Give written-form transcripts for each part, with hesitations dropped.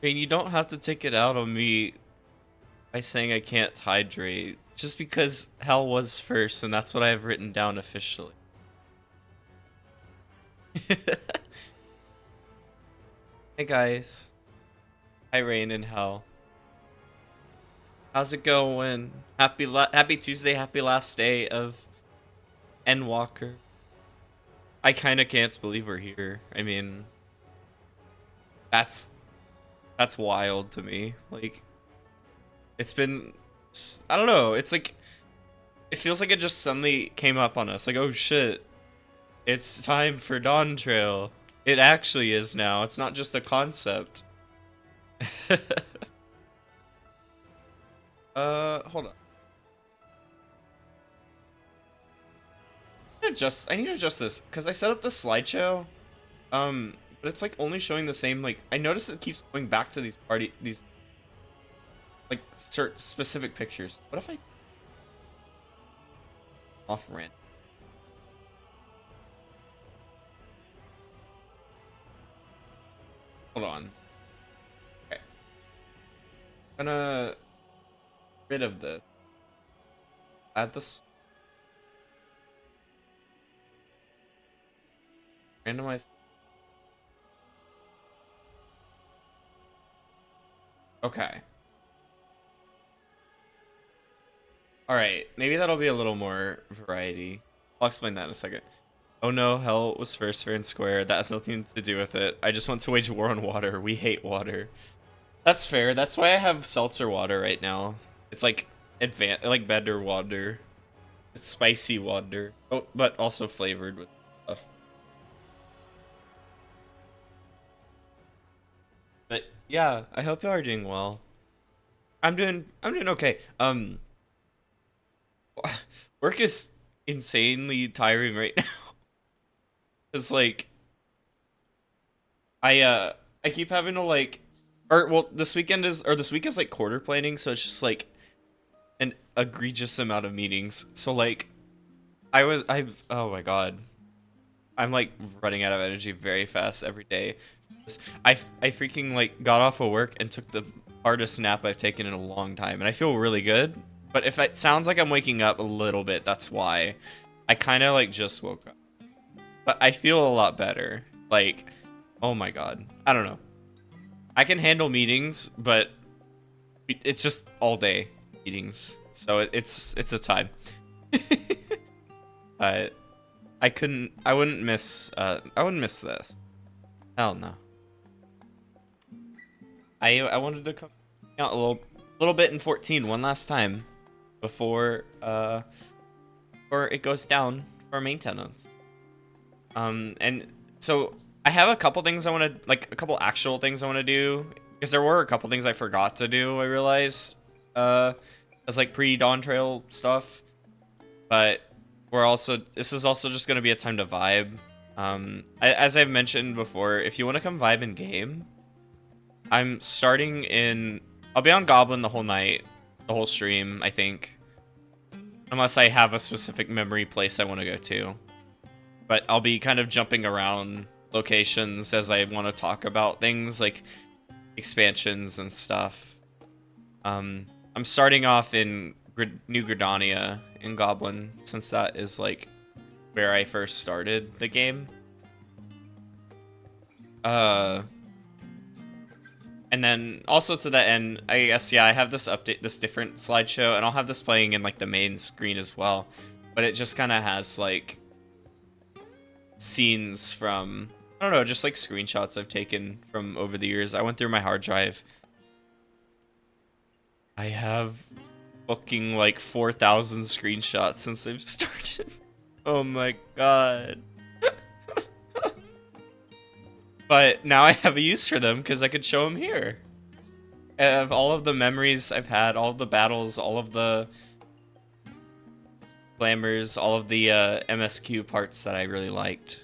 I mean, you don't have to take it out on me by saying I can't hydrate. Just because hell was first, and that's what I have written down officially. Hey guys. Hi Rain and Hell. How's it going? Happy Tuesday, happy last day of Endwalker. I kinda can't believe we're here. I mean, that's that's wild to me. Like, it's been, I don't know, it's like, it feels like it just suddenly came up on us. Like, oh shit, it's time for Dawntrail. It actually is now. It's not just a concept. Hold on. I need to adjust this because I set up the slideshow, but it's like only showing the same. Like, I noticed it keeps going back to these like certain specific pictures. What if I off rant? Hold on. Okay, I'm gonna rid of this. Add this randomize. Okay. All right. Maybe that'll be a little more variety. I'll explain that in a second. Oh no, hell was first fair and square. That has nothing to do with it. I just want to wage war on water. We hate water. That's fair. That's why I have seltzer water right now. It's like like better water. It's spicy water. Oh, but also flavored with stuff. But yeah, I hope you are doing well. I'm doing okay. Work is insanely tiring right now. It's like I keep having to like, or well, this week is like quarter planning, so it's just like an egregious amount of meetings. So like I've oh my god, I'm like running out of energy very fast every day. I freaking like got off of work and took the hardest nap I've taken in a long time, and I feel really good. But if it sounds like I'm waking up a little bit, that's why. I kind of like just woke up, but I feel a lot better. Like, oh my god, I don't know. I can handle meetings, but it's just all day meetings, so it's a time. uh, I wouldn't miss this. Hell no. I wanted to come out a little bit in 14 one last time before before it goes down for maintenance. And so I have a couple things I want to, like a couple actual things I want to do, because there were a couple things I forgot to do, I realized, as like pre-Dawntrail stuff. But this is also just going to be a time to vibe. As I've mentioned before, if you want to come vibe in game, I'll be on Goblin the whole night, the whole stream, I think. Unless I have a specific memory place I want to go to. But I'll be kind of jumping around locations as I want to talk about things like expansions and stuff. I'm starting off in New Gridania in Goblin, since that is like where I first started the game. And then also to that end, I guess, yeah, I have this different slideshow, and I'll have this playing in like the main screen as well. But it just kind of has like scenes from, I don't know, just like screenshots I've taken from over the years. I went through my hard drive. I have fucking like 4,000 screenshots since I've started. Oh my god. But now I have a use for them because I could show them here. I have all of the memories I've had, all of the battles, all of the glamours, all of the MSQ parts that I really liked.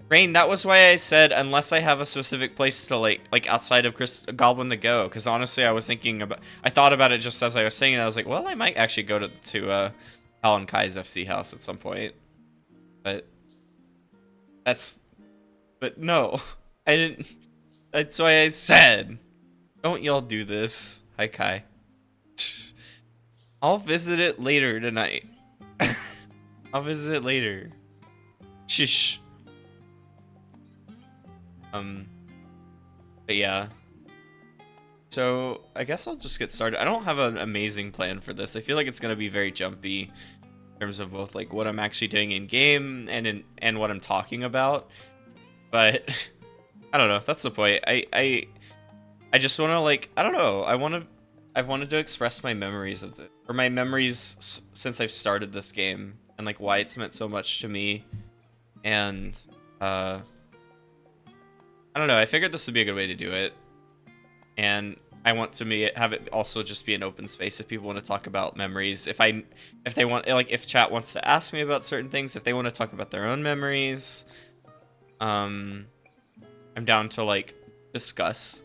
Rain, that was why I said unless I have a specific place to like outside of Goblin to go, because honestly I thought about it just as I was saying it. I was like, well, I might actually go to Hal and Kai's FC house at some point. But no, I didn't. That's why I said, don't y'all do this. Hi, Kai. I'll visit it later tonight. I'll visit it later. Shush. But yeah. So I guess I'll just get started. I don't have an amazing plan for this. I feel like it's gonna be very jumpy in terms of both like what I'm actually doing in game and what I'm talking about. But I don't know. That's the point. I just want to like I don't know. I've wanted to express my memories of it, or my memories since I've started this game, and like why it's meant so much to me. And I don't know. I figured this would be a good way to do it, and I want to have it also just be an open space if people want to talk about memories. If they want, like, if chat wants to ask me about certain things, if they want to talk about their own memories, I'm down to like discuss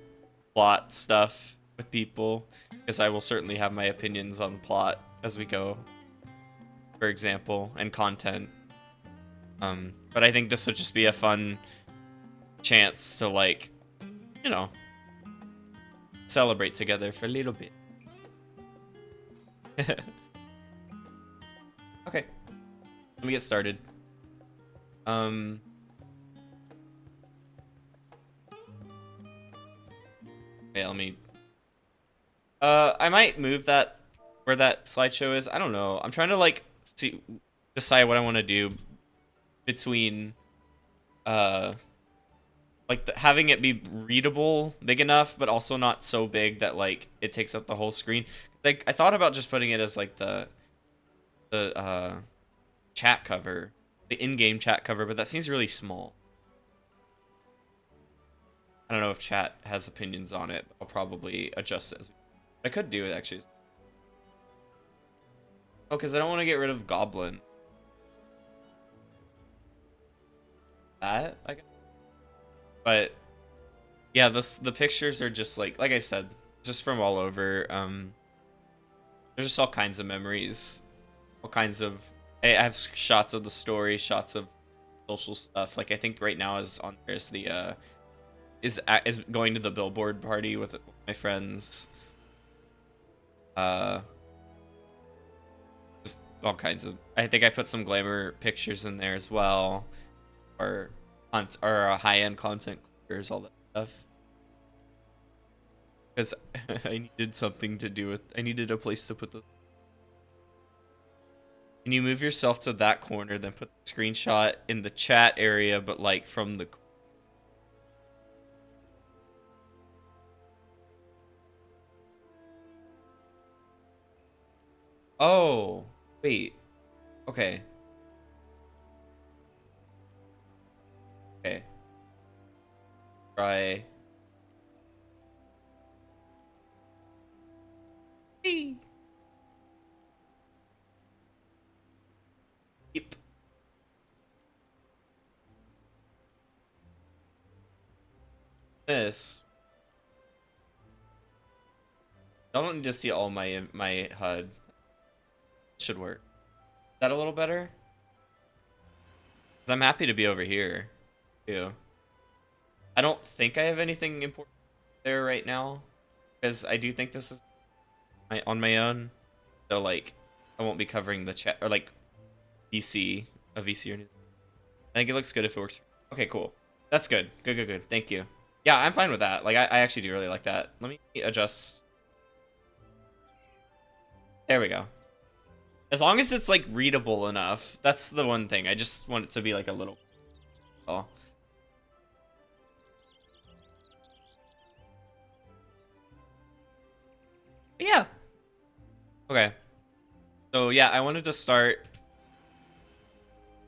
plot stuff with people, because I will certainly have my opinions on plot as we go, for example, and content. But I think this would just be a fun chance to, like, you know, celebrate together for a little bit. Okay, let me get started. Okay, let me. I might move that where that slideshow is. I don't know. I'm trying to like decide what I want to do between like having it be readable big enough, but also not so big that like it takes up the whole screen. Like I thought about just putting it as like the chat cover, the in-game chat cover, but that seems really small. I don't know if chat has opinions on it. I'll probably adjust it. I could do it actually. Oh, because I don't want to get rid of Goblin. That I guess. But yeah, the pictures are just like I said, just from all over. There's just all kinds of memories, all kinds of. I have shots of the story, shots of social stuff. Like I think right now is on there's the is going to the billboard party with my friends. Just all kinds of. I think I put some glamour pictures in there as well, or high-end content creators, all that stuff. Because I needed something to do with. I needed a place to put the. Can you move yourself to that corner, then put the screenshot in the chat area, but like from the. Oh, wait. Okay. Okay. Try. Yep. This. I don't need to see all my HUD. Should work. Is that a little better? Because I'm happy to be over here, too. I don't think I have anything important there right now, because I do think this is on my own. So, like, I won't be covering the chat, or, like, VC, a VC or anything. I think it looks good if it works. Okay, cool. That's good. Good. Thank you. Yeah, I'm fine with that. Like, I actually do really like that. Let me adjust. There we go. As long as it's, like, readable enough. That's the one thing. I just want it to be, like, a little. Oh. But yeah. Okay. So, yeah, I wanted to start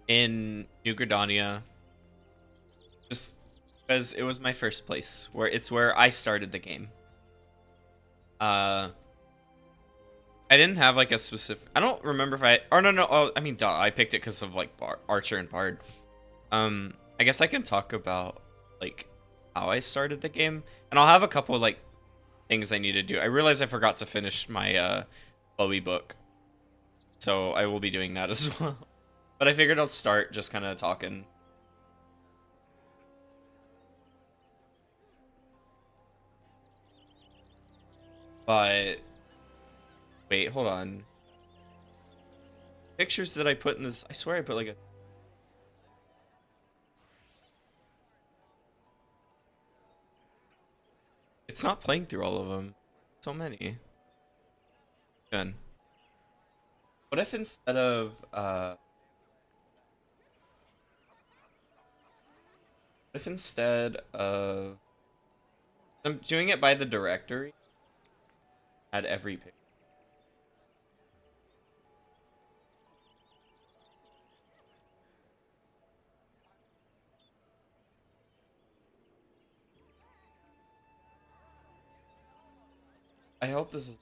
in New Gridania. Just because it was my first place. Where I started the game. I didn't have like a specific. I don't remember if I. Oh no. Oh, I mean, duh. I picked it because of like Archer and Bard. I guess I can talk about like how I started the game, and I'll have a couple of, like, things I need to do. I realized I forgot to finish my Bowie book, so I will be doing that as well. But I figured I'll start just kind of talking. But wait, hold on. Pictures that I put in this, I swear I put like a... It's not playing through all of them. So many. Good. What if instead of what if instead of I'm doing it by the directory, add every picture. I hope this is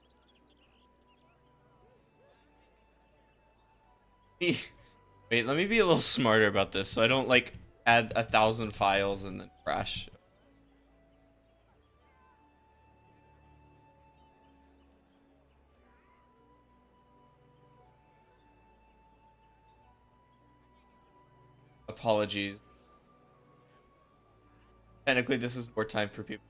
Wait, let me be a little smarter about this so I don't like add 1,000 files and then crash. Apologies. Technically, this is more time for people.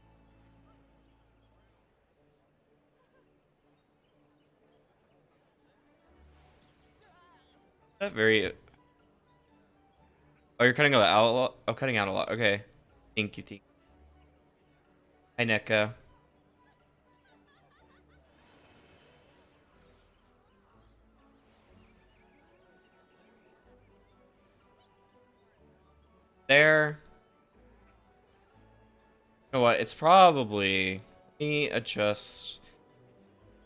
That very... Oh, you're cutting out a lot? Oh, cutting out a lot. Okay. Thank you. Hi, NECA. There. You know what? It's probably... Let me adjust...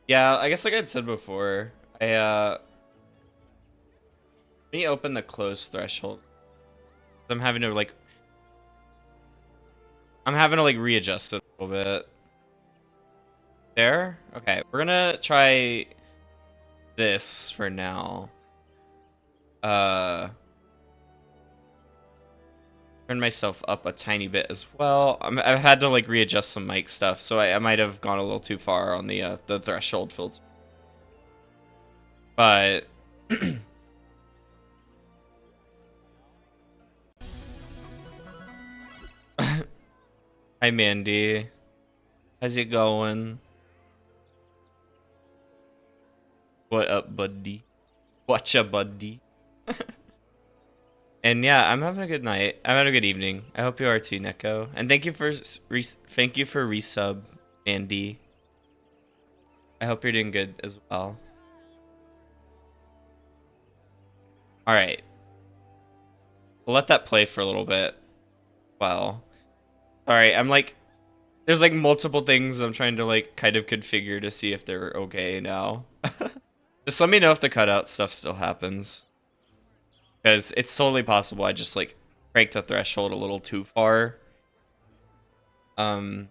Yeah, I guess like I'd said before, let me open the close threshold. I'm having to like readjust it a little bit. There? Okay, we're gonna try this for now. Turn myself up a tiny bit as well. I've had to like readjust some mic stuff, so I might have gone a little too far on the threshold filter. But hi Mandy, how's it going? What up, buddy? Whatcha, buddy? And yeah, I'm having a good night. I'm having a good evening. I hope you are too, Neko. And thank you for resub, Andy. I hope you're doing good as well. All right, we'll let that play for a little bit. Well, all right. I'm like, there's like multiple things I'm trying to like kind of configure to see if they're okay now. Just let me know if the cutout stuff still happens. Because it's totally possible I just like cranked the threshold a little too far. And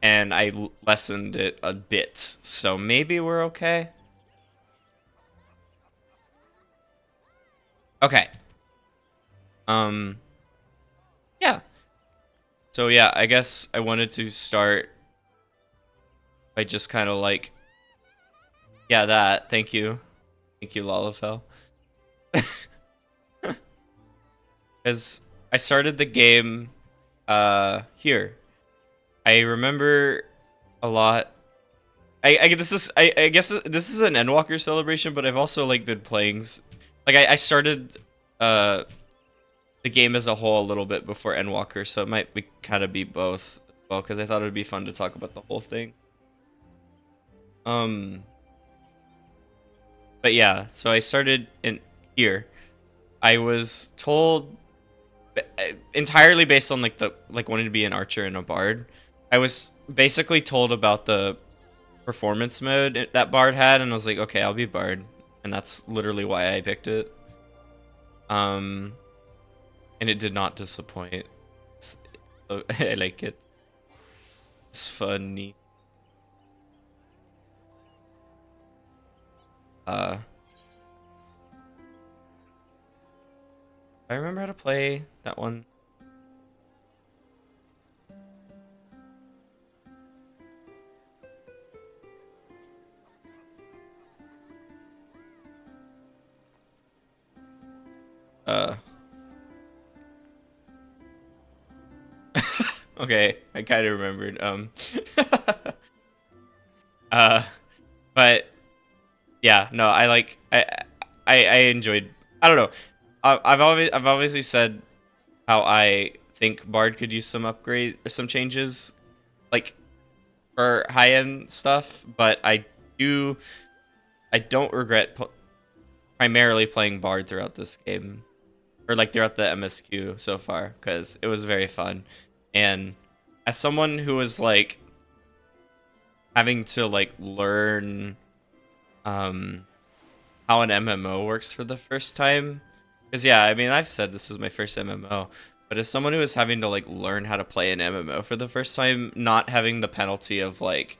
I lessened it a bit. So maybe we're okay. Okay. Yeah. So yeah, I guess I wanted to start by just kind of like, yeah, that. Thank you. Thank you, Lalafell. Because I started the game here. I remember a lot. I guess this is an Endwalker celebration, but I've also like been playing like I started the game as a whole a little bit before Endwalker, so it might be kind of be both as well, because I thought it would be fun to talk about the whole thing. But yeah, so I started in here. I was told entirely based on like wanting to be an archer and a bard. I was basically told about the performance mode that bard had, and I was like, okay, I'll be bard, and that's literally why I picked it. And it did not disappoint. I like it. It's funny. I remember how to play that one. Okay, I kind of remembered. Uh, but yeah, no, I enjoyed. I don't know. I've obviously said how I think Bard could use some upgrade or some changes, like for high end stuff. But do I don't regret primarily playing Bard throughout this game, or like throughout the MSQ so far, because it was very fun. And as someone who was like having to like learn um how an MMO works for the first time, because yeah, I mean I've said this is my first MMO, but as someone who is having to like learn how to play an MMO for the first time, not having the penalty of like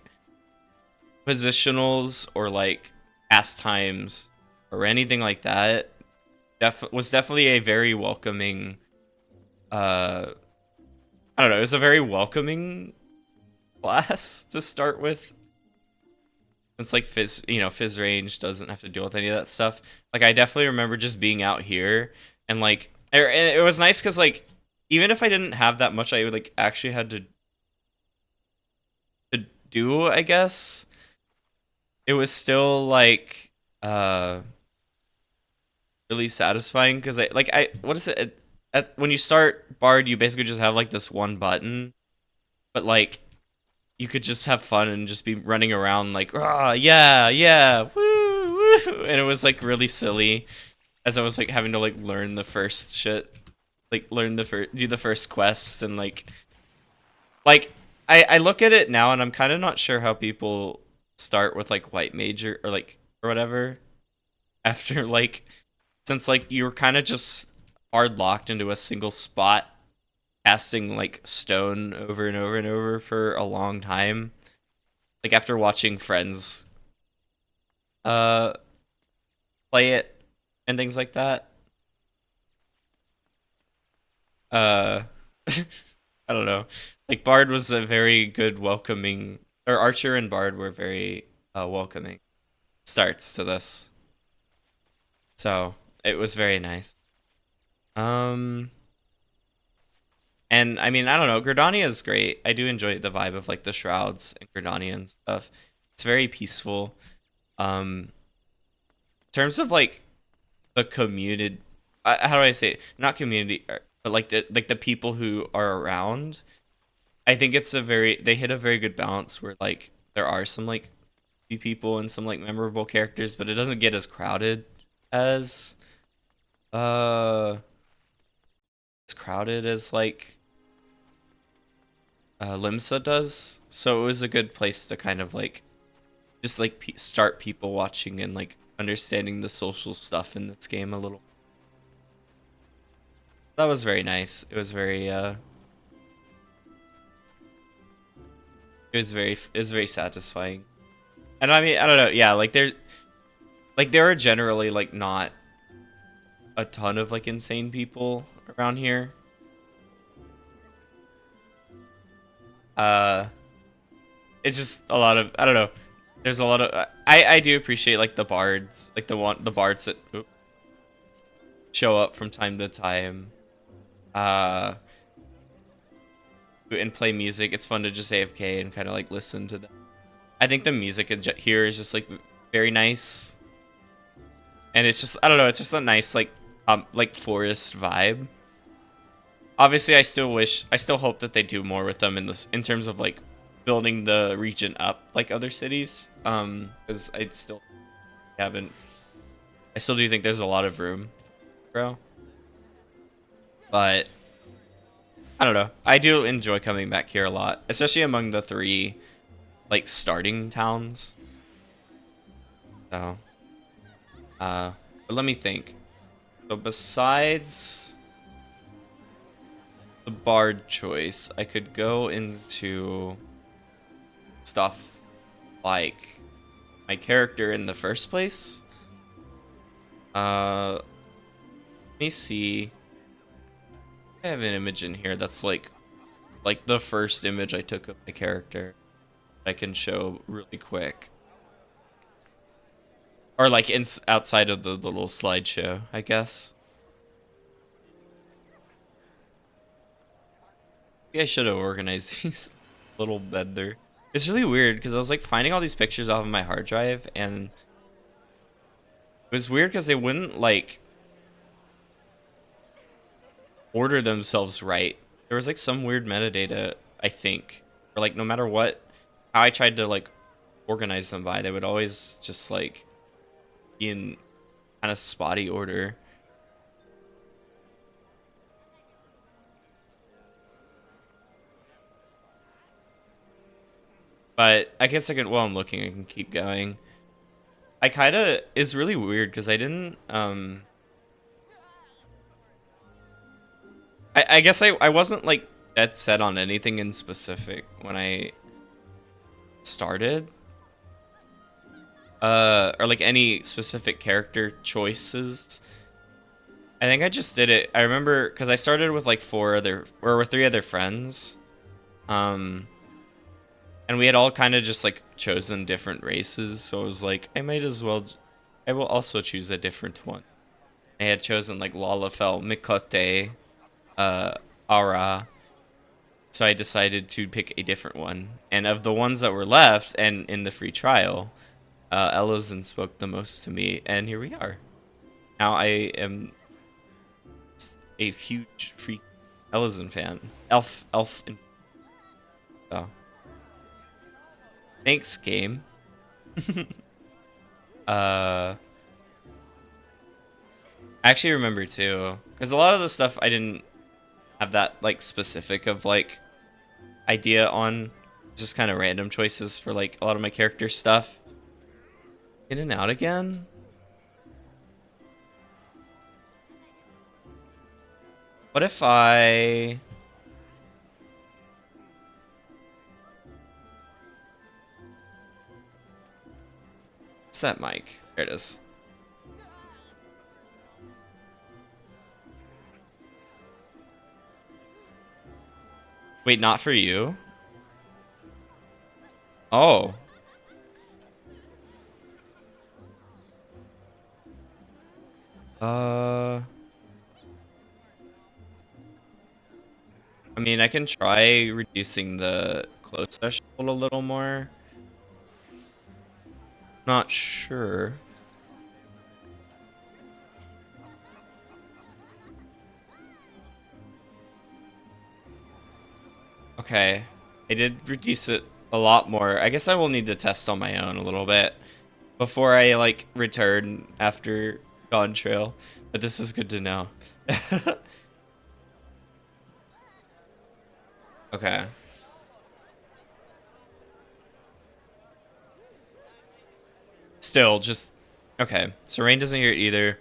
positionals or like past times or anything like that, was definitely a very welcoming I don't know, it was a very welcoming class to start with. It's like Fizz range doesn't have to deal with any of that stuff. Like I definitely remember just being out here and like it was nice because like even if I didn't have that much, I like actually had to do, I guess. It was still like really satisfying because I what is it when you start Bard, you basically just have like this one button, but like you could just have fun and just be running around like, ah, yeah, woo, woo, and it was like really silly as I was like having to like learn the first shit, like learn the first, do the first quest, and like I look at it now and I'm kind of not sure how people start with like white major or like or whatever after like since like you were kind of just hard locked into a single spot casting like stone over and over and over for a long time. Like after watching friends uh play it and things like that. Uh I don't know. Like Bard was a very good welcoming, or Archer and Bard were very welcoming starts to this. So, it was very nice. Um and I mean, I don't know, Gridania is great. I do enjoy the vibe of like the shrouds and Gridania and stuff. It's very peaceful. In terms of like the community, how do I say it? Not community, but like the people who are around. I think it's a very they hit a very good balance where like there are some like few people and some like memorable characters, but it doesn't get as crowded as uh like Limsa does. So it was a good place to kind of like just like start people watching and like understanding the social stuff in this game a little. That was very nice. It was very satisfying. And I mean, I don't know. Yeah, there are generally like not a ton of like insane people around here. Uh it's just a lot of, I don't know. There's a lot of I do appreciate like the bards, like the bards that show up from time to time. Uh and play music. It's fun to just AFK and kind of like listen to them. I think the music here is just like very nice, and it's just, I don't know, it's just a nice like forest vibe. Obviously, I still hope that they do more with them in this in terms of like building the region up like other cities. Because haven't. I still do think there's a lot of room, bro. But I don't know. I do enjoy coming back here a lot, especially among the three like starting towns. So, but let me think. So besides the bard choice, I could go into stuff like my character in the first place. Let me see. I have an image in here that's like the first image I took of my character. I can show really quick. Or like outside of the little slideshow, I guess. Maybe I should have organized these a little better. It's really weird because I was like finding all these pictures off of my hard drive, and it was weird because they wouldn't like order themselves right. There was like some weird metadata, I think, or like no matter what, how I tried to like organize them by, they would always just like be in kind of spotty order. But I guess I can, while I'm looking, I can keep going. I kind of, is really weird because I didn't, I guess I wasn't like dead set on anything in specific when I started. Or like any specific character choices. I think I just did it. I remember because I started with like with 3 other friends. Um, and we had all kind of just like chosen different races. So I was like, I will also choose a different one. I had chosen like Lalafell, Mikote, uh, Ara. So I decided to pick a different one. And of the ones that were left and in the free trial, Elizin spoke the most to me. And here we are. Now I am a huge free Elizin fan. Elf. Oh. Thanks, game. I actually remember too, because a lot of the stuff I didn't have that like specific of like idea on, just kind of random choices for like a lot of my character stuff. In and out again. What if I? What's that mic? There it is. Wait, not for you? Oh. I mean, I can try reducing the close threshold a little more. Not sure. Okay. I did reduce it a lot more. I guess I will need to test on my own a little bit before I like return after Dawntrail. But this is good to know. Okay. Still just okay. So Rain doesn't hear it either.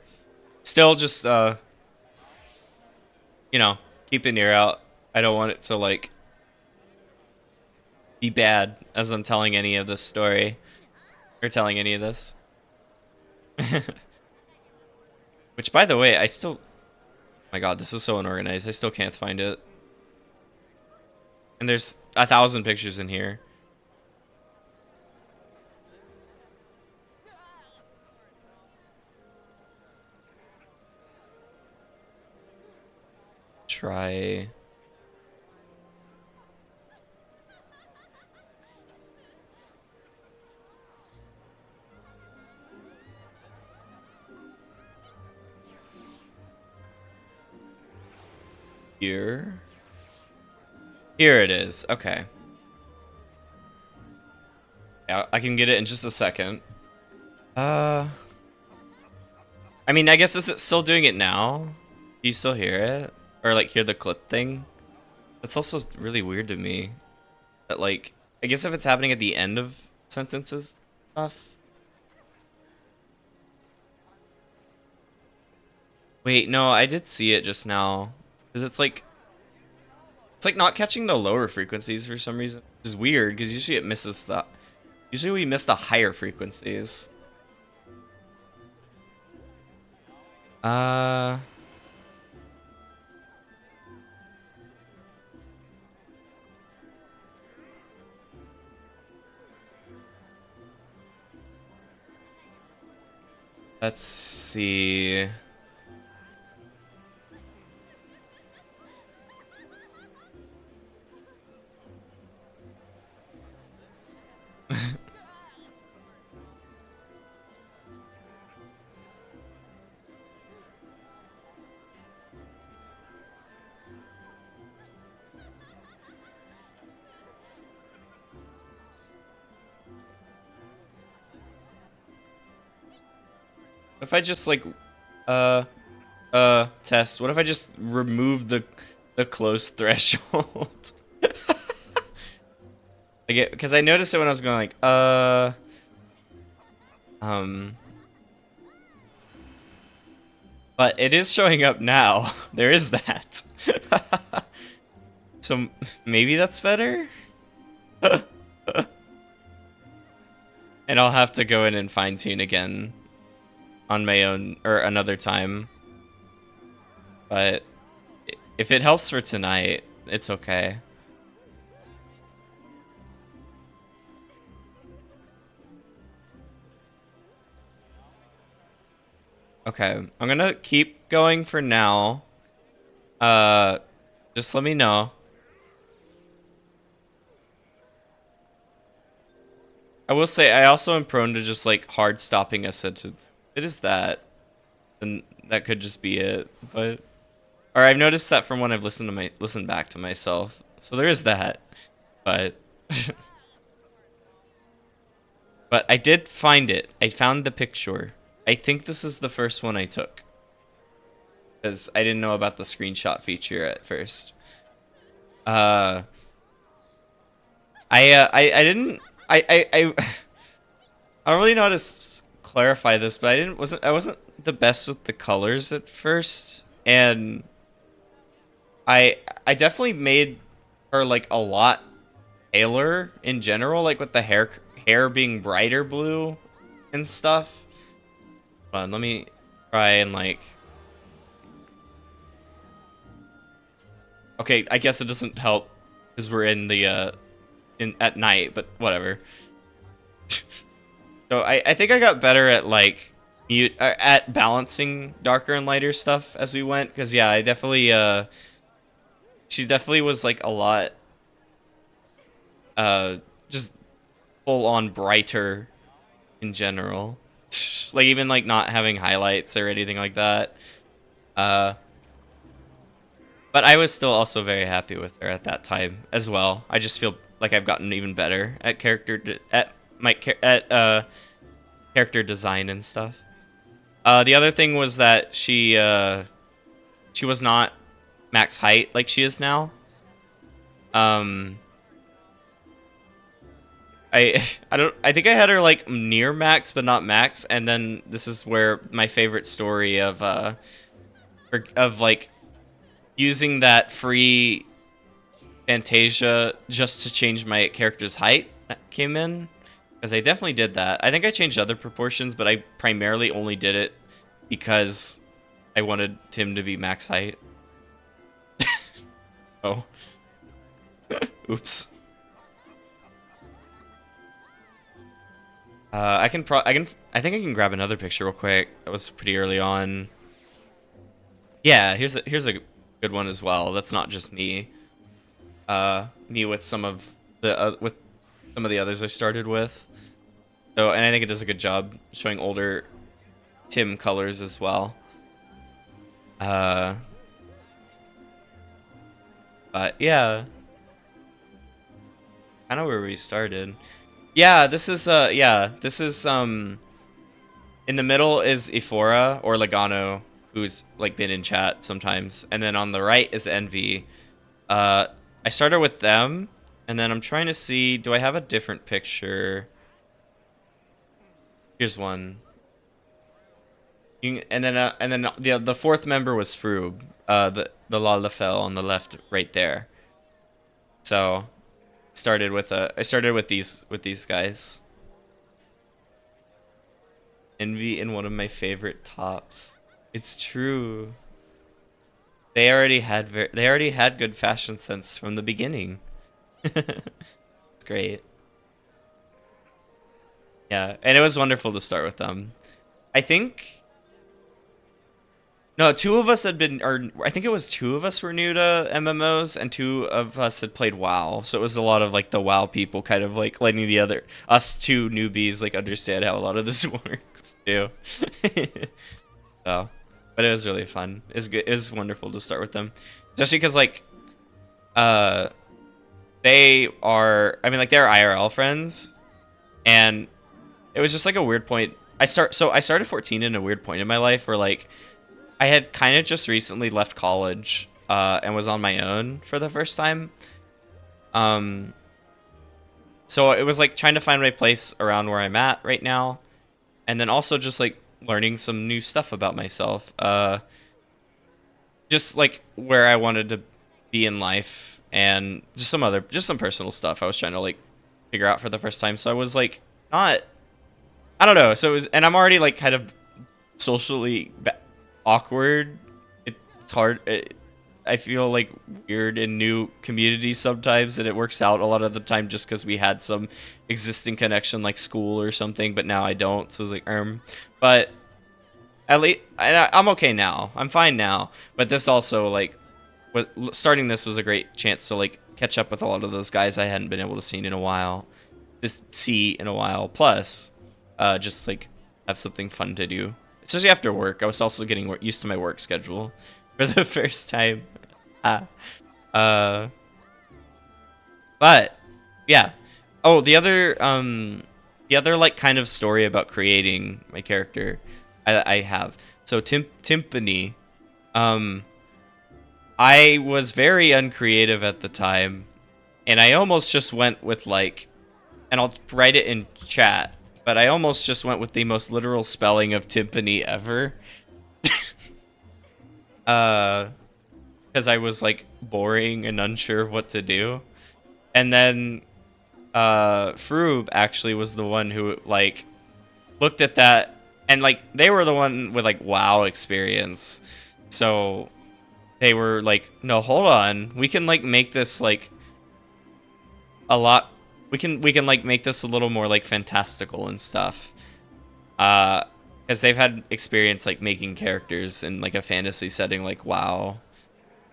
Still just you know, keep an ear out. I don't want it to like be bad as I'm telling any of this story or telling any of this. Which, by the way, I still. Oh my God, this is so unorganized. I still can't find it. And there's 1,000 pictures in here. Try. Here. Here it is. Okay. Yeah, I can get it in just a second. I mean, I guess is it still doing it now? Do you still hear it? Or like hear the clip thing? That's also really weird to me. That like, I guess if it's happening at the end of sentences stuff. Wait, no, I did see it just now. Because it's like not catching the lower frequencies for some reason. Which is weird, because usually it misses the... Usually we miss the higher frequencies. Let's see. if I just like test? What if I just remove the close threshold? Like, because I noticed it when I was going like but it is showing up now. There is that. So maybe that's better. And I'll have to go in and fine tune again on my own or another time. But if it helps for tonight, it's okay. Okay, I'm gonna keep going for now. Just let me know. I will say I also am prone to just like hard stopping a sentence. It is that. Then that could just be it. But or I've noticed that from when I've listened back to myself. So there is that. But but I did find it. I found the picture. I think this is the first one I took. Because I didn't know about the screenshot feature at first. I didn't I don't really know how to clarify this, but I wasn't the best with the colors at first, and I definitely made her like a lot paler in general, like with the hair being brighter blue and stuff. Hold on, let me try and like. Okay, I guess it doesn't help because we're in the at night, but whatever. So I think I got better at like at balancing darker and lighter stuff as we went, because yeah, I definitely she definitely was like a lot just full on brighter in general. Like even like not having highlights or anything like that. But I was still also very happy with her at that time as well. I just feel like I've gotten even better at character design and stuff. The other thing was that she was not max height like she is now. I think I had her like near max but not max, and then this is where my favorite story of like using that free Fantasia just to change my character's height came in, because I definitely did that. I think I changed other proportions, but I primarily only did it because I wanted Tim to be max height. Oh. Oops. I think I can grab another picture real quick. That was pretty early on. Yeah, here's a good one as well. That's not just me. Me with some of the others I started with. So, and I think it does a good job showing older Tim colors as well. But yeah, kind of where we started. Yeah, this is in the middle is Ephora or Lagano, who's like been in chat sometimes, and then on the right is Envy. I started with them, and then I'm trying to see, do I have a different picture? Here's one. And then the fourth member was Froob, the Lalafell on the left, right there. So, I started with these guys. Envy in one of my favorite tops. It's true. They already had good fashion sense from the beginning. It's great. Yeah, and it was wonderful to start with them. I think no, two of us had been, or I think it was two of us were new to MMOs, and two of us had played WoW. So it was a lot of like the WoW people kind of like letting us two newbies like understand how a lot of this works too. So, but it was really fun. It's good. It was wonderful to start with them, especially because like, they are. I mean, like they're IRL friends, and it was just like a weird point I started 14 in a weird point in my life where like I had kind of just recently left college and was on my own for the first time. So it was like trying to find my place around where I'm at right now, and then also just like learning some new stuff about myself. Just like where I wanted to be in life, and just some personal stuff I was trying to like figure out for the first time. So I was like not, I don't know. So it was, and I'm already like kind of socially awkward. It's hard. I feel like weird in new communities sometimes, and it works out a lot of the time just because we had some existing connection like school or something, but now I don't. So it's like, but at least I'm okay now. I'm fine now. But this also like, starting this was a great chance to like catch up with a lot of those guys I hadn't been able to see in a while. Plus, just like have something fun to do, especially after work. I was also getting used to my work schedule for the first time. But yeah. Oh, the other like kind of story about creating my character I have. So Timpani, I was very uncreative at the time, and I almost just went with like, and I'll write it in chat, but I almost just went with the most literal spelling of Timpani ever. Because I was like boring and unsure of what to do. And then Froob actually was the one who like looked at that, and like they were the one with like WoW experience. So they were like, no, hold on. We can like make this like a lot, we can like make this a little more like fantastical and stuff. Because they've had experience like making characters in like a fantasy setting like WoW.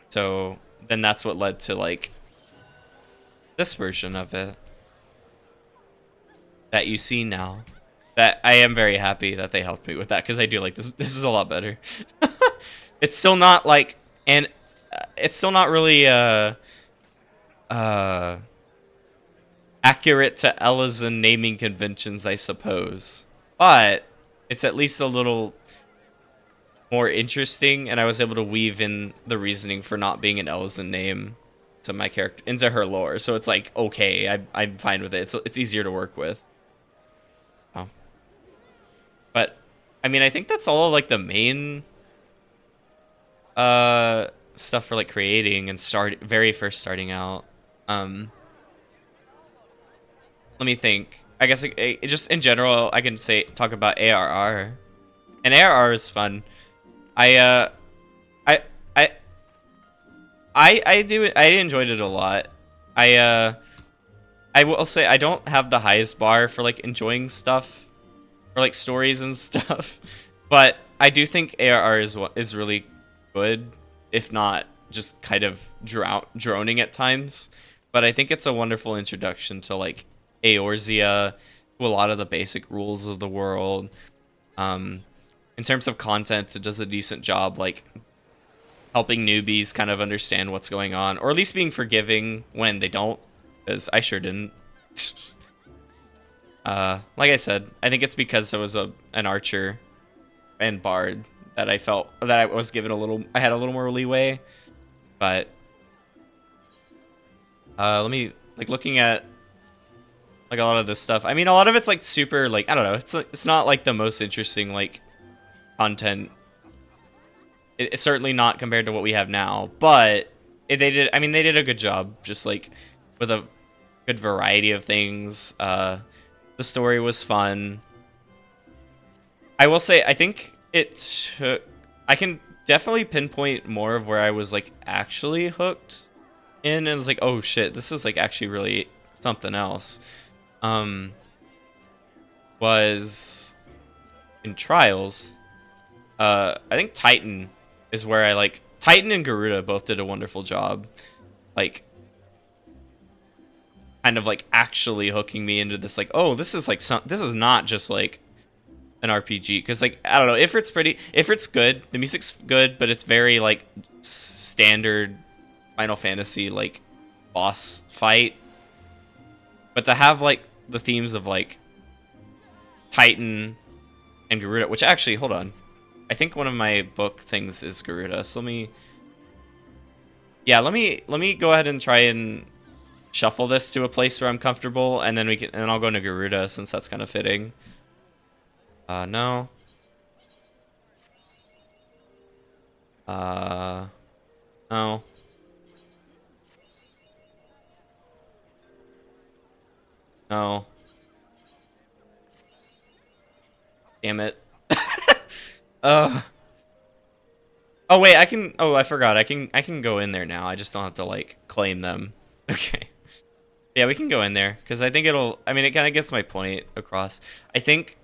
So then that's what led to like this version of it that you see now. That I am very happy that they helped me with that, because I do like this. This is a lot better. It's still not like, and it's still not really accurate to Elysian naming conventions, I suppose. But it's at least a little more interesting, and I was able to weave in the reasoning for not being an Elysian name to my character, into her lore. So it's like, okay, I'm fine with it. It's easier to work with. Oh. But I mean, I think that's all like the main stuff for like creating and very first starting out. Let me think. I guess it just in general, I can talk about ARR, and ARR is fun. I enjoyed it a lot. I will say I don't have the highest bar for like enjoying stuff or like stories and stuff, but I do think ARR is really good, if not just kind of droning at times. But I think it's a wonderful introduction to like Eorzea, to a lot of the basic rules of the world. In terms of content, it does a decent job like helping newbies kind of understand what's going on, or at least being forgiving when they don't, because I sure didn't. Like I said, I think it's because I was an archer and bard that I felt that I was given I had a little more leeway. But let me, like, looking at like a lot of this stuff, I mean, a lot of it's like super, like, I don't know, it's not like the most interesting like content. It's certainly not compared to what we have now, but they did a good job, just like with a good variety of things. The story was fun. I will say, I think I can definitely pinpoint more of where I was like actually hooked in, and it was like, oh shit, this is like actually really something else. Was in Trials. I think Titan is where Titan and Garuda both did a wonderful job, like kind of like actually hooking me into this, like, oh, this is not just like an RPG, because like, I don't know, if it's good, the music's good, but it's very like standard Final Fantasy like boss fight. But to have like the themes of like Titan and Garuda, which actually, hold on. I think one of my book things is Garuda, so let me... Yeah, let me go ahead and try and shuffle this to a place where I'm comfortable, and then I'll go into Garuda since that's kind of fitting. No. No. No. Damn it. Oh wait, I can. Oh, I forgot. I can go in there now. I just don't have to like claim them. Okay. Yeah, we can go in there because I think it'll. I mean, it kind of gets my point across. I think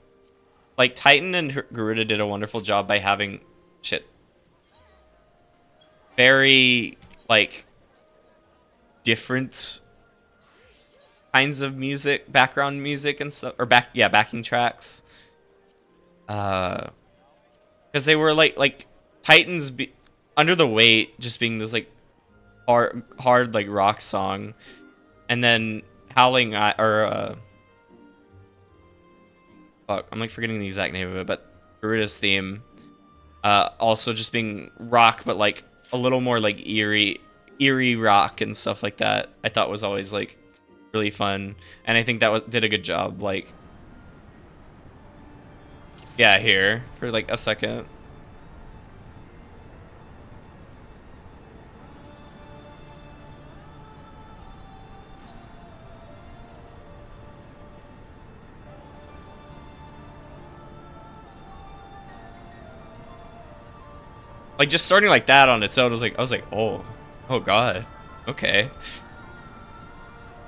like Titan and Garuda did a wonderful job by having shit. Very like different kinds of music, background music and stuff, or backing tracks. Because they were like Titans Under the Weight just being this like hard like rock song, and then Howling fuck, I'm like forgetting the exact name of it, but Garuda's theme also just being rock, but like a little more like eerie rock and stuff like that. I thought was always like really fun, and I think that did a good job. Like, yeah, here for like a second. Like just starting like that on its own was like, I was like, oh god, okay,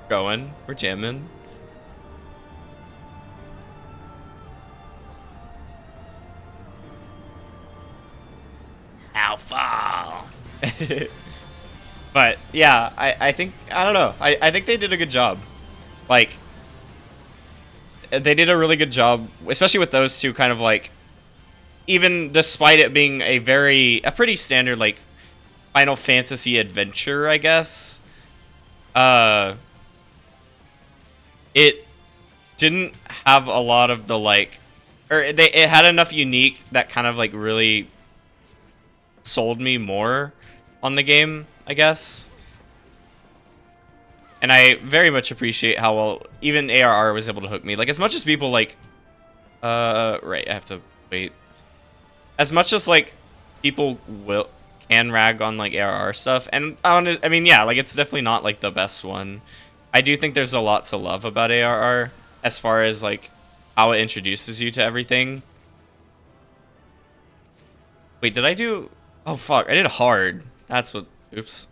we're jamming. How fall. But yeah, I think I don't know. I think they did a good job. Like they did a really good job, especially with those two kind of like, even despite it being a pretty standard like Final Fantasy adventure, I guess. It didn't have a lot of the like, or it had enough unique that kind of like really sold me more on the game, I guess. And I very much appreciate how well even ARR was able to hook me. Like as much as people like, right, I have to wait. As much as like people can rag on like ARR stuff, and I mean, yeah, like it's definitely not like the best one. I do think there's a lot to love about ARR as far as like how it introduces you to everything. Wait, did I do? Oh fuck, I did hard. That's what. Oops.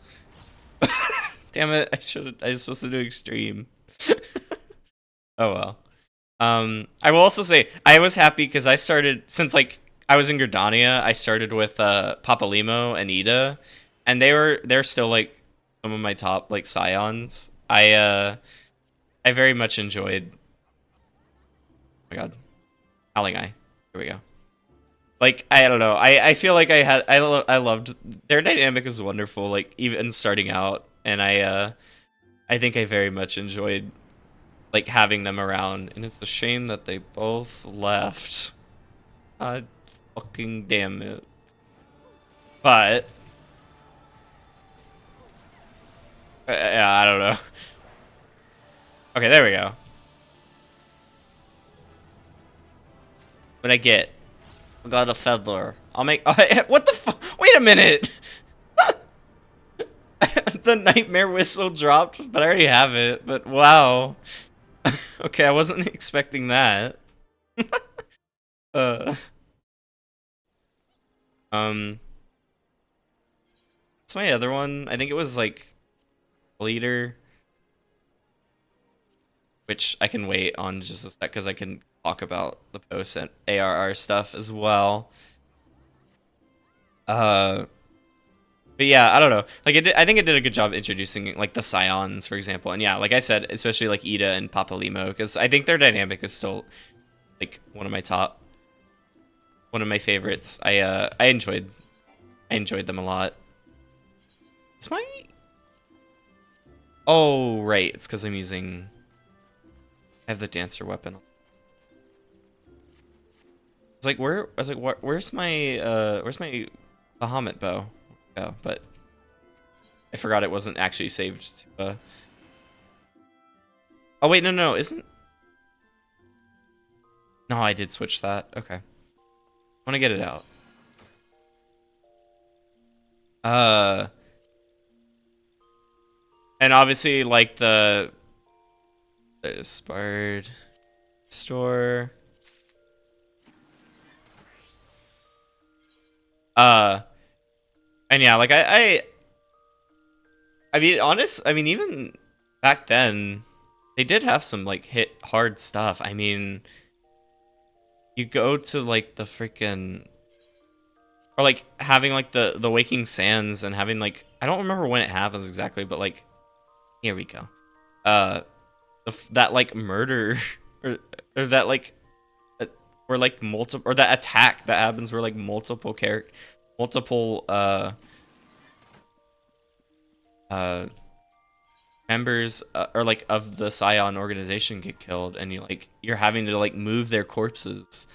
Damn it! I was supposed to do extreme. Oh well. I will also say I was happy because I started, since like I was in Gridania, I started with Papalimo and Ida, and they're still like some of my top like scions. I very much enjoyed. Oh my god, Howling Eye. Here we go. Like I don't know. I feel like I loved their dynamic is wonderful. Like even starting out, and I think I very much enjoyed like having them around. And it's a shame that they both left. God fucking damn it. But yeah, I don't know. Okay, there we go. What I get? I got a feather. I'll make. What the fuck? Wait a minute. The nightmare whistle dropped, but I already have it. But wow. Okay, I wasn't expecting that. uh. What's my other one? I think it was like Leader, which I can wait on just a sec because I can talk about the post and ARR stuff as well. But yeah, I don't know. Like I think it did a good job introducing like the Scions, for example. And yeah, like I said, especially like Ida and Papalimo, because I think their dynamic is still like one of my favorites. I enjoyed them a lot. It's my... Oh, right. It's because I'm using... I have the dancer weapon. was like, where? I was like, what? Where's my Bahamut bow? Oh, but I forgot it wasn't actually saved to. Oh wait, no, isn't? No, I did switch that. Okay, I want to get it out. And obviously, like the Sparred store. And yeah, like I mean, I mean, even back then, they did have some like hit hard stuff. I mean, you go to like the freaking, or like having like the Waking Sands and having like, I don't remember when it happens exactly, but like, here we go. That like murder or that like or like multiple, or that attack that happens where like multiple members or like of the Scion organization get killed, and you're having to like move their corpses.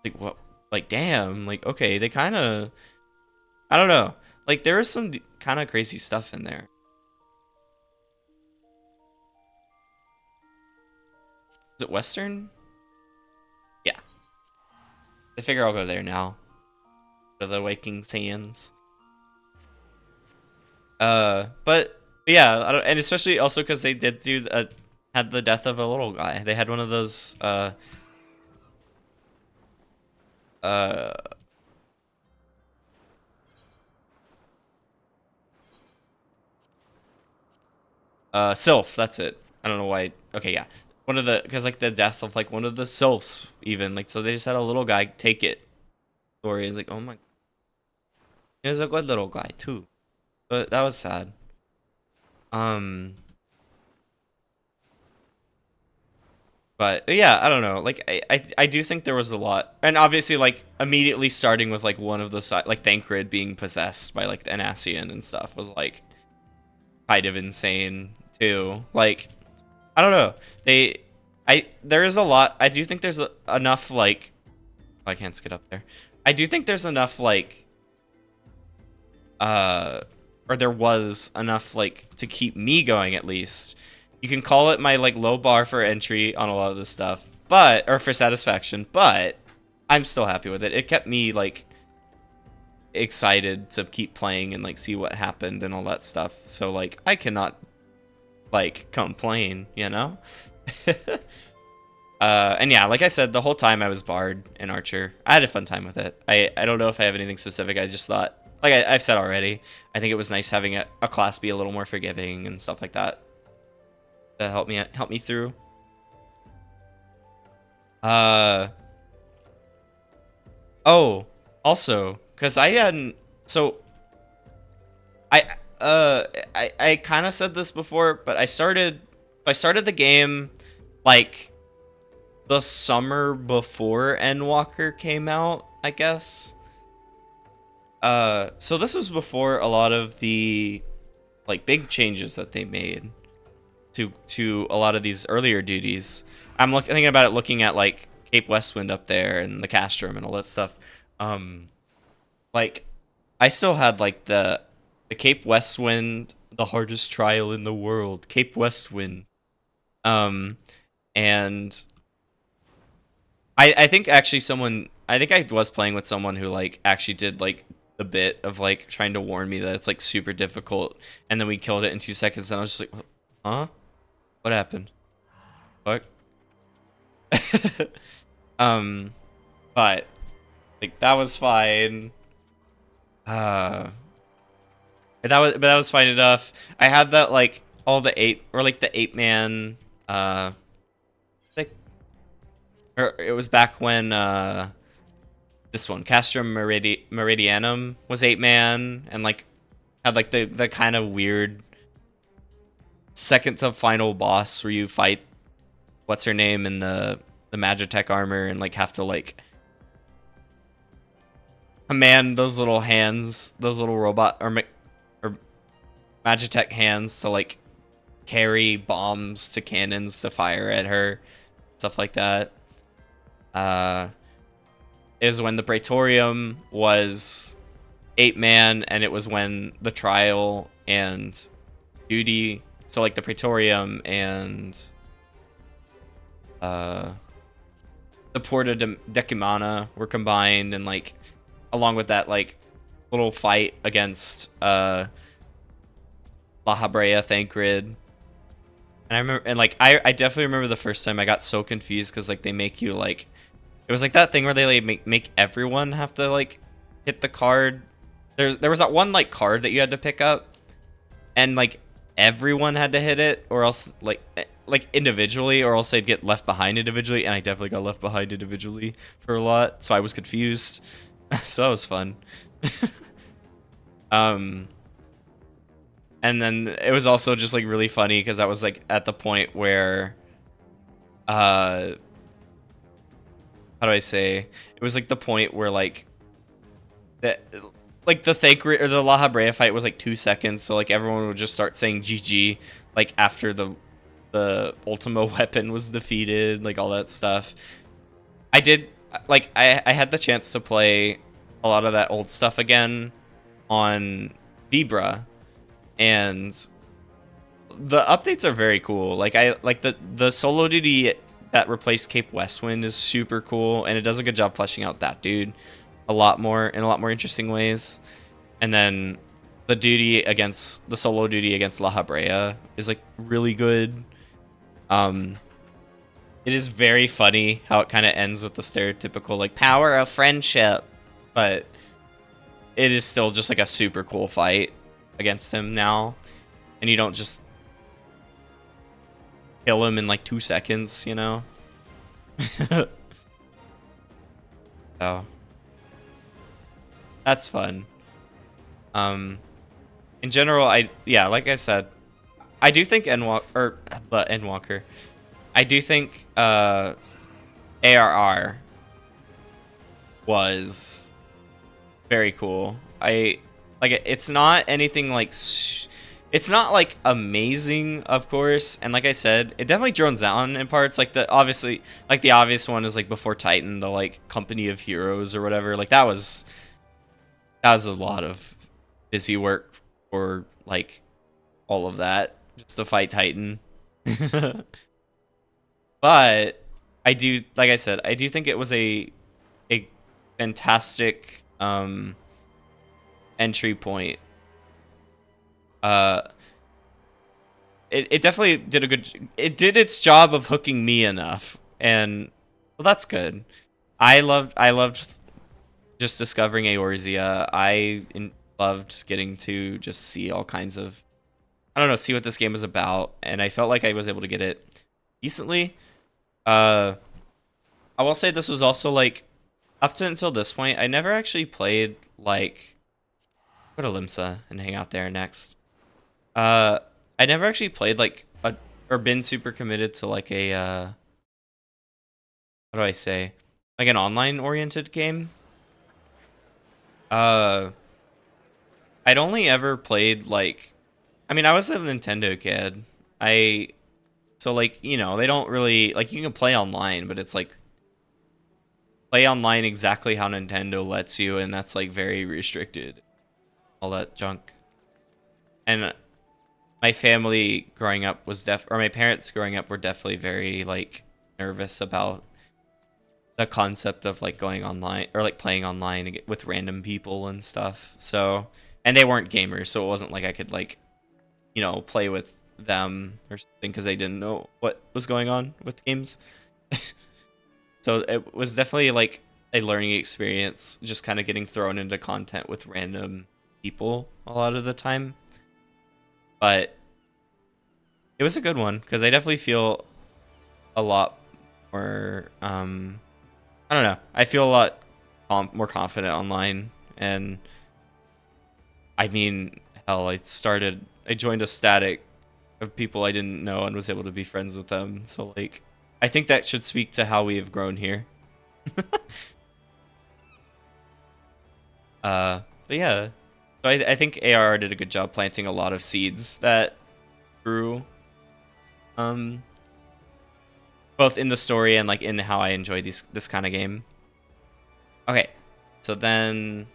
Like what? Like damn. Like okay, they kind of, I don't know. Like there is some kind of crazy stuff in there. Is it Western? Yeah. I figure I'll go there now. To the Waking Sands. But yeah, and especially also because they did do had the death of a little guy. They had one of those Sylph. That's it. I don't know why. Okay, yeah, one of the, because like the death of like one of the Sylphs even, like, so they just had a little guy take it. Story is like, oh my, he was a good little guy too, but that was sad. But yeah, I don't know. Like I do think there was a lot, and obviously like immediately starting with like one of the side, like Thancred being possessed by like the Anassian and stuff was like kind of insane too. Like I don't know. There is a lot. I do think there's enough like, oh, I can't get up there. I do think there's enough like or there was enough like to keep me going at least. You can call it my like low bar for entry on a lot of this stuff, but, or for satisfaction, but I'm still happy with it. It kept me like excited to keep playing and like see what happened and all that stuff. So like I cannot like complain, you know? And yeah, like I said, the whole time I was Bard and Archer. I had a fun time with it. I don't know if I have anything specific. I just thought, like I've said already, I think it was nice having a class be a little more forgiving and stuff like that. To help me through. Oh, also, because I hadn't, so I kind of said this before, but I started the game like the summer before Endwalker came out, I guess. So this was before a lot of the like big changes that they made to a lot of these earlier duties. I'm thinking about it, looking at like Cape Westwind up there and the Castrum and all that stuff. Like I still had like the Cape Westwind, the hardest trial in the world, Cape Westwind. And I think actually I think I was playing with someone who like actually did like the bit of like trying to warn me that it's like super difficult, and then we killed it in 2 seconds, and I was just like, huh? What happened? What? But like that was fine. But that was fine enough. I had that like all the 8, or like the 8-man like, or it was back when this one, Castrum Meridianum, was 8-man, and like had like the kind of weird second to final boss where you fight what's her name in the Magitech armor and like have to like command those little hands, those little robot or Magitech hands to like carry bombs to cannons to fire at her, stuff like that. is when the Praetorium was 8-man, and it was when the Trial and Duty, so like the Praetorium and the Porta Decimana were combined, and like along with that like little fight against La Habrea Thancred. And I remember, and like I definitely remember the first time I got so confused because like they make you like, it was like that thing where they like make everyone have to like hit the card. There was that one like card that you had to pick up, and like everyone had to hit it, or else like individually, or else they'd get left behind individually. And I definitely got left behind individually for a lot, so I was confused. So that was fun. And then it was also just like really funny because I was like at the point where how do I say, it was like the point where like that, like the Thancred or the La Habrea fight was like 2 seconds, so like everyone would just start saying GG like after the Ultima weapon was defeated, like all that stuff. I did like I had the chance to play a lot of that old stuff again on Vibra, and the updates are very cool. Like I like the solo duty that replaced Cape Westwind is super cool, and it does a good job fleshing out that dude a lot more in a lot more interesting ways. And then the duty against the solo duty against La Habrea is like really good. It is very funny how it kind of ends with the stereotypical like power of friendship, but it is still just like a super cool fight against him now, and you don't just kill him in like 2 seconds, you know. So that's fun. In general, like I said, I do think Endwalker, I do think ARR was very cool. I like it's not anything like it's not like amazing, of course, and like I said, it definitely drones down in parts. Like the obvious one is like before Titan, the like Company of Heroes or whatever. Like that was a lot of busy work for like all of that just to fight Titan. But I do, like I said, I do think it was a fantastic entry point. It definitely it did its job of hooking me enough, and well, that's good. I loved just discovering Eorzea. Loved getting to just see all kinds of, I don't know, see what this game is about, and I felt like I was able to get it decently. I will say this was also like, up to until this point, I never actually played like, go to Limsa and hang out there next. I never actually played like or been super committed to like a what do I say, like an online oriented game. I'd only ever played like, I mean, I was a Nintendo kid. So like, you know, they don't really like, you can play online, but it's like play online exactly how Nintendo lets you, and that's like very restricted, all that junk. And my family growing up was or my parents growing up were definitely very like nervous about the concept of like going online or like playing online with random people and stuff. So, and they weren't gamers, so it wasn't like I could like, you know, play with them or something because they didn't know what was going on with games. So it was definitely like a learning experience, just kind of getting thrown into content with random people a lot of the time. But it was a good one because I definitely feel a lot more, I don't know, I feel a lot more confident online. And I mean, hell, I joined a static of people I didn't know and was able to be friends with them. So like, I think that should speak to how we have grown here. But yeah, so I think ARR did a good job planting a lot of seeds that grew, both in the story and like in how I enjoy this kind of game. Okay, so then.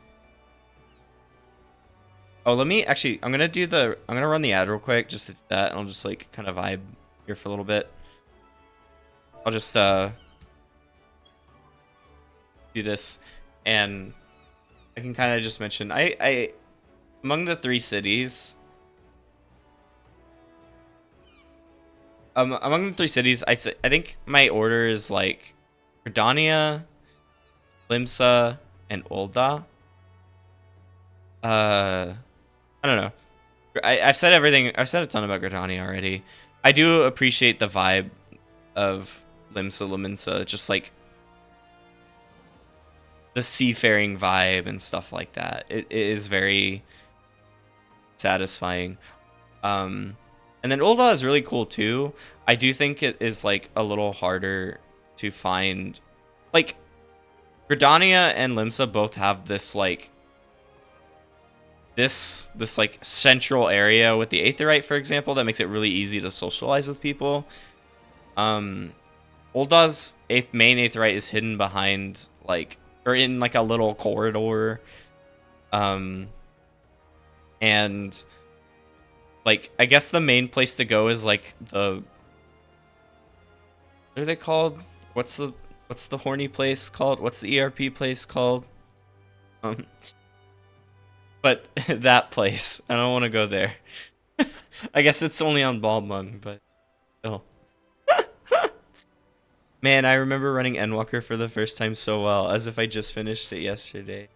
Oh, let me actually. I'm gonna run the ad real quick just to do that, and I'll just like kind of vibe here for a little bit. I'll just do this, and I can kind of just mention I among the three cities. Among the three cities, I think my order is like Gridania, Limsa, and Ul'dah. I don't know. I've said everything. I've said a ton about Gridania already. I do appreciate the vibe of Limsa Lominsa, just like the seafaring vibe and stuff like that. It is very satisfying. And then Ul'dah is really cool too. I do think it is like a little harder to find. Like Gridania and Limsa both have this like this like central area with the Aetheryte, for example, that makes it really easy to socialize with people. Ul'dah's main Aetheryte is hidden behind like or in like a little corridor. And like I guess the main place to go is like the what are they called? What's the horny place called? What's the ERP place called? But that place. I don't want to go there. I guess it's only on Balmung, but still. Man, I remember running Endwalker for the first time so well, as if I just finished it yesterday.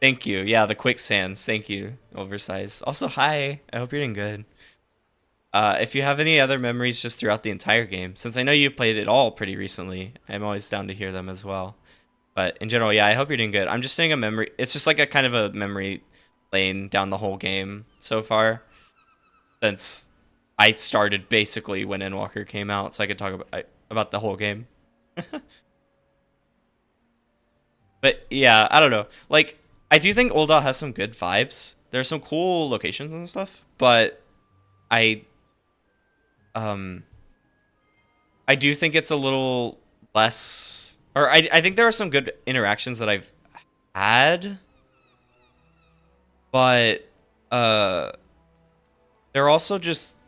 Thank you. Yeah, the quicksands. Thank you, Oversize. Also, hi. I hope you're doing good. If you have any other memories just throughout the entire game, since I know you've played it all pretty recently, I'm always down to hear them as well. But in general, yeah, I hope you're doing good. I'm just doing a memory. It's just like a kind of a memory lane down the whole game so far, since I started basically when Endwalker came out, so I could talk about the whole game. But yeah, I don't know. Like, I do think Ul'dah has some good vibes. There's some cool locations and stuff, but I um I do think it's a little less, or I think there are some good interactions that I've had, but they're also just,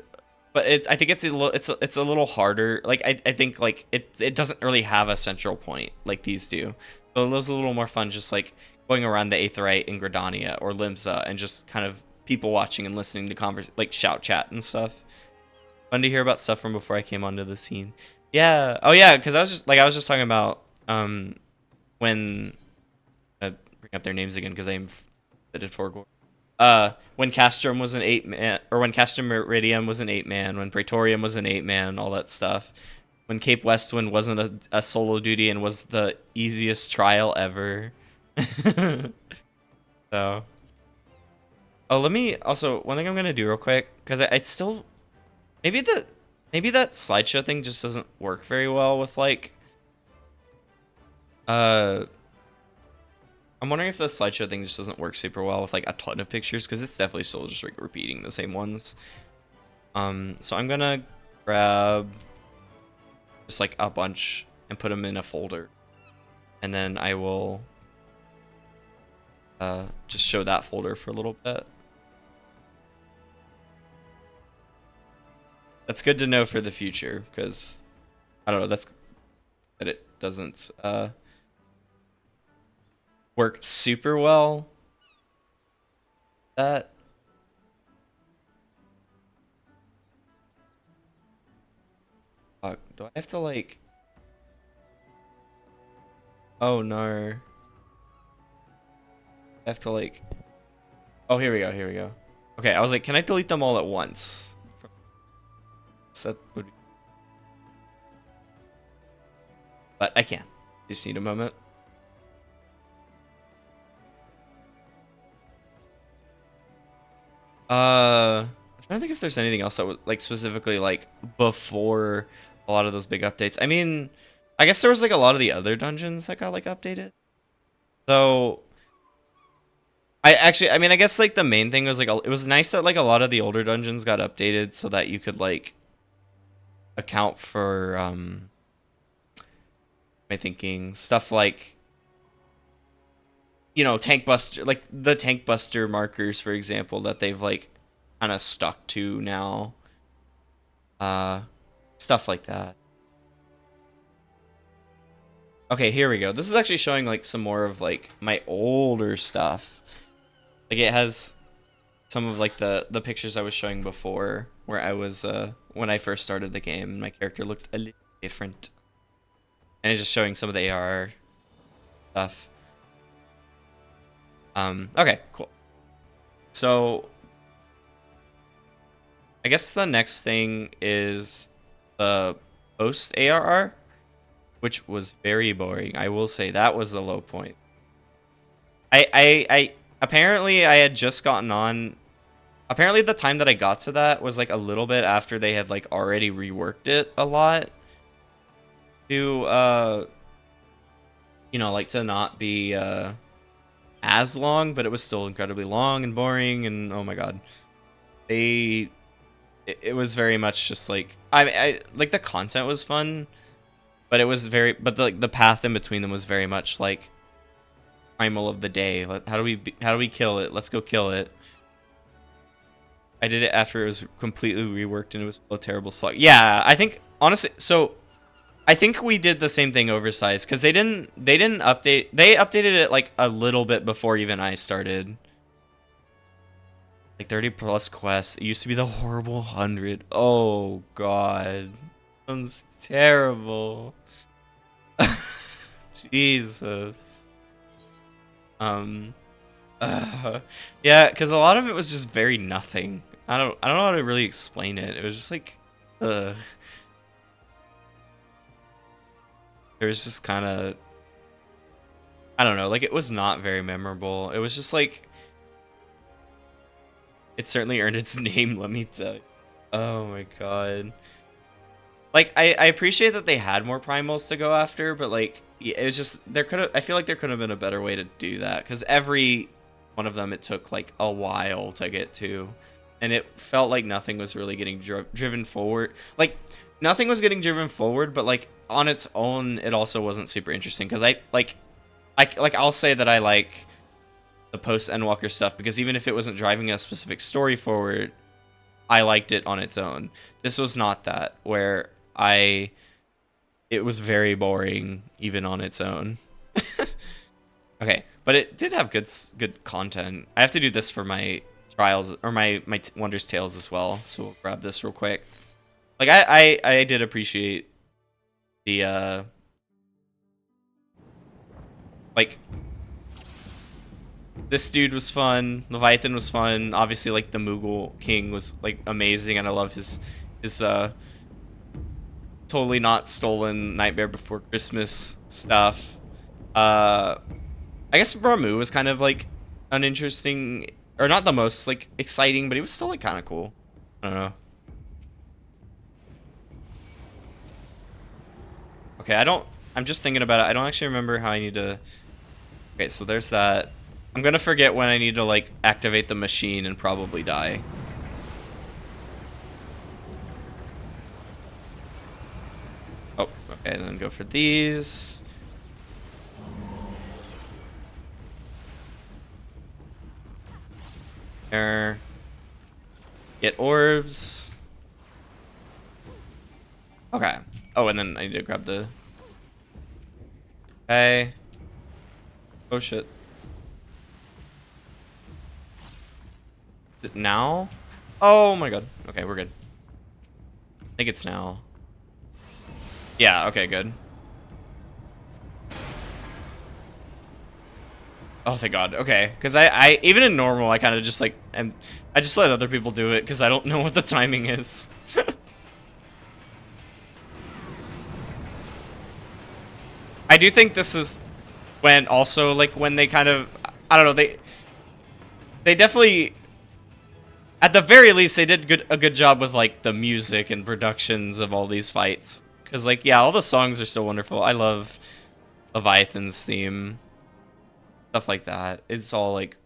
but I think it's a little harder. Like I think like it doesn't really have a central point like these do. So it was a little more fun just like going around the Aetheryte in Gridania or Limsa and just kind of people watching and listening to like shout chat and stuff. Fun to hear about stuff from before I came onto the scene. Yeah. Oh yeah, because I was just talking about when bring up their names again because I'm fitted for Gore. When Castrum was an 8-man, or when Castrum Meridium was an 8-man, when Praetorium was an 8-man, all that stuff. When Cape Westwind wasn't a solo duty and was the easiest trial ever. So, oh, let me also, one thing I'm gonna do real quick, because I still maybe that slideshow thing just doesn't work very well with like I'm wondering if the slideshow thing just doesn't work super well with like a ton of pictures, because it's definitely still just like repeating the same ones. So I'm gonna grab just like a bunch and put them in a folder, and then I will just show that folder for a little bit. That's good to know for the future, because I don't know, that it doesn't work super well. That do I have to like, oh no, I have to like, oh, here we go. Okay, I was like, can I delete them all at once? That would be... But I can. Just need a moment. I'm trying to think if there's anything else that was like specifically like before a lot of those big updates. I mean, I guess there was like a lot of the other dungeons that got like updated. So I mean, I guess like the main thing was like it was nice that like a lot of the older dungeons got updated so that you could like account for my thinking stuff like you know, tank buster, like the tank buster markers, for example, that they've like kind of stuck to now. Stuff like that. Okay, here we go. This is actually showing like some more of like my older stuff. Like it has some of like the pictures I was showing before, where I was when I first started the game. My character looked a little different, and it's just showing some of the AR stuff. Okay, cool. So I guess the next thing is the post ARR, which was very boring. I will say that was the low point. I apparently I had just gotten on. Apparently the time that I got to that was like a little bit after they had like already reworked it a lot to you know, like to not be as long, but it was still incredibly long and boring, and oh my god. It was very much just like I like the content was fun, but it was very but the path in between them was very much like primal of the day. Like, how do we kill it? Let's go kill it. I did it after it was completely reworked and it was a terrible slog. Yeah, I think honestly, so I think we did the same thing oversized because they didn't update. They updated it like a little bit before even I started. Like 30 plus quests. It used to be the horrible 100. Oh god, sounds terrible. Jesus. Yeah, because a lot of it was just very nothing. I don't know how to really explain it. It was just like, ugh. It was just kind of, I don't know, like it was not very memorable. It was just like, it certainly earned its name, let me tell you. Oh my god. Like I appreciate that they had more primals to go after, but like it was just I feel like there could have been a better way to do that because every one of them it took like a while to get to, and it felt like nothing was really getting driven forward. Like nothing was getting driven forward, but like on its own, it also wasn't super interesting because I'll say that I like the post Endwalker stuff because even if it wasn't driving a specific story forward, I liked it on its own. This was not that, where it was very boring even on its own. Okay, but it did have good content. I have to do this for my trials or my Wondrous Tales as well, so we'll grab this real quick. Like I did appreciate the like this dude was fun, Leviathan was fun, obviously like the Moogle King was like amazing, and I love his totally not stolen Nightmare Before Christmas stuff. I guess Ramu was kind of like uninteresting, or not the most like exciting, but he was still like kind of cool. I don't know. Okay, I'm just thinking about it. I don't actually remember how I need to. Okay, so there's that. I'm gonna forget when I need to like activate the machine and probably die. Oh, okay, and then go for these. There. Get orbs. Okay. Oh, and then I need to grab the... Okay. Oh, shit. Is it now? Oh, my god. Okay, we're good. I think it's now. Yeah, okay, good. Oh, thank god. Okay. Because I even in normal, I kind of just, like... I just let other people do it, because I don't know what the timing is. I do think this is when also like when they kind of I don't know they definitely at the very least they did a good job with like the music and productions of all these fights because like yeah all the songs are so wonderful. I love Leviathan's theme, stuff like that. It's all like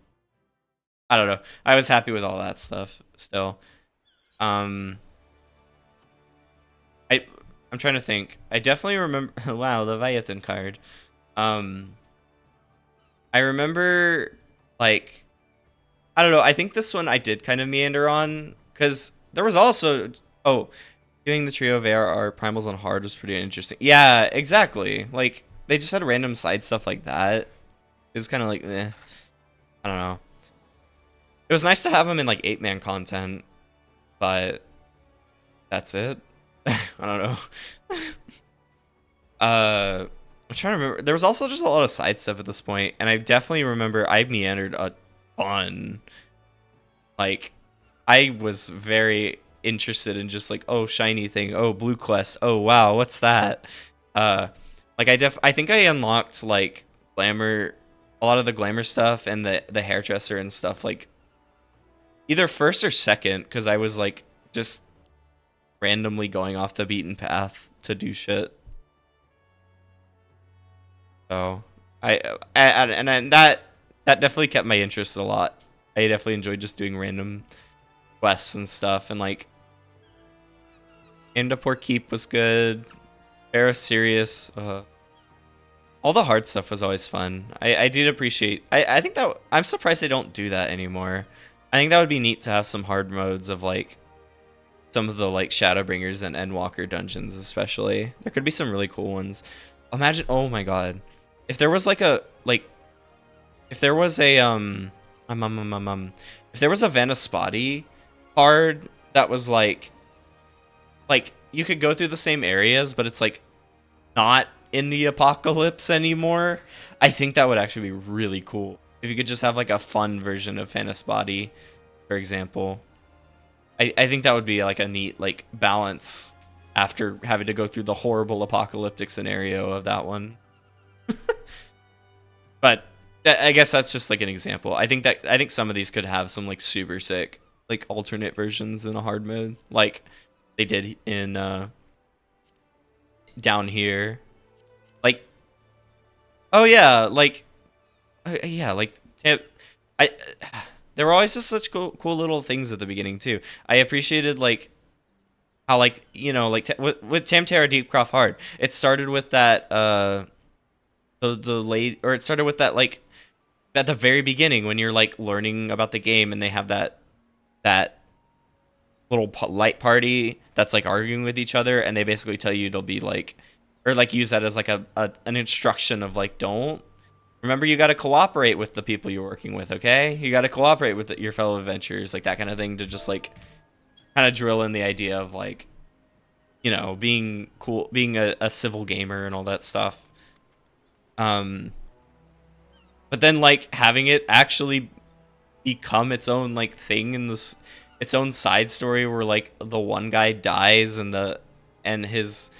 I don't know. I was happy with all that stuff still. Um, I'm trying to think. I definitely remember. Wow, Leviathan card. I remember, like, I don't know. I think this one I did kind of meander on because there was also doing the trio of ARR primals on hard was pretty interesting. Yeah, exactly. Like they just had random side stuff like that. It was kind of like, I don't know. It was nice to have them in like 8-man content, but that's it. I don't know. I'm trying to remember. There was also just a lot of side stuff at this point, and I definitely remember I meandered a ton. Like, I was very interested in just like, oh, shiny thing, oh, blue quest, oh wow, what's that? Uh, like I think I unlocked like glamour, a lot of the glamour stuff and the hairdresser and stuff like either first or second because I was like just randomly going off the beaten path to do shit. So and that definitely kept my interest a lot. I definitely enjoyed just doing random quests and stuff, and like Indapore Keep was good. Era Sirius, all the hard stuff was always fun. I did appreciate. I think that I'm surprised they don't do that anymore. I think that would be neat to have some hard modes of like some of the like Shadowbringers and Endwalker dungeons, especially. There could be some really cool ones. Imagine, oh my god, if there was like a like, if there was a if there was a Vanaspati hard that was like you could go through the same areas, but it's like not in the apocalypse anymore. I think that would actually be really cool if you could just have like a fun version of Vanaspati, for example. I think that would be like a neat like balance after having to go through the horrible apocalyptic scenario of that one. But I guess that's just like an example. I think some of these could have some like super sick like alternate versions in a hard mode, like they did in down here. Like, oh yeah, like yeah, like I there were always just such cool little things at the beginning too. I appreciated like how like like with Tamtara Deepcroft Hard, it started with that the late or it started with that like at the very beginning when you're like learning about the game and they have that little light party that's like arguing with each other and they basically tell you it'll be like or like use that as like an instruction of like don't remember you got to cooperate with the people you're working with, okay? You got to cooperate with your fellow adventurers, like that kind of thing to just like kind of drill in the idea of like being cool, being a civil gamer and all that stuff. But then like having it actually become its own like thing in this its own side story where like the one guy dies and his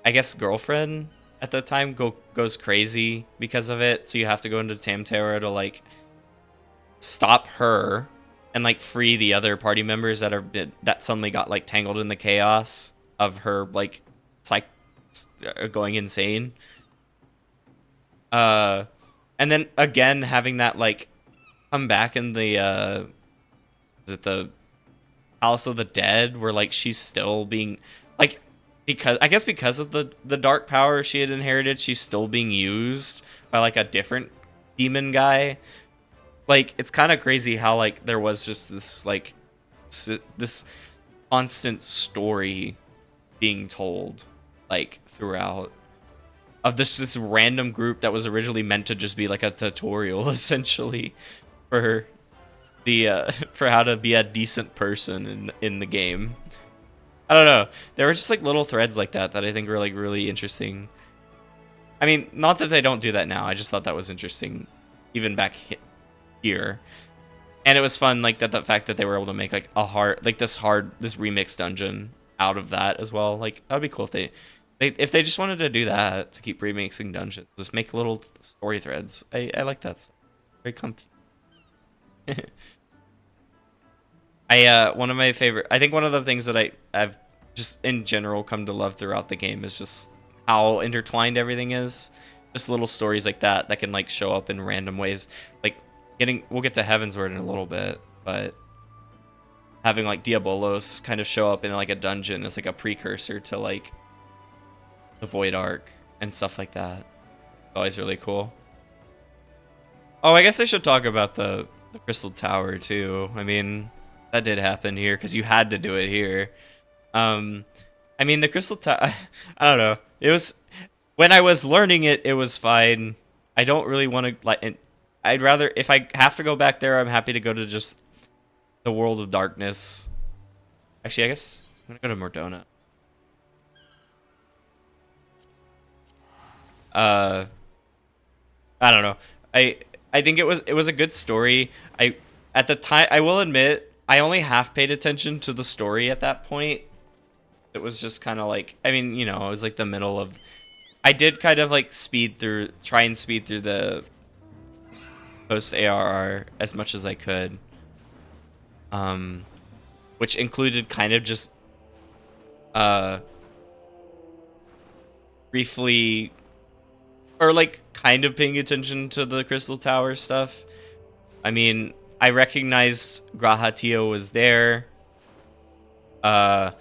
I guess girlfriend at the time goes crazy because of it, so you have to go into Tamtara to like stop her and like free the other party members that suddenly got like tangled in the chaos of her like psych going insane. And then again having that like come back in the is it the Palace of the Dead where like she's still being like because of the dark power she had inherited, she's still being used by like a different demon guy. Like it's kind of crazy how like there was just this like this constant story being told like throughout of this random group that was originally meant to just be like a tutorial essentially for the for how to be a decent person in the game. I don't know. There were just like little threads like that I think were like really interesting. I mean, not that they don't do that now. I just thought that was interesting, even back here. And it was fun, like the fact that they were able to make like this remix dungeon out of that as well. Like that'd be cool if they just wanted to do that to keep remixing dungeons, just make little story threads. I like that stuff. Very comfy. One of my favorite, I think one of the things that I've just in general come to love throughout the game is just how intertwined everything is. Just little stories like that can like show up in random ways. Like we'll get to Heavensward in a little bit, but having like Diabolos kind of show up in like a dungeon as like a precursor to like the Void Arc and stuff like that. Always really cool. Oh, I guess I should talk about the Crystal Tower too. I mean, that did happen here because you had to do it here. Um, I mean, the Crystal Tower. I don't know. It was when I was learning it, it was fine. I don't really want to like. I'd rather if I have to go back there, I'm happy to go to just the World of Darkness. Actually, I guess I'm gonna go to Mordona. Uh, I don't know. I I think it was a good story. I at the time I will admit I only half paid attention to the story at that point. It was just kind of like I mean, you know, it was like the middle of I did kind of like try and speed through the post ARR as much as I could. Um which included kind of just uh briefly or like kind of paying attention to the Crystal Tower stuff. I mean, I recognized Grahatio was there, uh,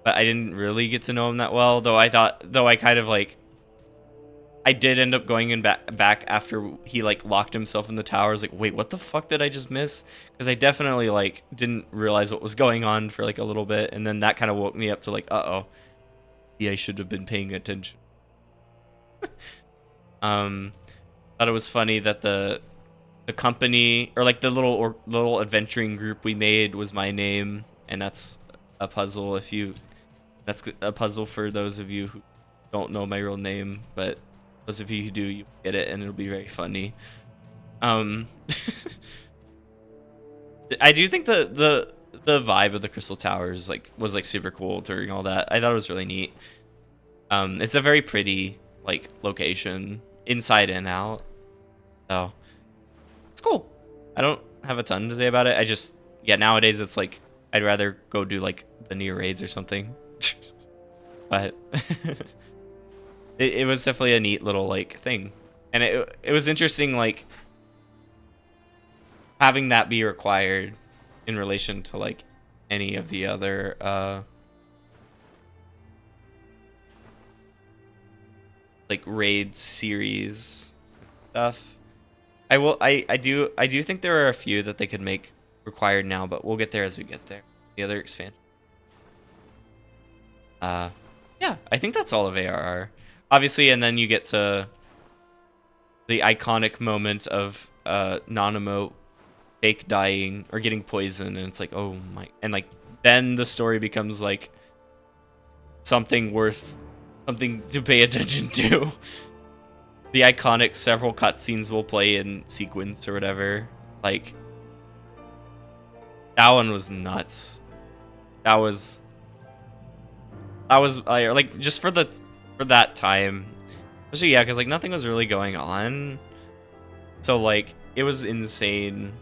but I didn't really get to know him that well. Though I kind of like, I did end up going in back after he like locked himself in the tower. I was like, wait, what the fuck did I just miss? Because I definitely like didn't realize what was going on for like a little bit, and then that kind of woke me up to like, yeah, I should have been paying attention. Um, thought it was funny that the company or like the little adventuring group we made was my name, and that's a puzzle that's a puzzle for those of you who don't know my real name, but those of you who do, you get it, and it'll be very funny. um I do think the vibe of the Crystal Towers like was like super cool during all that. I thought it was really neat. It's a very pretty like location inside and out, so it's cool. I don't have a ton to say about it. I just, yeah, nowadays it's like I'd rather go do like the near raids or something. But it was definitely a neat little like thing, and it was interesting like having that be required in relation to like any of the other like raid series stuff. I do think there are a few that they could make required now, but we'll get there as we get there. The other expansion. Yeah, I think that's all of ARR. Obviously, and then you get to the iconic moment of Nanamo fake dying or getting poisoned, and it's like, oh my, and like then the story becomes like something to pay attention to. The iconic several cutscenes will play in sequence or whatever. Like that one was nuts. That was like just for that time. Especially yeah, because like nothing was really going on. So like it was insane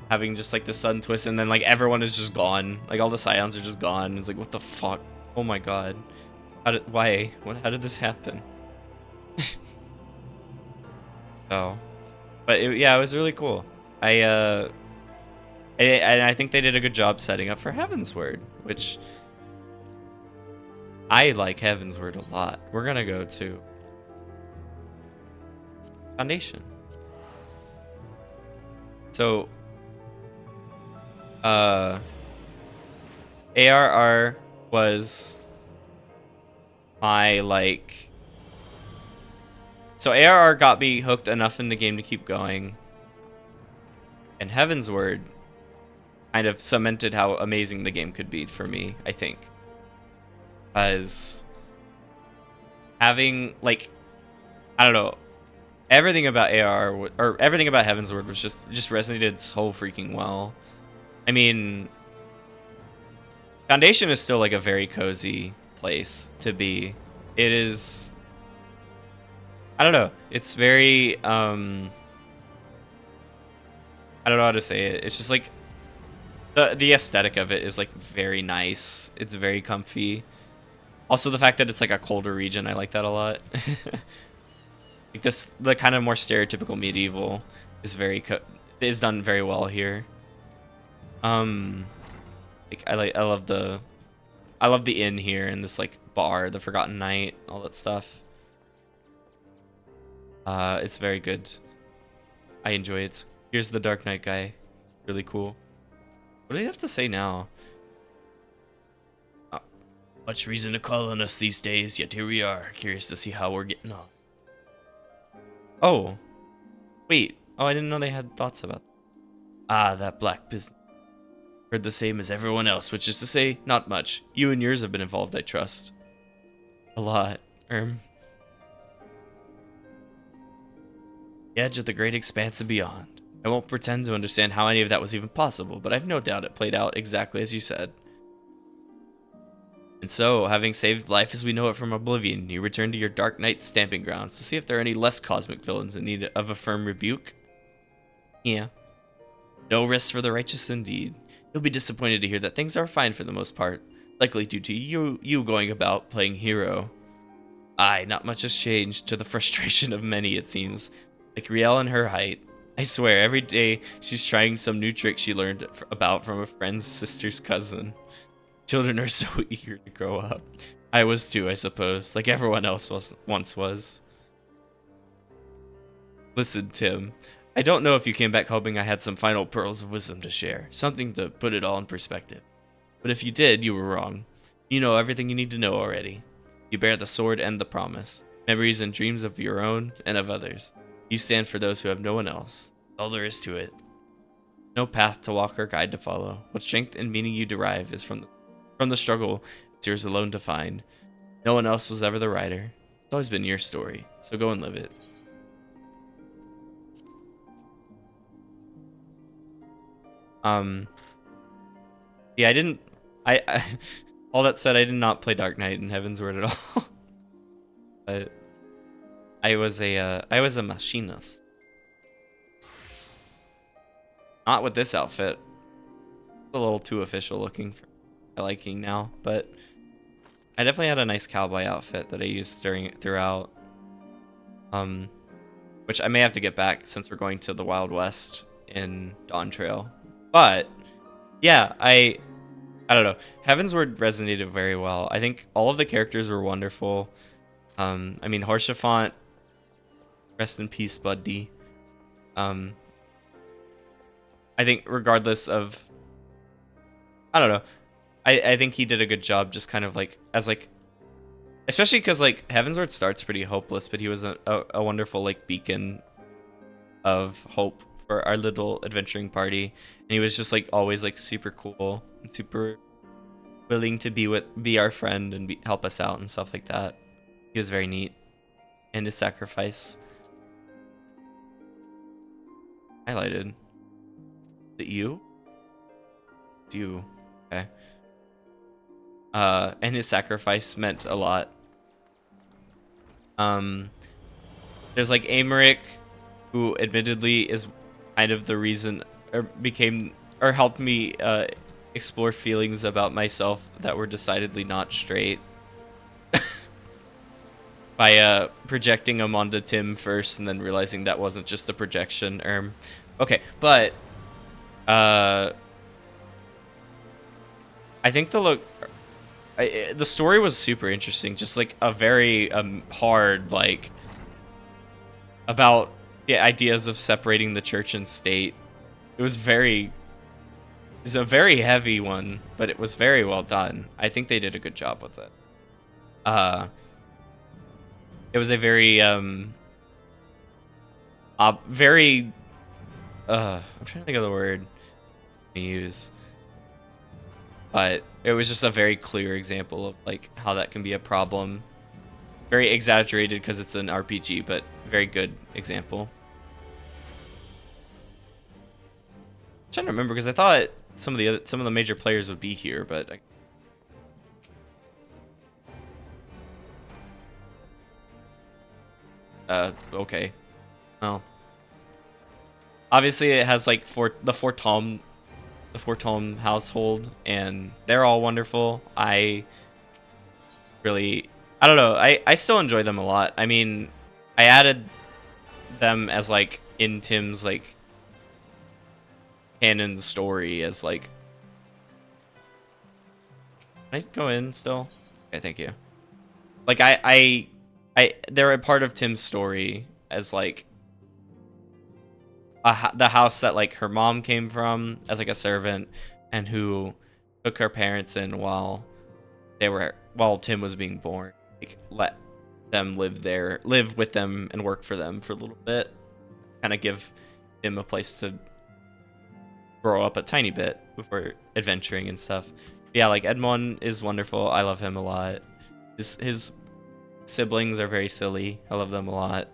having just like the sudden twist, and then like everyone is just gone. Like all the scions are just gone. It's like what the fuck? Oh my god. How did this happen? Oh, but yeah, it was really cool. And I think they did a good job setting up for Heavensward, which I like Heavensward a lot. We're gonna go to Foundation. So, ARR was my like. So ARR got me hooked enough in the game to keep going, and Heavensward kind of cemented how amazing the game could be for me, I think. Because having, like, I don't know, everything about ARR, or everything about Heavensward was just resonated so freaking well. I mean, Foundation is still, like, a very cozy place to be. It is, I don't know, it's very, I don't know how to say it. It's just, like, the aesthetic of it is, like, very nice. It's very comfy. Also, the fact that it's, like, a colder region, I like that a lot. Like, the kind of more stereotypical medieval is done very well here. Like, I love the inn here and this, like, bar, the Forgotten Knight, all that stuff. It's very good. I enjoy it. Here's the Dark Knight guy. Really cool. What do you have to say now? Much reason to call on us these days, yet here we are, curious to see how we're getting on. Oh. Wait. Oh, I didn't know they had thoughts about that. Ah, that black business. Heard the same as everyone else, which is to say, not much. You and yours have been involved, I trust. A lot. The edge of the great expanse and beyond. I won't pretend to understand how any of that was even possible, but I've no doubt it played out exactly as you said. And so, having saved life as we know it from oblivion, you return to your Dark Knight stamping grounds to see if there are any less cosmic villains in need of a firm rebuke. Yeah. No rest for the righteous indeed. You'll be disappointed to hear that things are fine for the most part, likely due to you going about playing hero. Aye, not much has changed, to the frustration of many it seems. Like Riel and her height. I swear, every day she's trying some new trick she learned about from a friend's sister's cousin. Children are so eager to grow up. I was too, I suppose, like everyone else once was. Listen, Tim, I don't know if you came back hoping I had some final pearls of wisdom to share, something to put it all in perspective. But if you did, you were wrong. You know everything you need to know already. You bear the sword and the promise, memories and dreams of your own and of others. You stand for those who have no one else. That's all there is to it. No path to walk or guide to follow. What strength and meaning you derive is from the struggle, it's yours alone to find. No one else was ever the writer. It's always been your story, so go and live it. Yeah, I all that said, I did not play Dark Knight in Heavensward at all. But I was a machinist. Not with this outfit. It's a little too official looking for my liking now, but I definitely had a nice cowboy outfit that I used throughout. Which I may have to get back since we're going to the Wild West in Dawntrail. But yeah, I don't know. Heavensward resonated very well. I think all of the characters were wonderful. I mean, Horshaphant, rest in peace, Buddy. I think regardless of, I don't know. I think he did a good job, just kind of like as like, especially because like Heavensward starts pretty hopeless, but he was a wonderful like beacon of hope for our little adventuring party, and he was just like always like super cool and super willing to be our friend and help us out and stuff like that. He was very neat, and his sacrifice highlighted. Is it you? It's you. Okay. And his sacrifice meant a lot. There's like Amaric, who admittedly is kind of the reason or helped me explore feelings about myself that were decidedly not straight by projecting them onto Tim first and then realizing that wasn't just a projection. Okay, but I think the story was super interesting, just like a very hard, like, about the ideas of separating the church and state. It was a very heavy one, but it was very well done. I think they did a good job with it. It was a very I'm trying to think of the word to use, but it was just a very clear example of like how that can be a problem. Very exaggerated because it's an RPG, but very good example. I'm trying to remember because I thought some of the major players would be here, but okay. Well, obviously it has like the Fortom household, and they're all wonderful. I don't know. I still enjoy them a lot. I mean, I added them as like in Tim's like canon story as like. Can I go in still? Okay, thank you. Like they're a part of Tim's story as like the house that like her mom came from as like a servant, and who took her parents in while Tim was being born. Like let them live with them and work for them for a little bit, kind of give him a place to grow up a tiny bit before adventuring and stuff. Yeah, like Edmond is wonderful. I love him a lot. His siblings are very silly. I love them a lot.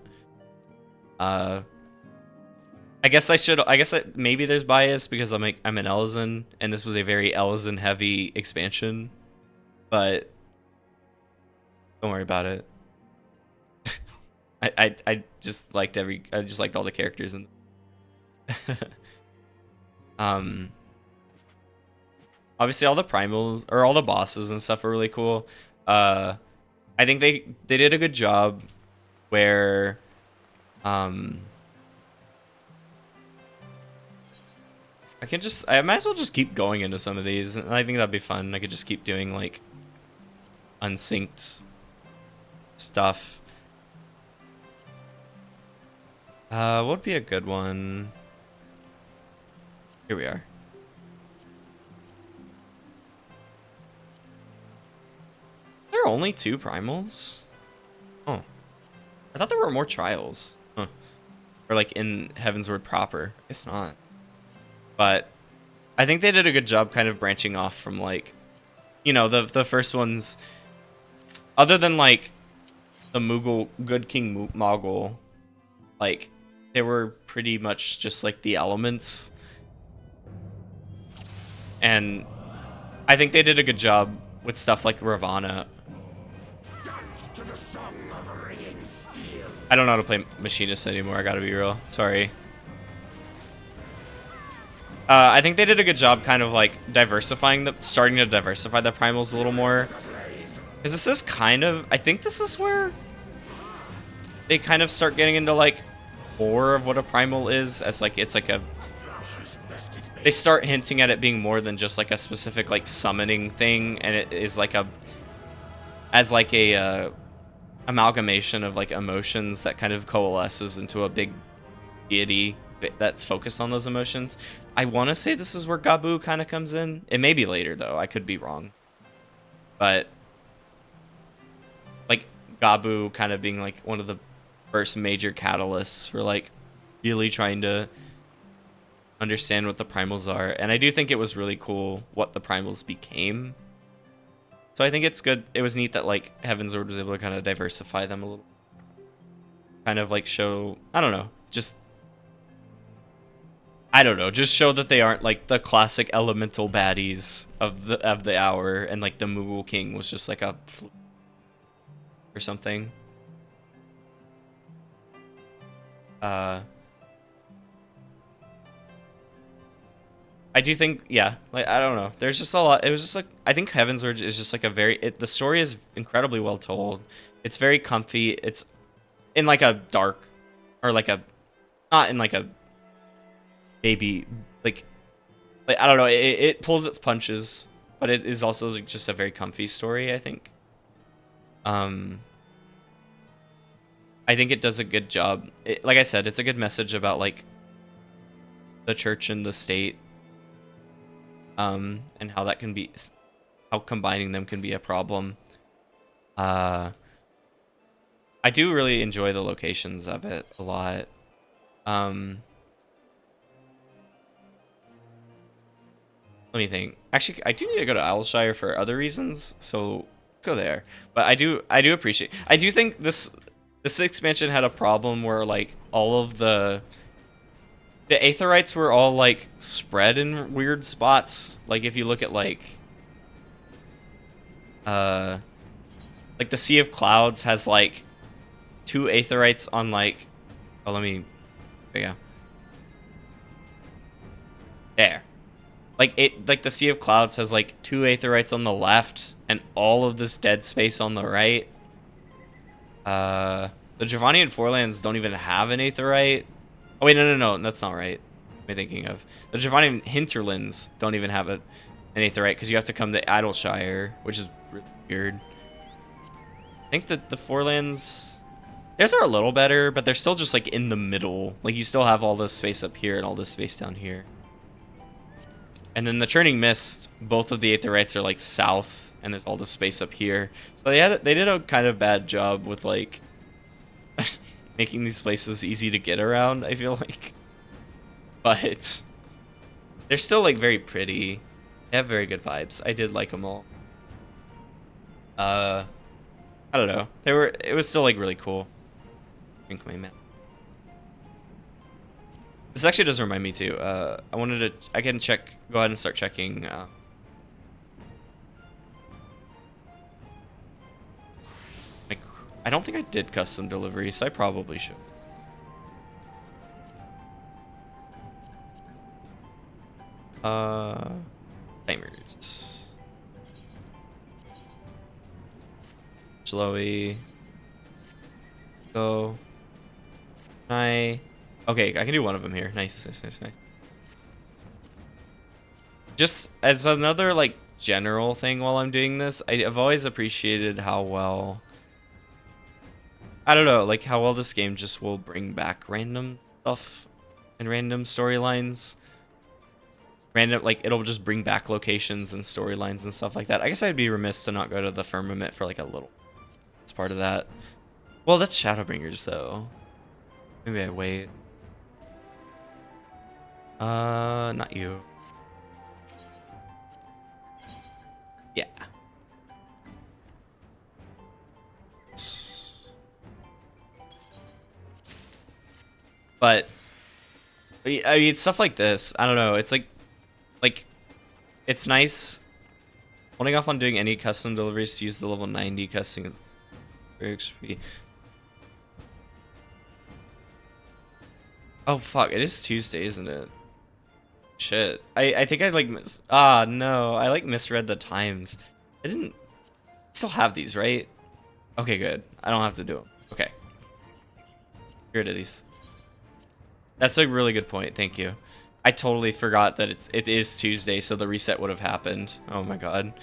I guess maybe there's bias because I'm an Elezen, and this was a very Elezen heavy expansion, but don't worry about it. I just liked all the characters in. Obviously all the primals or all the bosses and stuff are really cool. I think they did a good job where I might as well just keep going into some of these, and I think that'd be fun. I could just keep doing like unsynced stuff. What would be a good one? Here we are. There are only 2 primals? Oh. I thought there were more trials. Huh. Or like in Heavensward proper. I guess not. But I think they did a good job kind of branching off from like, you know, the first ones, other than like the Moogle, Good King Mogul, like they were pretty much just like the elements. And I think they did a good job with stuff like Ravana. I don't know how to play Machinist anymore, I gotta be real. Sorry. I think they did a good job kind of like starting to diversify the primals a little more. Because this is kind of, I think this is where they kind of start getting into like more of what a primal is, as like it's like they start hinting at it being more than just like a specific like summoning thing, and it is like a amalgamation of like emotions that kind of coalesces into a big deity that's focused on those emotions. I want to say this is where Gabu kind of comes in. It may be later though, I could be wrong. But like Gabu kind of being like one of the first major catalysts for like really trying to understand what the primals are. And I do think it was really cool what the primals became. So I think it's good. It was neat that like Heavensward was able to kind of diversify them a little. Kind of like show, just show that they aren't like the classic elemental baddies of the hour, and like the Moogle King was just like a fluke or something. I do think, yeah, like I don't know. There's just a lot. It was just like, I think Heavensward is just like the story is incredibly well told. It's very comfy. It's in like a dark, or like not in like a baby, like I don't know. It pulls its punches, but it is also like just a very comfy story, I think. I think it does a good job. Like I said, it's a good message about like the church and the state. And how combining them can be a problem. I do really enjoy the locations of it a lot. Let me think. Actually, I do need to go to Owlshire for other reasons, so let's go there. But I do think this expansion had a problem where like all of the Aetherites were all like spread in weird spots. Like if you look at like the Sea of Clouds has like 2 Aetherites on like, oh, there you go. There. Like the Sea of Clouds has like 2 Aetherites on the left and all of this dead space on the right. The Giovannian Forelands don't even have an Aetherite. Oh wait, no, that's not right. What am I thinking of? The Giovannian Hinterlands don't even have an Aetherite because you have to come to Adalshire, which is really weird. I think that the Forelands, Theirs are a little better, but they're still just like in the middle. Like you still have all this space up here and all this space down here. And then the Churning Mist, both of the Aetherites are like south, and there's all this space up here. So they did a kind of bad job with like making these places easy to get around, I feel like. But they're still like very pretty. They have very good vibes. I did like them all. I don't know. It was still like really cool. Drink my man. This actually does remind me too. I can check. Go ahead and start checking. I don't think I did custom delivery, so I probably should. Timers. Slowy. Go. Okay, I can do one of them here. Nice. Just as another like general thing while I'm doing this, I've always appreciated how well, I don't know, like how well this game just will bring back random stuff and random storylines. Like it'll just bring back locations and storylines and stuff like that. I guess I'd be remiss to not go to the Firmament for like a little. It's part of that. Well, that's Shadowbringers though. Maybe I wait. Not you. Yeah. But I mean, stuff like this, I don't know. It's like it's nice. Holding off on doing any custom deliveries to use the level 90 custom XP. Oh fuck! It is Tuesday, isn't it? Shit. I think I like no, I like misread the times. I didn't still have these, right? Okay, good. I don't have to do them. Okay. Get rid of these. That's a really good point. Thank you. I totally forgot that it is Tuesday, so the reset would have happened. Oh my god.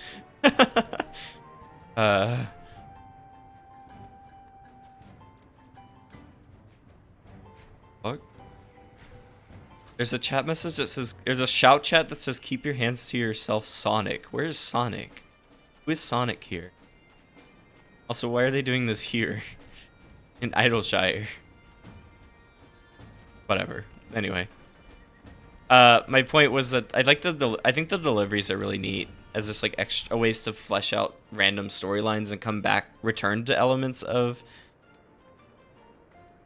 Fuck. There's a chat message that says, there's a shout chat that says, keep your hands to yourself, Sonic. Where's Sonic? Who is Sonic here? Also, why are they doing this here? In Idleshire. Whatever. Anyway. My point was that I think the deliveries are really neat as just like extra ways to flesh out random storylines and come back, return to elements of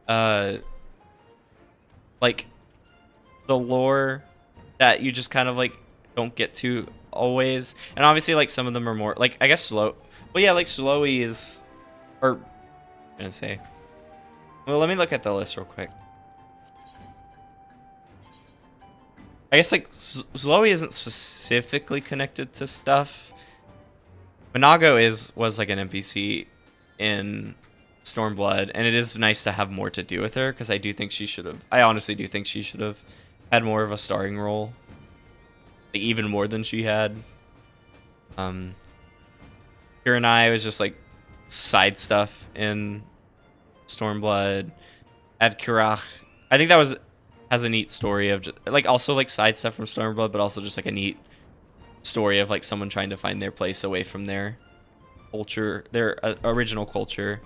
like the lore that you just kind of like don't get to always. And obviously like some of them are more like, I guess well yeah, like Slowy is, or I'm gonna say, well, let me look at the list real quick. I guess like Slowy isn't specifically connected to stuff. Monago was like an NPC in Stormblood, and it is nice to have more to do with her because I honestly do think she should have had more of a starring role, like even more than she had. Here and I was just like side stuff in Stormblood. Ad Kirach, I think that has a neat story of just, like also like side stuff from Stormblood, but also just like a neat story of like someone trying to find their place away from their culture, their original culture.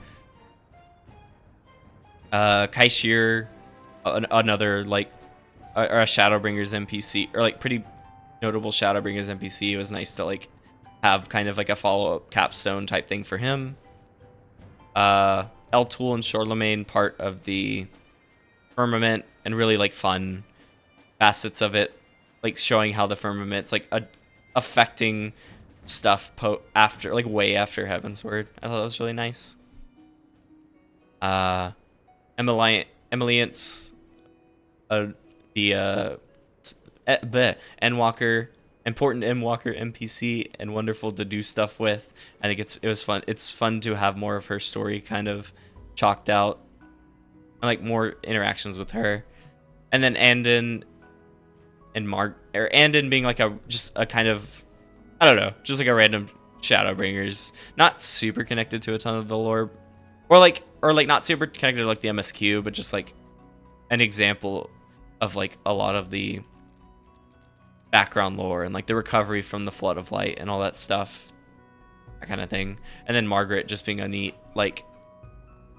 Kaishir, another like or a Shadowbringers NPC, or like pretty notable Shadowbringers NPC. It was nice to like have kind of like a follow-up capstone type thing for him. Eltul and Charlemagne, part of the Firmament, and really like fun facets of it, like showing how the Firmament's like affecting stuff after, like way after Heavensward. I thought that was really nice. Emeliance, the Endwalker, important Endwalker NPC, and wonderful to do stuff with. I think it was fun. It's fun to have more of her story kind of chalked out, and like more interactions with her. And then Andon and Andon being like just a kind of, I don't know, just like a random Shadowbringers, not super connected to a ton of the lore, or like not super connected to like the MSQ, but just like an example of like a lot of the background lore and like the recovery from the flood of light and all that stuff, that kind of thing. And then Margaret just being a neat, like,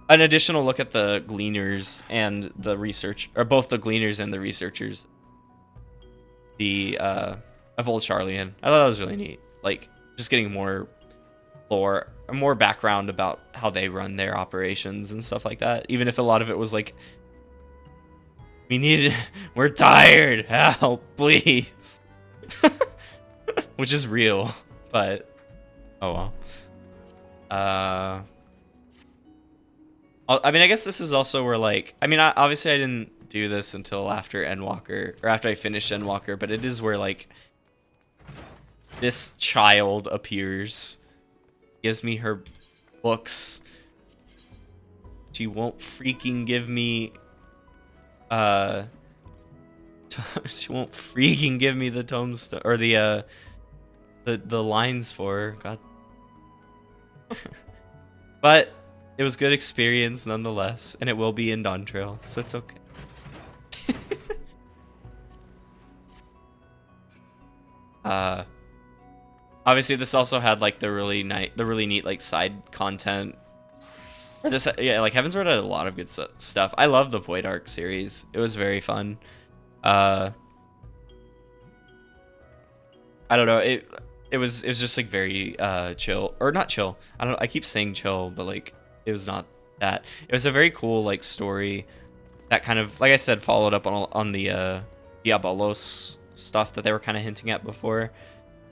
an additional look at the gleaners and the research, or both the gleaners and the researchers, the of Old Charlian. I thought that was really neat, like just getting more lore, more background about how they run their operations and stuff like that, even if a lot of it was like, we're tired, help, please. Which is real, but oh well. I mean, I guess this is also where, like, I mean, obviously I didn't do this until after Endwalker, or after I finished Endwalker, but it is where, like, this child appears, gives me her books. She won't freaking give me, she won't freaking give me the tombstone, or the lines for her. God. But it was good experience nonetheless, and it will be in Dawntrail, so it's okay. Obviously this also had like the really neat like side content. Or this, yeah, like Heavensward had a lot of good stuff. I love the Void Arc series. It was very fun. I don't know. It was just like very chill, or not chill. I don't know. I keep saying chill, but like it was not that. It was a very cool like story that kind of, like I said, followed up on the Diabolos stuff that they were kind of hinting at before.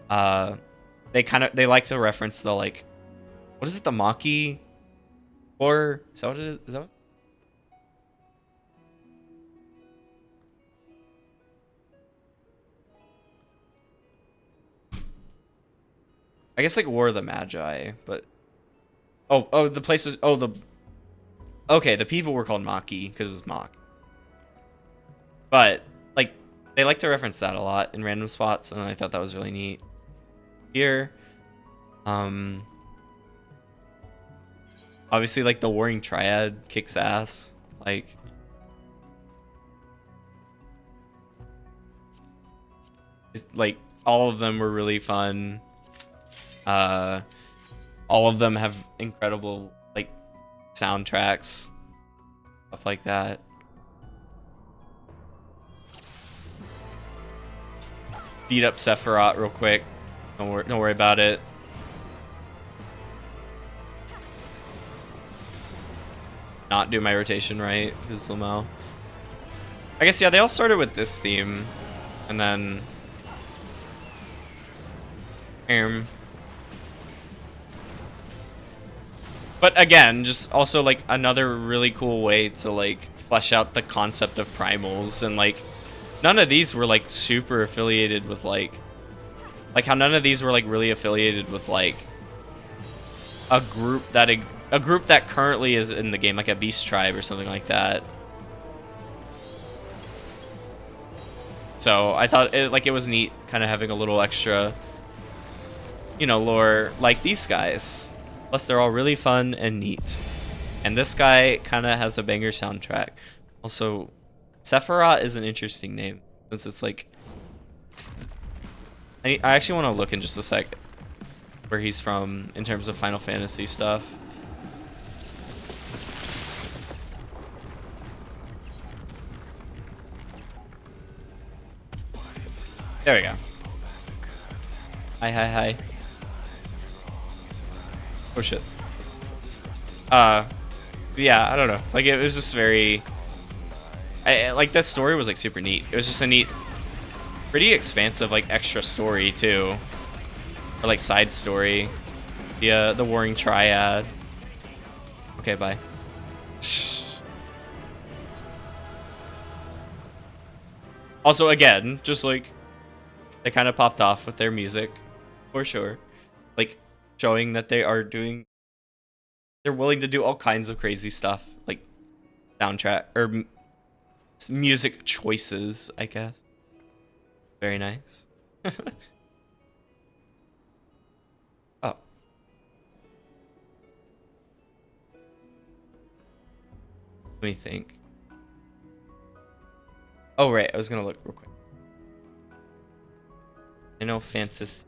They like to reference the, like, what is it, the Maki horror? Is that what it is? Is that what? I guess like War of the Magi, but the place was okay, the people were called Maki because it was Mach. But like they like to reference that a lot in random spots, and I thought that was really neat. Here, obviously like the Warring Triad kicks ass. Like, like all of them were really fun. All of them have incredible like soundtracks, stuff like that. Just beat up Sephiroth real quick. Don't worry about it. Not do my rotation right because Lamau. I guess, yeah, they all started with this theme, and then but again, just also like another really cool way to like flesh out the concept of primals, and like none of these were like super affiliated with like how none of these were like really affiliated with like a group that currently is in the game, like a beast tribe or something like that. So I thought it was neat kind of having a little extra, you know, lore like these guys. Plus they're all really fun and neat. And this guy kind of has a banger soundtrack. Also, Sephiroth is an interesting name, since it's like, I actually want to look in just a sec where he's from in terms of Final Fantasy stuff. There we go. Hi. Oh shit. Yeah, I don't know. Like, it was just very, like, that story was like super neat. It was just a neat, pretty expansive like extra story too, or like side story. The Warring Triad. Okay, bye. Also, again, just like they kind of popped off with their music, for sure. Like, showing that they're willing to do all kinds of crazy stuff, like soundtrack or music choices, I guess. Very nice. Oh. Let me think. Oh, right. I was going to look real quick. Final Fantasy.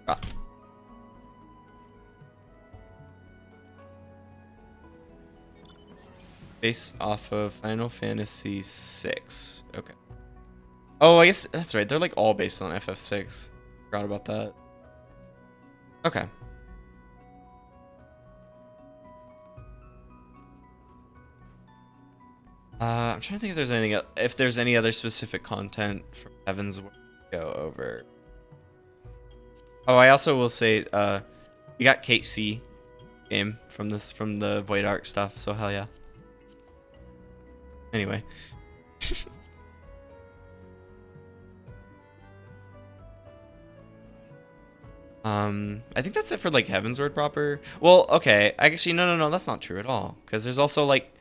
Ah. Based off of Final Fantasy VI. Okay. Oh, I guess that's right. They're like all based on FF6. Forgot about that. Okay. I'm trying to think if there's any other specific content from Heavensward to go over. Oh, I also will say, you got Kate C game from the Void Arc stuff. So hell yeah. Anyway. I think that's it for like Heavensward proper. Well, okay. Actually, no, that's not true at all. Because there's also like,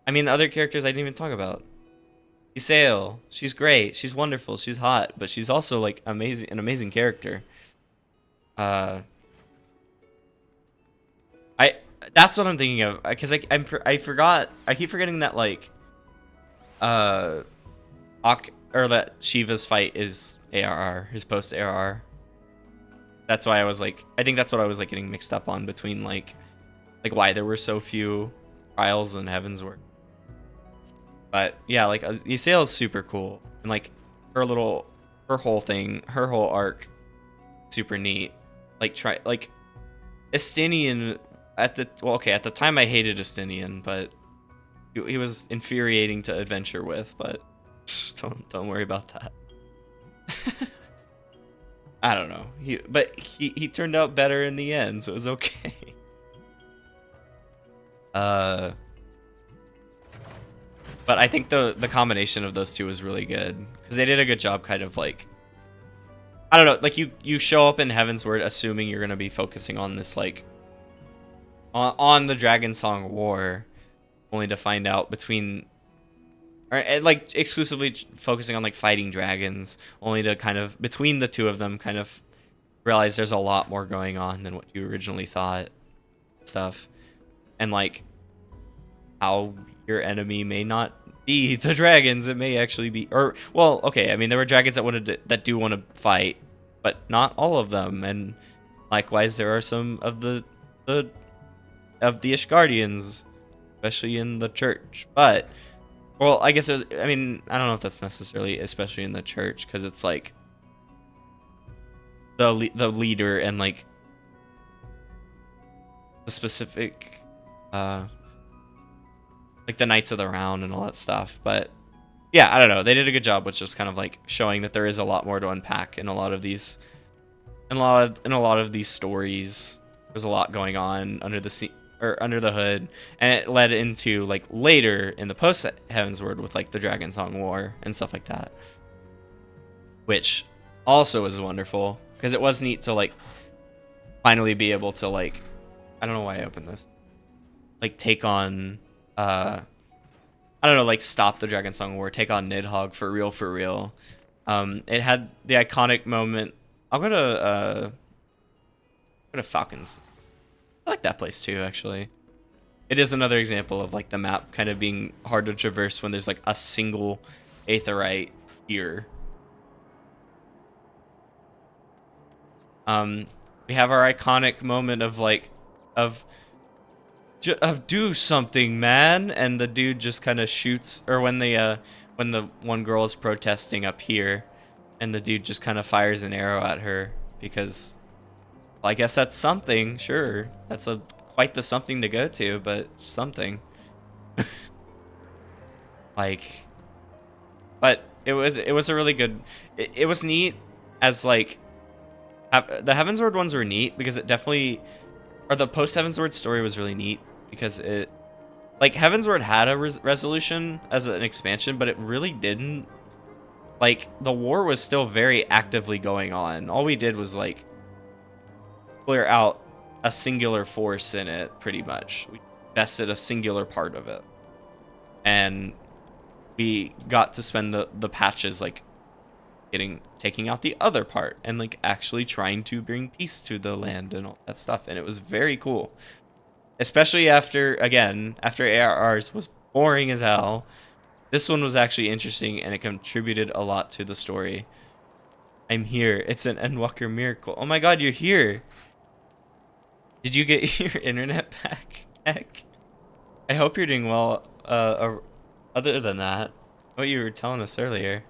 I mean, other characters I didn't even talk about. Isael, she's great. She's wonderful. She's hot, but she's also like an amazing character. That's what I'm thinking of, because I forgot. I keep forgetting that like, that Shiva's fight is ARR, his post ARR. That's why I was like, I think that's what I was like getting mixed up on between like why there were so few trials in Heavensward. But yeah, like Isael is super cool, and like her whole arc, super neat. Like Estinian at the time I hated Estinian, but he was infuriating to adventure with. But don't worry about that. I don't know. He turned out better in the end, so it was okay. But I think the combination of those two was really good, because they did a good job kind of like, I don't know, like you show up in Heavensward assuming you're going to be focusing on this like on the Dragon Song War, only to find out like exclusively focusing on like fighting dragons, only to kind of between the two of them kind of realize there's a lot more going on than what you originally thought, stuff. And like how your enemy may not be the dragons, it may actually be, or well, okay, I mean there were dragons that do want to fight, but not all of them, and likewise there are some of the Ishgardians, especially in the church. But well, I guess it was, I mean, I don't know if that's necessarily especially in the church, because it's like the leader and like the specific like the Knights of the Round and all that stuff. But yeah, I don't know. They did a good job with just kind of like showing that there is a lot more to unpack in a lot of these stories. There's a lot going on under the hood, and it led into like later in the post Heavensward with like the Dragon Song War and stuff like that, which also was wonderful, because it was neat to like finally be able to like, I don't know why I opened this, like take on I don't know, like stop the Dragon Song War, take on Nidhogg for real. It had the iconic moment. I'll go to Falcons. I like that place too, actually. It is another example of like the map kind of being hard to traverse when there's like a single Aetheryte here. We have our iconic moment of like of do something, man, and the dude just kind of shoots, or when the one girl is protesting up here, and the dude just kind of fires an arrow at her, because well, I guess that's something. Sure, that's quite the something to go to, but something. Like, but it was a really good. It was neat, as like the Heavensward ones were neat because it definitely, or the post Heavensward story was really neat because it, like Heavensward had a resolution as an expansion, but it really didn't. Like the war was still very actively going on. All we did was like clear out a singular force in it, pretty much. We bested a singular part of it, and we got to spend the patches like taking out the other part and like actually trying to bring peace to the land and all that stuff, and it was very cool. Especially after ARRs was boring as hell. This one was actually interesting, and it contributed a lot to the story. I'm here. It's an Endwalker miracle. Oh my god, you're here. Did you get your internet back, Heck? I hope you're doing well, other than that. What you were telling us earlier.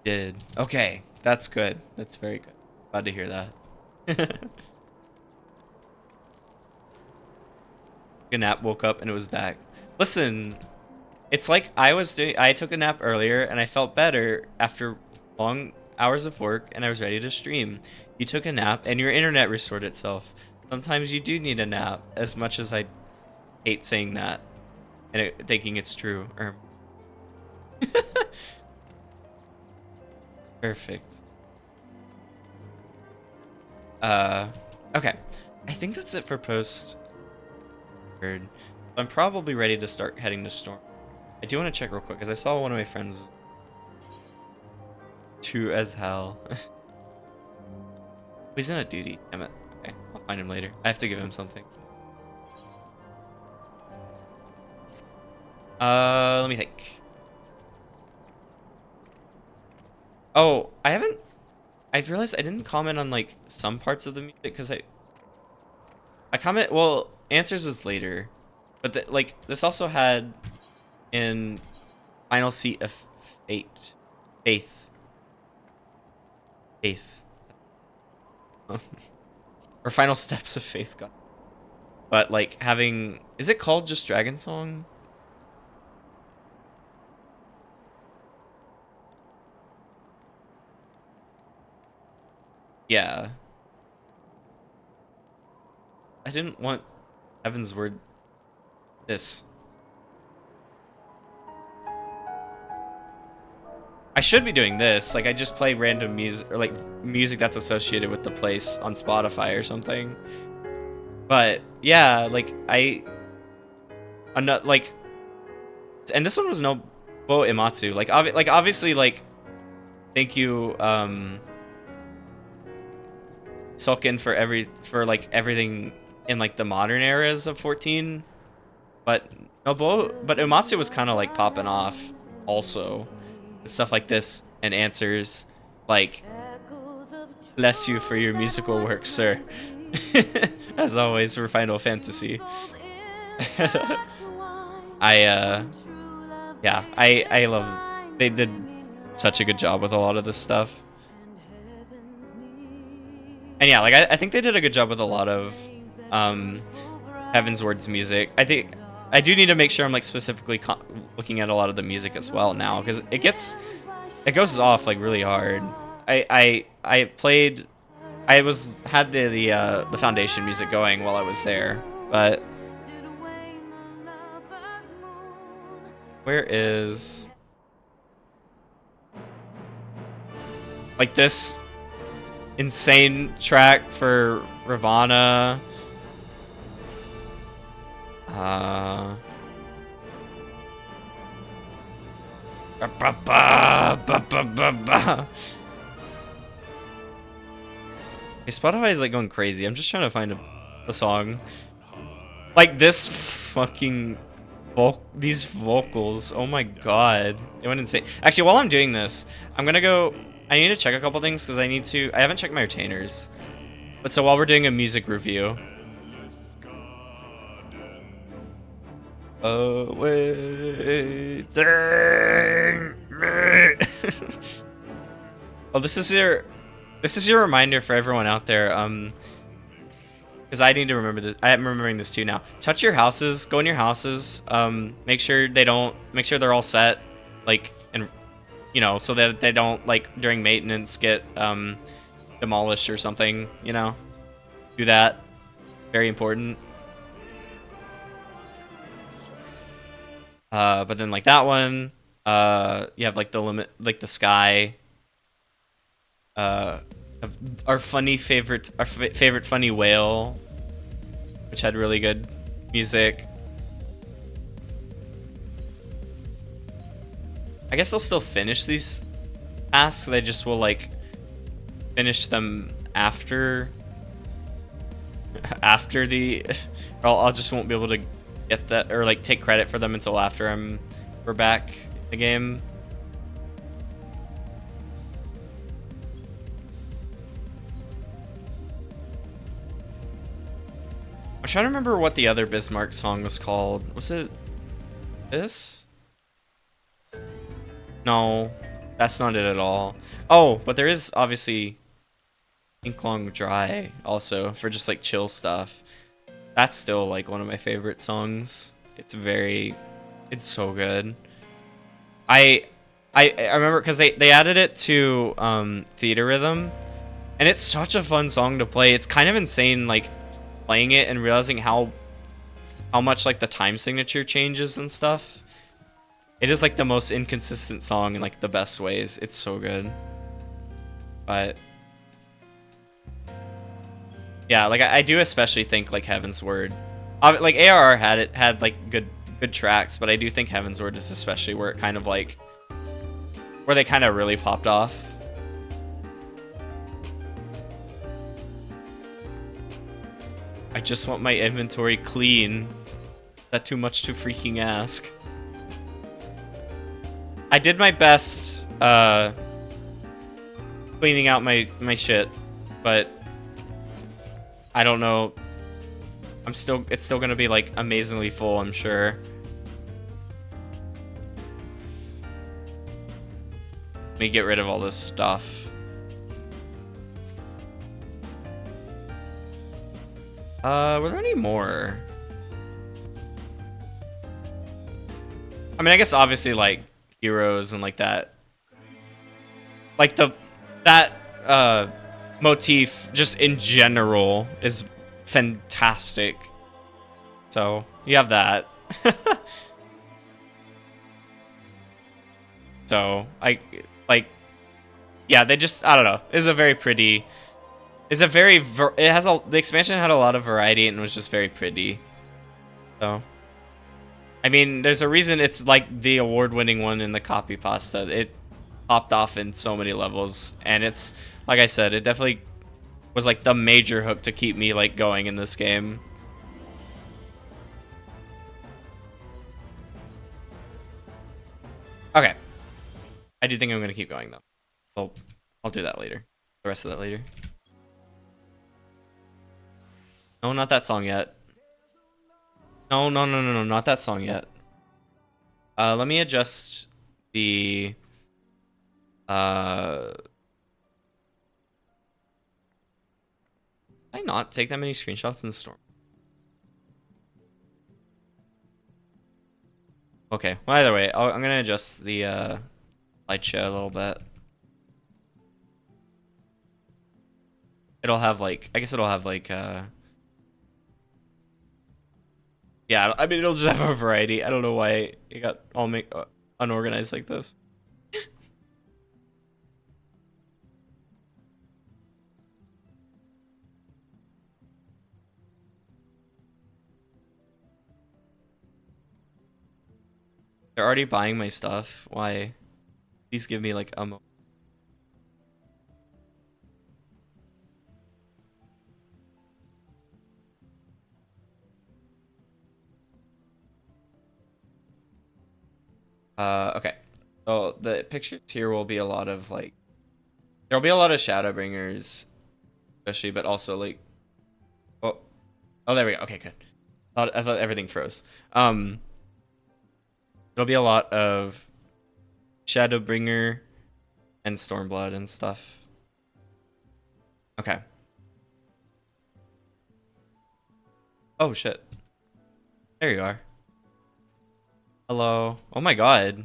Did. Okay, that's good. That's very good. Glad to hear that. A nap, woke up, and it was back. Listen, it's like I took a nap earlier, and I felt better after long hours of work, and I was ready to stream. You took a nap, and your internet restored itself. Sometimes you do need a nap, as much as I hate saying that, and thinking it's true. Perfect. Okay. I think that's it for post. I'm probably ready to start heading to Storm. I do want to check real quick, because I saw one of my friends true as hell. He's in a duty. Damn it. Okay, I'll find him later. I have to give him something. Let me think. Oh, I've realized I didn't comment on like some parts of the music because I comment. Well, Answers is later, but like this also had in Final Seat of Faith. Or Final Steps of Faith, God. But like is it called just Dragon Song? Yeah. I didn't want Heavensward this. I should be doing this. Like I just play random music or like music that's associated with the place on Spotify or something. But yeah, like I'm not like, and this one was no Imatsu. Like obviously like, thank you Sulkin for everything in like the modern eras of 14, but Uematsu was kind of like popping off also, and stuff like this and Answers, like bless you for your musical work, sir. As always for Final Fantasy. I love they did such a good job with a lot of this stuff. And yeah, like I think they did a good job with a lot of Heavensward's music. I think I do need to make sure I'm like specifically looking at a lot of the music as well now, because it goes off like really hard. I had the foundation music going while I was there, but where is like this insane track for Ravana? Spotify is like going crazy. I'm just trying to find a song like this. Fucking these vocals. Oh my god, it went insane. Actually, while I'm doing this, I'm gonna go. I need to check a couple things because I haven't checked my retainers. But so while we're doing a music review. Awaiting me. Oh, this is your reminder for everyone out there. Because I need to remember this. I am remembering this too now. Touch your houses. Go in your houses. Make sure they're all set. Like, and you know, so that they don't like during maintenance get demolished or something. You know, do that. Very important. But then like that one, you have like the limit, like the sky. Our favorite funny whale, which had really good music. I guess I'll still finish these tasks. They just will like finish them after the, I'll just won't be able to get that or like take credit for them until after we're back in the game. I'm trying to remember what the other Bismarck song was called. Was it this? No, that's not it at all. Oh, but there is obviously Inklong Dry also for just like chill stuff. That's still like one of my favorite songs. It's so good. I remember because they added it to Theater Rhythm, and it's such a fun song to play. It's kind of insane like playing it and realizing how much like the time signature changes and stuff. It is like the most inconsistent song in like the best ways. It's so good. But yeah, like I do especially think like Heavensward, like ARR had like good tracks, but I do think Heavensward is especially where it kind of like where they kind of really popped off. I just want my inventory clean. Is that too much to freaking ask? I did my best cleaning out my shit, but I don't know. It's still gonna be like amazingly full, I'm sure. Let me get rid of all this stuff. Were there any more? I mean, I guess obviously like heroes and like that. Like that motif just in general is fantastic. So you have that. So yeah, they just, I don't know. It's a very pretty. The expansion had a lot of variety and was just very pretty. So, I mean, there's a reason it's like the award-winning one in the copy pasta. It popped off in so many levels, and it's, like I said, it definitely was like the major hook to keep me like going in this game. Okay. I do think I'm gonna keep going though. So I'll do that later. The rest of that later. No, not that song yet. No, not that song yet. Let me adjust the Did I not take that many screenshots in the storm? Okay, well either way, I'm gonna adjust the slideshow a little bit. It'll have like, I guess it'll have like yeah, I mean it'll just have a variety. I don't know why it got all unorganized like this. They're already buying my stuff. Why? Please give me like a moment. Okay. So the pictures here will be a lot of like, there'll be a lot of Shadowbringers, especially, but also like, oh, there we go. Okay, good. I thought everything froze. There'll be a lot of Shadowbringer and Stormblood and stuff. Okay. Oh shit. There you are. Hello. Oh my god.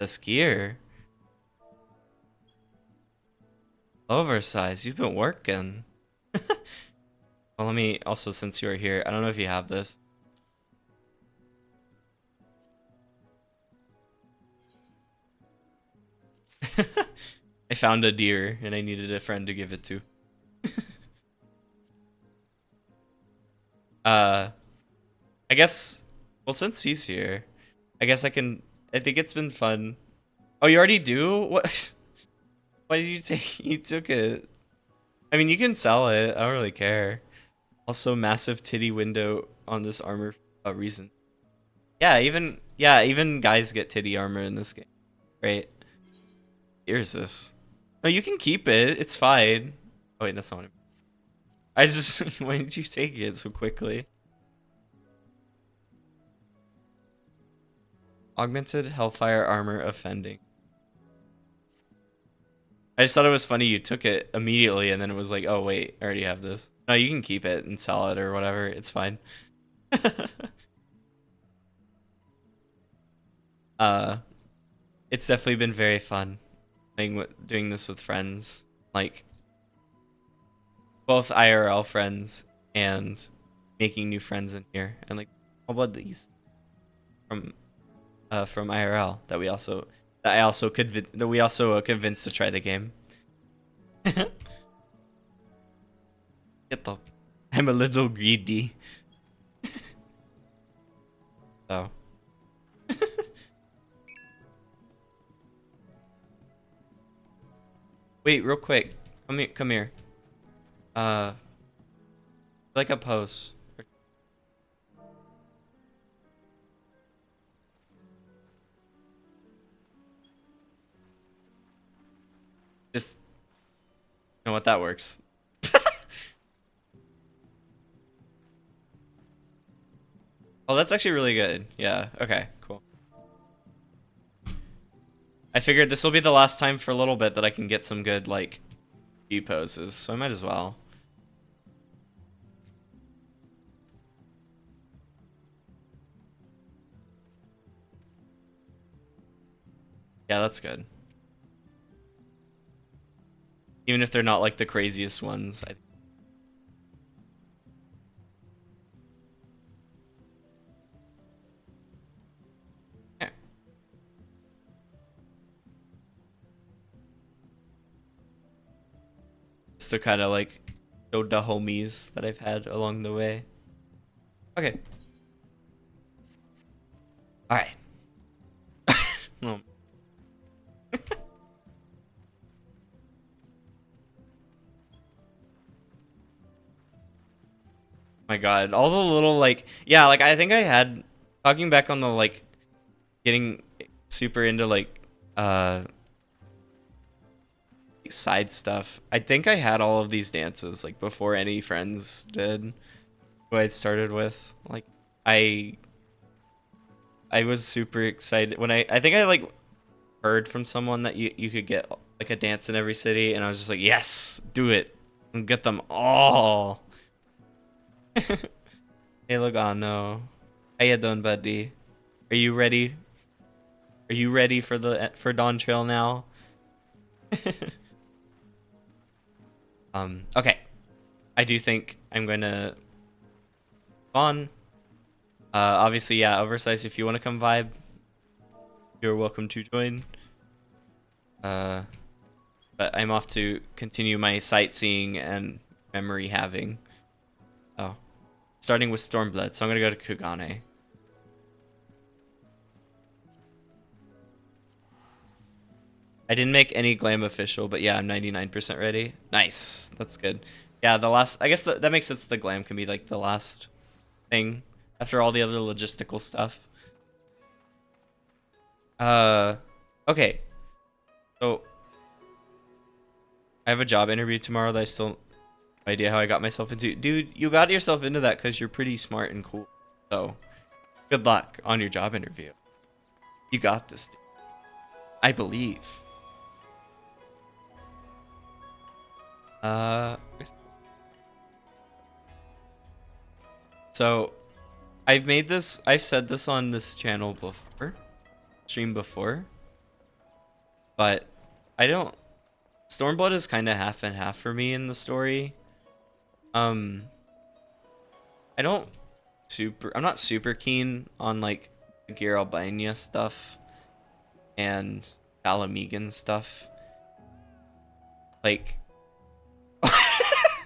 The skier. Oversized. You've been working. Well, let me also, since you're here, I don't know if you have this. I found a deer and I needed a friend to give it to. I guess, well, since he's here, I guess I think it's been fun. Oh, you already do? What? Why did you take? You took it. I mean, you can sell it. I don't really care. Also, massive titty window on this armor for a reason. Yeah, even guys get titty armor in this game, right? Here's this. No, you can keep it. It's fine. Oh wait, that's not what I mean. I just why did you take it so quickly? Augmented Hellfire armor offending. I just thought it was funny you took it immediately and then it was like, oh wait, I already have this. No, you can keep it and sell it or whatever. It's fine. uh, it's definitely been very fun doing this with friends, like both IRL friends and making new friends in here. And like, how about these from IRL that we also convinced to try the game. Get up. I'm a little greedy. So. Wait, real quick. Come here. Like a pose. Just know what that works. Oh, that's actually really good. Yeah, okay, cool. I figured this will be the last time for a little bit that I can get some good, like, G poses, so I might as well. Yeah, that's good. Even if they're not, like, the craziest ones. Yeah. Just to kind of, like, show the homies that I've had along the way. Okay. Alright. Oh. My god, all the little, like, yeah, like, I think I had, talking back on the, like, getting super into, like, side stuff, I think I had all of these dances, like, before any friends did, who I'd started with. Like, I was super excited when I think I, like, heard from someone that you could get, like, a dance in every city, and I was just like, yes, do it, and get them all. Hey, Logano. How you doing, buddy? Are you ready? Are you ready for Dawntrail now? Okay. I do think I'm gonna on. Obviously, yeah, Oversize, if you want to come vibe, you're welcome to join. But I'm off to continue my sightseeing and memory having. Oh. Starting with Stormblood, so I'm gonna go to Kugane. I didn't make any glam official, but yeah, I'm 99% ready. Nice. That's good. Yeah, the last... I guess that makes sense the glam can be, like, the last thing after all the other logistical stuff. Okay. So, I have a job interview tomorrow that I still have no idea how I got myself into. Dude, you got yourself into that because you're pretty smart and cool. So, good luck on your job interview. You got this, dude. I believe. So, I've said this on this channel before, stream before, but I don't, Stormblood is kind of half and half for me in the story. I'm not super keen on, like, the Gear Albania stuff and Alamegan stuff. Like, I,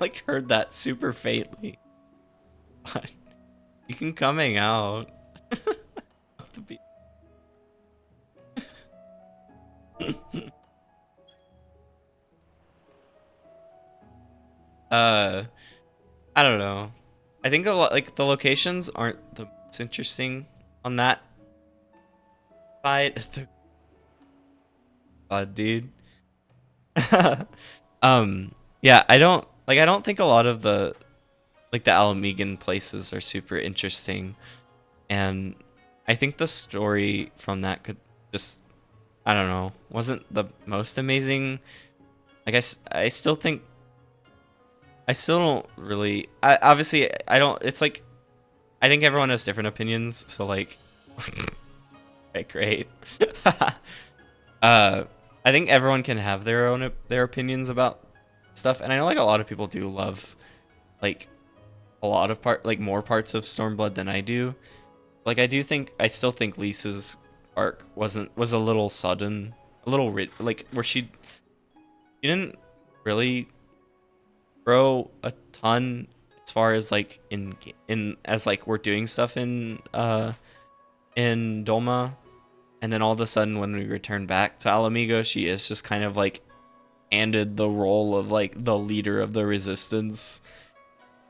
like, heard that super faintly. But you can come hang out. Have to be. Uh, I don't know. I think a lot like the locations aren't the most interesting on that side. God, dude. um, yeah, I don't think a lot of the like the Alamegan places are super interesting, and I think the story from that could just I don't know wasn't the most amazing. I guess I still don't really. Obviously, I don't. It's like I think everyone has different opinions, so like, okay, great. uh, I think everyone can have their opinions about stuff, and I know like a lot of people do love like a lot of more parts of Stormblood than I do. Like I still think Lisa's arc was a little sudden, a little like where she didn't really grow a ton as far as like in as like we're doing stuff in Doma, and then all of a sudden when we return back to Alamigo, she is just kind of like handed the role of like the leader of the resistance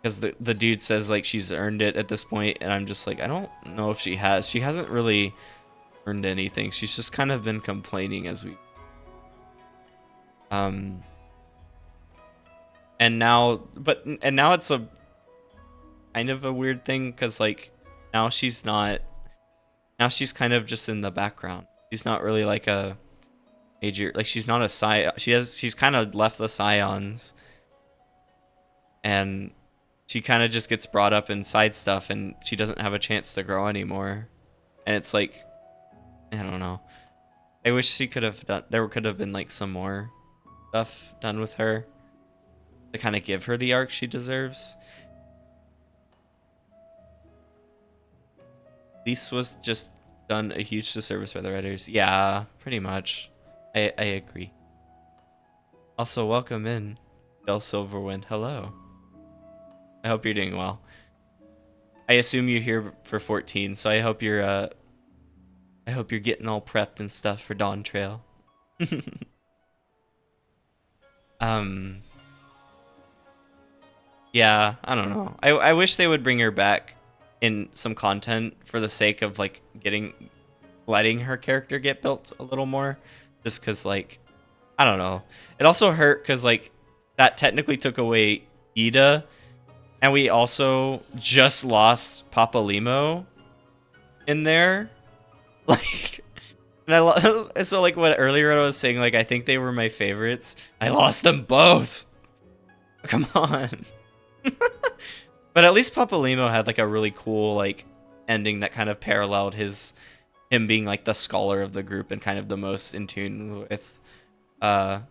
because the dude says like she's earned it at this point, and I'm just like I don't know if she has. She hasn't really earned anything. She's just kind of been complaining as we um and now it's a kind of a weird thing because like now she's not now she's kind of just in the background. She's not really like a major like she's not a scion. She's kind of left the scions, and she kind of just gets brought up in side stuff, and she doesn't have a chance to grow anymore. And it's like I don't know. I wish she could have done. There could have been like some more stuff done with her to kind of give her the arc she deserves. This was just done a huge disservice by the writers. Yeah, pretty much. I agree. Also, welcome in, Del Silverwind. Hello. I hope you're doing well. I assume you're here for 14, so I hope you're getting all prepped and stuff for Dawntrail. Yeah, I don't know. I wish they would bring her back in some content for the sake of like letting her character get built a little more, just because like I don't know. It also hurt because like that technically took away Ida, and we also just lost Papa Limo in there. Like, and so like what earlier I was saying, like I think they were my favorites. I lost them both. Come on. But at least Papa Limo had like a really cool like ending that kind of paralleled him being like the scholar of the group and kind of the most in tune with why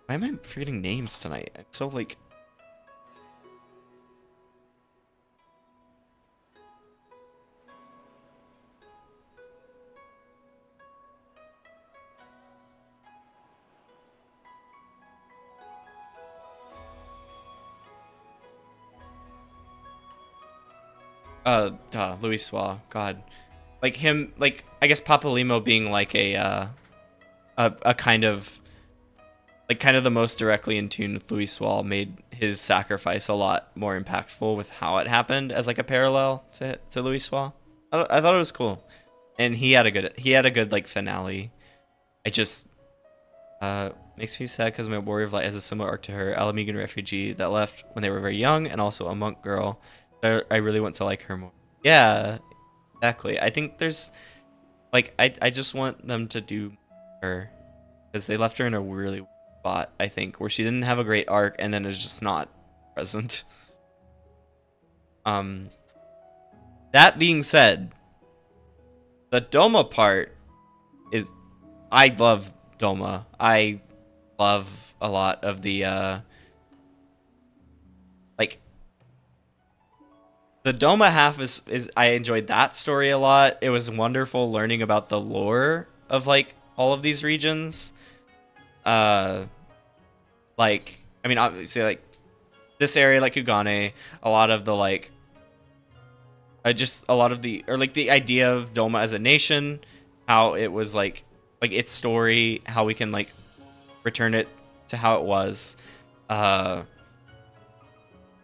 am I forgetting names tonight? I'm so like Louis Swa, God. Like him, like I guess Papa Limo being like a kind of the most directly in tune with Louis Swall made his sacrifice a lot more impactful with how it happened as like a parallel to Louis Swall. I thought it was cool, and he had a good like finale. It just makes me sad because my Warrior of Light has a similar arc to her, Alamegan refugee that left when they were very young, and also a monk girl. I really want to like her more. Yeah, exactly. I think there's like I just want them to do her because they left her in a really spot, I think, where she didn't have a great arc and then is just not present. That being said, the Doma part is I love Doma. I love a lot of the like the Doma half is I enjoyed that story a lot. It was wonderful learning about the lore of like all of these regions. Like I mean obviously like this area like Kugane, a lot of the like just a lot of the or like the idea of Doma as a nation, how it was like its story, how we can like return it to how it was.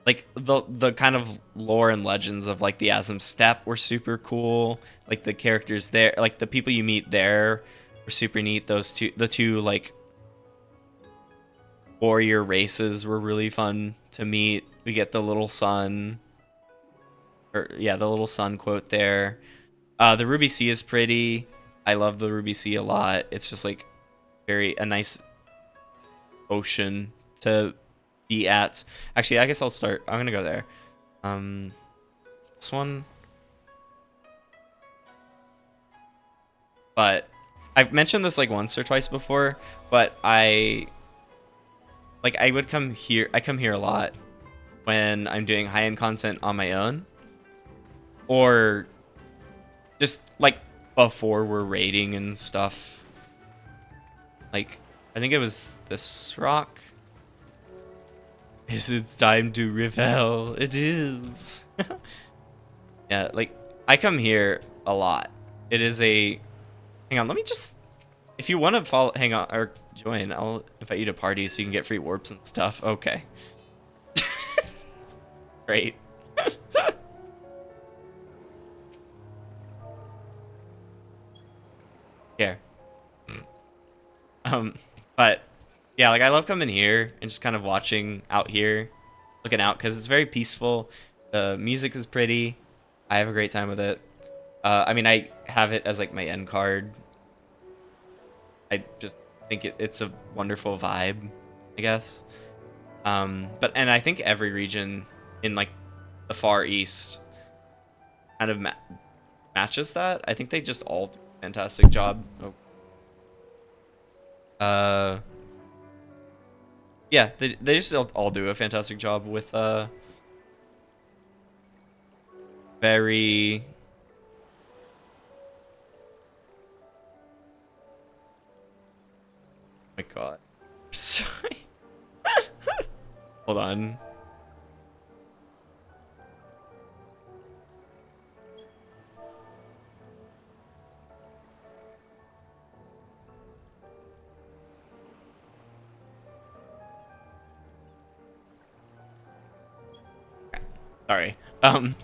Like the kind of lore and legends of like the Asm Steppe were super cool. Like the characters there, like the people you meet there were super neat. The two like warrior races were really fun to meet. We get the little sun, or yeah, the little sun quote there. The Ruby Sea is pretty. I love the Ruby Sea a lot. It's just like a nice ocean to be at. Actually, I guess I'm gonna go there. This one. But I've mentioned this like once or twice before, but I would come here. I come here a lot when I'm doing high-end content on my own, or just like before we're raiding and stuff. Like, I think it was this rock. Is it time to rebel? It is. Yeah, like I come here a lot. It is a. Hang on, let me just. If you want to follow, hang on or join, I'll invite you to party so you can get free warps and stuff. Okay. Great. Here. But yeah, like I love coming here and just kind of watching out here, looking out because it's very peaceful. The music is pretty. I have a great time with it. I mean, I have it as like my end card. I just think it's a wonderful vibe, I guess. And I think every region in like the Far East kind of matches that. I think they just all do a fantastic job. Yeah, they just all do a fantastic job with very. Oh my god. Sorry. Hold on. Sorry. One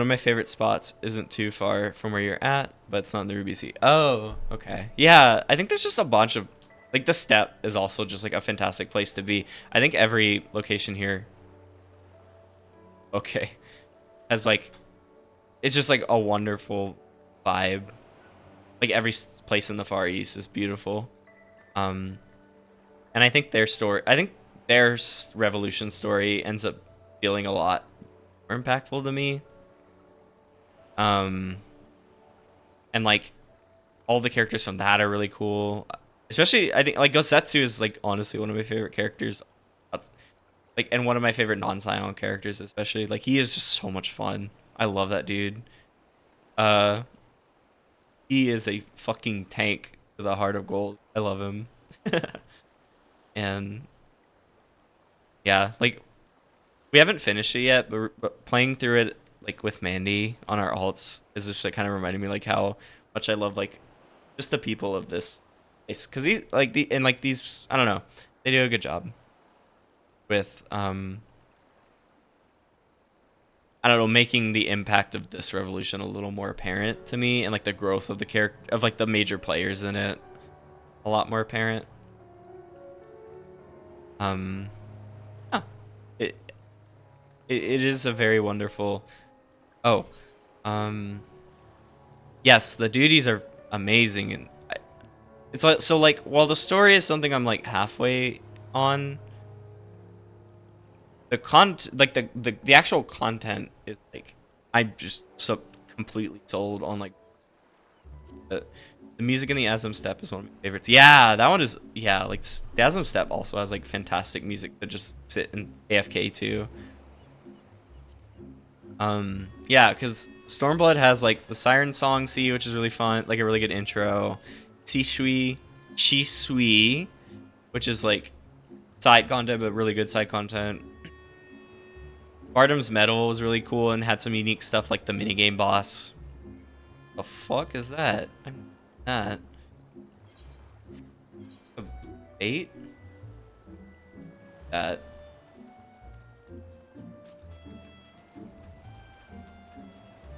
of my favorite spots isn't too far from where you're at, but it's not in the Ruby Sea. Oh, okay. Yeah, I think there's just a bunch of like the steppe is also just like a fantastic place to be. I think every location here has like it's just like a wonderful vibe. Like every place in the Far East is beautiful. And I think their revolution story ends up feeling a lot more impactful to me. And like all the characters from that are really cool. Especially I think like Gosetsu is like honestly one of my favorite characters. That's like and one of my favorite non-Scion characters especially. Like he is just so much fun. I love that dude. He is a fucking tank with a heart of gold. I love him. And yeah, like we haven't finished it yet, but playing through it like with Mandy on our alts is just like kind of reminding me like how much I love like just the people of this place because these like these I don't know, they do a good job with I don't know, making the impact of this revolution a little more apparent to me and like the growth of the character of like the major players in it a lot more apparent. Oh, it it is a very wonderful. Oh, yes, the duties are amazing, and it's like so. Like, while the story is something I'm like halfway on, the actual content is like I'm just so completely sold on like the music in the Asm Steppe is one of my favorites. Yeah, that one is like the Asm Steppe also has like fantastic music to just sit in AFK too. Yeah, because Stormblood has like the Siren Song C, which is really fun, like a really good intro. Shisui, which is like side content, but really good side content. Bardam's Medal was really cool and had some unique stuff like the minigame boss. The fuck is that? That. 8? That.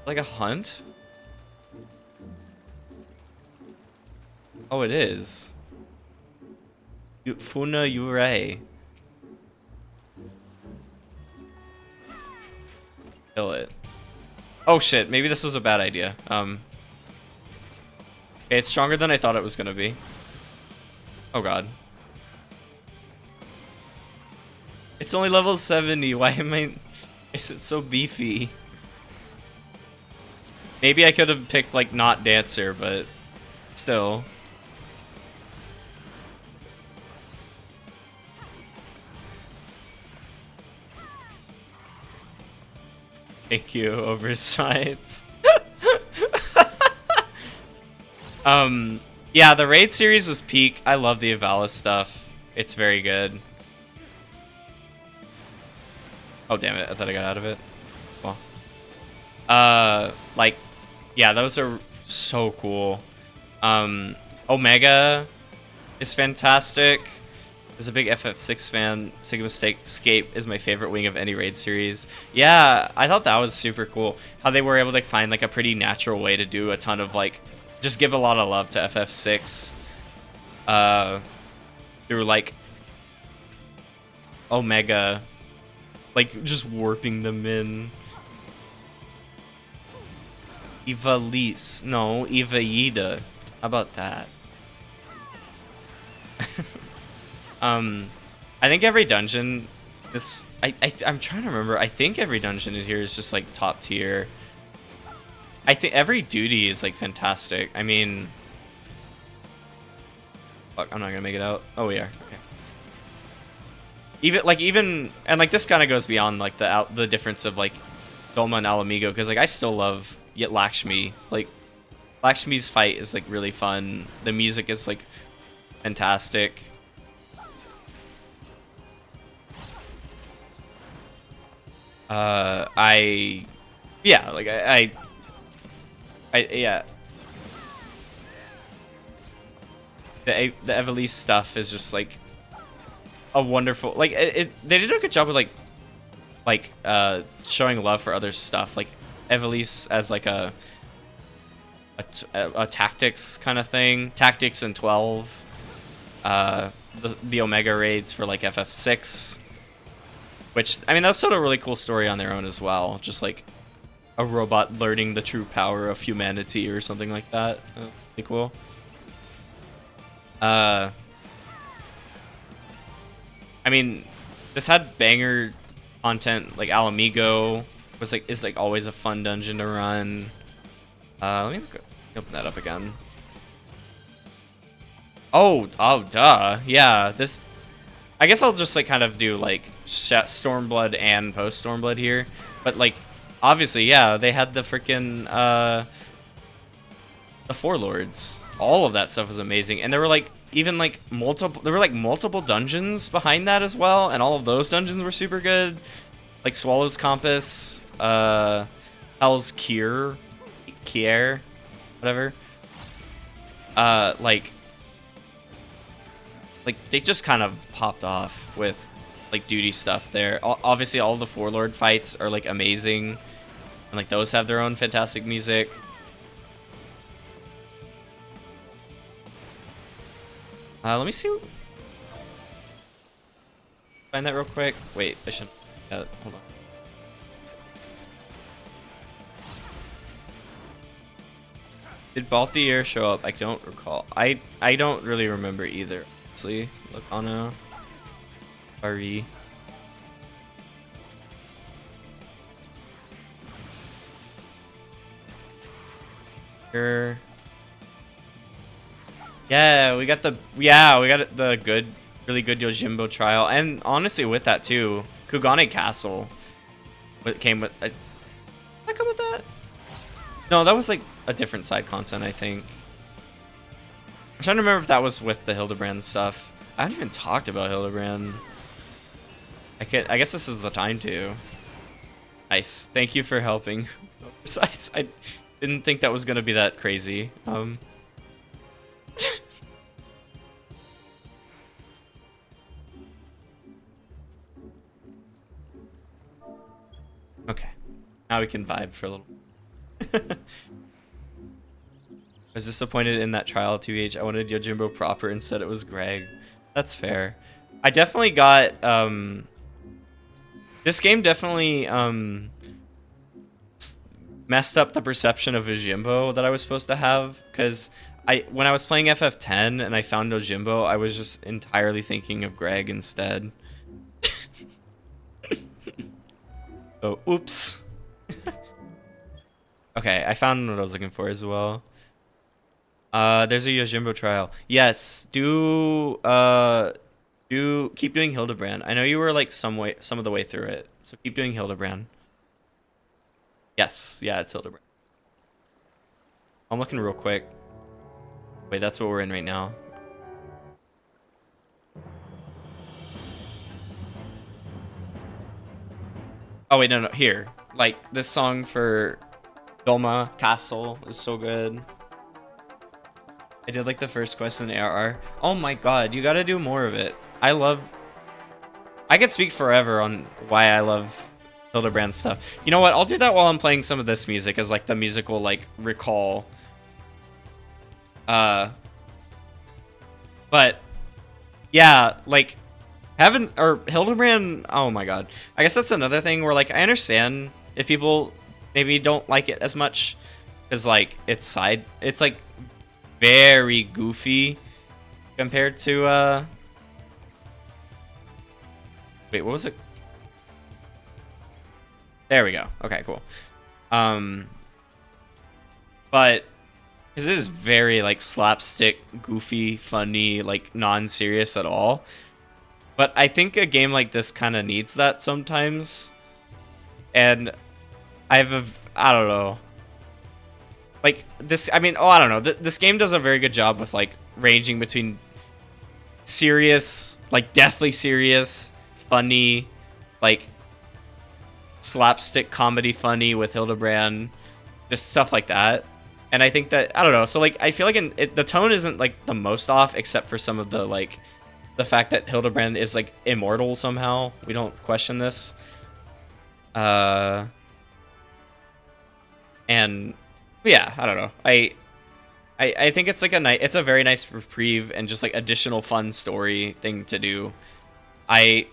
Like a hunt? Oh, it is. Funa Yurei. Kill it. Oh shit, maybe this was a bad idea. Okay, it's stronger than I thought it was gonna be. Oh god. It's only level 70, why am I... Is it so beefy? Maybe I could have picked, like, not Dancer, but... Still. Thank you, Oversight. Yeah, the raid series was peak. I love the Avalis stuff. It's very good. Oh damn it! I thought I got out of it. Well, like, yeah, those are so cool. Omega is fantastic. As a big FF6 fan, Sigma Escape is my favorite wing of any raid series. Yeah, I thought that was super cool. How they were able to find like a pretty natural way to do a ton of like, just give a lot of love to FF6. Through like Omega, like just warping them in. Ivalice, no, Ivaida. How about that? I think every dungeon, I'm trying to remember. I think every dungeon in here is just like top tier. I think every duty is like fantastic. I mean, fuck, I'm not gonna make it out. Oh, we are. Okay. Even and like this kind of goes beyond like the difference of like Doma and Alamigo, because like I still love Lakshmi. Like Lakshmi's fight is like really fun. The music is like fantastic. Yeah. The Evelise stuff is just like a wonderful, like they did a good job with like showing love for other stuff, like Evelise as like a tactics kind of thing, tactics in 12, the Omega raids for like FF6. Which, I mean, that's sort of a really cool story on their own as well. Just like a robot learning the true power of humanity or something like that. Pretty cool. I mean, this had banger content. Like Alamigo is like always a fun dungeon to run. Let me open that up again. Oh, duh. Yeah, this... I guess I'll just like kind of do like Stormblood and post Stormblood here, but like obviously, yeah, they had the freaking the Four Lords. All of that stuff was amazing, and there were like even like multiple dungeons behind that as well, and all of those dungeons were super good. Like Swallow's Compass, Hell's Kier, whatever. Like they just kind of popped off with like duty stuff there. Obviously, all the Four Lord fights are like amazing, and like those have their own fantastic music. Let me see. Find that real quick. Wait, I should. Hold on. Did Balthier show up? I don't recall. I don't really remember either. Lacano, RE. Here. Yeah, we got the really good Yojimbo trial, and honestly with that too, Kugane Castle. What came with? Did that come with that? No, that was like a different side content, I think. I'm trying to remember if that was with the Hildebrand stuff. I haven't even talked about Hildebrand. I guess this is the time to. Nice. Thank you for helping. Besides, I didn't think that was gonna be that crazy. Now we can vibe for a little. I was disappointed in that trial 2H. I wanted Yojimbo proper, instead it was Greg. That's fair. I definitely got this game definitely messed up the perception of Yojimbo that I was supposed to have, because when I was playing FF10 and I found Yojimbo, I was just entirely thinking of Greg instead. Oh, oops. Okay, I found what I was looking for as well. There's a Yojimbo trial. Yes, do keep doing Hildebrand. I know you were like some of the way through it, so keep doing Hildebrand. Yes, yeah, it's Hildebrand. I'm looking real quick. Wait, that's what we're in right now. Oh wait, no, here. Like this song for Doma Castle is so good. I did like the first quest in ARR. Oh my god, you gotta do more of it. I could speak forever on why I love Hildebrand stuff. You know what? I'll do that while I'm playing some of this music as like the musical like recall. But yeah, like Hildebrand. Oh my god. I guess that's another thing where like I understand if people maybe don't like it as much because like it's like very goofy compared to wait, what was it? There we go. Okay, cool. But this is very like slapstick, goofy, funny, like non-serious at all. But I think a game like this kind of needs that sometimes. And I don't know. Like this, I mean, I don't know. This game does a very good job with like ranging between serious, like deathly serious, funny, like slapstick comedy funny with Hildebrand, just stuff like that. And I think that, I don't know, so like I feel like the tone isn't like the most off, except for some of the like the fact that Hildebrand is like immortal somehow. We don't question this. And yeah, I don't know. I think it's like it's a very nice reprieve and just like additional fun story thing to do. I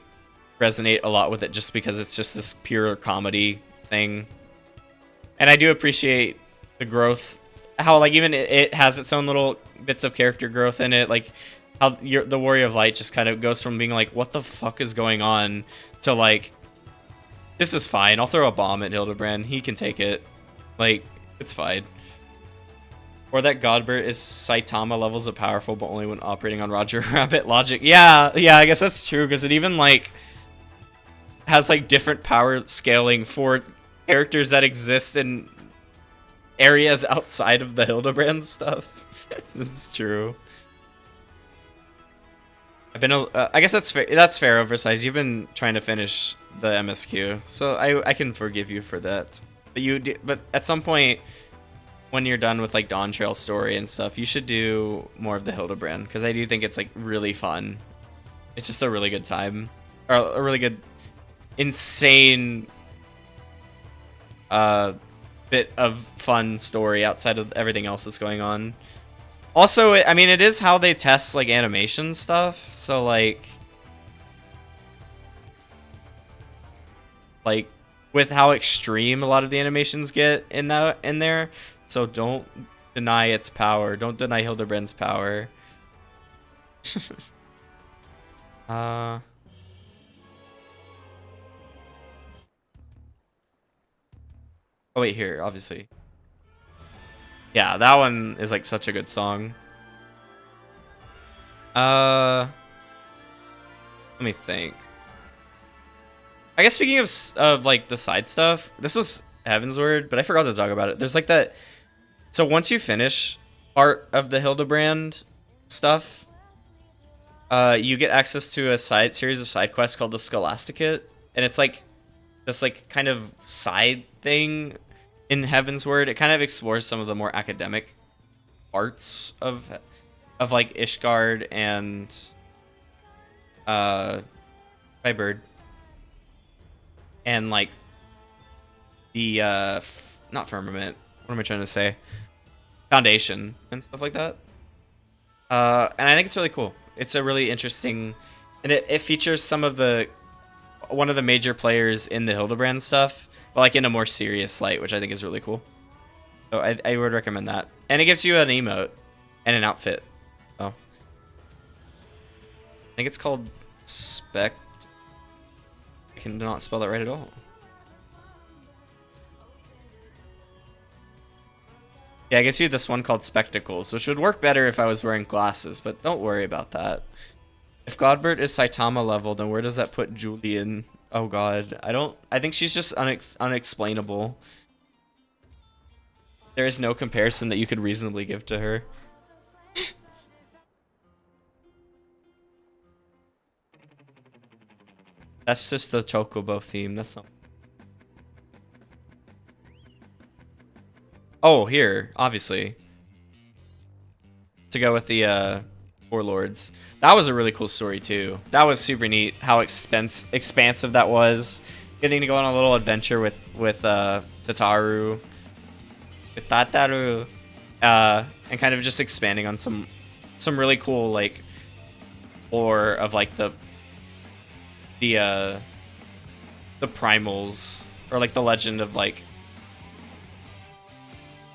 resonate a lot with it just because it's just this pure comedy thing. And I do appreciate the growth, how like even it has its own little bits of character growth in it, like how the Warrior of Light just kind of goes from being like, what the fuck is going on, to like, this is fine, I'll throw a bomb at Hildebrand, he can take it, like, it's fine. Or that Godbert is Saitama levels of powerful, but only when operating on Roger Rabbit logic. Yeah, I guess that's true, because it even like has like different power scaling for characters that exist in areas outside of the Hildebrand stuff. That's true. I've been I guess that's fair. That's fair, Oversize. You've been trying to finish the MSQ, so I can forgive you for that. But at some point, when you're done with like Dawntrail story and stuff, you should do more of the Hildebrand, because I do think it's like really fun. It's just a really good time, or a really good, insane bit of fun story outside of everything else that's going on. Also, I mean, it is how they test like animation stuff, so like with how extreme a lot of the animations get in there. So don't deny its power. Don't deny Hildebrand's power. Oh wait, here, obviously. Yeah, that one is like such a good song. Let me think. I guess speaking of like the side stuff, this was Heavensward, but I forgot to talk about it. There's like that. So once you finish part of the Hildebrand stuff, you get access to a series of side quests called the Scholasticate, and it's like this like kind of side thing in Heavensward. It kind of explores some of the more academic parts of like Ishgard and Bird, and like the not firmament. What am I trying to say? Foundation and stuff like that. And I think it's really cool. It's a really interesting, and it features one of the major players in the Hildebrand stuff, but like in a more serious light, which I think is really cool. So I would recommend that. And it gives you an emote and an outfit. So I think it's called Spect. I cannot spell that right at all. Yeah, I guess you have this one called Spectacles, which would work better if I was wearing glasses, but don't worry about that. If Godbert is Saitama level, then where does that put Julian? Oh god, I think she's just unexplainable. There is no comparison that you could reasonably give to her. That's just the Chocobo theme, that's not... Oh, here, obviously. To go with the Warlords. That was a really cool story too. That was super neat how expansive that was. Getting to go on a little adventure with Tataru. With Tataru. And kind of just expanding on some really cool like lore of like the primals, or like the legend of like,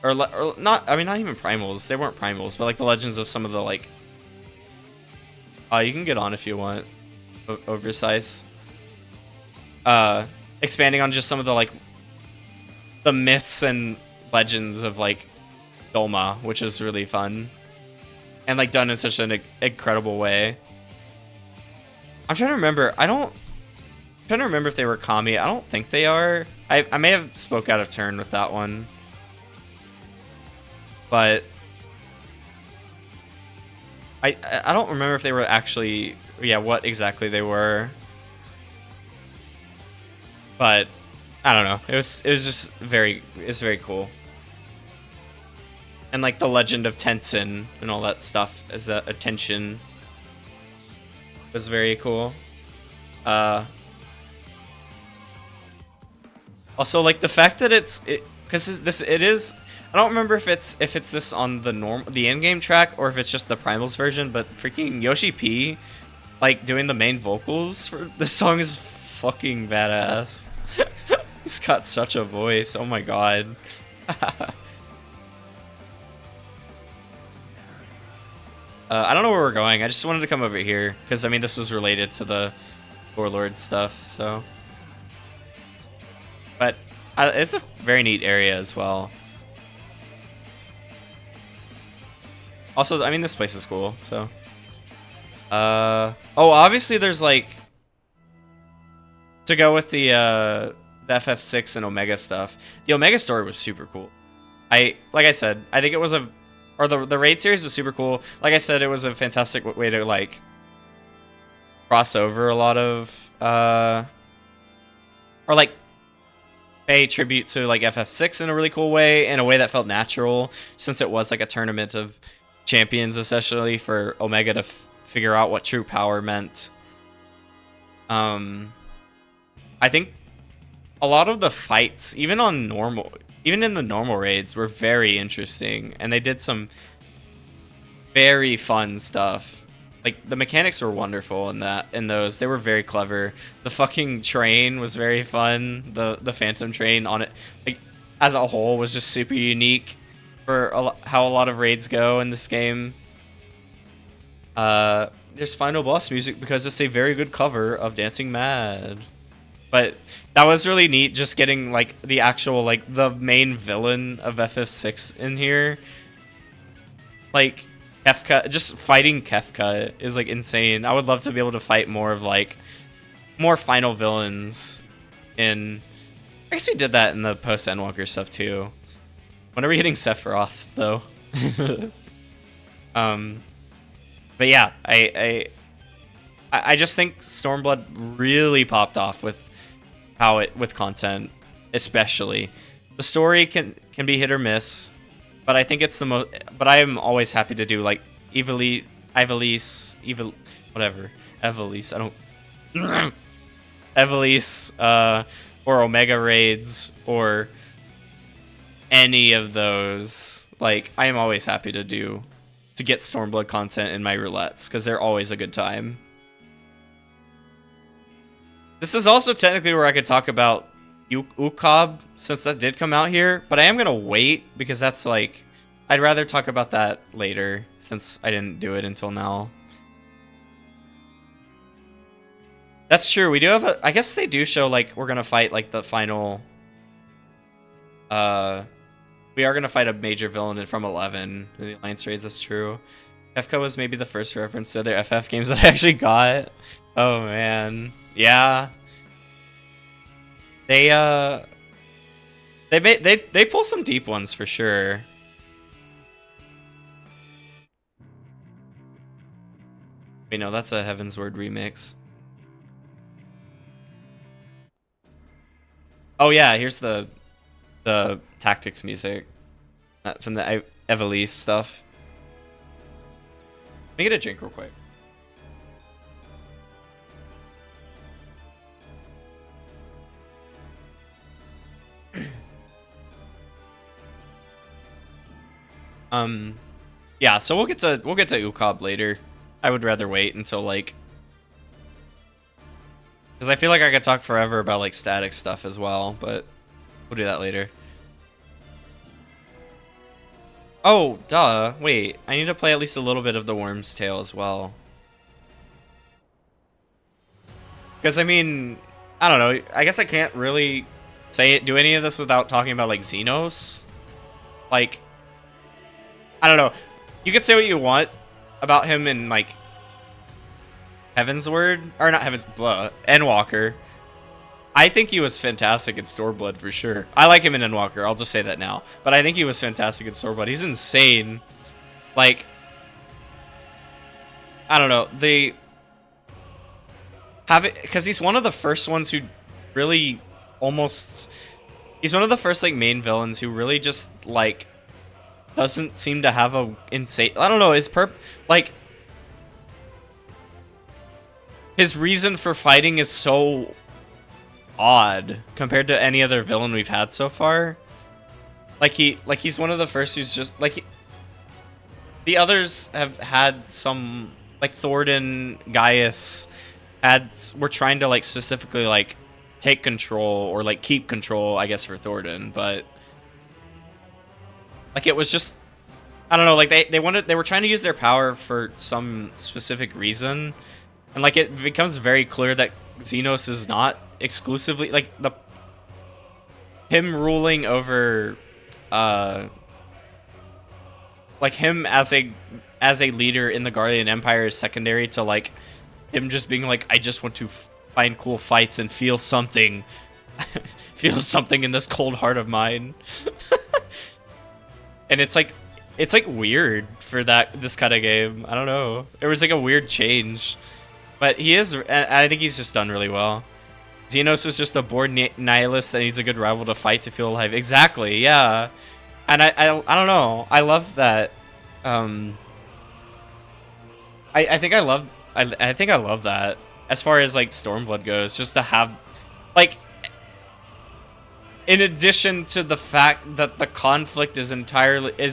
or not, I mean not even primals, they weren't primals, but like the legends of some of the like, you can get on if you want, oversize. Expanding on just some of the like the myths and legends of like Doma, which is really fun and like done in such an incredible way. I'm trying to remember. I'm trying to remember if they were Kami. I don't think they are. I may have spoke out of turn with that one, but I don't remember if they were actually, yeah, what exactly they were. But I don't know. It was just very cool. And like the legend of Tenzin and all that stuff as a attention was very cool. Also like the fact that because it is, I don't remember if it's this on the in-game track or if it's just the Primals version, but freaking Yoshi P like doing the main vocals for the song is fucking badass. He's got such a voice. Oh my god. I don't know where we're going. I just wanted to come over here because I mean this was related to the Warlord stuff, so. But it's a very neat area as well. Also, I mean this place is cool, so. Oh, obviously there's like, to go with the FF6 and Omega stuff. The Omega story was super cool. Like I said, I think it was the raid series was super cool. Like I said, it was a fantastic way to like cross over a lot of or like pay tribute to like FF6 in a really cool way, in a way that felt natural, since it was like a tournament of champions, essentially for Omega to figure out what true power meant. I think a lot of the fights, even in the normal raids, were very interesting, and they did some very fun stuff. Like the mechanics were wonderful in those. They were very clever. The fucking train was very fun. The Phantom train on it, like as a whole, was just super unique for how a lot of raids go in this game. There's final boss music because it's a very good cover of Dancing Mad. But that was really neat, just getting like the actual like the main villain of FF6 in here. Like Kefka, just fighting Kefka is like insane. I would love to be able to fight more final villains in, I guess we did that in the post Endwalker stuff too. When are we hitting Sephiroth though? But yeah, I just think Stormblood really popped off with with content, especially. The story can be hit or miss, but I think it's the most. But I am always happy to do like Evilise, whatever, Evilise. I don't. Evilise, or Omega Raids, or any of those. Like, I am always happy to get Stormblood content in my roulettes, because they're always a good time. This is also technically where I could talk about Ukab, since that did come out here, but I am going to wait, because that's like, I'd rather talk about that later, since I didn't do it until now. That's true, we do have I guess they do show, like, we're going to fight, like, the final, we are going to fight a major villain from 11 in the Alliance raids, that's true. FCO was maybe the first reference to their FF games that I actually got. Oh, man. Yeah. They pull some deep ones for sure. Wait, no, that's a Heavensward remix. Oh yeah, here's the tactics music from the Evelise stuff. Let me get a drink real quick. Yeah, so we'll get to Ukab later. I would rather wait until, like, because I feel like I could talk forever about, like, static stuff as well, but we'll do that later. Oh, duh. Wait, I need to play at least a little bit of the Worm's Tale as well. Because, I mean, I don't know. I guess I can't really do any of this without talking about, like, Xenos. Like, I don't know. You could say what you want about him in, like, Heavensward, or not Endwalker. I think he was fantastic in Stormblood for sure. I like him in Endwalker, I'll just say that now. But I think he was fantastic in Stormblood. He's insane. Like, I don't know. They have it because he's one of the first ones who really almost. He's one of the first, like, main villains who really just, like, doesn't seem to have a insane. I don't know. Like, his reason for fighting is so odd compared to any other villain we've had so far. He's one of the first who's just like the others have had some, like, Thornton, Gaius were trying to, like, specifically, like, take control or, like, keep control, I guess, for Thornton, but like, it was just, I don't know, like, they were trying to use their power for some specific reason. And, like, it becomes very clear that Xenos is not exclusively, like, him ruling over, like, him as a leader in the Guardian Empire is secondary to, like, him just being like, I just want to find cool fights and feel something, feel something in this cold heart of mine. And it's like weird for this kind of game. I don't know. It was like a weird change. But I think he's just done really well. Xenos is just a bored nihilist that needs a good rival to fight to feel alive. Exactly, yeah. And I don't know. I love that. I think I love that. As far as, like, Stormblood goes, just to have, like, in addition to the fact that the conflict is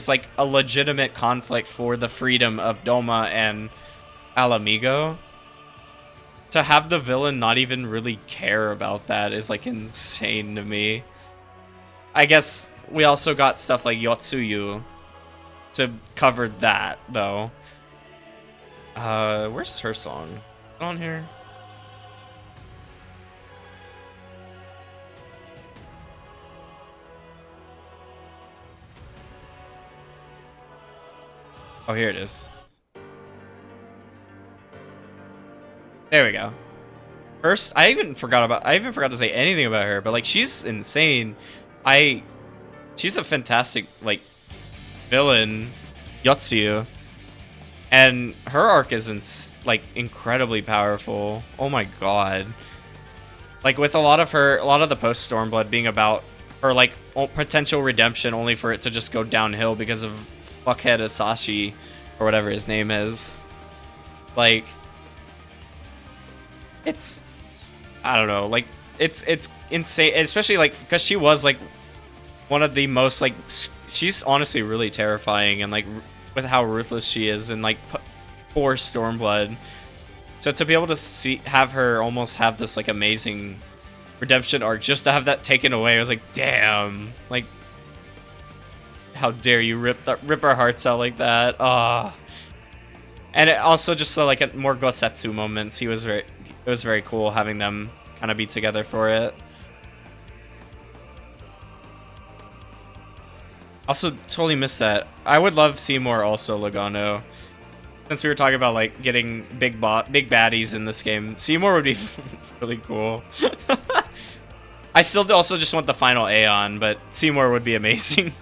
like a legitimate conflict for the freedom of Doma and Alamigo. To have the villain not even really care about that is, like, insane to me. I guess we also got stuff like Yotsuyu to cover that, though. Where's her song? On here? Oh, here it is. There we go. First, I even forgot to say anything about her, but, like, she's insane. She's a fantastic, like, villain, Yotsuyu. And her arc is like incredibly powerful. Oh my god. Like, with a lot of the post Stormblood being about her, like, potential redemption, only for it to just go downhill because of fuckhead Asashi or whatever his name is. Like, it's, I don't know, like, it's insane, especially like because she was like one of the most like she's honestly really terrifying, and like with how ruthless she is, and like poor Stormblood. So to be able to have her almost have this like amazing redemption arc, just to have that taken away, I was like, damn, like how dare you rip our hearts out like that. And it also just like a more Gosetsu moments. It was very cool having them kind of be together for it. Also, totally missed that. I would love Seymour also Logano. Since we were talking about like getting big baddies in this game, Seymour would be really cool. I still also just want the final Aeon, but Seymour would be amazing.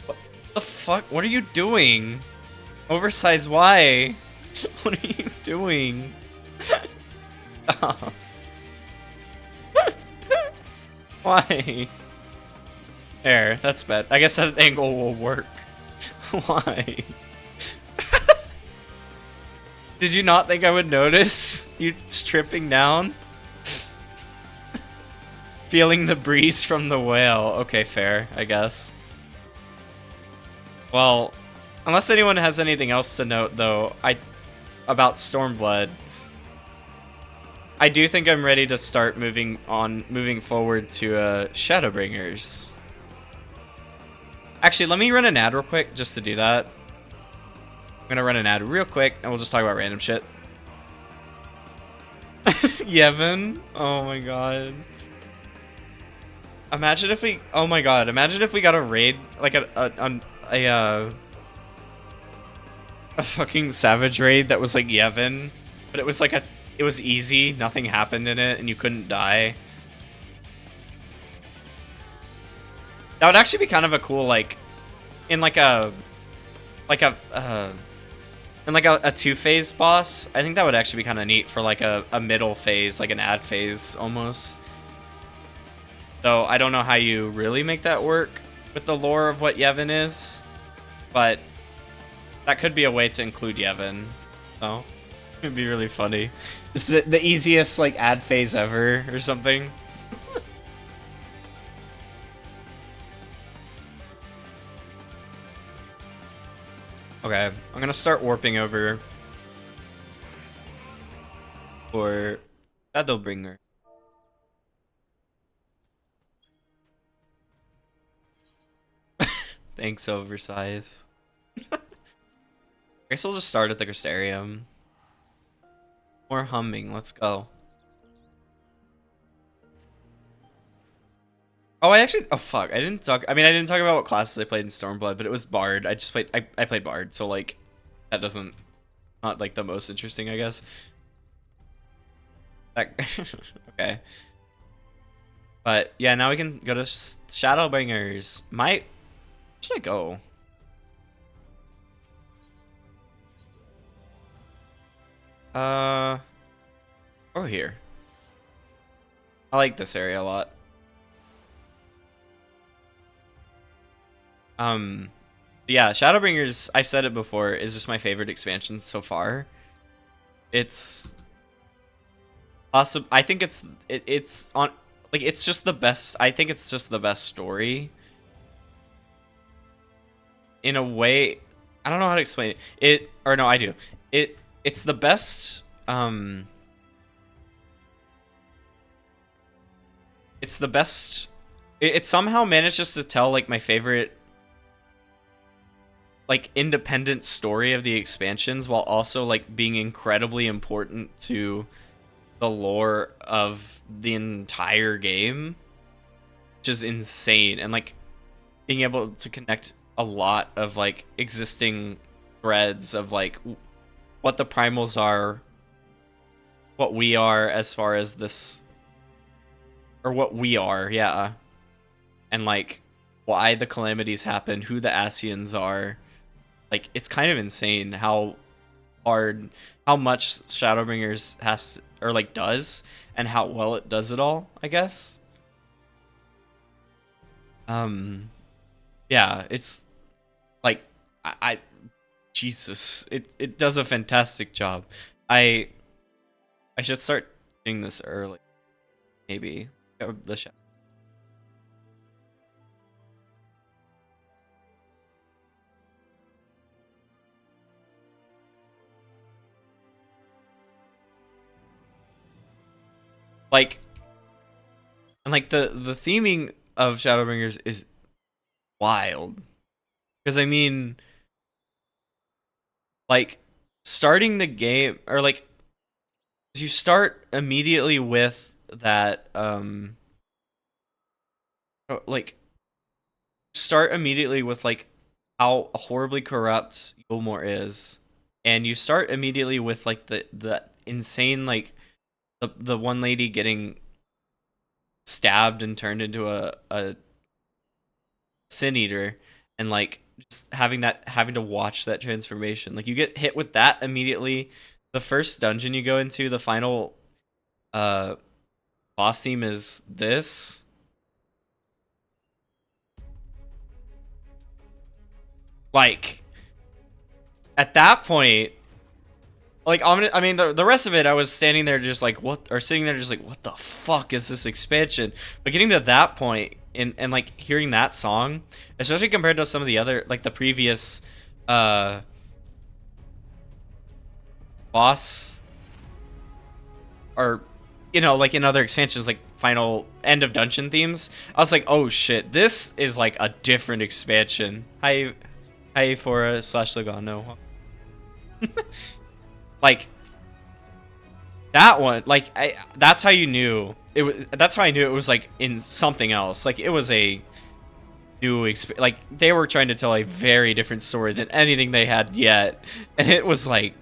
What the fuck? What are you doing? Oversized Y? What are you doing? Oh. Why? There, that's bad. I guess that angle will work. Why? Did you not think I would notice you stripping down? Feeling the breeze from the whale. Okay, fair, I guess. Well, unless anyone has anything else to note, though, about Stormblood, I do think I'm ready to start moving forward to Shadowbringers. Actually, let me run an ad real quick just to do that. I'm gonna run an ad real quick, and we'll just talk about random shit. Yevon? Oh my god. Imagine if we... Oh my god. Imagine if we got a raid, like a fucking savage raid that was like Yevon, but it was like it was easy, nothing happened in it, and you couldn't die. That would actually be kind of a cool, like, in like a two-phase boss. I think that would actually be kind of neat for like a middle phase, like an ad phase almost. Though I don't know how you really make that work with the lore of what Yevon is, but that could be a way to include Yevon. So it'd be really funny. It's the easiest like ad phase ever or something. Okay, I'm gonna start warping over for Shadowbringer. Thanks, oversize. I guess we'll just start at the Crystarium. More humming, let's go. Oh, oh fuck, I didn't talk about what classes I played in Stormblood, but it was Bard. I played Bard, so like, that doesn't, not like the most interesting, I guess. Okay. But yeah, now we can go to Shadowbringers. Where should I go? Oh, here. I like this area a lot. Yeah, Shadowbringers, I've said it before, is just my favorite expansion so far. It's awesome. I think it's on, like, it's just the best. I think it's just the best story. In a way, I don't know how to explain it. Or no, I do. It's the best. It's the best. It somehow manages to tell like my favorite, like, independent story of the expansions while also like being incredibly important to the lore of the entire game, which is insane. And like being able to connect a lot of like existing threads of like what the primals are, what we are as far as this, or what we are, yeah, and like why the calamities happen, who the Asians are. Like, it's kind of insane how much Shadowbringers has, or like does, and how well it does it all, I guess. Yeah, it's like, Jesus, it does a fantastic job. I should start doing this early. Maybe. The shadow. Like, and like the theming of Shadowbringers is wild. Because I mean, like, starting the game, or like, you start immediately with that, like, start immediately with like how horribly corrupt Gilmore is, and you start immediately with like the insane, like, the one lady getting stabbed and turned into a sin eater, and like just having to watch that transformation. Like, you get hit with that immediately. The first dungeon you go into, the final boss theme is this. Like, at that point, like, I mean, the rest of it, I was standing there just like, what, or sitting there just like, what the fuck is this expansion? But getting to that point, and like hearing that song, especially compared to some of the other, like the previous boss, or, you know, like in other expansions, like final end of dungeon themes, I was like, oh shit, this is like a different expansion. Hi for /Logano. Like, that one, like, that's how you knew it was. That's how I knew it was like in something else. Like, it was a new like, they were trying to tell a very different story than anything they had yet, and it was like,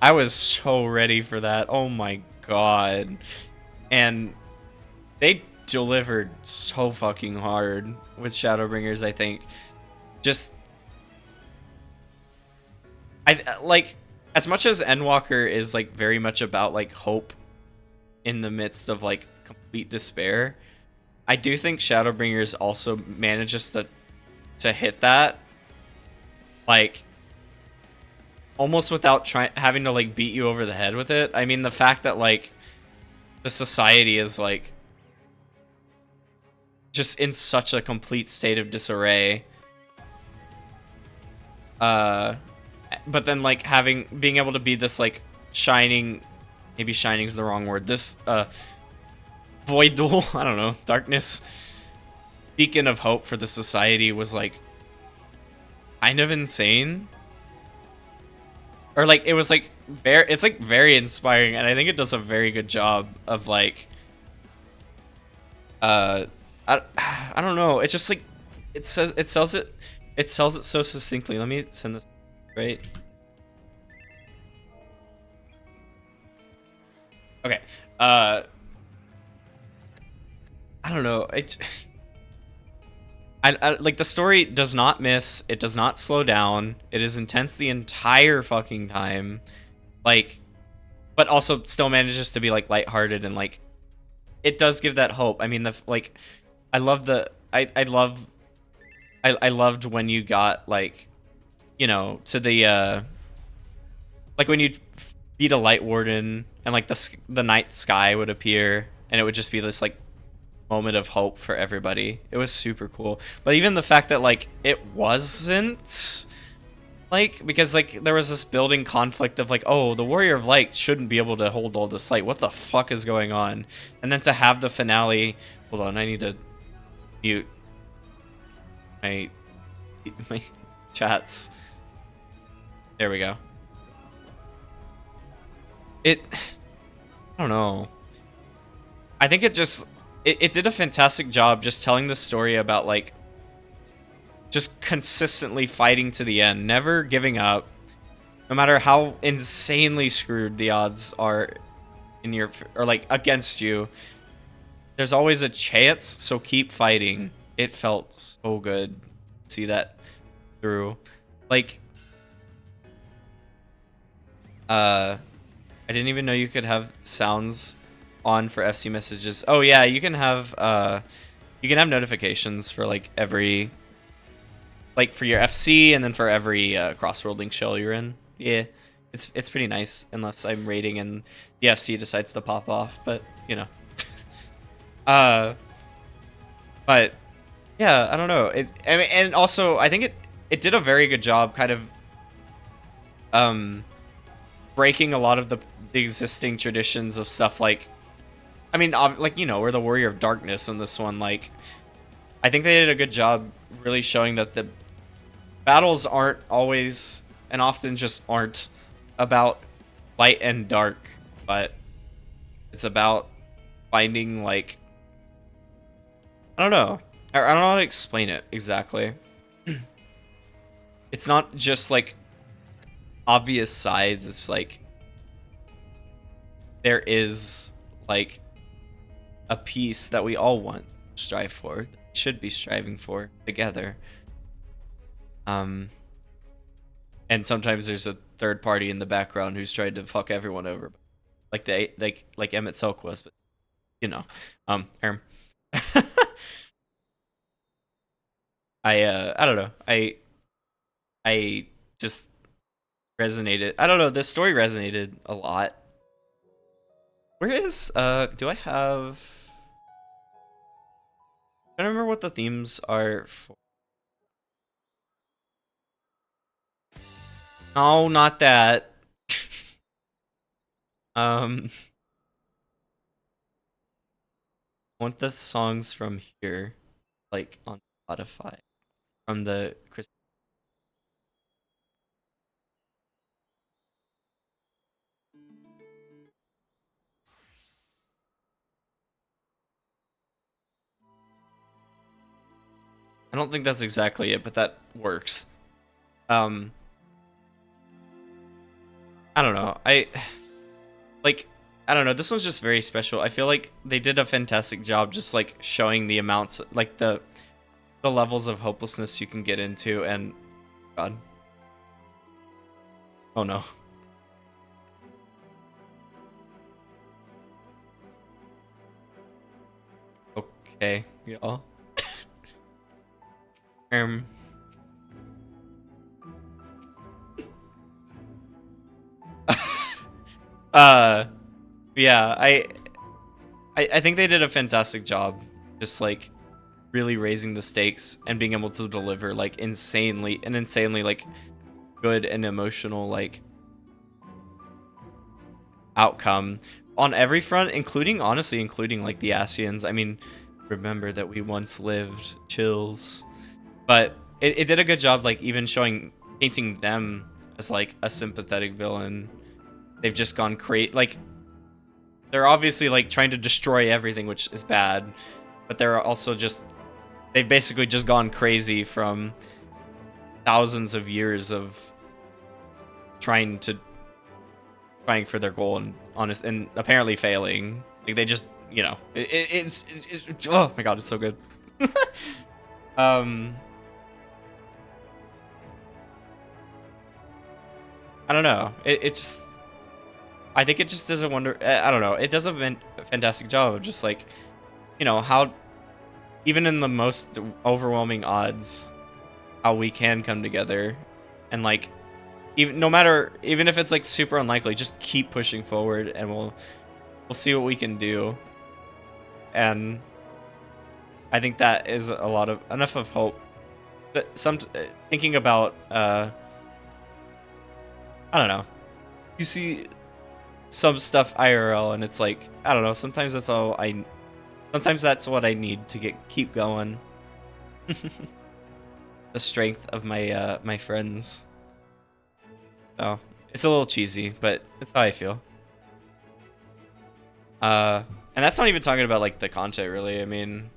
I was so ready for that. Oh my god, and they delivered so fucking hard with Shadowbringers. I think just I like, as much as Endwalker is like very much about like hope in the midst of like complete despair, I do think Shadowbringers also manages to hit that, like, almost without having to like beat you over the head with it. I mean, the fact that like the society is like just in such a complete state of disarray, but then like being able to be this like shining, maybe shining's the wrong word, this void duel, I don't know, darkness beacon of hope for the society, was like kind of insane. Or like, it was like it's like very inspiring, and I think it does a very good job of like I don't know, it's just like, it sells it so succinctly. Let me send this right. Okay. I don't know. I like, the story does not miss. It does not slow down. It is intense the entire fucking time. Like, but also still manages to be like lighthearted, and like, it does give that hope. I mean, like, I loved when you got like, you know, to the like when you'd beat a light warden, and like the night sky would appear, and it would just be this like moment of hope for everybody. It was super cool. But even the fact that like it wasn't, like, because like there was this building conflict of like, oh, the Warrior of Light shouldn't be able to hold all this light. What the fuck is going on? And then to have the finale. Hold on, I need to mute my chats. There we go. I don't know. I think it did a fantastic job just telling the story about like just consistently fighting to the end, never giving up, no matter how insanely screwed the odds are in your, or like against you. There's always a chance, so keep fighting. It felt so good to see that through. Like, I didn't even know you could have sounds on for FC messages. Oh yeah, you can have notifications for like every, like for your FC, and then for every cross-world link shell you're in. Yeah, it's pretty nice unless I'm raiding and the FC decides to pop off, but you know. uh but yeah, I don't know. I mean, and also I think it did a very good job kind of breaking a lot of the existing traditions of stuff like, I mean, like, you know, we're the Warrior of Darkness in this one. Like, I think they did a good job really showing that the battles aren't always and often just aren't about light and dark, but it's about finding, like, I don't know. I don't know how to explain it exactly. It's not just like obvious sides. It's like there is like a piece that we all want to strive for, that we should be striving for together. And sometimes there's a third party in the background who's trying to fuck everyone over, like Emmett Silk was, but you know, Erm. I don't know. I just resonated. I don't know. This story resonated a lot. Where is do I have? I don't remember what the themes are for. No, not that. I want the songs from here, like on Spotify, from the Chris. I don't think that's exactly it, but that works. I don't know. Like, I don't know. This one's just very special. I feel like they did a fantastic job just like showing the amounts, like the levels of hopelessness you can get into, and God. Oh no. Okay, y'all. um yeah, I think they did a fantastic job just like really raising the stakes and being able to deliver like insanely like good and emotional like outcome on every front, including honestly including like the Asians. I mean, remember that we once lived, chills. But it did a good job like even painting them as like a sympathetic villain. They've just gone crazy. Like, they're obviously like trying to destroy everything, which is bad, but they're also just, they've basically just gone crazy from thousands of years of trying for their goal and honest and apparently failing. Like, they just, you know, it's oh my god, it's so good. I don't know. It just, I think it just does a wonder. I don't know. It does a fantastic job of just like, you know, how even in the most overwhelming odds, how we can come together, and like, even no matter, even if it's like super unlikely, just keep pushing forward, and we'll see what we can do. And I think that is a lot of enough of hope. But thinking about I don't know. You see some stuff IRL and it's like, I don't know, sometimes that's what I need to keep going. The strength of my my friends. So, it's a little cheesy, but it's how I feel. And that's not even talking about like the content really. I mean,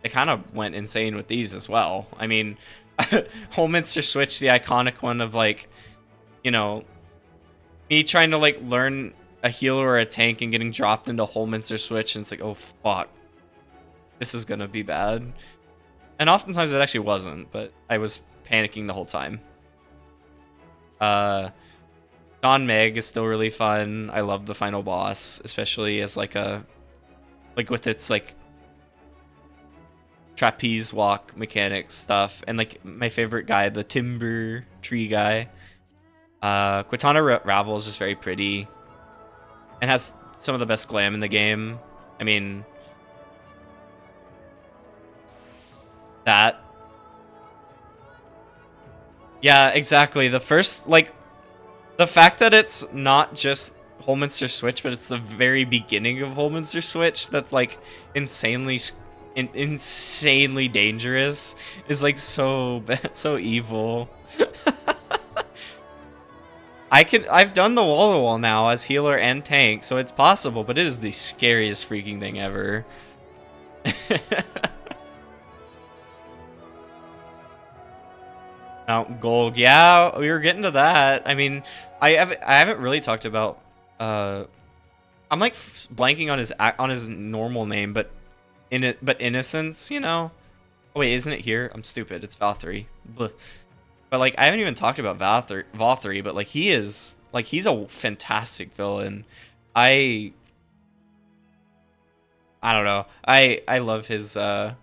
they kind of went insane with these as well. I mean, Holminster Switch, the iconic one of like, you know, me trying to like learn a healer or a tank and getting dropped into Holminster Switch, and it's like, oh fuck, this is gonna be bad. And oftentimes it actually wasn't, but I was panicking the whole time. Dawn Meg is still really fun. I love the final boss, especially as like with its like trapeze walk mechanics stuff, and like my favorite guy, the timber tree guy. Quitana Ravel is just very pretty and has some of the best glam in the game. I mean, that. Yeah, exactly. The first, like, the fact that it's not just Holminster Switch, but it's the very beginning of Holminster Switch that's like insanely insanely dangerous is like so so evil. I've done the wall to wall now as healer and tank, so it's possible, but it is the scariest freaking thing ever. Mount Gold, yeah, we were getting to that. I mean, I haven't really talked about. I'm like blanking on his normal name, but Innocence, you know. Oh, wait, isn't it here? I'm stupid. It's Valkyrie. But like, I haven't even talked about Valkyrie, but like he's a fantastic villain. I don't know. I love his like.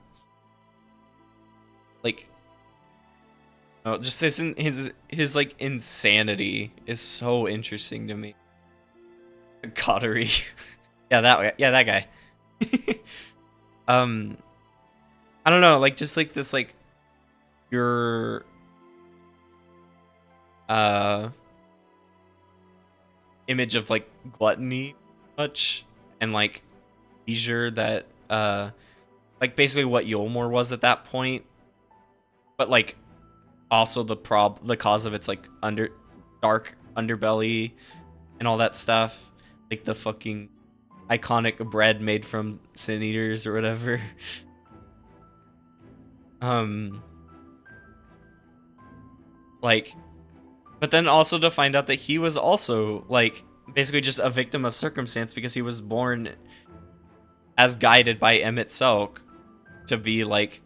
Oh, just his like insanity is so interesting to me. Cottery. Yeah, that guy. I don't know, like just like this like your image of like gluttony much and like leisure that like basically what Yolmor was at that point. But like also the cause of its like dark underbelly and all that stuff, like the fucking iconic bread made from sin eaters or whatever. Like, but then also to find out that he was also like basically just a victim of circumstance because he was born as guided by Emmett Selk to be like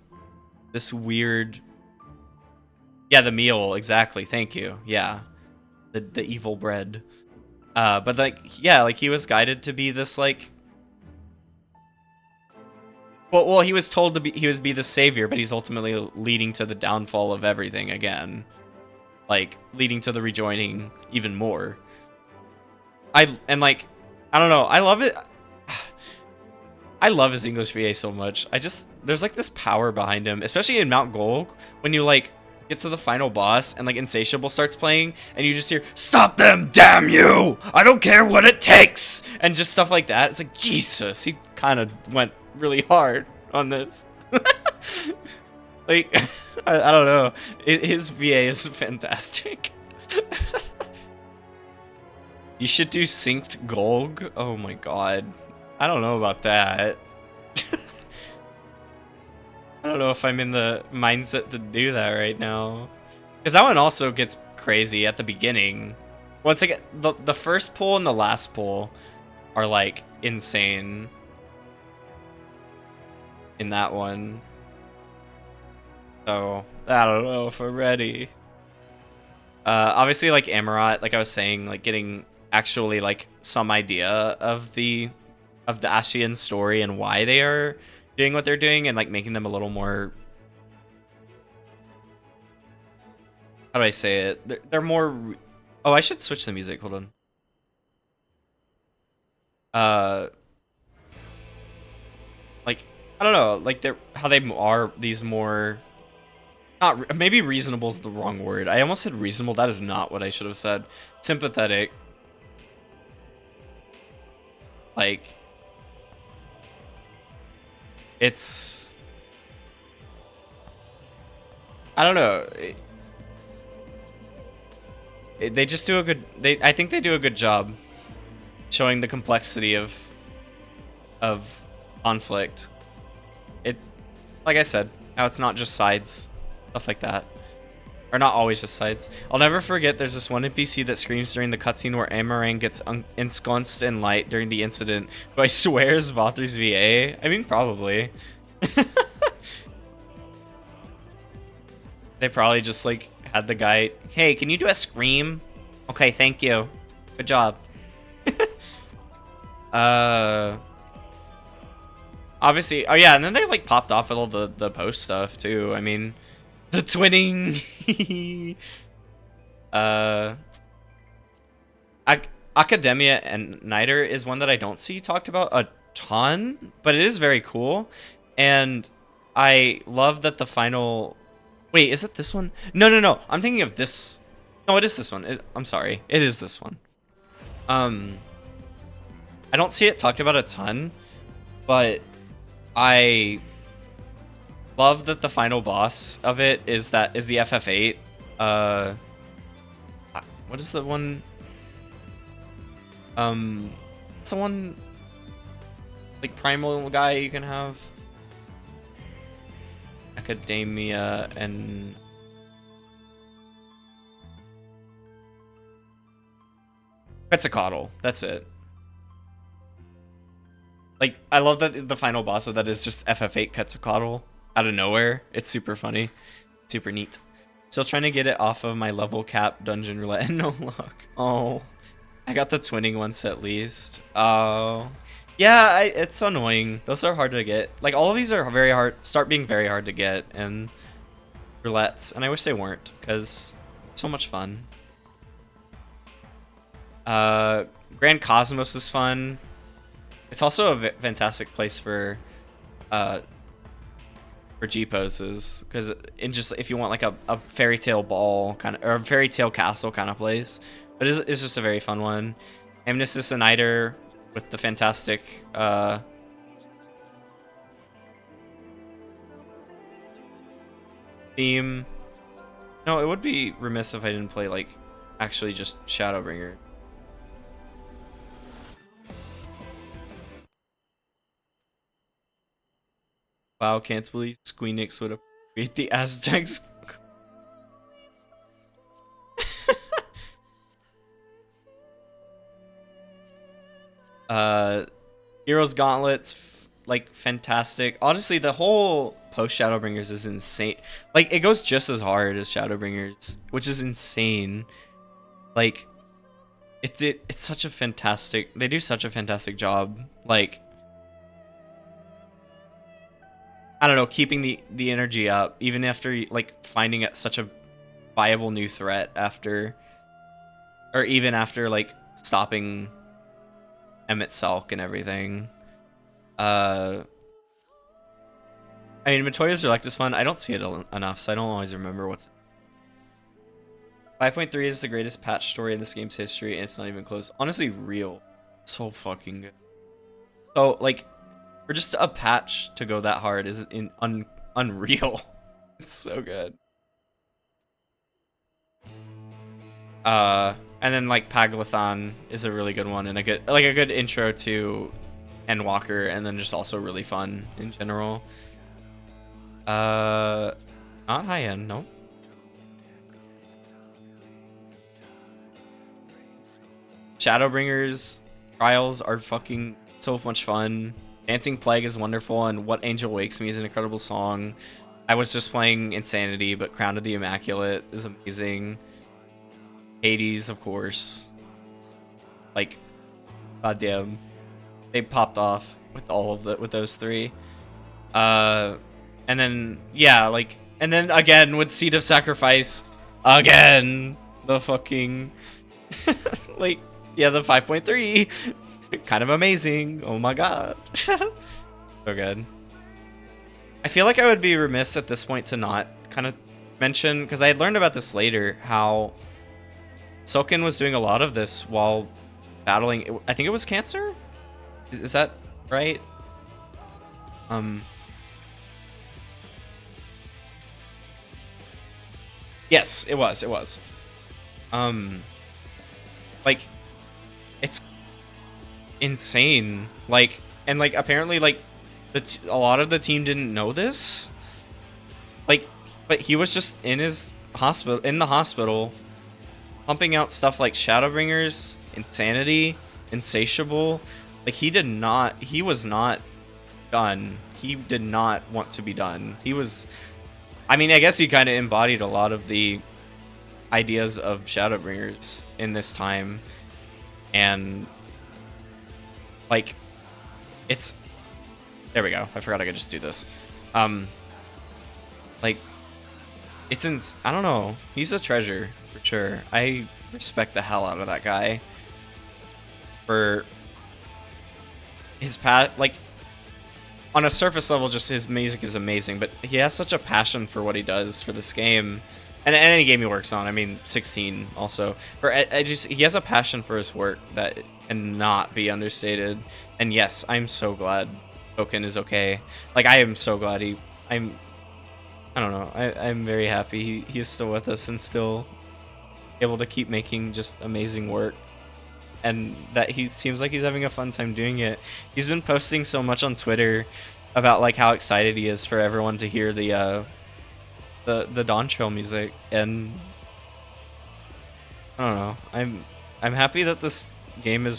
this weird. Yeah, the meal, exactly. Thank you. Yeah. The evil bread. But like, yeah, like he was guided to be this like. Well, he was told to be the savior, but he's ultimately leading to the downfall of everything again, like leading to the rejoining even more. I don't know. I love it. I love his English VA so much. There's like this power behind him, especially in Mount Golg when you like. Get to the final boss and like Insatiable starts playing and you just hear "Stop them, damn you! I don't care what it takes!" and just stuff like that. It's like Jesus, he kind of went really hard on this. Like I don't know, his VA is fantastic. You should do synced Golg. Oh my god, I don't know about that. I don't know if I'm in the mindset to do that right now. Because that one also gets crazy at the beginning. Once again, the first pull and the last pull are like insane in that one. So, I don't know if we're ready. Obviously, like Amarot, like I was saying, like getting actually like some idea of the Ashian story and why they are doing what they're doing and like making them a little more, how do I say it? They're more. Oh, I should switch the music. Hold on. Like I don't know, like how they are these more. Not maybe reasonable is the wrong word. I almost said reasonable. That is not what I should have said. Sympathetic. Like. It's. I don't know. They just do a good. I think they do a good job showing the complexity of conflict. It, like I said, how it's not just sides, stuff like that, or not always just sides. I'll never forget. There's this one NPC that screams during the cutscene where Amarang gets ensconced in light during the incident, who I swear is Valthr's VA. I mean, probably. They probably just like had the guy. Hey, can you do a scream? Okay, thank you. Good job. Obviously, oh yeah, and then they like popped off with all the post stuff too. I mean, the twinning. Academia and Niter is one that I don't see talked about a ton, but it is very cool. And I love that the final... Wait, is it this one? No, no, no. I'm thinking of this. No, it is this one. I'm sorry. It is this one. I don't see it talked about a ton, but I love that the final boss of it is the FF8. What is the one? Someone like primal guy you can have. Academia and Quetzalcoatl. That's it. Like, I love that the final boss of that is just FF8 Quetzalcoatl out of nowhere. It's super funny, super neat. Still trying to get it off of my level cap dungeon roulette and no luck. Oh, I got the twinning once at least. Oh. Yeah, it's annoying. Those are hard to get. Like, all of these are very hard, start being very hard to get, and roulettes, and I wish they weren't, because so much fun. Grand Cosmos is fun. It's also a fantastic place for G poses, because if you want like a fairy tale ball kind of, or a fairy tale castle kind of place, but it's just a very fun one. Amnesis and Niter with the fantastic theme. No, it would be remiss if I didn't play like actually just Shadowbringer. Wow, can't believe Squeenix would have beat the Aztecs. Heroes Gauntlets, like, fantastic. Honestly, the whole post Shadowbringers is insane. Like, it goes just as hard as Shadowbringers, which is insane. Like, it's such a fantastic... They do such a fantastic job. Like, I don't know, keeping the energy up, even after, like, finding it such a viable new threat after... Or even after, like, stopping Emmett Salk and everything. I mean, Matoya's Select is fun. I don't see it enough, so I don't always remember what's... 5.3 is the greatest patch story in this game's history, and it's not even close. Honestly, real. So fucking good. So, like, for just a patch to go that hard is unreal. It's so good. And then, like, Paglathon is a really good one, and a good intro to Endwalker, and then just also really fun in general. Not high end, no. Shadowbringers trials are fucking so much fun. Dancing Plague is wonderful, and What Angel Wakes Me is an incredible song. I was just playing Insanity, but Crown of the Immaculate is amazing. Hades, of course. Like, goddamn, they popped off with all of with those three. And then yeah, like, and then again with Seed of Sacrifice, again the fucking like, yeah, the 5.3, kind of amazing. Oh my god, so good. I feel like I would be remiss at this point to not kind of mention, because I had learned about this later, how Soken was doing a lot of this while battling, I think it was cancer? Is that right? Yes, it was. Like, it's insane. Like, and like apparently like a lot of the team didn't know this. Like, but he was just in the hospital, pumping out stuff like Shadowbringers, Insanity, Insatiable. Like, he was not done. He did not want to be done. He was, I mean, I guess he kind of embodied a lot of the ideas of Shadowbringers in this time. And, like, it's, there we go. I forgot I could just do this. Like, it's I don't know. He's a treasure, for sure. I respect the hell out of that guy. for his like on a surface level, just his music is amazing, but he has such a passion for what he does for this game, and any game he works on. I mean, 16 also. He has a passion for his work that cannot be understated. And yes, I'm so glad Token is okay. Like, I am so glad I don't know. I'm very happy he is still with us and still able to keep making just amazing work. And that he seems like he's having a fun time doing it. He's been posting so much on Twitter about like how excited he is for everyone to hear the Dawntrail music, and I don't know. I'm happy that this game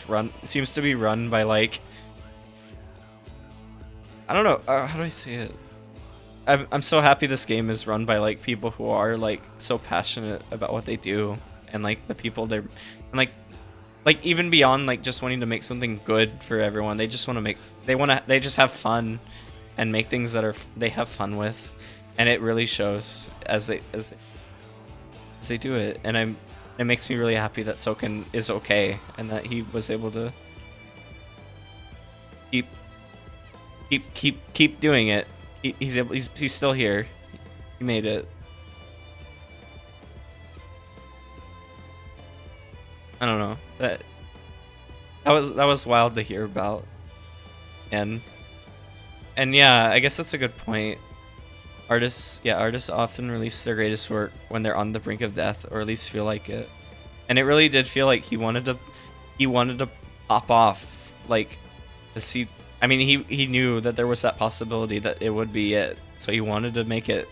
seems to be run by like, I don't know, how do I say it? I'm so happy this game is run by like people who are like so passionate about what they do, and like the people they're, and like even beyond like just wanting to make something good for everyone, they just want to they just have fun and make things that they have fun with, and it really shows as they do it. And it makes me really happy that Soken is okay and that he was able to keep doing it. He's still here. He made it. I don't know. That was wild to hear about. And yeah, I guess that's a good point. Artists often release their greatest work when they're on the brink of death, or at least feel like it. And it really did feel like he wanted to pop off, like, he knew that there was that possibility that it would be it, so he wanted to make it.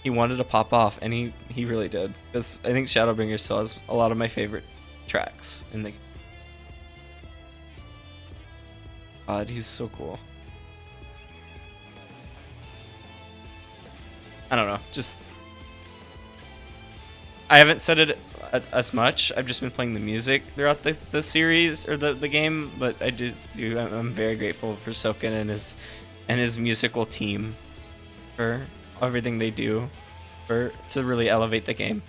He wanted to pop off, and he really did. Because I think Shadowbringers still has a lot of my favorite tracks in the game. God, he's so cool. I don't know, just I haven't said it as much. I've just been playing the music throughout the series or the game, but I'm very grateful for Soken and his musical team for everything they do to really elevate the game.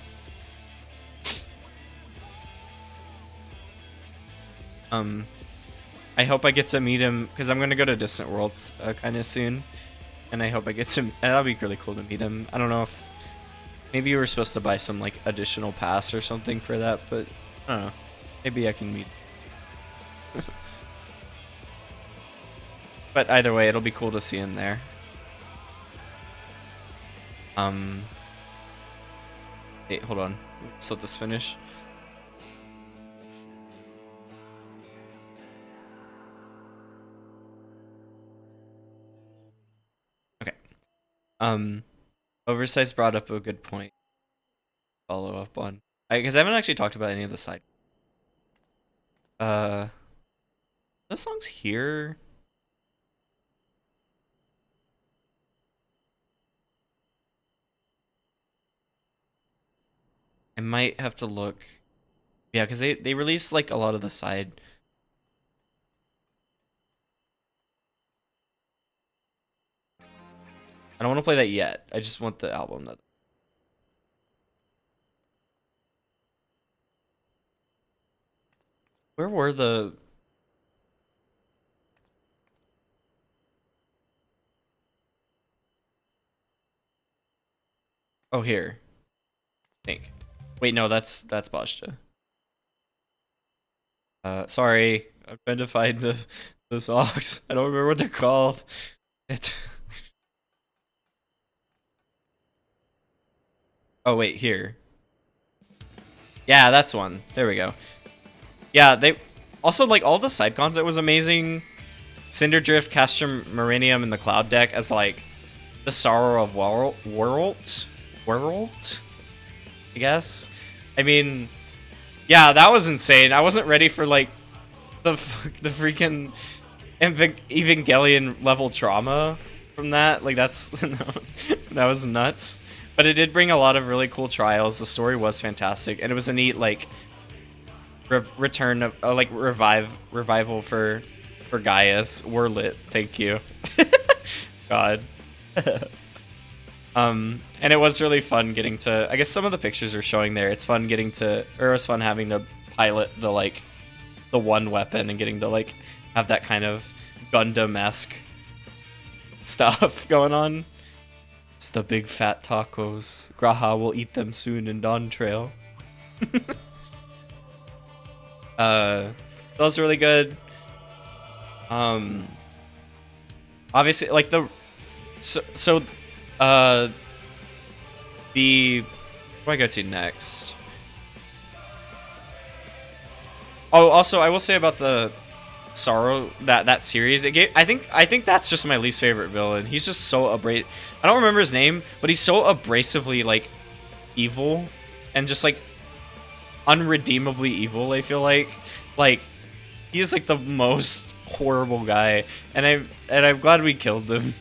I hope I get to meet him because I'm gonna go to Distant Worlds kind of soon, and I hope I get to. And that'll be really cool to meet him. I don't know if maybe you were supposed to buy some like additional pass or something for that, but I don't know. Maybe I can meet. But either way, it'll be cool to see him there. Hey, hold on. Let's let this finish. Okay. Oversize brought up a good point. Follow up on, because I haven't actually talked about any of the side. Those songs here. I might have to look. Yeah, because they released like a lot of the side. I don't want to play that yet. I just want the album. Where were the... Oh, here. I think. Wait, no, that's Bajta. Sorry. I'm trying to find the songs. I don't remember what they're called. Oh, wait, here. Yeah, that's one. There we go. Yeah, they... Also, like, all the side cons, it was amazing. Cinderdrift, Castrum Marinium, and the Cloud deck as, like, the Sorrow of World, I guess. I mean, yeah, that was insane. I wasn't ready for, like, the freaking Evangelion level trauma from that. Like, that was nuts. But it did bring a lot of really cool trials. The story was fantastic, and it was a neat, like, return of like revival for Gaius. We're lit, thank you. God. And it was really fun getting to, I guess some of the pictures are showing there. It's fun getting to, or it was fun having to pilot the like the one weapon and getting to like have that kind of Gundam-esque stuff going on. It's the big fat tacos. Graha will eat them soon in Dawntrail. That was really good. Obviously, like the what do I go to next? Oh, also I will say about the Sorrow that series. I think that's just my least favorite villain. He's just so abrasive. I don't remember his name, but he's so abrasively like evil and just like unredeemably evil. I feel like he is like the most horrible guy, and I'm glad we killed him.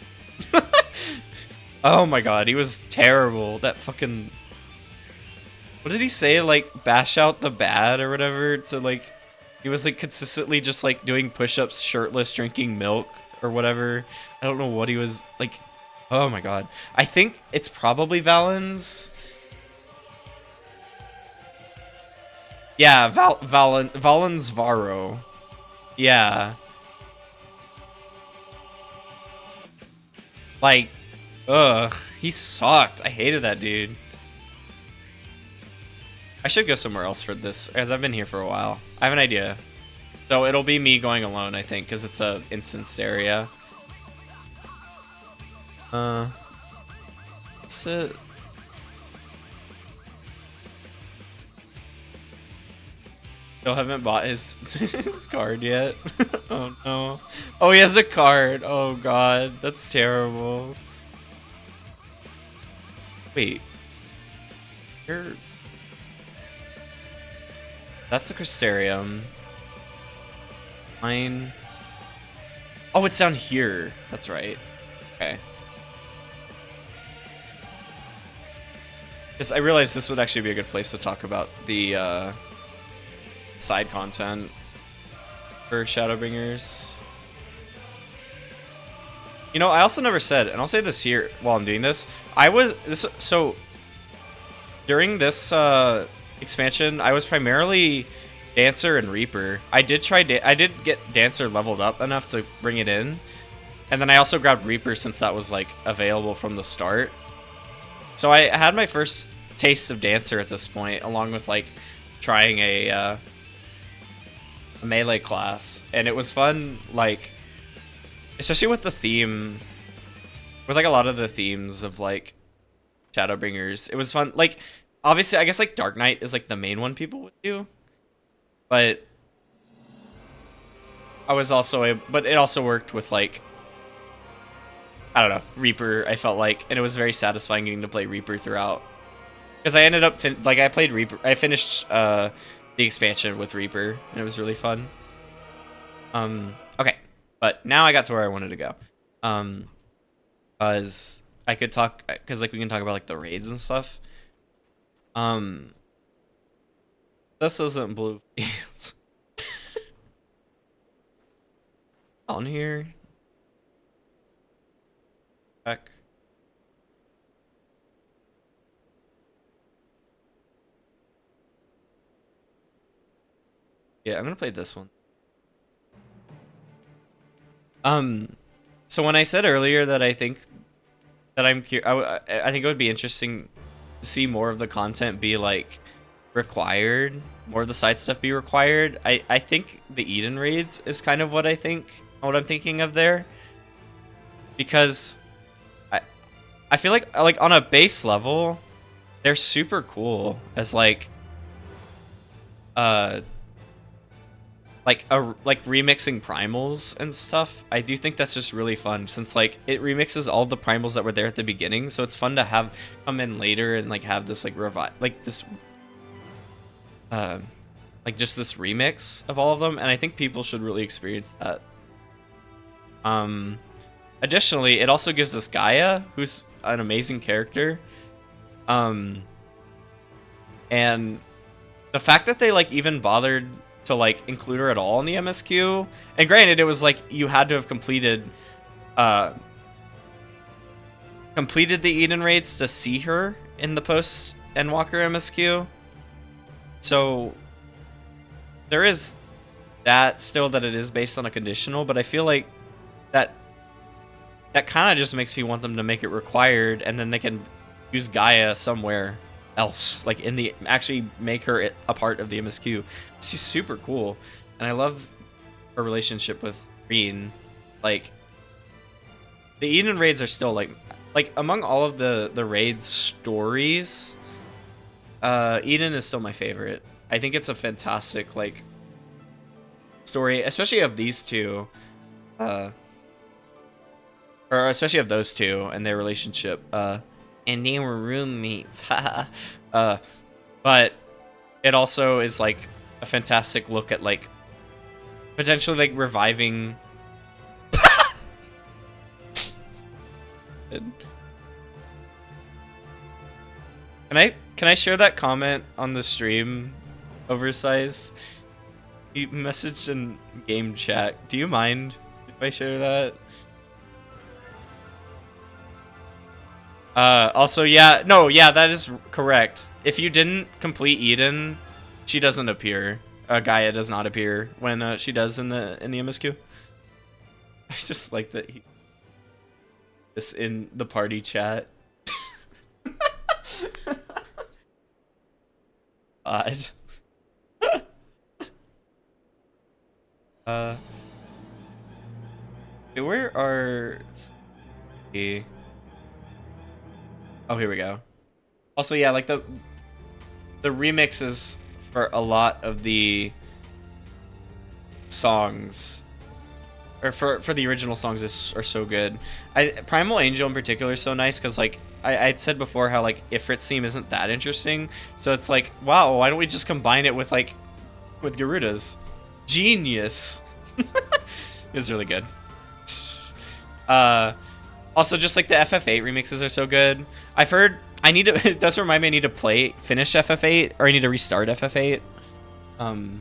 Oh my god, he was terrible. That fucking, what did he say? Like bash out the bad or whatever to like. He was like consistently just like doing push-ups shirtless, drinking milk or whatever. I don't know what he was like. Oh my god. I think it's probably Valen's. Yeah, Valen's Varo. Yeah. Like, ugh, he sucked. I hated that dude. I should go somewhere else for this, as I've been here for a while. I have an idea. So it'll be me going alone, I think, because it's a instanced area. What's it? Still haven't bought his his card yet. Oh no. Oh, he has a card. Oh god, that's terrible. Wait. Here. That's the Crystarium. Mine. Oh, it's down here. That's right. Okay. Because I realized this would actually be a good place to talk about the side content for Shadowbringers. You know, I also never said, and I'll say this here while I'm doing this. So during this expansion, I was primarily Dancer and Reaper. I did get Dancer leveled up enough to bring it in, and then I also grabbed Reaper since that was like available from the start. So I had my first taste of Dancer at this point, along with like trying a melee class, and it was fun, like especially with the theme, with like a lot of the themes of like Shadowbringers. It was fun. Like obviously, I guess like Dark Knight is like the main one people would do, but but it also worked with like, I don't know, Reaper. I felt like, and it was very satisfying getting to play Reaper throughout, because I ended up I played Reaper. I finished the expansion with Reaper, and it was really fun. Okay, but now I got to where I wanted to go. Because I could talk, because like we can talk about like the raids and stuff. This isn't Blue Fields. On here. Back. Yeah, I'm gonna play this one. So when I said earlier that I think that I think it would be interesting to see more of the content be like required, more of the side stuff be required. I think the Eden raids is kind of what I'm thinking of there, because I feel like on a base level they're super cool as like remixing primals and stuff. I do think that's just really fun, since like it remixes all the primals that were there at the beginning, so it's fun to have come in later and like have this like like just this remix of all of them, and I think people should really experience that. Additionally, it also gives us Gaia, who's an amazing character, and the fact that they like even bothered to like include her at all in the MSQ, and granted it was like you had to have completed the Eden raids to see her in the post Endwalker MSQ, so there is that still that it is based on a conditional, but I feel like that kind of just makes me want them to make it required, and then they can use Gaia somewhere else, like in the actually make her a part of the MSQ. She's super cool, and I love her relationship with Green. Like the Eden raids are still like among all of the raid stories, Eden is still my favorite. I think it's a fantastic like story, especially of these two, or especially of those two and their relationship. And they were roommates, but it also is like a fantastic look at like potentially like reviving. Can I share that comment on the stream, Oversize? You messaged in game chat. Do you mind if I share that? Also, yeah, no, yeah, that is correct. If you didn't complete Eden, she doesn't appear. Gaia does not appear when she does in the MSQ. I just like that this in the party chat. Odd. Where are? Oh, here we go. Also, yeah, like the remixes for a lot of the songs, or for the original songs, are so good. Primal Angel in particular is so nice because like I'd said before how like Ifrit's theme isn't that interesting, so it's like, wow, why don't we just combine it with Garuda's? Genius. It's really good. Also, just like the FF8 remixes are so good. I've heard it does remind me I need to finish FF8, or I need to restart FF8. But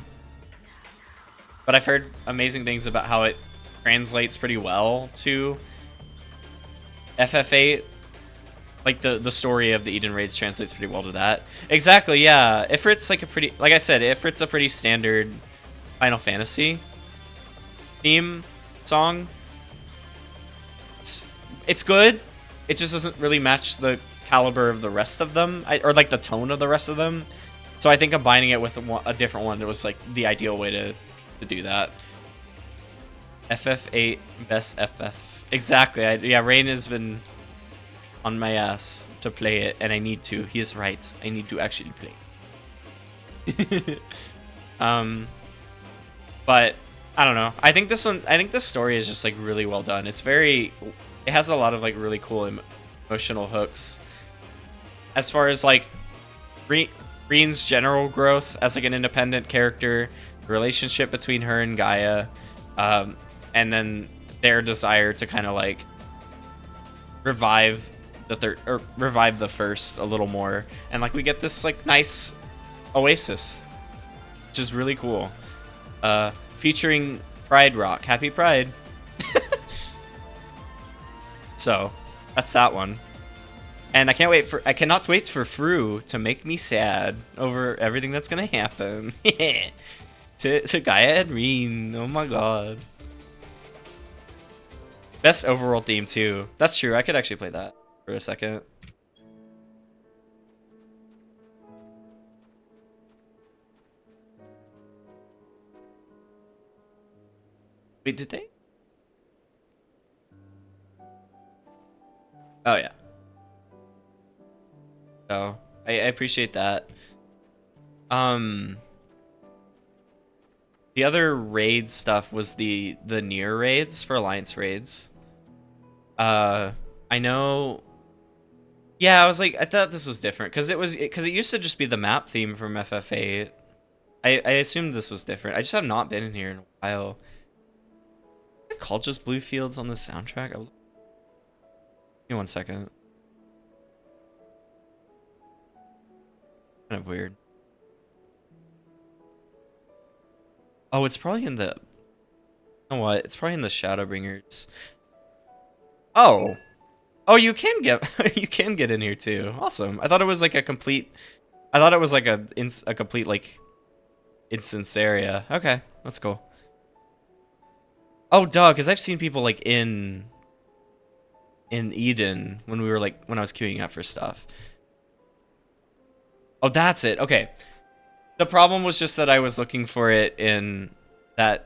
I've heard amazing things about how it translates pretty well to FF8. Like the story of the Eden raids translates pretty well to that. Exactly, yeah. Ifrit's like like I said, Ifrit's a pretty standard Final Fantasy theme song. It's good. It just doesn't really match the caliber of the rest of them, or like the tone of the rest of them. So I think combining it with a different one, it was like the ideal way to do that. FF8 best FF. Exactly. Yeah, Rain has been on my ass to play it, and I need to. He is right. I need to actually play. But I don't know. I think this story is just like really well done. It has a lot of like really cool emotional hooks. As far as like Green's general growth as like an independent character, the relationship between her and Gaia, and then their desire to kind of like revive the first a little more, and like we get this like nice oasis, which is really cool. Featuring Pride Rock. Happy Pride. So, that's that one. And I cannot wait for Fru to make me sad over everything that's gonna happen. to Gaia and Reen. Oh my god. Best overall theme too. That's true. I could actually play that for a second. Wait, did they? Oh yeah. So I appreciate that. The other raid stuff was the near raids for Alliance raids. I know. Yeah, I was like, I thought this was different because it used to just be the map theme from FF8. I assumed this was different. I just have not been in here in a while. Is it called just Blue Fields on the soundtrack? Give me 1 second. Kind of weird. Oh, it's probably in the. You know what? It's probably in the Shadowbringers. Oh, you can get you can get in here too. Awesome. I thought it was like a complete. I thought it was like a complete like instance area. Okay, that's cool. Oh, duh, because I've seen people like in Eden when we were like when I was queuing up for stuff. Oh, that's it. Okay. The problem was just that I was looking for it in the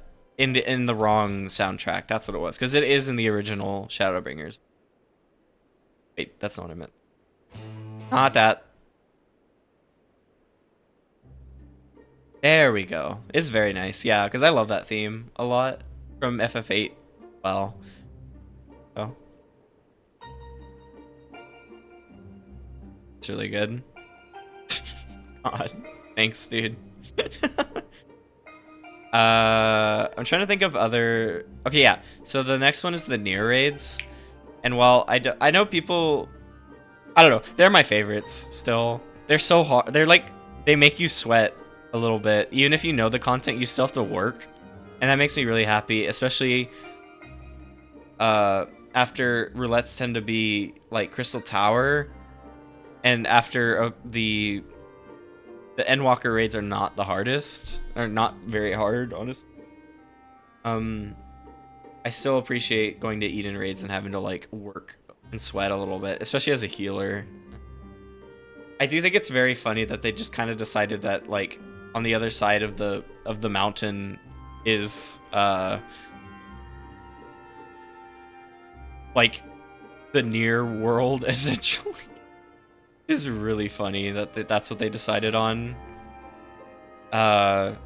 wrong soundtrack. That's what it was, because it is in the original Shadowbringers. Wait, that's not what I meant. Not that. There we go. It's very nice. Yeah, because I love that theme a lot from FF8. Well, oh, it's really good. God, thanks, dude. I'm trying to think of other. Okay, yeah. So the next one is the Nier raids, and while I know people, I don't know, they're my favorites still. They're so hard. They're like they make you sweat a little bit, even if you know the content. You still have to work, and that makes me really happy, especially after roulettes tend to be like Crystal Tower, and after the Endwalker raids are not the hardest, or not very hard, honestly. I still appreciate going to Eden raids and having to like work and sweat a little bit, especially as a healer. I do think it's very funny that they just kind of decided that like on the other side of the mountain is like the Nier world essentially. Is really funny that that's what they decided on. But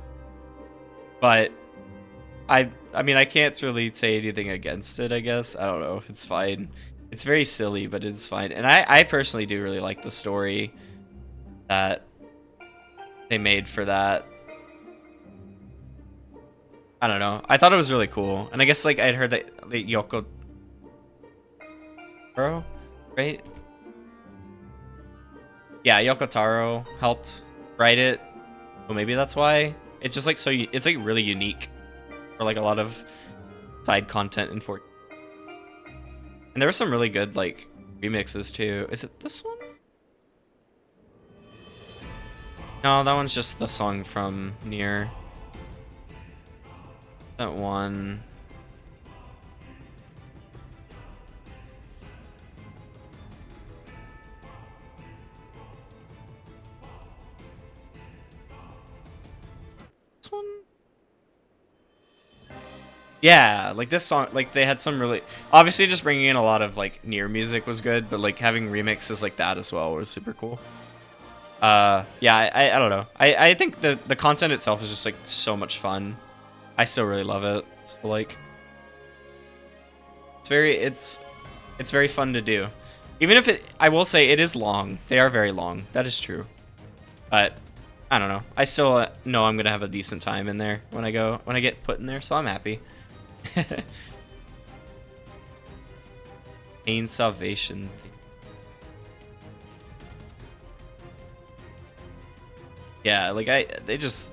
I mean I can't really say anything against it, I guess. I don't know. It's fine. It's very silly, but it's fine. And I personally do really like the story that they made for that. I don't know. I thought it was really cool. And I guess like I'd heard that the Yoko Taro, right? Yeah, Yoko Taro helped write it. Well, maybe that's why. It's just like it's like really unique for like a lot of side content in 14. And there were some really good like remixes too. Is it this one? No, that one's just the song from Nier. That one. This one? Yeah, like this song, like they had some really, obviously just bringing in a lot of like Nier music was good, but like having remixes like that as well was super cool. Yeah, I don't know. I think the content itself is just like so much fun. I still really love it. So like it's very fun to do. Even if I will say it is long. They are very long. That is true. But I don't know. I still know I'm going to have a decent time in there when I get put in there, so I'm happy. Pain Salvation. Yeah, like they just.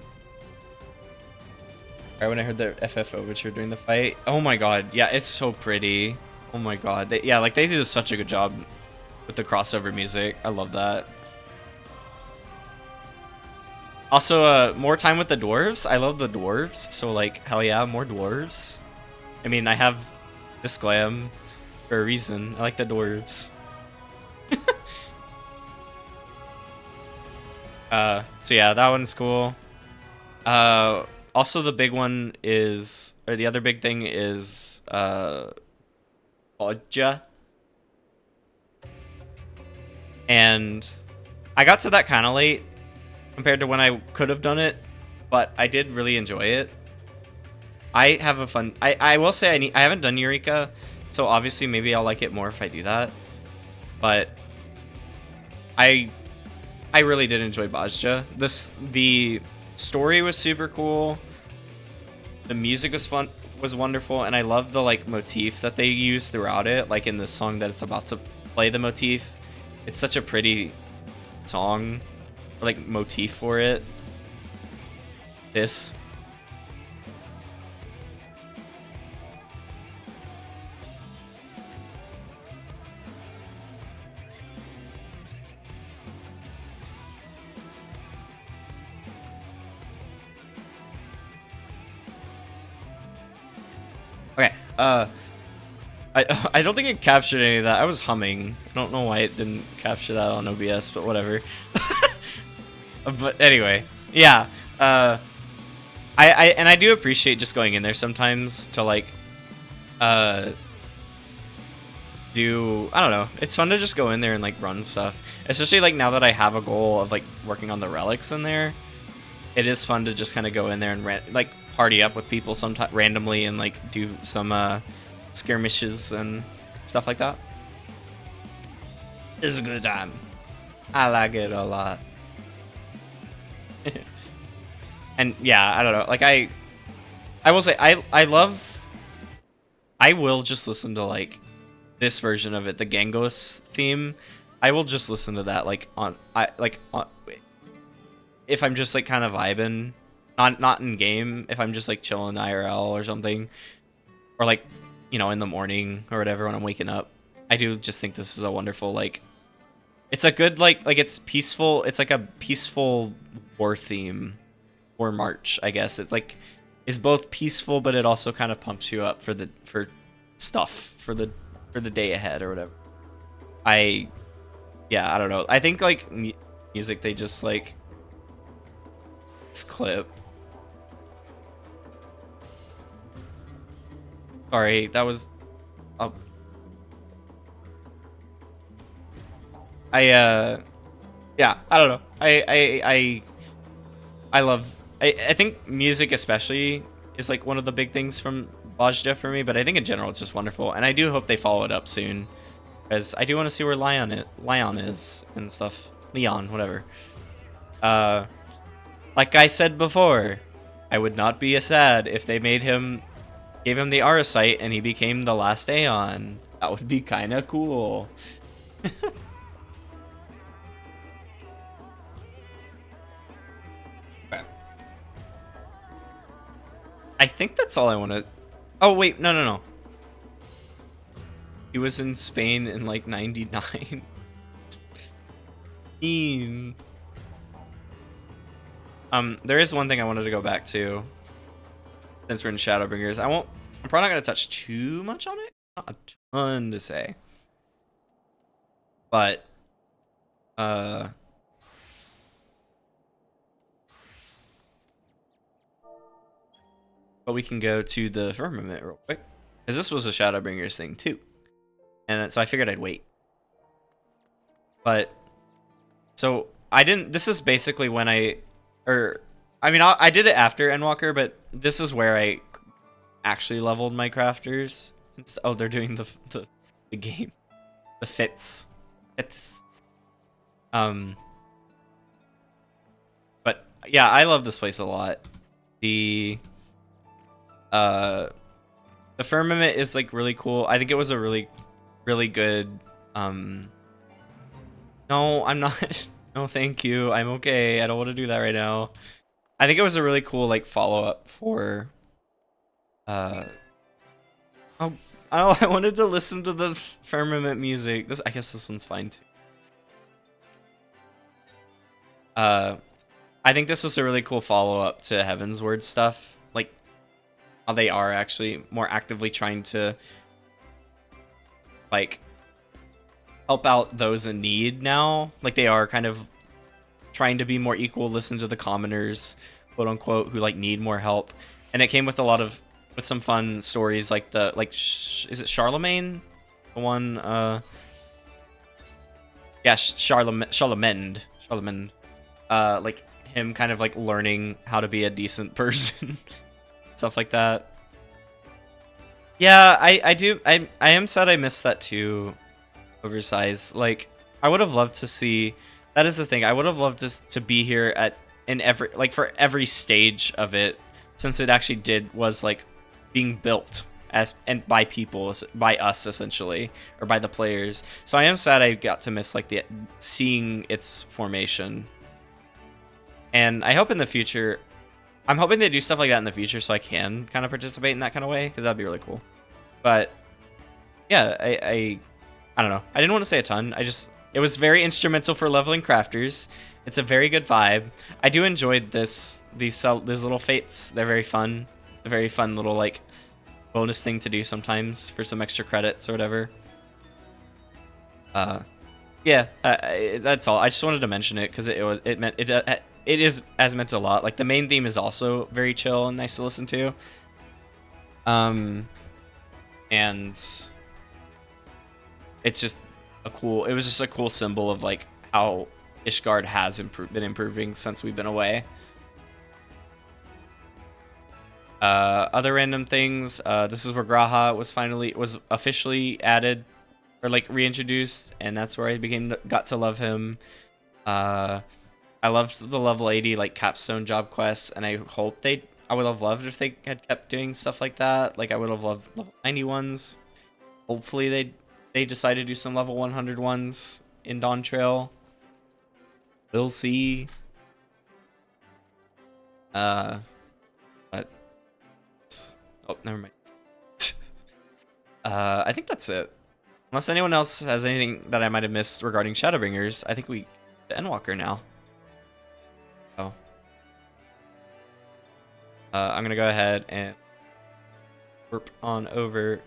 Right when I heard the FF overture during the fight, oh my god, yeah, it's so pretty. Oh my god, they do such a good job with the crossover music. I love that. Also, more time with the dwarves. I love the dwarves, so like hell yeah, more dwarves. I mean, I have this glam for a reason. I like the dwarves. So yeah, that one's cool. Also the big one is, or the other big thing is, Bodja. And I got to that kind of late compared to when I could have done it, but I did really enjoy it. I have a fun, I will say I haven't done Eureka, so obviously maybe I'll like it more if I do that. But I really did enjoy Bodja. The story was super cool. The music was wonderful, and I love the like motif that they use throughout it, like in the song that it's about to play the motif. It's such a pretty song, or like motif for it. This. Okay, Uh, I don't think it captured any of that. I was humming. I don't know why it didn't capture that on OBS, but whatever. But anyway, yeah. I do appreciate just going in there sometimes to like do, I don't know, it's fun to just go in there and like run stuff, especially like now that I have a goal of like working on the relics in there. It is fun to just kind of go in there and like party up with people sometimes randomly and like do some skirmishes and stuff like that. It's a good time. I like it a lot. And yeah, I don't know, like I will say I will just listen to like this version of it, the Gangos theme. I will just listen to that like if I'm just like kind of vibing, not in game, if I'm just like chilling IRL or something, or like, you know, in the morning or whatever when I'm waking up. I do just think this is a wonderful, like, it's a good like it's peaceful. It's like a peaceful war theme, war march, I guess. It's like is both peaceful, but it also kind of pumps you up for the day ahead or whatever. I don't know. I think like music, they just like this clip. Sorry, that was yeah, I don't know. I love, I think music especially is like one of the big things from Bajda for me, but I think in general it's just wonderful, and I do hope they follow it up soon, because I do want to see where Lion is and stuff. Leon, whatever. Like I said before, I would not be sad if they gave him the Arasite and he became the last Aeon. That would be kind of cool. Okay. I think that's all I want to... Oh, wait, no. He was in Spain in like 99. There is one thing I wanted to go back to since we're in Shadowbringers. I'm probably not going to touch too much on it. Not a ton to say. But we can go to the Firmament real quick, because this was a Shadowbringers thing too. And so I figured I'd wait. But so I didn't, this is basically when I did it after Endwalker, but this is where I actually leveled my crafters. Oh, they're doing the game, the fits. But yeah, I love this place a lot. The Firmament is like really cool. I think it was a really good no, I'm not. No, thank you. I'm okay. I don't want to do that right now. I think it was a really cool like follow-up for oh, I wanted to listen to the Firmament music. I guess this one's fine too. I think this was a really cool follow-up to Heavensward stuff. Like how they are actually more actively trying to like help out those in need now. Like they are kind of trying to be more equal, listen to the commoners, quote unquote, who like need more help. And it came with with some fun stories, like is it Charlemagne? The one yeah, Charlemagne. Like him kind of like learning how to be a decent person. Stuff like that. Yeah, I am sad I missed that too. Oversized. Like I would have loved to see, that is the thing, I would have loved to be here for every stage of it, since it actually was like being built by people, by us essentially, or by the players. So I am sad I got to miss like seeing its formation. And I hope in the future, I'm hoping they do stuff like that in the future so I can kind of participate in that kind of way, because that'd be really cool. But yeah, I don't know. I didn't want to say a ton. It was very instrumental for leveling crafters. It's a very good vibe. I do enjoy these little fates. They're very fun. It's a very fun little like bonus thing to do sometimes for some extra credits or whatever. Yeah, that's all. I just wanted to mention it because it is as meant a lot. Like the main theme is also very chill and nice to listen to. And it's just it was just a cool symbol of like how Ishgard has been improving since we've been away. Other random things. This is where Graha was officially added or like reintroduced, and that's where I got to love him. I loved the level 80 like capstone job quests, and I would have loved if they had kept doing stuff like that. Like I would have loved level 90 ones. Hopefully they decide to do some level 100 ones in Dawntrail. We'll see. But oh, never mind. I think that's it. Unless anyone else has anything that I might have missed regarding Shadowbringers, I think we the Endwalker now. Oh. I'm gonna go ahead and warp on over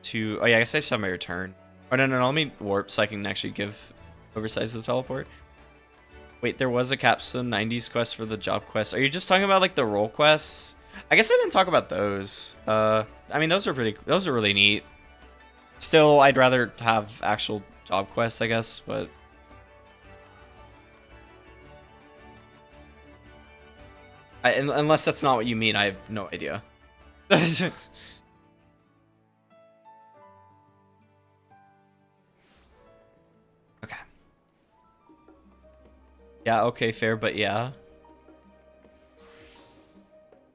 to. Oh yeah, I guess I still have my return. Oh no, let me warp so I can actually give oversize the teleport. Wait, there was a capstone 90s quest for the job quest. Are you just talking about like the role quests? I guess I didn't talk about those. I mean, those are really neat. Still, I'd rather have actual job quests, I guess, but unless that's not what you mean, I have no idea. Okay. Yeah, okay, fair, but yeah.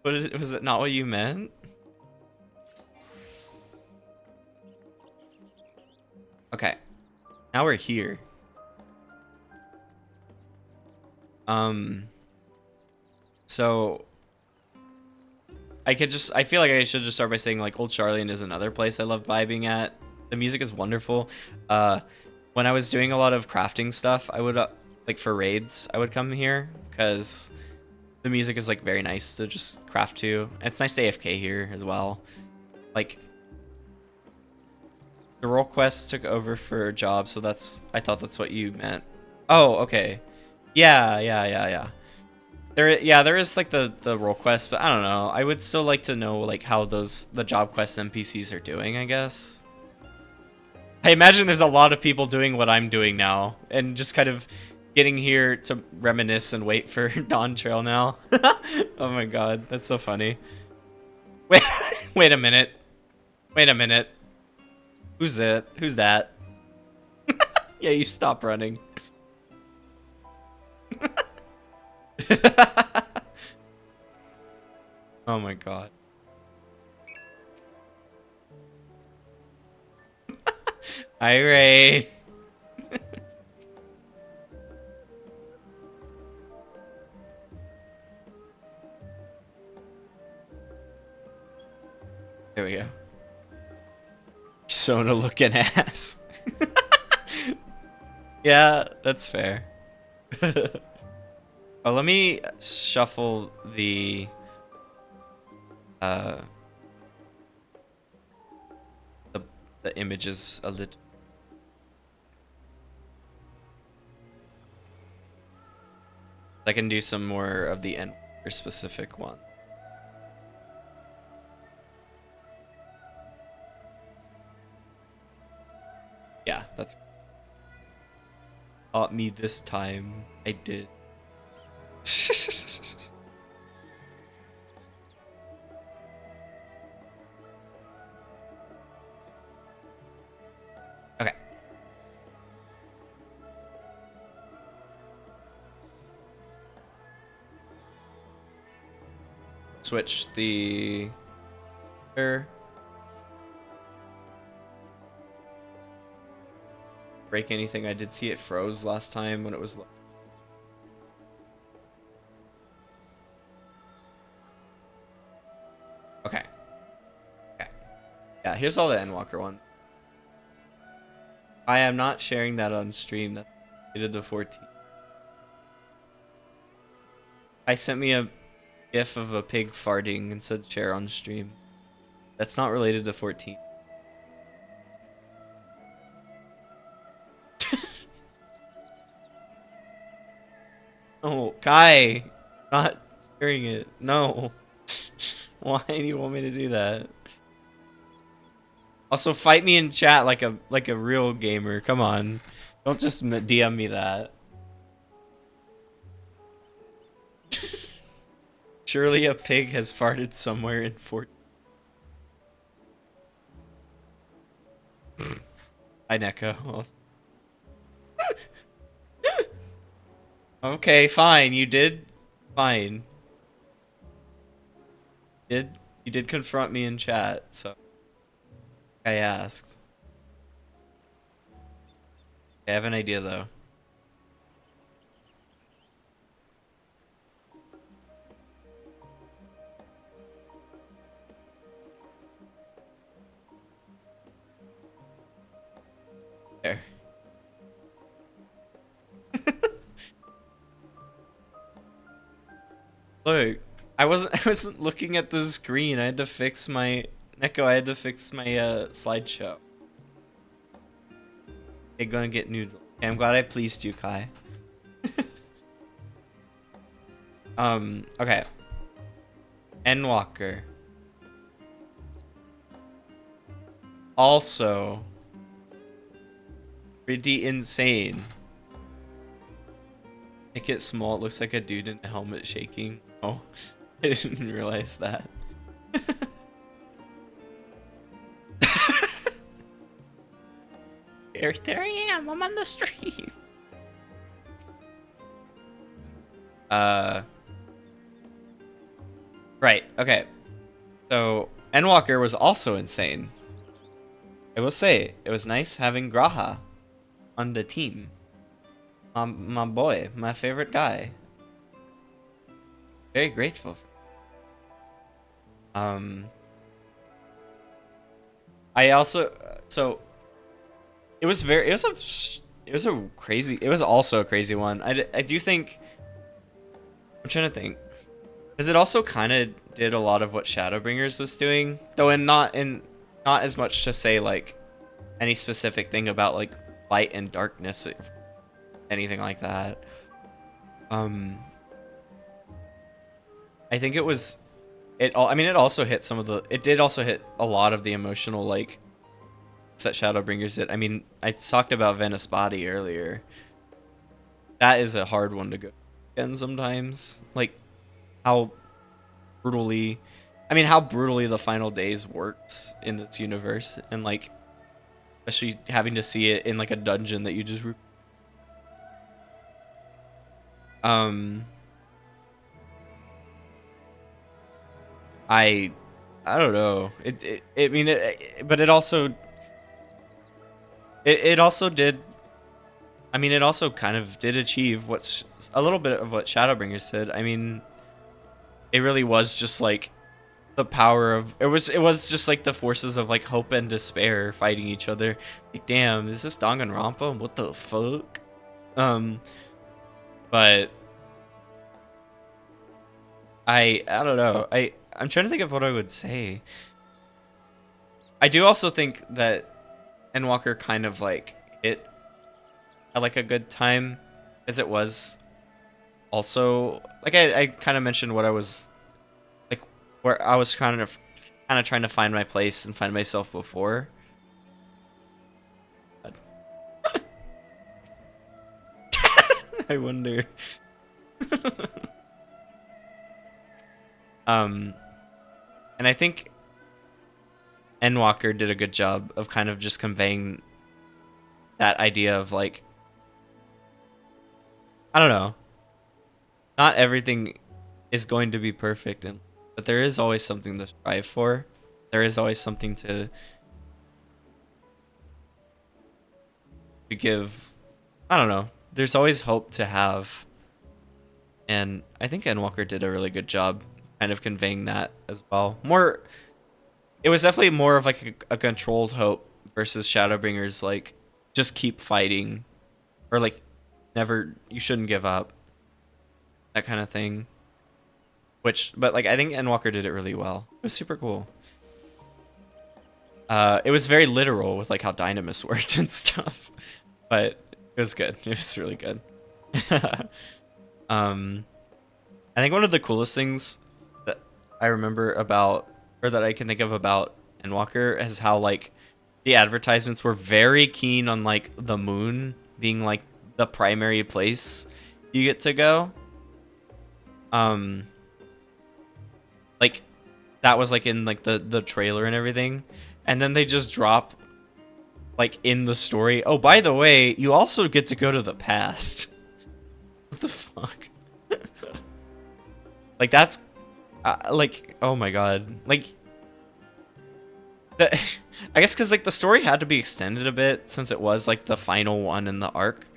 But was it not what you meant? Okay. Now we're here. So I feel like I should just start by saying like Old Charlian is another place I love vibing at. The music is wonderful. When I was doing a lot of crafting stuff, I would like for raids, I would come here because the music is like very nice to just craft to. It's nice to AFK here as well. Like the role quest took over for a job, so I thought that's what you meant. Oh, okay. Yeah. There is like the role quest, but I don't know. I would still like to know like how the job quest NPCs are doing, I guess. I imagine there's a lot of people doing what I'm doing now and just kind of getting here to reminisce and wait for Dawntrail now. Oh my god, that's so funny. Wait a minute. Wait a minute. Who's that? Who's that? Yeah, you stop running. Oh my god. Irate. There we go. Sona looking ass. Yeah, that's fair. Oh, let me shuffle the images a little. I can do some more of the Endwalker specific one. Yeah, that's caught me this time. I did. Okay. Switch the break anything. I did see it froze last time when it was okay. Yeah, here's all the Endwalker one. I am not sharing that on stream. That's dated the 14th. I sent me a gif of a pig farting and said share on stream. That's not related to 14. Oh, Kai! Not scaring it. No. Why do you want me to do that? Also, fight me in chat like a real gamer. Come on. Don't just DM me that. Surely a pig has farted somewhere in 14. Hi, Neko. Okay, fine. You did fine. You did confront me in chat, so I asked. I have an idea though. There. Look, I wasn't looking at the screen. I had to fix my Neko. I had to fix my slideshow. They're gonna get noodle. Okay, I'm glad I pleased you, Kai. Okay. Endwalker. Also pretty insane. Make it small. It looks like a dude in a helmet shaking. Oh, I didn't realize that. There I am. I'm on the stream. Right. Okay. So Endwalker was also insane. I will say it was nice having Graha on the team. My boy, my favorite guy. Very grateful for. I also so it was also a crazy one. I do think I'm trying to think because it also kind of did a lot of what Shadowbringers was doing, though not as much to say like any specific thing about like light and darkness, anything like that. I think it was it all. I mean, it also hit some of the. It did also hit a lot of the emotional like that Shadowbringers did. I mean, I talked about Venice Body earlier. That is a hard one to go again sometimes. Like how brutally, how brutally the final days works in this universe, and like especially having to see it in like a dungeon that you just. I don't know. But it also it also did. I mean, it also kind of did achieve what's a little bit of what Shadowbringers did. I mean, it really was just like the power of it was just like the forces of like hope and despair fighting each other. Like, damn, is this Danganronpa? What the fuck? But I don't know. I'm trying to think of what I would say. I do also think that Endwalker kind of like hit at like a good time, as it was also like I kind of mentioned what I was like where I was kind of trying to find my place and find myself before. I wonder. And I think Endwalker did a good job of kind of just conveying that idea of like, I don't know, not everything is going to be perfect, but there is always something to strive for. There is always something to give. I don't know. There's always hope to have, and I think Endwalker did a really good job kind of conveying that as well. It was definitely more of like a controlled hope versus Shadowbringers like just keep fighting, or like never, you shouldn't give up, that kind of thing. But like I think Endwalker did it really well. It was super cool. It was very literal with like how Dynamis worked and stuff, but it was good. It was really good. um, I think one of the coolest things that I remember about, or that I can think of about Endwalker, is how like the advertisements were very keen on like the moon being like the primary place you get to go. Like that was like in like the trailer and everything, and then they just drop like in the story, oh, by the way, you also get to go to the past. What the fuck? Like that's like, oh my god, like the, I guess because like the story had to be extended a bit since it was like the final one in the arc.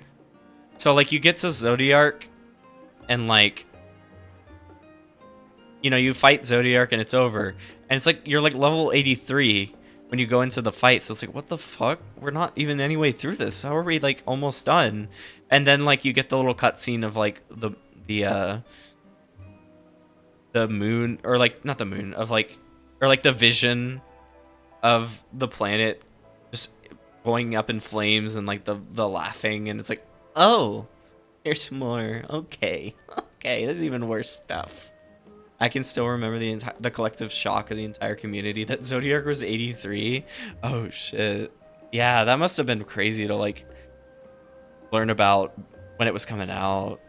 So like you get to Zodiark and like, you know, you fight Zodiark and it's over, and it's like you're like level 83 when you go into the fight. So it's like, what the fuck? We're not even any way through this. How are we like almost done? And then like you get the little cutscene of like the moon, or like not the moon, of like, or like the vision of the planet just going up in flames, and like the laughing, and it's like, oh, here's more. Okay, okay, there's even worse stuff. I can still remember the collective shock of the entire community that Zodiark was 83. Oh shit. Yeah, that must have been crazy to like learn about when it was coming out.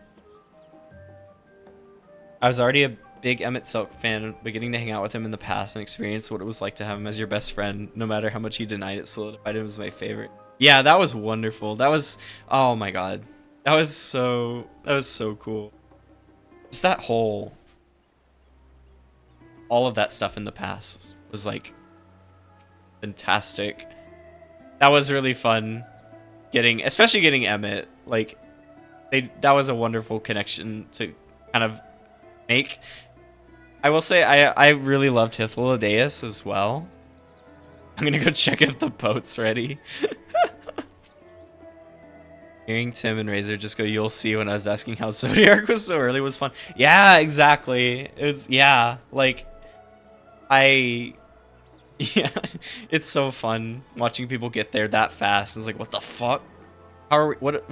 I was already a big Emmett Silk fan, but getting to hang out with him in the past and experience what it was like to have him as your best friend, no matter how much he denied it, solidified him as my favorite. Yeah, that was wonderful. That was, oh my god. That was so cool. Just that whole, all of that stuff in the past was like fantastic. That was really fun especially getting Emmett. Like that was a wonderful connection to kind of make. I will say I really loved Hythlodaeus as well. I'm gonna go check if the boat's ready. Hearing Tim and Razor just go, you'll see, when I was asking how Zodiark was so early was fun. Yeah, exactly. Yeah, like yeah, it's so fun watching people get there that fast. And it's like, what the fuck? How are we, what,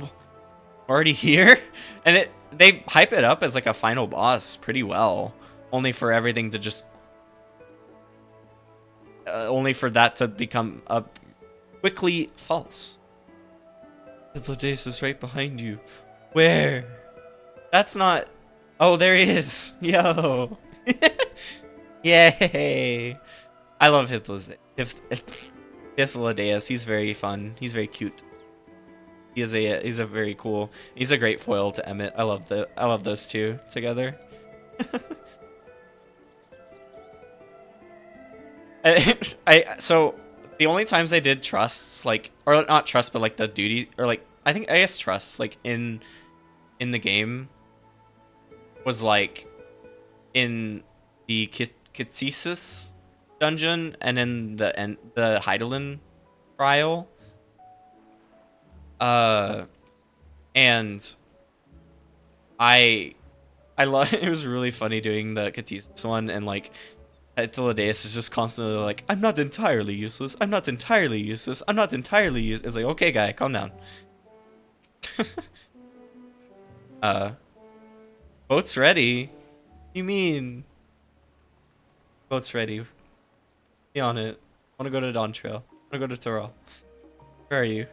already here? And they hype it up as like a final boss pretty well, only for everything to just only for that to become quickly false. The Dace is right behind you. Where? That's not. Oh, there he is. Yo. Yay. I love Hythlodaeus. He's very fun. He's very cute. He's a very cool. He's a great foil to Emmett. I love those two together. So the only times I did trusts, like, or not trust, but like the duty, or like I guess trusts, like in the game, was like in the Kitsesis dungeon and in the Heidelin trial. And I love it. Was really funny doing the Kitsesis one, and like Hythlodaeus is just constantly like, I'm not entirely useless. I'm not entirely useless. I'm not entirely useless. It's like, okay, guy, calm down. Boat's ready. What do you mean? Boat's ready. Be on it. I want to go to Dawntrail. I want to go to Tural. Where are you?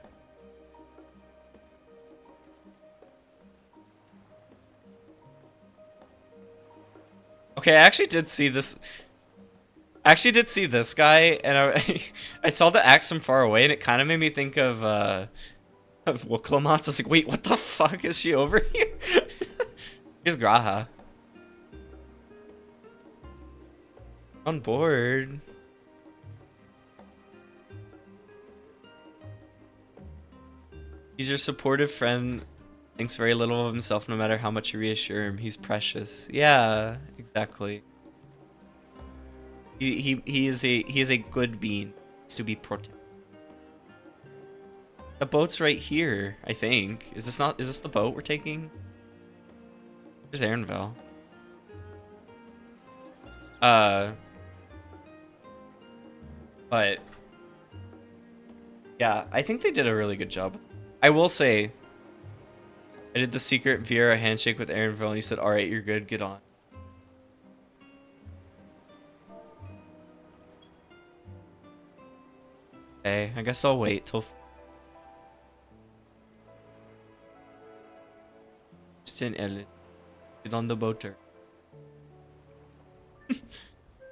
Okay, I actually did see this. Guy, and I saw the axe from far away, and it kind of made me think of Wuklamats. I was like, wait, what the fuck is she over here? Here's Graha. On board. He's your supportive friend. Thinks very little of himself, no matter how much you reassure him. He's precious. Yeah, exactly. He is a good being. He's to be protected. The boat's right here, I think. Is this the boat we're taking? Where's Aaronville? But Yeah, I think they did a really good job. I will say, I did the secret Viera handshake with Aaronville, and he said, "All right, you're good. Get on." Okay, I guess I'll wait till. Justin Elliot, get on the boater.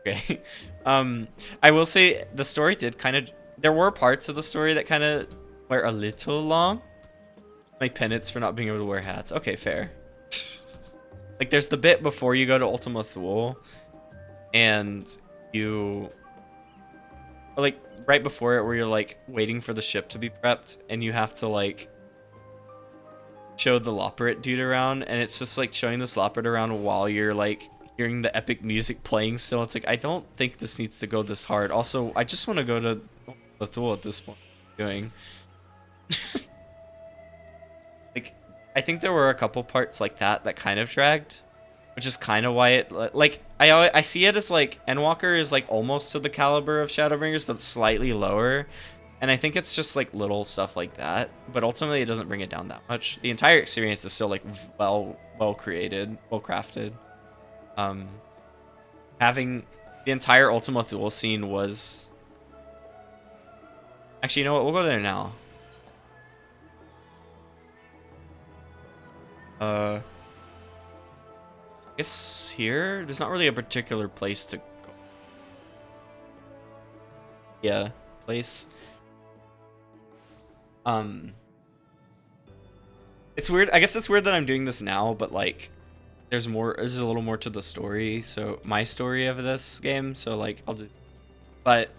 Okay. I will say the story did kind of. There were parts of the story that kind of were a little long. Like penance for not being able to wear hats. Okay, fair. Like there's the bit before you go to Ultima Thule, and you, or like right before it, where you're like waiting for the ship to be prepped, and you have to like show the Loporrit dude around, and it's just like showing this Loporrit around while you're like hearing the epic music playing still. It's like, I don't think this needs to go this hard. Also, I just want to go to the Thule at this point. Doing like, I think there were a couple parts like that kind of dragged, which is kind of why it like I see it as like Endwalker is like almost to the caliber of Shadowbringers, but slightly lower. And I think it's just like little stuff like that, but ultimately it doesn't bring it down that much. The entire experience is still like well created, well crafted. Having the entire Ultima Thule scene was actually, you know what? We'll go there now. I guess here there's not really a particular place to go. Yeah, place. It's weird. I guess it's weird that I'm doing this now, but like there's a little more to the story. So my story of this game. So like I'll do, but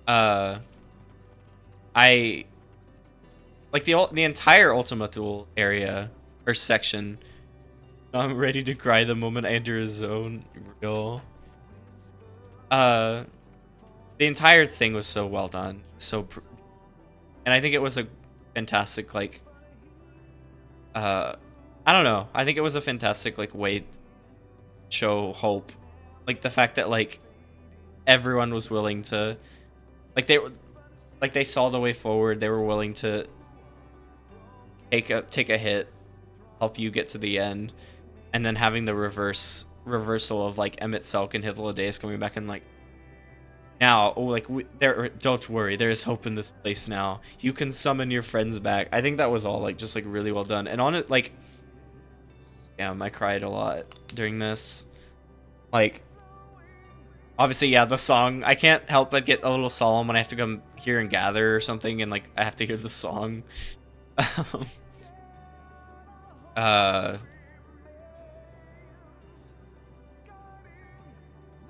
I like the entire Ultima Thule area or section. I'm ready to cry the moment I enter a zone. Real. The entire thing was so well done. And I think it was a fantastic like I don't know. I think it was a fantastic like way to show hope. Like the fact that like everyone was willing to like they saw the way forward. They were willing to take a hit, help you get to the end, and then having the reversal of like Emmett Selk and Hythlodaeus coming back and like, now, like, don't worry, there is hope in this place now. You can summon your friends back. I think that was all like just like really well done. And on it, like, damn, I cried a lot during this. Like, obviously, yeah, the song. I can't help but get a little solemn when I have to come here and gather or something, and like I have to hear the song.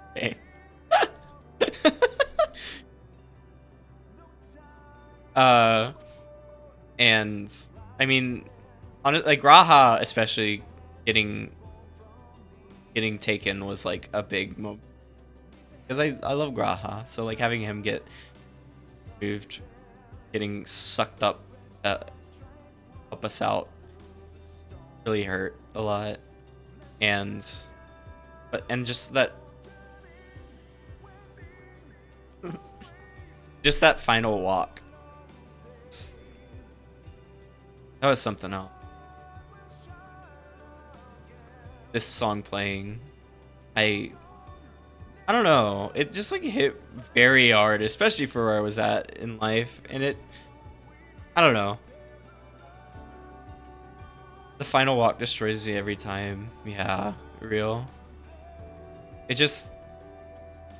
Okay. And I mean, on it, like Graha especially getting taken was like a big moment because I love Graha, so like having him get moved, getting sucked up us out really hurt a lot, and just that final walk. That was something else. This song playing, I don't know. It just like hit very hard, especially for where I was at in life, and I don't know. The final walk destroys me every time. Yeah, real. It just,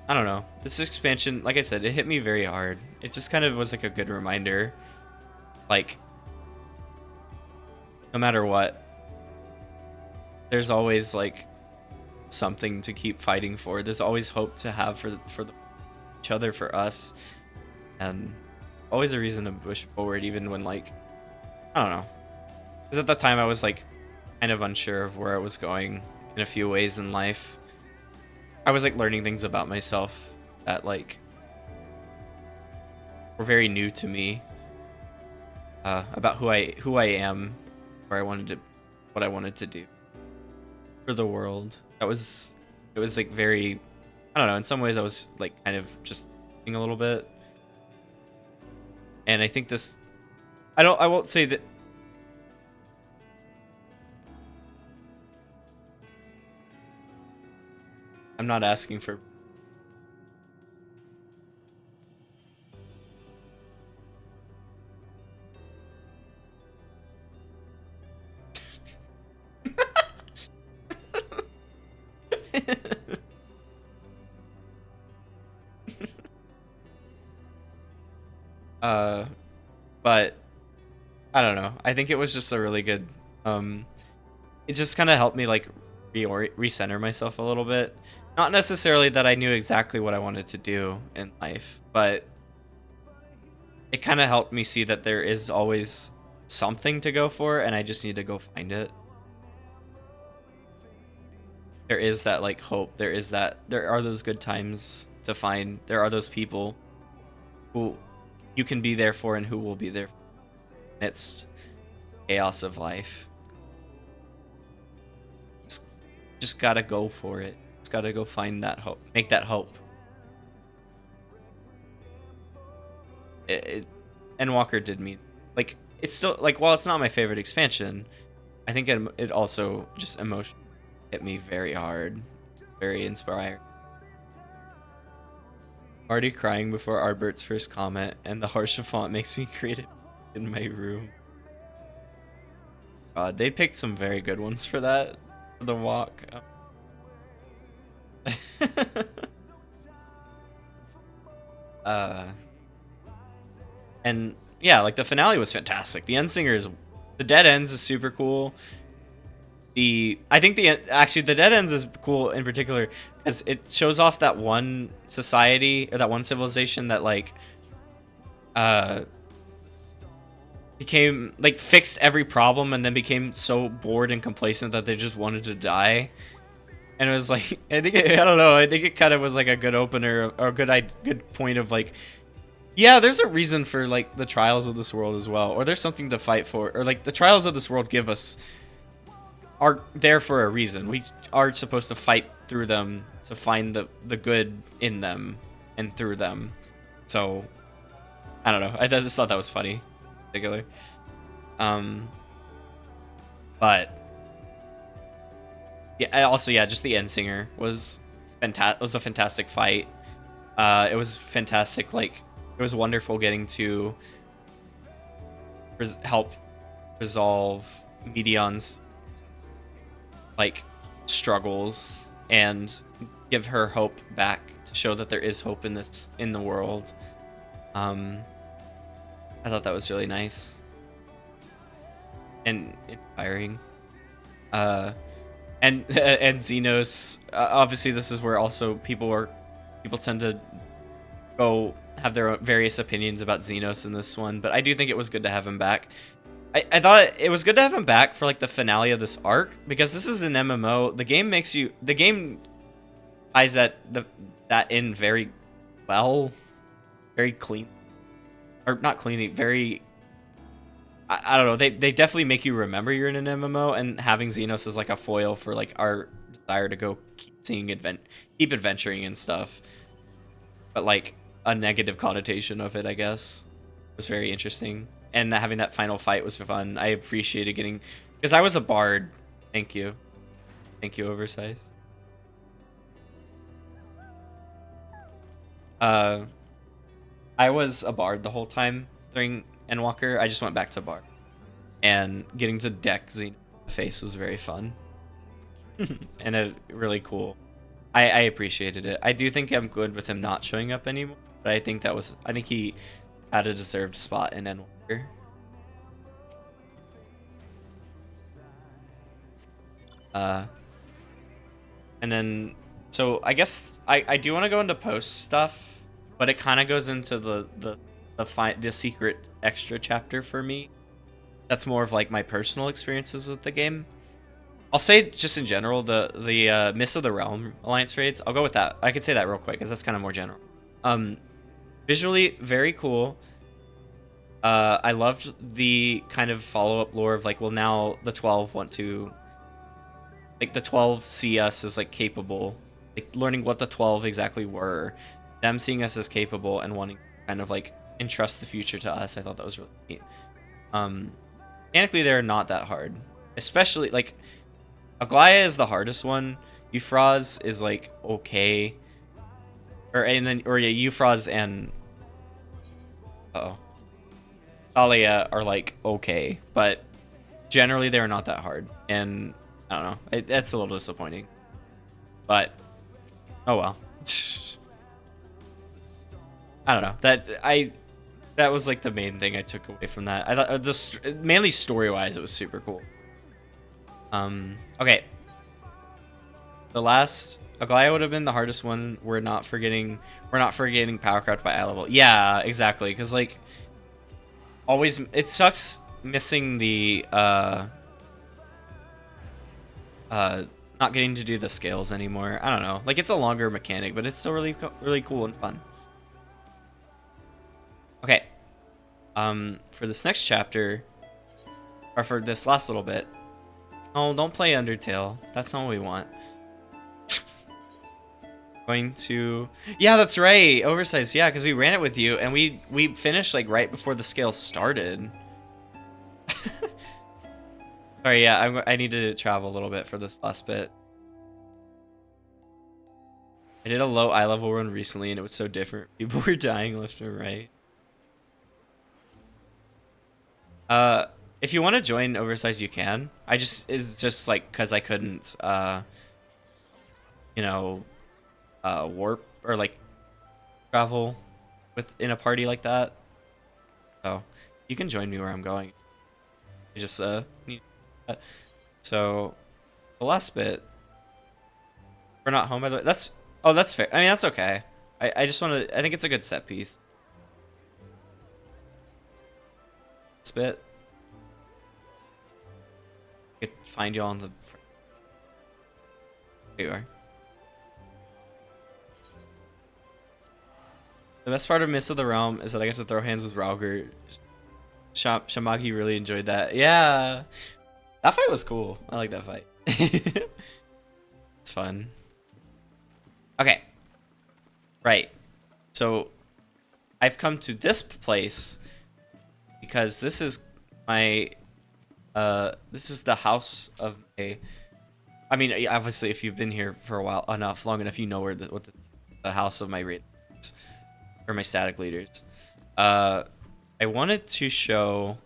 I don't know. This expansion, like I said, it hit me very hard. It just kind of was like a good reminder, like, no matter what, there's always like something to keep fighting for. There's always hope to have for each other, for us, and always a reason to push forward, even when like, I don't know. Because at that time I was like kind of unsure of where I was going in a few ways in life. I was like learning things about myself that like were very new to me, about who I am, where I wanted to, what I wanted to do for the world. It was like very, I don't know, in some ways I was like kind of just a little bit, And I think this, I won't say that. I'm not asking for. But I don't know. I think it was just a really good. It just kind of helped me like recenter myself a little bit. Not necessarily that I knew exactly what I wanted to do in life, but it kind of helped me see that there is always something to go for, and I just need to go find it. There is that like hope. There are those good times to find. There are those people who you can be there for and who will be there amidst chaos of life. Just gotta go for it. Just gotta go find that hope. Make that hope. Endwalker did me like, it's still like, while it's not my favorite expansion, I think it also just emotionally hit me very hard, very inspiring. Already crying before Arbert's first comment, and the harsher font makes me create it in my room. God, they picked some very good ones for that. For the walk. And yeah, like the finale was fantastic. The the dead ends is super cool. I think the dead ends is cool in particular because it shows off that one society or that one civilization that like became like fixed every problem and then became so bored and complacent that they just wanted to die. And it was like, I think it kind of was like a good opener or a good point of like, yeah, there's a reason for like the trials of this world as well, or there's something to fight for, or like the trials of this world are there for a reason. We are supposed to fight through them to find the good in them and through them. So I don't know. I just thought that was funny, in particular. But yeah, also just the end singer was fantastic. Was a fantastic fight. It was fantastic. Like it was wonderful getting to help resolve Medion's like struggles and give her hope back to show that there is hope in the world. I thought that was really nice and inspiring. And Xenos, obviously this is where also people tend to go have their various opinions about Xenos in this one, but I do think it was good to have him back. I thought it was good to have him back for like the finale of this arc, because this is an MMO. The game ties that in very well, very clean, or not cleanly, very. I don't know. They definitely make you remember you're in an MMO, and having Xenos as like a foil for like our desire to go keep adventuring and stuff, but like a negative connotation of it, I guess, was very interesting. And having that final fight was fun. I appreciated because I was a bard. Thank you, Oversize. I was a bard the whole time during Endwalker. I just went back to bard, and getting to deck Xenos face was very fun and really cool. I appreciated it. I do think I'm good with him not showing up anymore, but I think he had a deserved spot in Endwalker. And then, so I guess I do want to go into post stuff, but it kind of goes into the secret extra chapter for me. That's more of like my personal experiences with the game. I'll say just in general, the Mists of the Realm Alliance raids, I'll go with that. I could say that real quick because that's kind of more general. Visually very cool. I loved the kind of follow-up lore of like, well, now the 12 want to, like, the 12 see us as like capable, like learning what the 12 exactly were, them seeing us as capable and wanting to kind of like entrust the future to us. I thought that was really neat. Mechanically, they're not that hard. Especially, like, Aglaya is the hardest one. Euphraz is, like, okay. Or Euphraz and... Uh-oh. Thalia are, like, okay. But generally, they're not that hard. And, I don't know. That's a little disappointing. But, oh well. I don't know. That was like the main thing I took away from that. I thought mainly story-wise, it was super cool. Okay. The last Aglaya would have been the hardest one. We're not forgetting Powercraft by eye level. Yeah, exactly. Because like always, it sucks missing the not getting to do the scales anymore. I don't know. Like it's a longer mechanic, but it's still really cool and fun. Okay. For this next chapter, or for this last little bit. Oh, don't play Undertale. That's not what we want. Going to... Yeah, that's right. Oversized. Yeah, because we ran it with you, and we finished like right before the scale started. Sorry, yeah, I need to travel a little bit for this last bit. I did a low eye level run recently, and it was so different. People were dying left and right. If you want to join Oversized, you can. It's just like because I couldn't, you know, warp or like travel in a party like that. So you can join me where I'm going. You just need that. So the last bit, we're not home by the way. That's fair. I mean that's okay. I just want to. I think it's a good set piece. This bit. I could find you on the... There you are. The best part of Mists of the Realm is that I get to throw hands with Rauger. Shamagi really enjoyed that. Yeah. That fight was cool. I like that fight. It's fun. Okay. Right. So, I've come to this place because this is my... this is the house of a... I mean, obviously, if you've been here for a while, long enough, you know what the house of my raid is, or my static leaders. I wanted to show...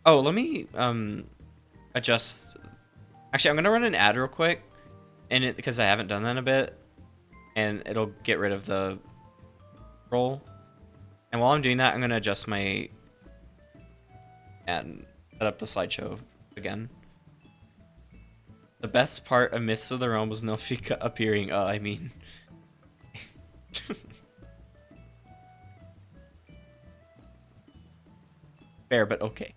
Oh, let me adjust... Actually, I'm gonna run an ad real quick, and because I haven't done that in a bit, and it'll get rid of the roll. And while I'm doing that, I'm gonna adjust my... and set up the slideshow again. The best part of Myths of the Realm was Nofika appearing. I mean... Fair, but okay.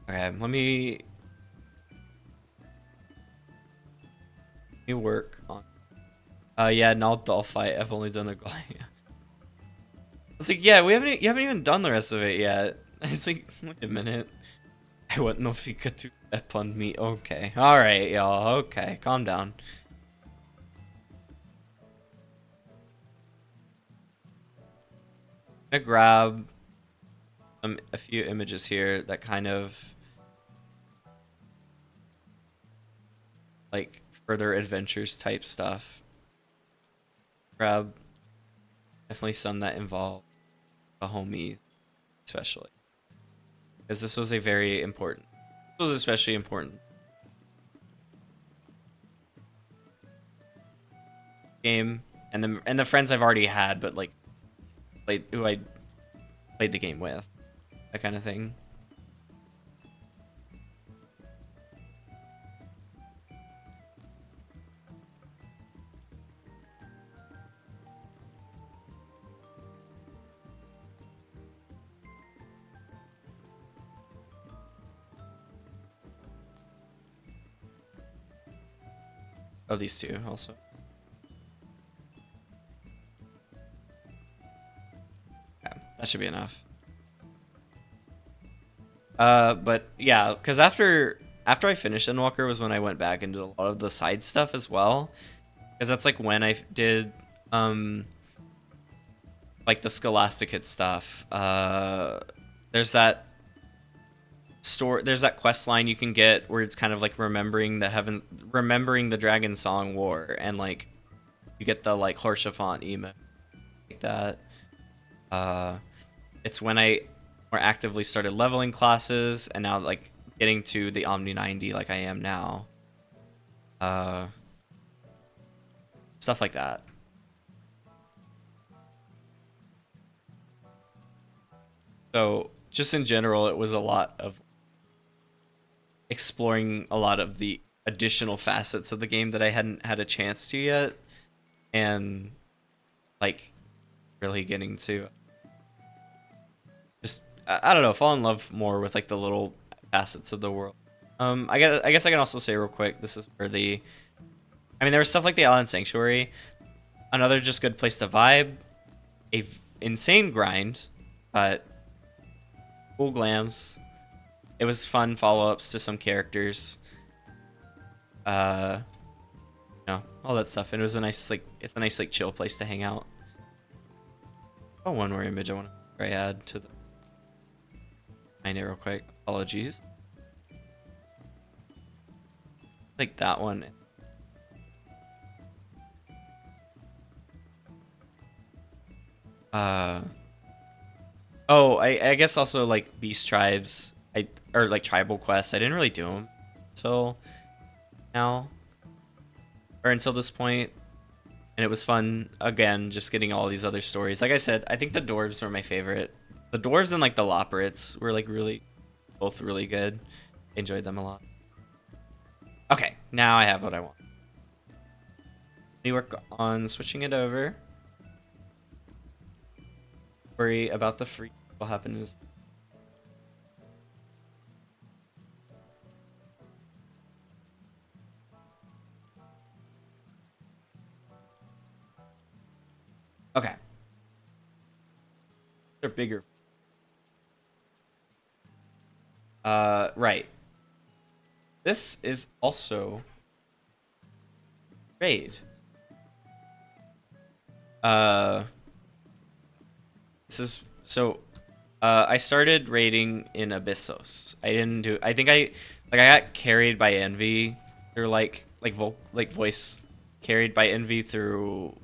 Okay, let me work on... yeah, not doll fight. I've only done a Glaya. I was like, yeah, you haven't even done the rest of it yet. I was like, wait a minute. I want Nofika to step on me. Okay. Alright, y'all. Okay, calm down. I'm gonna grab a few images here that kind of like further adventures type stuff. Grab definitely some that involve the homies, especially because this was especially important game, and the friends I've already had, but like who I played the game with, that kind of thing. Oh, these two also. Yeah, that should be enough. But yeah, because after after I finished Endwalker was when I went back and did a lot of the side stuff as well, because that's like when I did like the Scholastic Hit stuff. There's that quest line you can get where it's kind of like remembering the Dragon Song War, and like you get the like Haurchefant email like that. It's when I more actively started leveling classes, and now like getting to the Omni 90 like I am now. Stuff like that. So just in general, it was a lot of exploring a lot of the additional facets of the game that I hadn't had a chance to yet, and like really getting to just I don't know, fall in love more with like the little facets of the world. I guess I can also say real quick, this is where there was stuff like the Island Sanctuary, another just good place to vibe, insane grind, but cool glams. It was fun follow-ups to some characters. All that stuff. And it was a nice it's a nice chill place to hang out. Oh, one more image I want to add to the mine real quick. Apologies. Like that one. Oh, I guess also like Beast Tribes, or like Tribal Quests. I didn't really do them until now, or until this point, and it was fun again just getting all these other stories. Like I said, I think the dwarves were my favorite. The dwarves and like the Loporrits were like both really good. Enjoyed them a lot. Okay, now I have what I want. We work on switching it over. Worry about the free. What happened is okay. They're bigger. Right. This is also raid. This is so. I started raiding in Abyssos. I think I got carried by Envy through voice carried by Envy through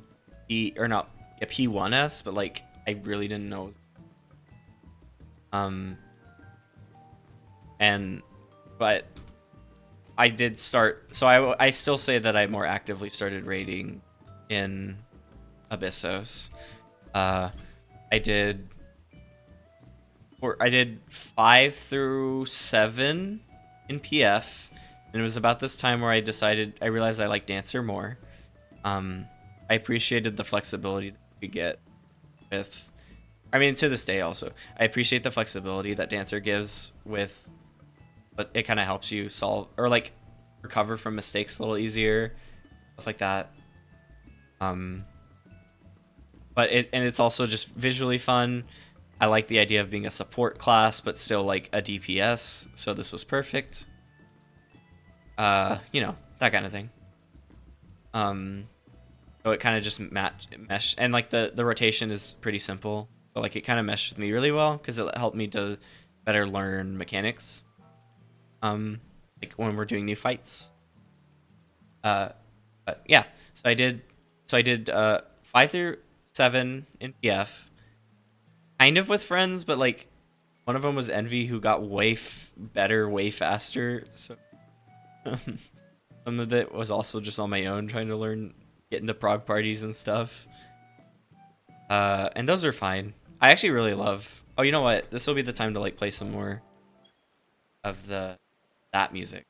P1S, but like I really didn't know. But I did start. So I still say that I more actively started raiding in Abyssos. I did 5 through 7 in PF, and it was about this time where I realized I like Dancer more. I appreciated the flexibility that you could get with, to this day also, I appreciate the flexibility that Dancer gives with, but it kind of helps you solve or like recover from mistakes a little easier, stuff like that. But it's also just visually fun. I like the idea of being a support class, but still like a DPS. So this was perfect. That kind of thing. So it kind of just meshed, and like the rotation is pretty simple, but like it kind of meshed with me really well because it helped me to better learn mechanics. Like when we're doing new fights. But yeah, so I did 5 through 7 in PF, kind of with friends, but like one of them was Envy, who got way better way faster, so some of it was also just on my own trying to learn, get into prog parties and stuff, and those are fine. I actually really love, oh, you know what, this will be the time to like play some more of that music.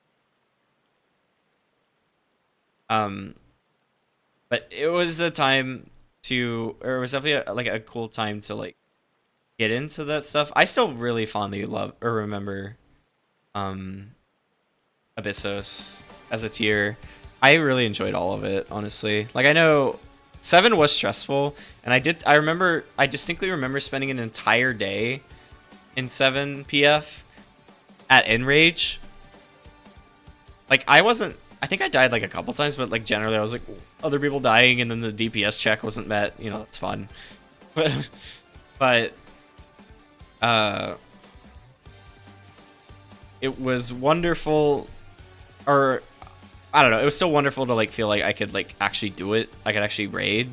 But it was a time it was definitely a cool time to like get into that stuff. I still really fondly love or remember Abyssos as a tier. I really enjoyed all of it, honestly. Like, I know 7 was stressful, and I distinctly remember spending an entire day in 7 PF at Enrage, like I wasn't. I think I died like a couple times, but like generally I was like other people dying, and then the DPS check wasn't met. You know, it's fun. But it was wonderful, or I don't know. It was still wonderful to like feel like I could like actually do it. I could actually raid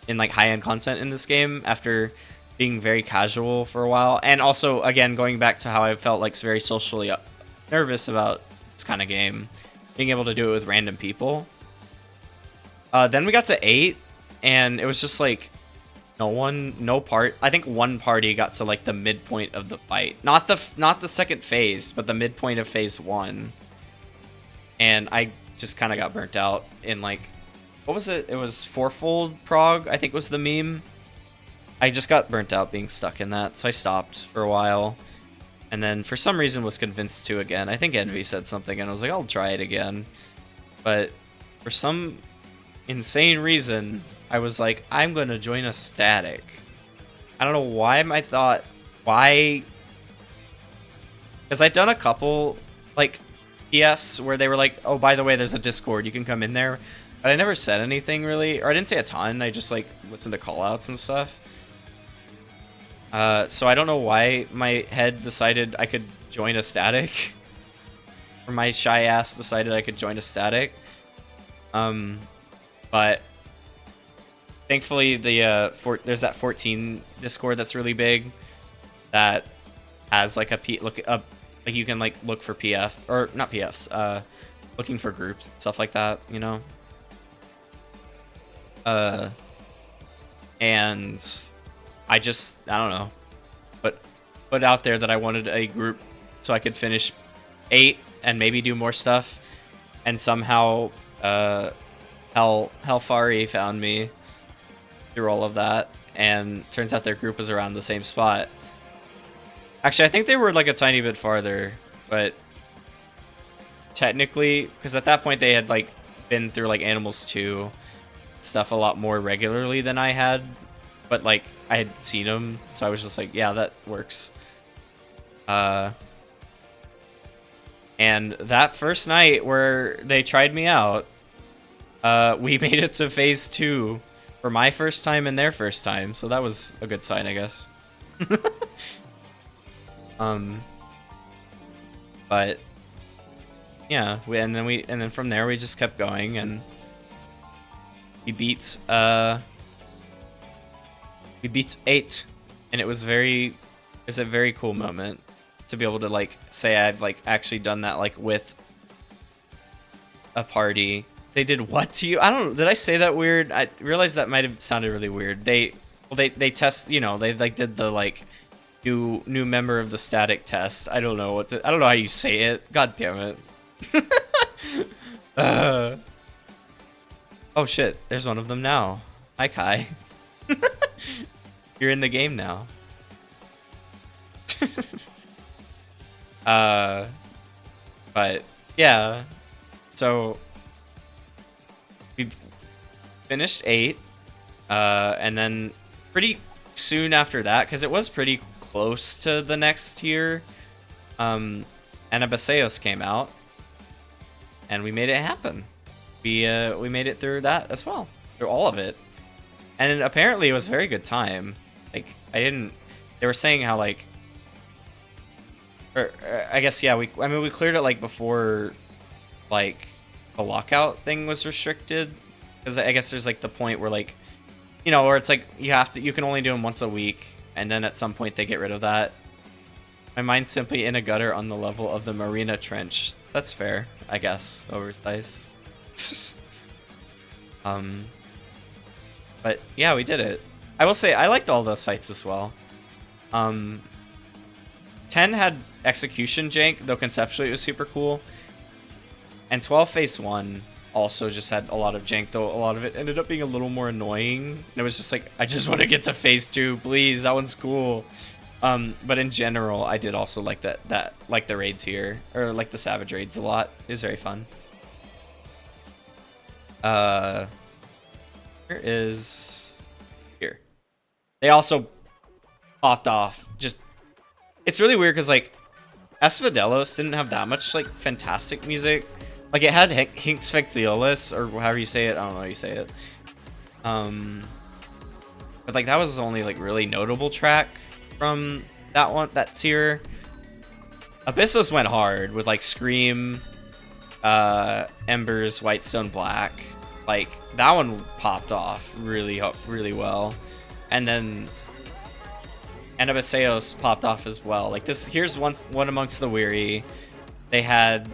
in like high-end content in this game after being very casual for a while, and also again going back to how I felt like very socially nervous about this kind of game, being able to do it with random people. Then we got to 8, and it was just like I think one party got to like the midpoint of the fight, not the second phase, but the midpoint of phase 1, and I just kind of got burnt out in like, what was it? It was fourfold prog, I think was the meme. I just got burnt out being stuck in that, so I stopped for a while. And then for some reason was convinced to again. I think Envy said something, and I was like, I'll try it again. But for some insane reason, I was like, I'm going to join a static. I don't know why why? Because I'd done a couple, like, PFs where they were like, oh, by the way, there's a Discord, you can come in there. But I never said anything really, or I didn't say a ton. I just like listened to callouts and stuff. So I don't know why my head decided I could join a static, or my shy ass decided I could join a static. But thankfully there's that 14 Discord that's really big that has like like you can like look for PF, or not PFs, looking for groups, stuff like that, you know. And I don't know, but put out there that I wanted a group so I could finish 8 and maybe do more stuff, and somehow Hellfari found me through all of that, and turns out their group was around the same spot. Actually, I think they were like a tiny bit farther, but technically, because at that point they had like been through like Animals 2 stuff a lot more regularly than I had, but like I had seen them, so I was just like, yeah, that works. And that first night where they tried me out, we made it to phase 2 for my first time and their first time, so that was a good sign, I guess. But yeah, and then from there we just kept going, and we beat 8, and it was a very cool moment to be able to like say I've like actually done that like with a party. They did what to you? I don't know. Did I say that weird? I realized that might have sounded really weird. They test, you know, they like did the like new member of the static test. I don't know I don't know how you say it. God damn it. Oh shit, there's one of them now. Hi Kai. You're in the game now. But yeah, so we finished 8, and then pretty soon after that, because it was pretty close to the next tier, Anabaseos came out, and we made it happen. We made it through that as well, through all of it, and apparently it was a very good time. Like they were saying how like, or I guess yeah, we cleared it like before, like the lockout thing was restricted, because I guess there's like the point where like, you know, where it's like you can only do them once a week, and then at some point they get rid of that. My mind's simply in a gutter on the level of the Marina Trench. That's fair, I guess. Oversize. But yeah, we did it. I will say I liked all those fights as well. 10 had execution jank, though conceptually it was super cool. And 12 phase 1 also just had a lot of jank, though a lot of it ended up being a little more annoying. And it was just like, I just want to get to phase 2, please. That one's cool. But in general, I did also like that like the raids here, or like the Savage raids a lot. It was very fun. Here. They also popped off. Just, it's really weird because like Esfidelos didn't have that much like fantastic music, Like it had Hinksfectiolis, or however you say it. I don't know how you say it. But like that was the only like really notable track from that one, that tier. Abyssos went hard with like Scream, Embers, Whitestone Black. Like that one popped off really well, and then Anabaseos popped off as well. Like this, here's one amongst the weary. They had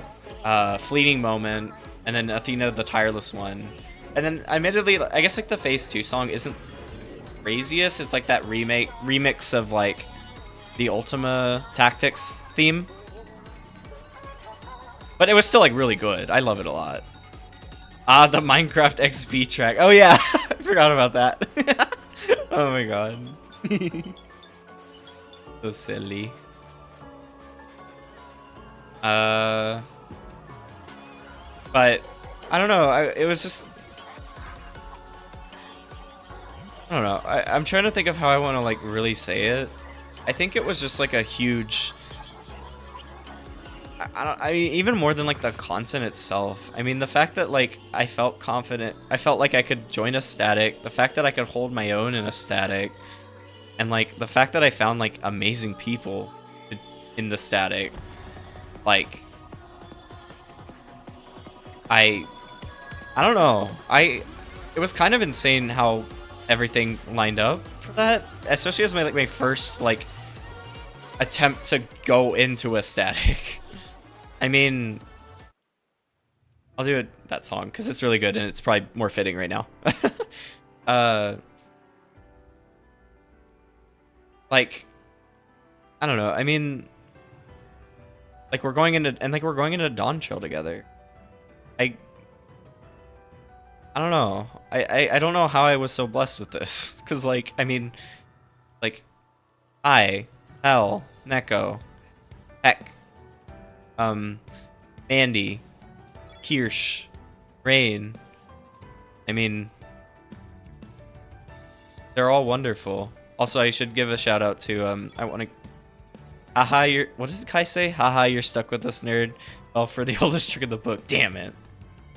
Fleeting Moment, and then Athena the Tireless One, and then admittedly, I guess like the Phase 2 song isn't craziest. It's like that remix of like the Ultima Tactics theme, but it was still like really good. I love it a lot. The Minecraft XP track. Oh yeah, I forgot about that. Oh my god. So silly. But I don't know. It was just, I don't know. I'm trying to think of how I want to like really say it. I think it was just like a huge. I mean, even more than like the content itself. I mean, the fact that like I felt confident, I felt like I could join a static. The fact that I could hold my own in a static, and like the fact that I found like amazing people in the static. Like, I don't know. It was kind of insane how everything lined up for that, especially as my first like attempt to go into a static. I mean, I'll do that song because it's really good and it's probably more fitting right now. Like, I don't know. I mean, like we're going into Dawntrail together. I don't know. I don't know how I was so blessed with this, because like I mean, like, Hell, Neko, Heck, Mandy, Kirsch, Rain. I mean, they're all wonderful. Also, I should give a shout out to I want to. Haha, what does Kai say? Haha, you're stuck with us, nerd. Well, for the oldest trick in the book. Damn it.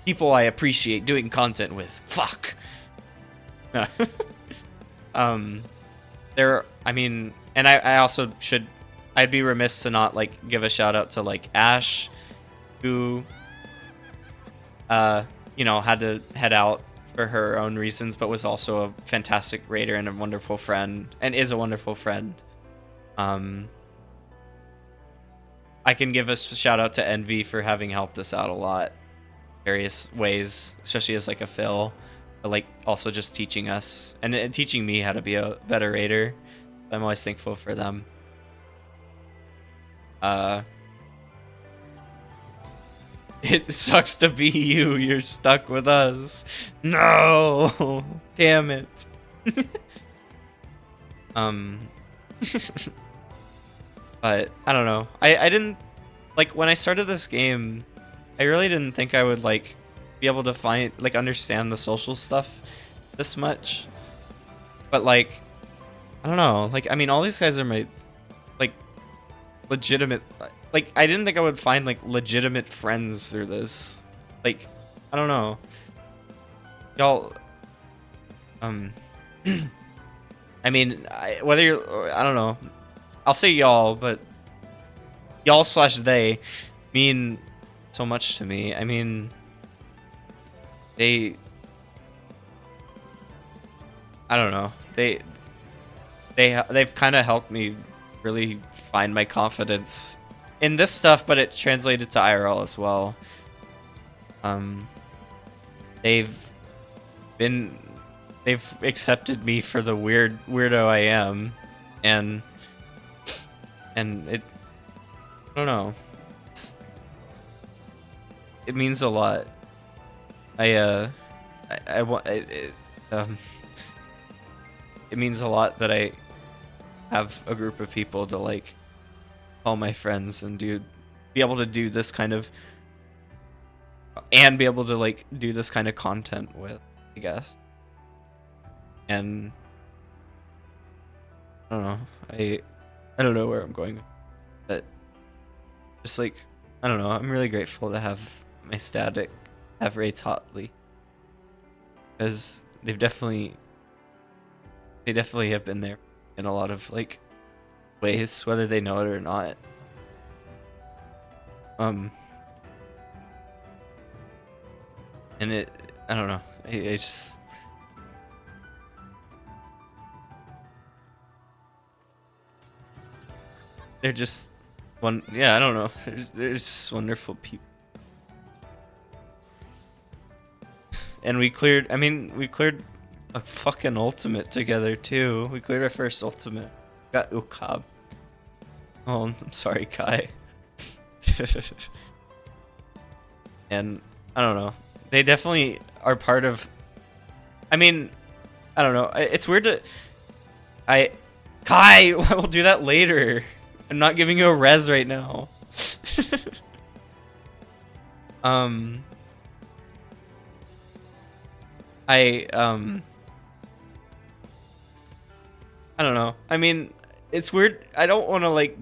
People I appreciate doing content with. Fuck. I mean, and I also should, I'd be remiss to not like give a shout out to like Ash, who you know, had to head out for her own reasons, but was also a fantastic raider and a wonderful friend, and is a wonderful friend. I can give a shout out to Envy for having helped us out a lot, various ways, especially as like a Phil, but like also just teaching us and teaching me how to be a better raider. I'm always thankful for them. It sucks to be you. You're stuck with us. No, damn it. But I don't know. I didn't, like, when I started this game, I really didn't think I would like be able to understand the social stuff this much. But like, I don't know. Like, I mean, all these guys are my like legitimate. Like, I didn't think I would find like legitimate friends through this. Like, I don't know. Y'all, I mean, whether you're, I don't know. I'll say y'all, but y'all / they mean so much to me. I mean, I don't know. They've kind of helped me really find my confidence in this stuff, but it translated to IRL as well. They've accepted me for the weirdo I am, and it, I don't know. It means a lot. It means a lot that I have a group of people to like call my friends and be able to do this kind of, and be able to like do this kind of content with, I guess. And I don't know. I don't know where I'm going, but just like, I don't know. I'm really grateful to have my static have rates hotly, because they definitely have been there in a lot of like ways, whether they know it or not. And I don't know. I just they're just I don't know. They're just wonderful people. And we cleared a fucking ultimate together too. We cleared our first ultimate. Got Ukab. Oh, I'm sorry, Kai. And I don't know. They definitely are part of. I mean, I don't know. It's weird to. Kai, we'll do that later. I'm not giving you a res right now. I don't know. I mean, it's weird. I don't want to like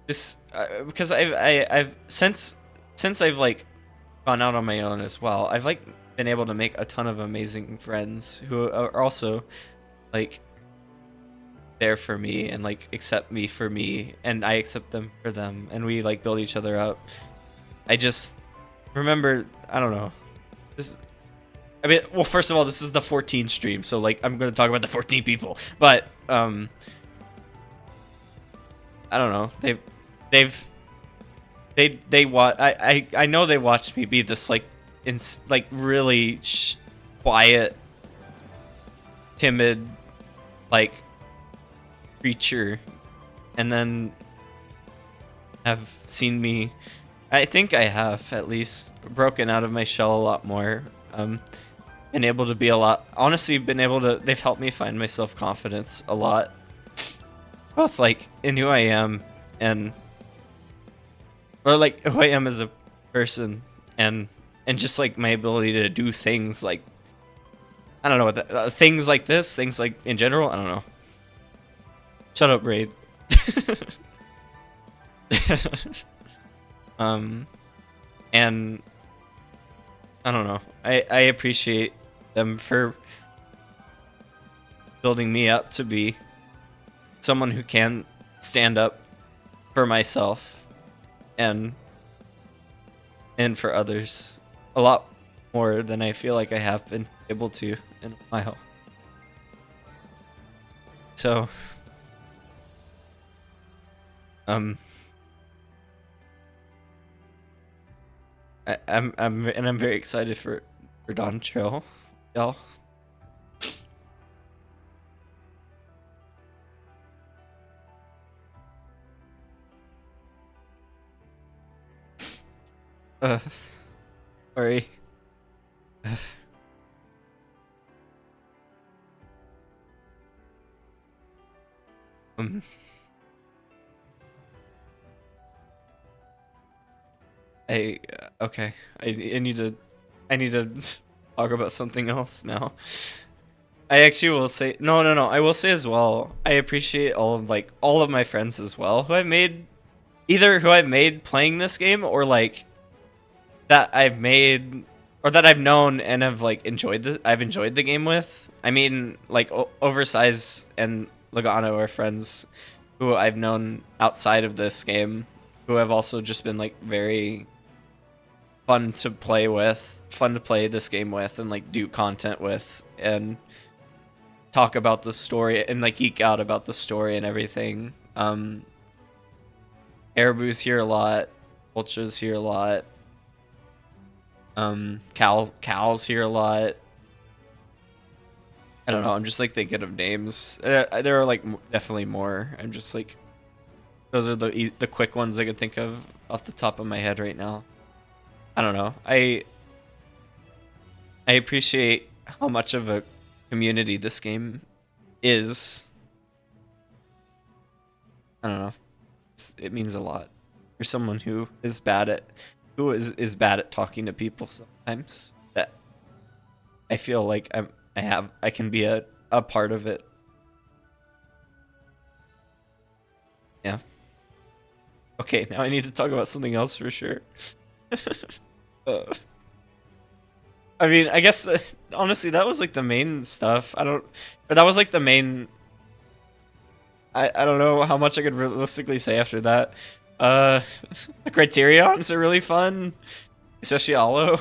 this because I've since I've like gone out on my own as well. I've like been able to make a ton of amazing friends who are also like there for me and like accept me for me, and I accept them for them, and we like build each other up. I just remember, I don't know. I mean, well, first of all, this is the 14 stream, so like I'm going to talk about the 14 people. But I don't know. I know they watched me be this like really quiet, timid like creature, and then have seen me. I think I have at least broken out of my shell a lot more. Been able to be a lot. Honestly, they've helped me find my self-confidence a lot. Both like in who I am or like who I am as a person, and just like my ability to do things like, I don't know what things like this, things like in general. I don't know. Shut up, Raid. And I don't know. I appreciate them for building me up to be someone who can stand up for myself and for others a lot more than I feel like I have been able to in a while. So I'm very excited for Dawntrail, y'all. Sorry. Okay. I need to talk about something else now. I actually will say no. I will say as well, I appreciate all of my friends as well who I've made playing this game, or like that I've made or that I've known and have like enjoyed the game with. I mean, like Oversize and Logano are friends who I've known outside of this game, who have also just been like very fun to play this game with, and like do content with, and talk about the story, and like geek out about the story and everything. Arabu's here a lot, Ultra's here a lot, Cal's here a lot. I don't know, I'm just like thinking of names. There are like definitely more. I'm just like, those are the quick ones I could think of off the top of my head right now. I don't know. I appreciate how much of a community this game is. I don't know. It means a lot for someone who is bad at talking to people sometimes. That I feel like I can be a part of it. Yeah. Okay, now I need to talk about something else for sure. Uh, I mean, I guess honestly, that was like the main stuff. But that was like the main. I don't know how much I could realistically say after that. Uh, the Criterions are really fun, especially Allo.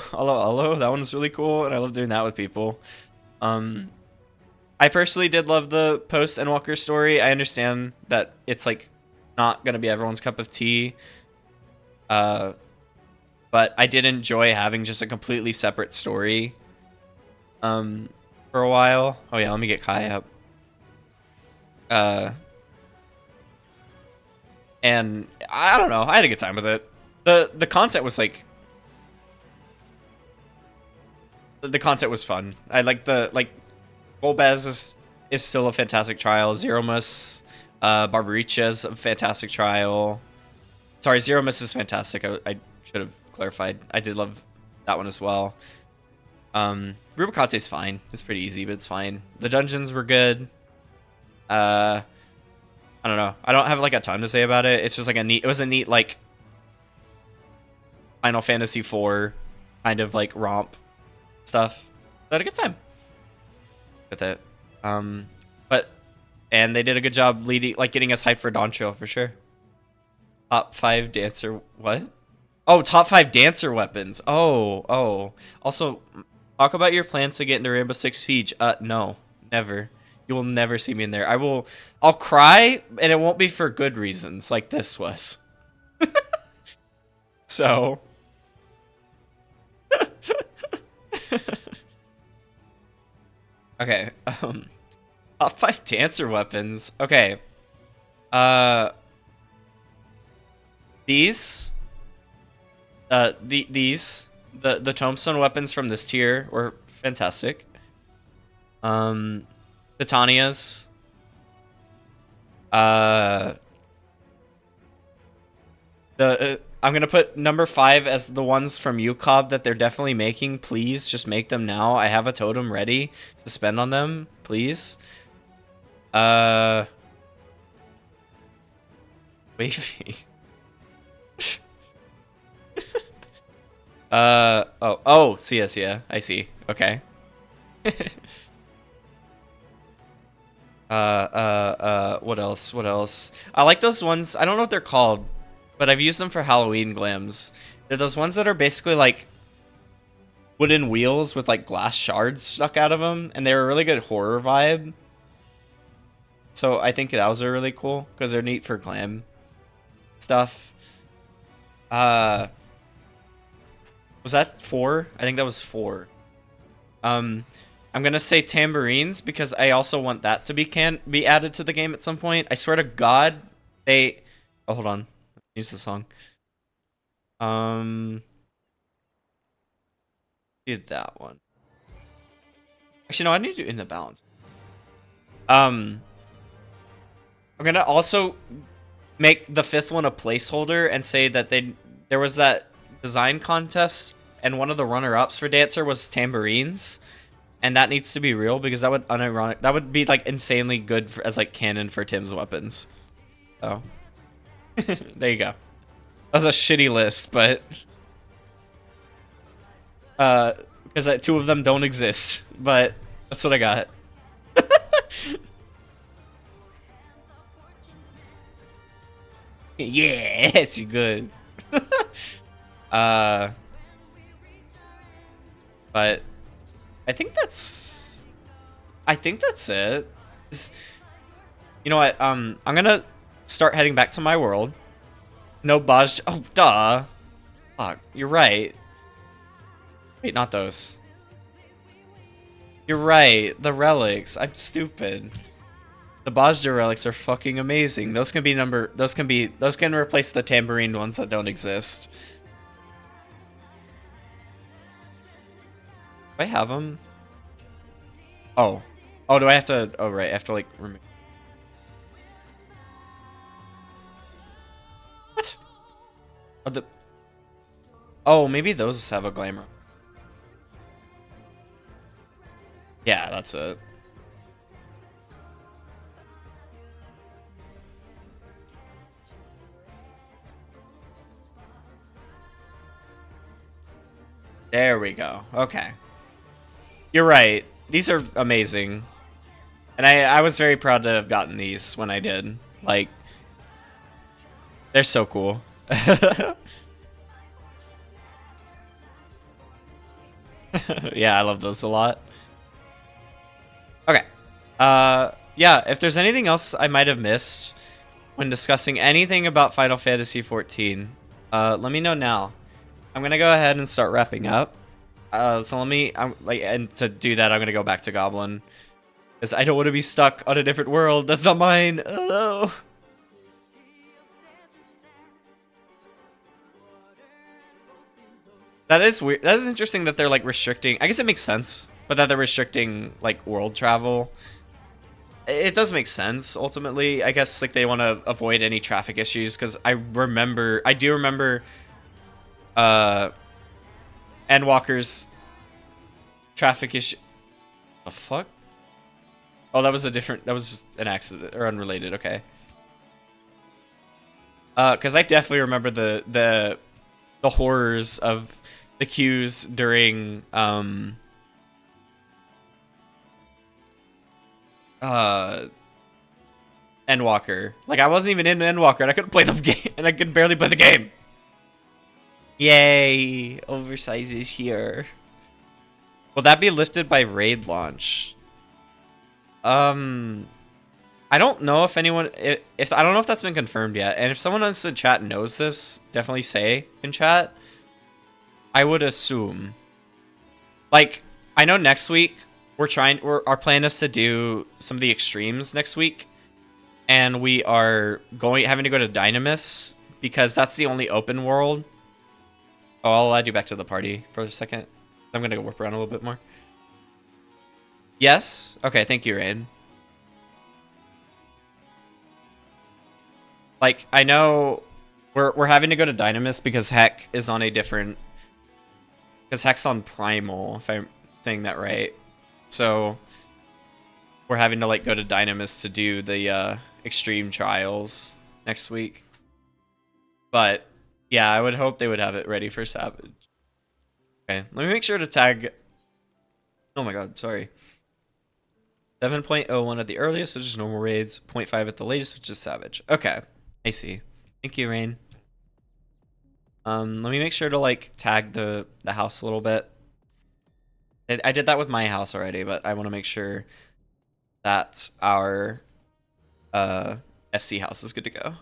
That one's really cool, and I love doing that with people. I personally did love the post Endwalker story. I understand that it's like not gonna be everyone's cup of tea. But I did enjoy having just a completely separate story. For a while. Oh yeah, let me get Kai up. And I don't know. I had a good time with it. The concept was like. The concept was fun. I like Golbez is still a fantastic trial. Zeromus, Barbaricha is a fantastic trial. Sorry, Zeromus is fantastic. I should have clarified. I did love that one as well. Rubicate's fine. It's pretty easy, but it's fine. The dungeons were good. I don't know. I don't have like a ton to say about it. It's just like it was a neat like Final Fantasy IV kind of like romp stuff. I had a good time with it. And they did a good job getting us hyped for Dawntrail for sure. Top 5 dancer what? Oh, top 5 dancer weapons. Oh. Also, talk about your plans to get into Rainbow Six Siege. No, never. You will never see me in there. I'll cry, and it won't be for good reasons, like this was. So. Okay. Top 5 dancer weapons. Okay. These. The tombstone weapons from this tier were fantastic. Titania's. I'm gonna put number 5 as the ones from UCOB that they're definitely making. Please just make them now. I have a totem ready to spend on them. Please. Wavy. CS, yeah, I see. Okay. What else? I like those ones. I don't know what they're called, but I've used them for Halloween glams. They're those ones that are basically like wooden wheels with like glass shards stuck out of them, and they're a really good horror vibe. So I think those are really cool because they're neat for glam stuff. Was that 4? I think that was 4. I'm gonna say tambourines because I also want that to be added to the game at some point. I swear to God, they. Oh, hold on. Use the song. Do that one. Actually, no. I need to do in the balance. I'm gonna also make the 5th one a placeholder and say that there was that design contest and one of the runner-ups for dancer was tambourines. And that needs to be real because that would be like insanely good as like canon for Tim's weapons. So there you go. That was a shitty list, but because 2 of them don't exist, but that's what I got. Yes, you good. But I think that's it. You know what? I'm gonna start heading back to my world. No Baj. Oh, duh. Fuck, you're right. Wait, not those. You're right. The relics. I'm stupid. The Bajda relics are fucking amazing. Those can replace the tambourine ones that don't exist. Do I have them? Oh. Oh, do I have to... Oh, right. I have to, like, remove... What? Oh, maybe those have a glamour. Yeah, that's it. There we go. Okay. You're right. These are amazing. And I was very proud to have gotten these when I did. Like, they're so cool. Yeah, I love those a lot. Okay. Yeah, if there's anything else I might have missed when discussing anything about Final Fantasy XIV, let me know now. I'm gonna go ahead and start wrapping up. So let me, and to do that, I'm gonna go back to Goblin. Because I don't want to be stuck on a different world. That's not mine. Oh no. That is weird. That is interesting that they're like restricting. I guess it makes sense, but that they're restricting like world travel. It does make sense ultimately. I guess like they want to avoid any traffic issues because I do remember, Endwalker's traffic issue. The fuck? Oh, that was just an accident or unrelated. Okay. Because I definitely remember the horrors of the queues during Endwalker. Like I wasn't even in Endwalker and I couldn't play the game and I could barely play the game. Yay, oversize is here. Will that be lifted by raid launch? I don't know if anyone if I don't know if that's been confirmed yet. And if someone else in chat knows this, definitely say in chat. I would assume. Like, I know next week our plan is to do some of the extremes next week. And we are having to go to Dynamis because that's the only open world. Oh, I'll add you back to the party for a second. I'm gonna go warp around a little bit more. Yes? Okay, thank you, Rain. Like, I know we're having to go to Dynamis because Heck is on a different... Because Heck's on Primal, if I'm saying that right. So, we're having to, like, go to Dynamis to do the extreme trials next week. But, yeah, I would hope they would have it ready for Savage. Okay, let me make sure to tag... Oh my god, sorry. 7.01 at the earliest, which is normal raids. 0.5 at the latest, which is Savage. Okay, I see. Thank you, Rain. Let me make sure to like tag the house a little bit. I did that with my house already, but I want to make sure that our FC house is good to go.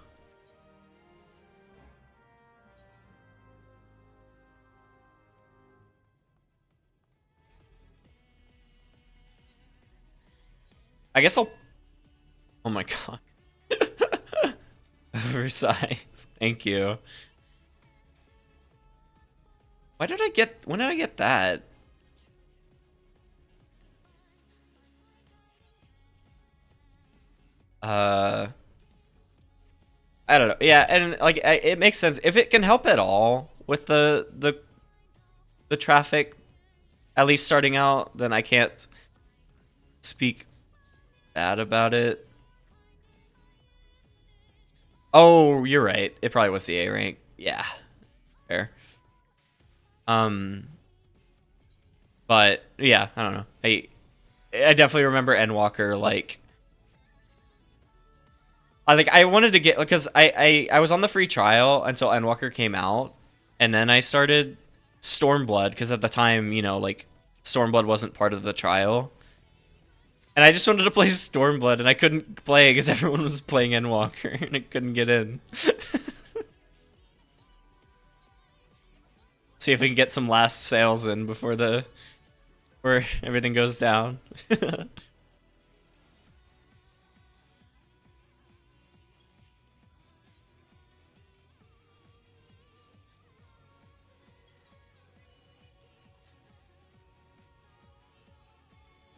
I guess I'll... Oh my god. Oversized. Thank you. When did I get that? I don't know. Yeah, and like it makes sense if it can help at all with the traffic, at least starting out, then I can't speak bad about it. Oh, you're right. It probably was the A rank. Yeah. Fair. But yeah, I don't know. I definitely remember Endwalker like I wanted to get because I was on the free trial until Endwalker came out, and then I started Stormblood because at the time, you know, like Stormblood wasn't part of the trial. And I just wanted to play Stormblood, and I couldn't play because everyone was playing Endwalker, and I couldn't get in. See if we can get some last sales in before where everything goes down.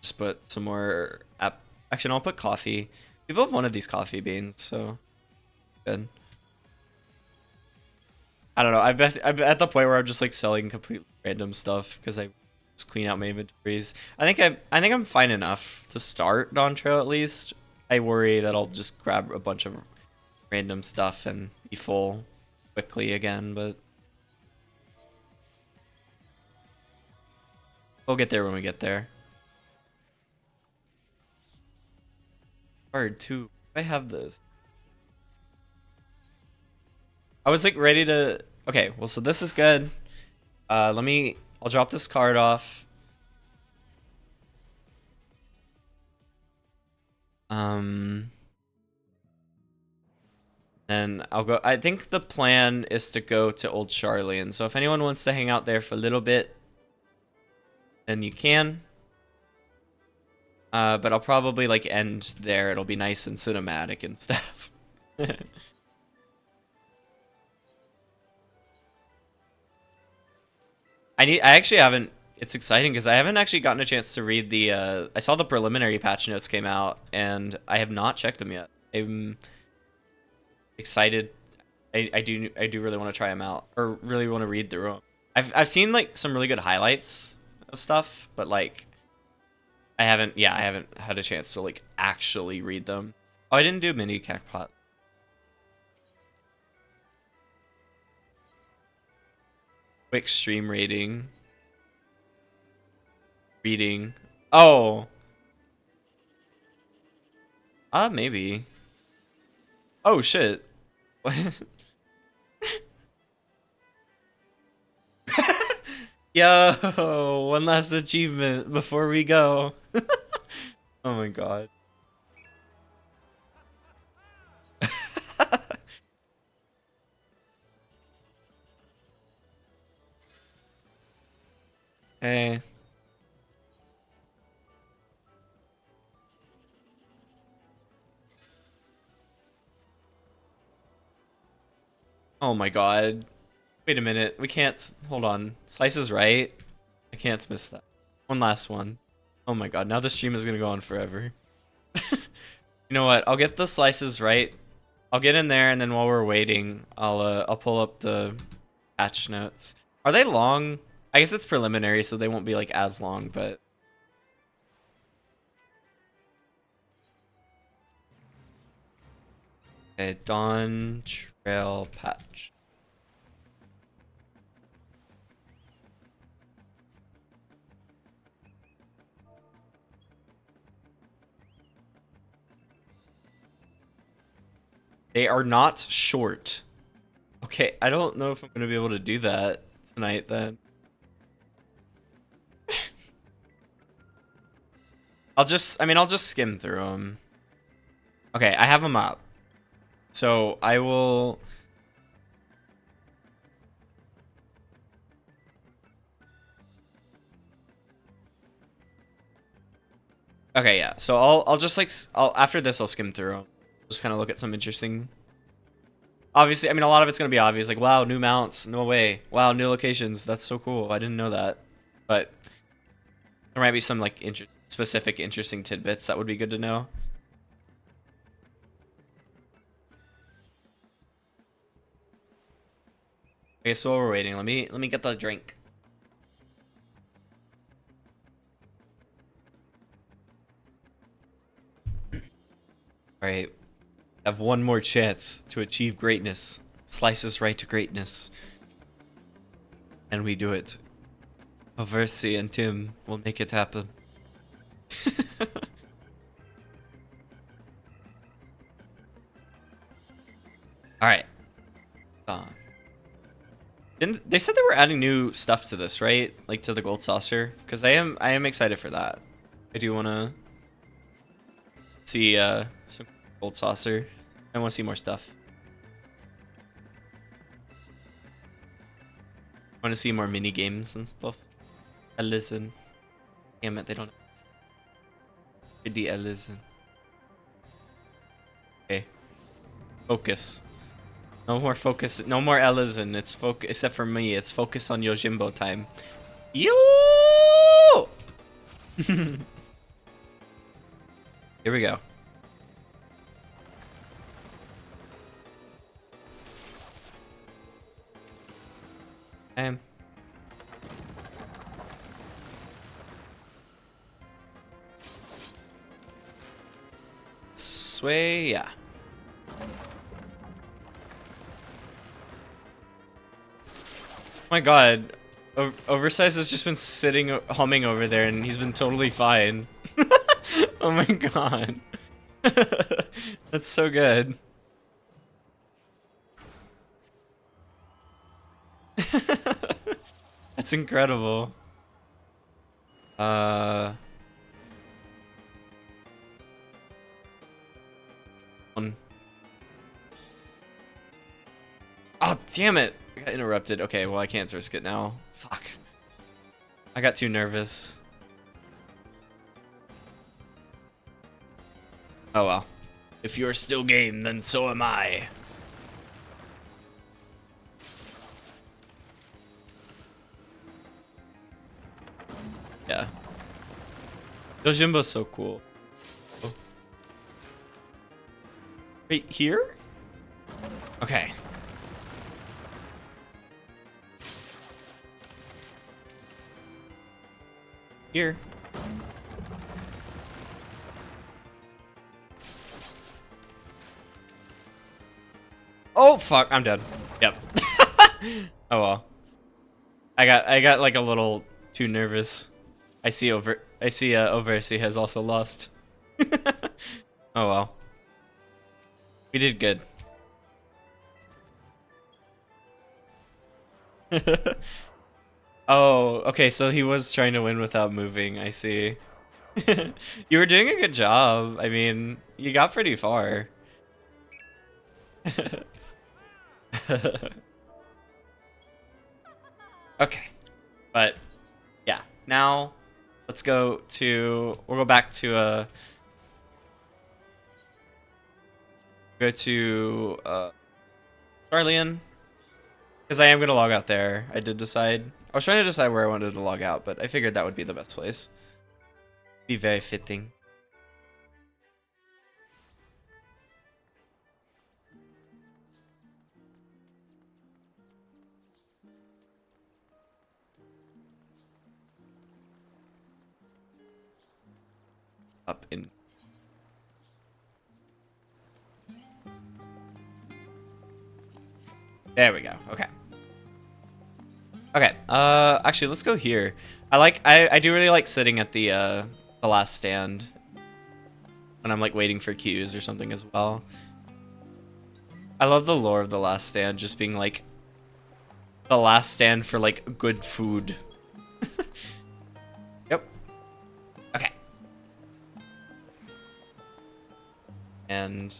Just put some more actually, no, I'll put coffee. People have wanted these coffee beans, so good. I don't know. I'm at the point where I'm just like selling completely random stuff because I just clean out my inventories. I think I'm fine enough to start Dawntrail at least. I worry that I'll just grab a bunch of random stuff and be full quickly again, but We'll get there when we get there. Hard too. I have this. I was like ready to. Okay, well, so this is good. I'll drop this card off. And I'll go. I think the plan is to go to Old Charlie, and so if anyone wants to hang out there for a little bit, then you can. But I'll probably like end there. It'll be nice and cinematic and stuff. I actually haven't. It's exciting because I haven't actually gotten a chance to read the. I saw the preliminary patch notes came out, and I have not checked them yet. I'm excited. I do really want to try them out, or really want to read through them. I've seen like some really good highlights of stuff, but like I haven't had a chance to like actually read them. Oh, I didn't do mini Cacpot. Quick stream rating. Reading. Oh. Maybe. Oh shit. Yo, one last achievement before we go. Oh my god. Hey. Oh my god. Wait a minute. We can't. Hold on. Slice is right. I can't miss that. One last one. Oh my god. Now the stream is gonna go on forever. You know what? I'll get the slices right. I'll get in there, and then while we're waiting, I'll pull up the patch notes. Are they long? I guess it's preliminary, so they won't be like as long, but. Okay, Dawntrail patch. They are not short. Okay, I don't know if I'm gonna be able to do that tonight then. I'll just skim through them. Okay, I have them up. So I will. Okay, yeah. So I'll just like after this I'll skim through them. Just kind of look at some interesting. Obviously, I mean a lot of it's gonna be obvious. Like, wow, new mounts, no way. Wow, new locations. That's so cool. I didn't know that. But there might be some like specific interesting tidbits that would be good to know. Okay, so while we're waiting, let me get the drink. All right, I have one more chance to achieve greatness. Slice us right to greatness, and we do it. Aversi and Tim will make it happen. All right. They said they were adding new stuff to this, right? Like to the gold saucer, because I am excited for that. I do want to see some gold saucer. I want to see more stuff. I want to see more mini games and stuff. Listen, damn it, they don't. Listen. Okay, focus. No more focus. No more Ellison. It's focus. Except for me, it's focus on Yojimbo time. Yo! Here we go. Sway, yeah. Oh my god. Oversize has just been sitting, humming over there, and he's been totally fine. Oh my god. That's so good. That's incredible. Oh, damn it. I got interrupted. Okay, well, I can't risk it now. Fuck. I got too nervous. Oh, well. If you're still game, then so am I. Yeah. Yojimbo's so cool. Oh. Wait, here? Okay. Here. Oh fuck, I'm dead. Yep. Oh well. I got like a little too nervous. I see Oversea has also lost. Oh well. We did good. Oh, okay, so he was trying to win without moving, I see. You were doing a good job. I mean, you got pretty far. Okay. But yeah, now let's we'll go back to Starlian. Because I am gonna log out there. I did decide. I was trying to decide where I wanted to log out, but I figured that would be the best place. Be very fitting. Up in. There we go. Okay. Okay. Actually, let's go here. I do really like sitting at the last stand when I'm like waiting for queues or something as well. I love the lore of the last stand just being like the last stand for like good food. Yep. Okay. And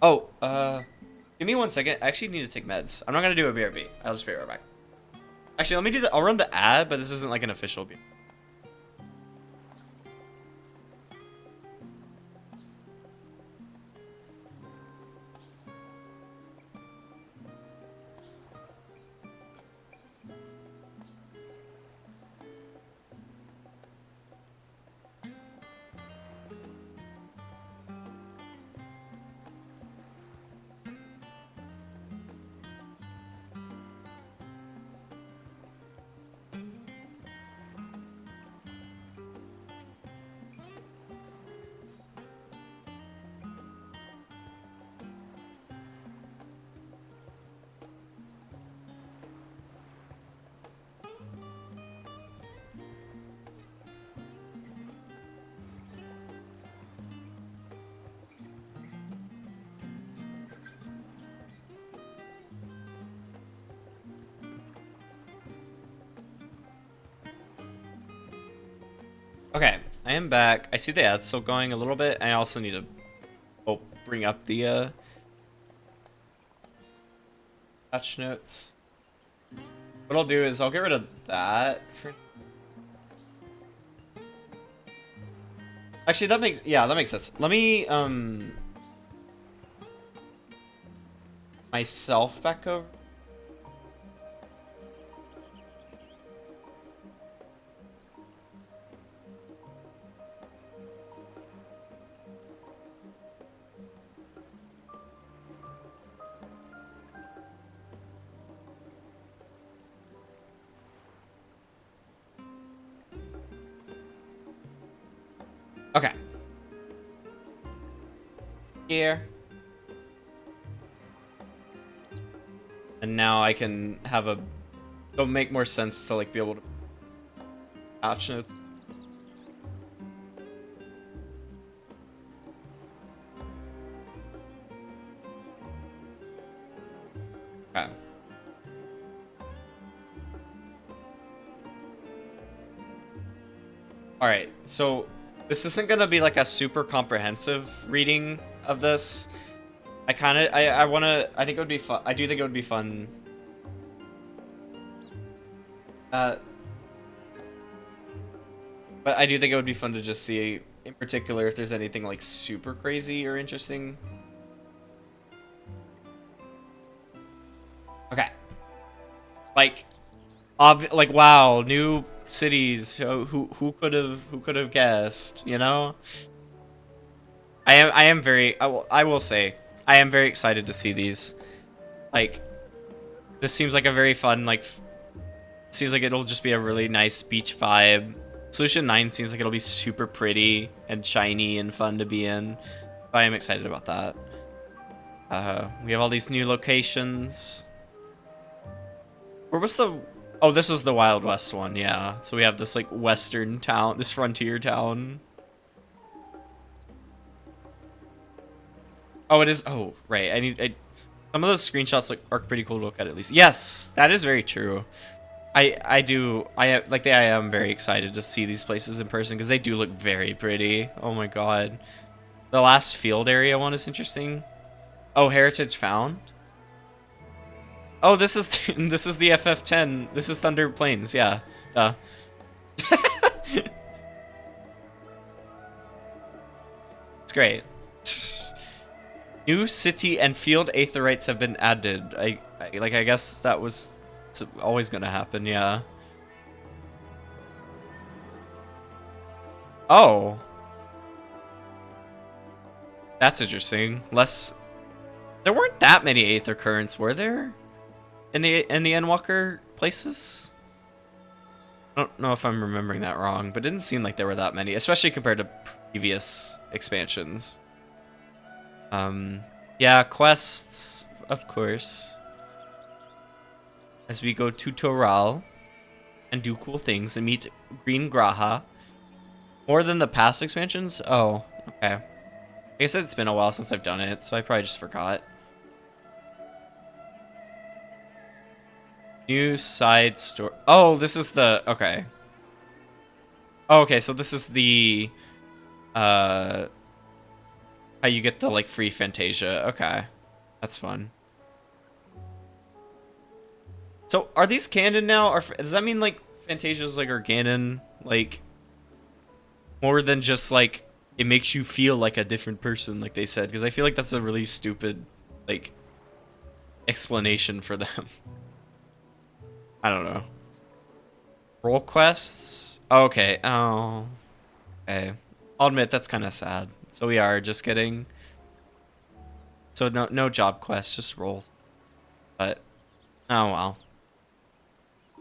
oh, give me 1 second. I actually need to take meds. I'm not gonna do a BRB. I'll just be right back. Actually, let me do I'll run the ad, but this isn't like an official BRB. Okay, I am back. I see the ad's still going a little bit. I also need to bring up the patch notes. What I'll do is I'll get rid of that for. Actually, that makes sense. Let me myself back over. Okay. Here. And now I can have a it'll make more sense to like be able to patch it. Okay. All right, so this isn't gonna be like a super comprehensive reading of this. I think it would be fun. I do think it would be fun. But I do think it would be fun to just see, in particular, if there's anything like super crazy or interesting. Okay. Like, like wow, new cities. Who could have guessed? You know. I will say I am very excited to see these. Like, this seems like a very fun like. Seems like it'll just be a really nice beach vibe. Solution 9 seems like it'll be super pretty and shiny and fun to be in. I am excited about that. We have all these new locations. Where was the... Oh, this is the Wild West one, yeah. So we have this, like, western town, this frontier town. Oh, it is... Oh, right. Some of those screenshots are pretty cool to look at least. Yes, that is very true. I am very excited to see these places in person because they do look very pretty. Oh my god. The last field area one is interesting. Oh, heritage found. Oh, this is the FF10. This is Thunder Plains. Yeah. Duh. It's great. New city and field aetherites have been added. I guess that was always gonna happen. Yeah. Oh. That's interesting. There weren't that many Aether Currents, were there? In the Endwalker places? I don't know if I'm remembering that wrong, but it didn't seem like there were that many, especially compared to previous expansions. Yeah, quests, of course. As we go to Tural and do cool things and meet Green Graha. More than the past expansions? Oh, okay. I guess it's been a while since I've done it, so I probably just forgot. New side story. Oh, this is the... Okay. Oh, okay, so this is the... How you get the, like, free Fantasia. Okay. That's fun. So, are these canon now? Or does that mean, like, Fantasia's, like, are canon? Like, more than just, like, it makes you feel like a different person, like they said. Because I feel like that's a really stupid, like, explanation for them. I don't know. Role quests? Okay. Oh. Okay. I'll admit that's kind of sad. So we are just getting... So no job quests, just roles. But, oh well.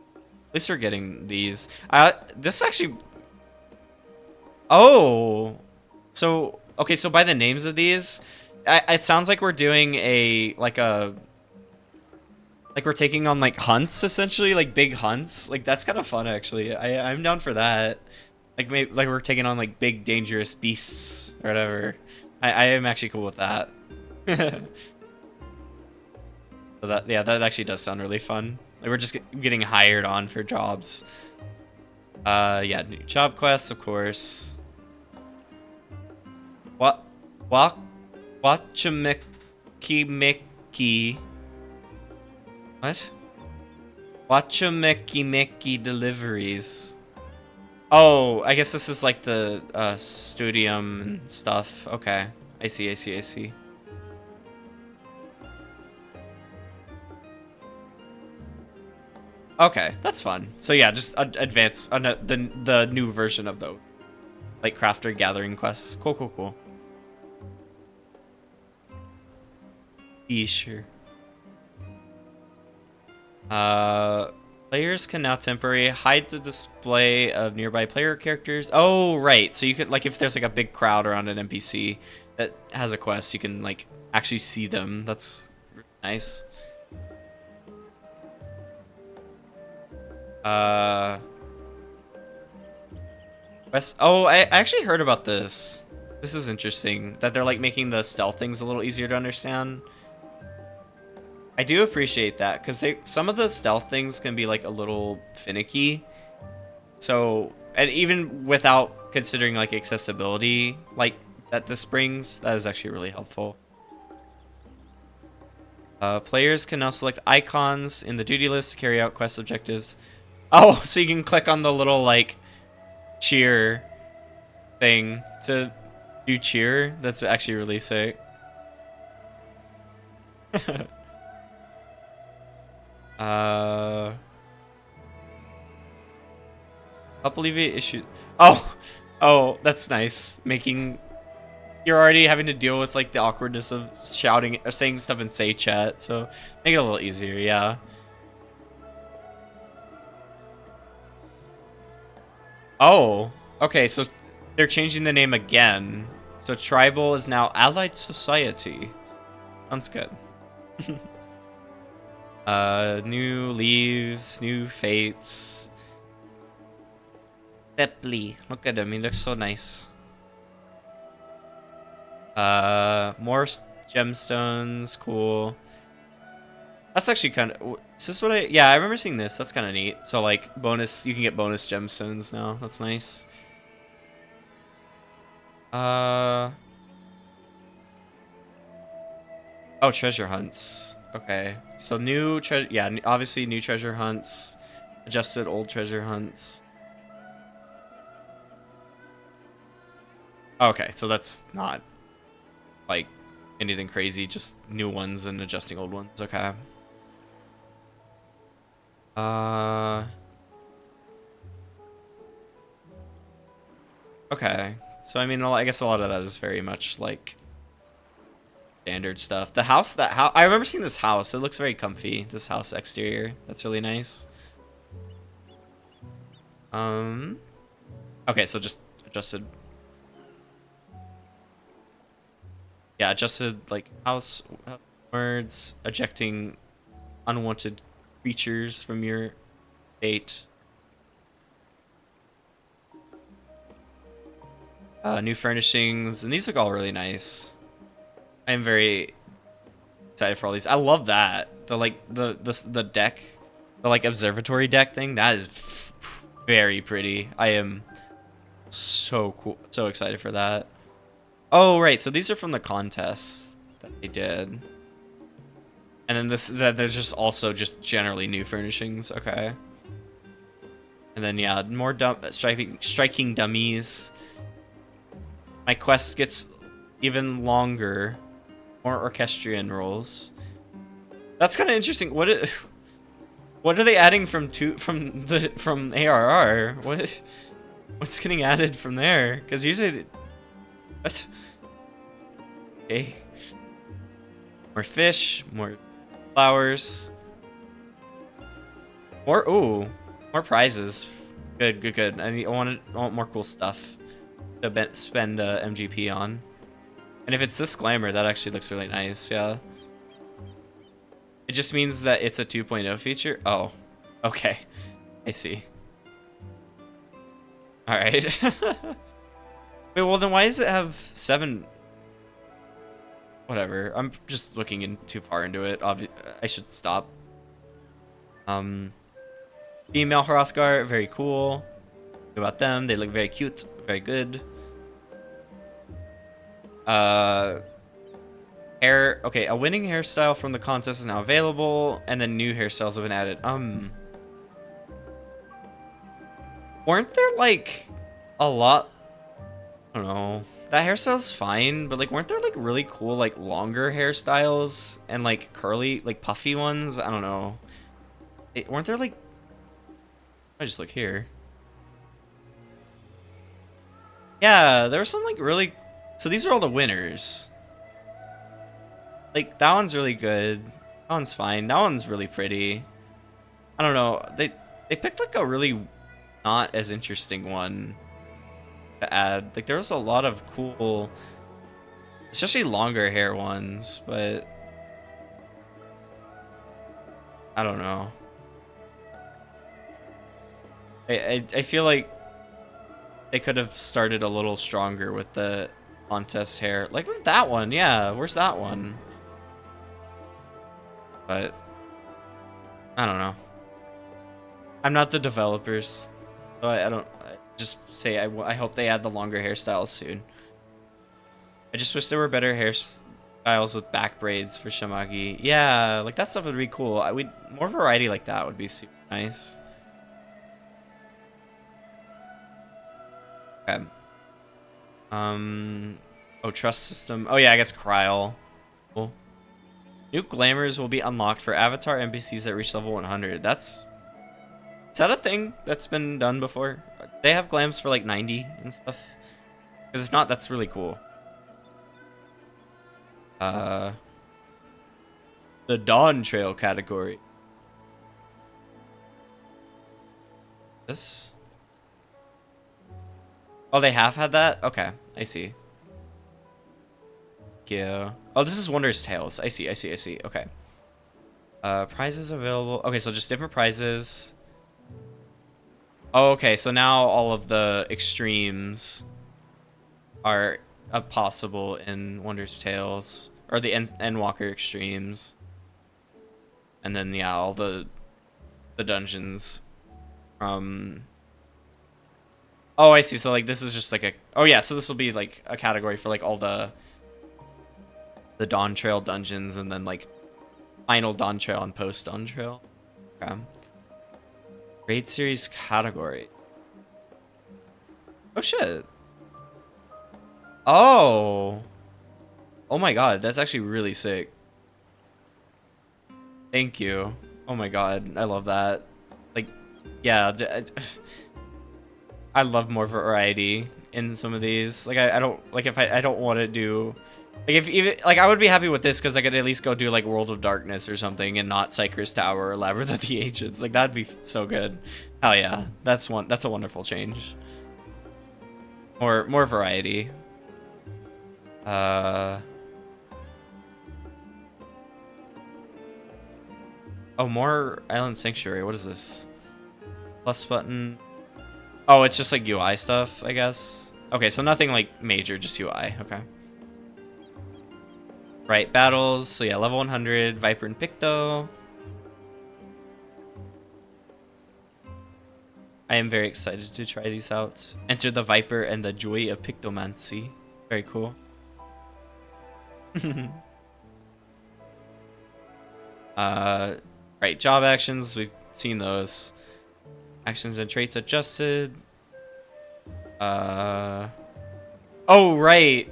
At least we're getting these. This actually... Oh! So, okay, so by the names of these, it sounds like we're doing like we're taking on, like, hunts, essentially, like, big hunts. Like, that's kind of fun, actually. I'm down for that. Like, maybe, like, we're taking on, like, big, dangerous beasts, or whatever. I am actually cool with that. So that actually does sound really fun. Like, we're just getting hired on for jobs. Yeah, new job quests, of course. Watchameki. What? Watchameki deliveries. Oh, I guess this is like the studium and stuff. Okay. I see. Okay, that's fun. So yeah, just advance on the new version of those, like crafter gathering quests. Cool. Be sure. Players can now temporarily hide the display of nearby player characters. Oh, right. So you could, like, if there's like a big crowd around an NPC that has a quest, you can like actually see them. That's nice. Oh, I actually heard about this. This is interesting that they're like making the stealth things a little easier to understand. I do appreciate that because some of the stealth things can be like a little finicky. So, and even without considering like accessibility, like that this brings, that is actually really helpful. Players can now select icons in the duty list to carry out quest objectives. Oh, so you can click on the little like cheer thing to do cheer. That's actually really sick. Help alleviate issues. Oh, that's nice. You're already having to deal with like the awkwardness of shouting or saying stuff in say chat, so make it a little easier, yeah. Oh, okay, so they're changing the name again. So Tribal is now Allied Society. Sounds good. New leaves, new fates. Pepley, look at him, he looks so nice. More gemstones, cool. That's actually kind of, is this what yeah, I remember seeing this. That's kind of neat. So like you can get bonus gemstones now. That's nice. Oh, treasure hunts. Okay. So new treasure, yeah, obviously new treasure hunts, adjusted old treasure hunts. Okay, so that's not like anything crazy, just new ones and adjusting old ones. Okay. Okay. So I mean, I guess a lot of that is very much like standard stuff. The house I remember seeing this house. It looks very comfy. This house exterior. That's really nice. Okay, so just adjusted. Yeah, adjusted like house words, ejecting unwanted creatures from your bait. New furnishings, and these look all really nice. I am very excited for all these. I love that the deck, the like observatory deck thing. That is very pretty. I am so cool, so excited for that. Oh right, so these are from the contests that they did, and then there's just also just generally new furnishings. Okay, and then yeah, more striking dummies. My quest gets even longer. More orchestrion rolls. That's kind of interesting. What are they adding from ARR? What's getting added from there? Because usually, what? Okay. More fish, more flowers, more prizes. Good. I want more cool stuff to spend MGP on. And if it's this glamour, that actually looks really nice, yeah. It just means that it's a 2.0 feature? Oh, okay. I see. Alright. Wait, well then why does it have 7? Whatever. I'm just looking in too far into it. I should stop. Female Hrothgar, very cool. What about them? They look very cute, very good. Hair. Okay, a winning hairstyle from the contest is now available, and then new hairstyles have been added. Weren't there like a lot? I don't know. That hairstyle's fine, but like, weren't there like really cool like longer hairstyles and like curly, like puffy ones? I don't know. Weren't there like? I just look here. Yeah, there were some like really. So these are all the winners. Like that one's really good. That one's fine. That one's really pretty. I don't know. They picked like a really not as interesting one to add. Like there was a lot of cool, especially longer hair ones, but I don't know. I feel like they could have started a little stronger with the contest hair. Like that one, yeah. Where's that one? But I don't know. I'm not the developers, so I don't. I just say I hope they add the longer hairstyles soon. I just wish there were better hairstyles with back braids for Shamagi. Yeah, like that stuff would be cool. More variety like that would be super nice. Okay. Oh, trust system. Oh yeah, I guess Kryl. Cool. New glamours will be unlocked for avatar NPCs that reach level 100. Is that a thing that's been done before? They have glams for like 90 and stuff. Because if not, that's really cool. The Dawntrail category. This? Oh, they have had that? Okay, I see. Yeah. Oh, this is Wondrous Tales. I see. Okay. Prizes available. Okay, so just different prizes. Oh, okay, so now all of the extremes are possible in Wondrous Tales. Or the Endwalker extremes. And then, yeah, all the dungeons from... Oh, I see. So, like, this is just like a... Oh, yeah, so this will be, like, a category for, like, all the Dawntrail dungeons and then, like, final Dawntrail and post Dawntrail. Okay. Raid series category. Oh, shit. Oh. Oh my god, that's actually really sick. Thank you. Oh my god, I love that. Like, yeah, I love more variety in some of these. Like, I don't like if I don't want to do like if even like I would be happy with this because I could at least go do like World of Darkness or something and not Cypress Tower or Labyrinth of the Ancients. Like that'd be so good. Oh yeah, that's a wonderful change. More variety. Oh, more Island Sanctuary. What is this? Plus button. Oh, it's just like UI stuff, I guess. Okay, so nothing like major, just UI. Okay. Right, battles. So yeah, level 100, Viper and Picto. I am very excited to try these out. Enter the Viper and the joy of Pictomancy. Very cool. Right, job actions. We've seen those. Actions and traits adjusted. Oh, right.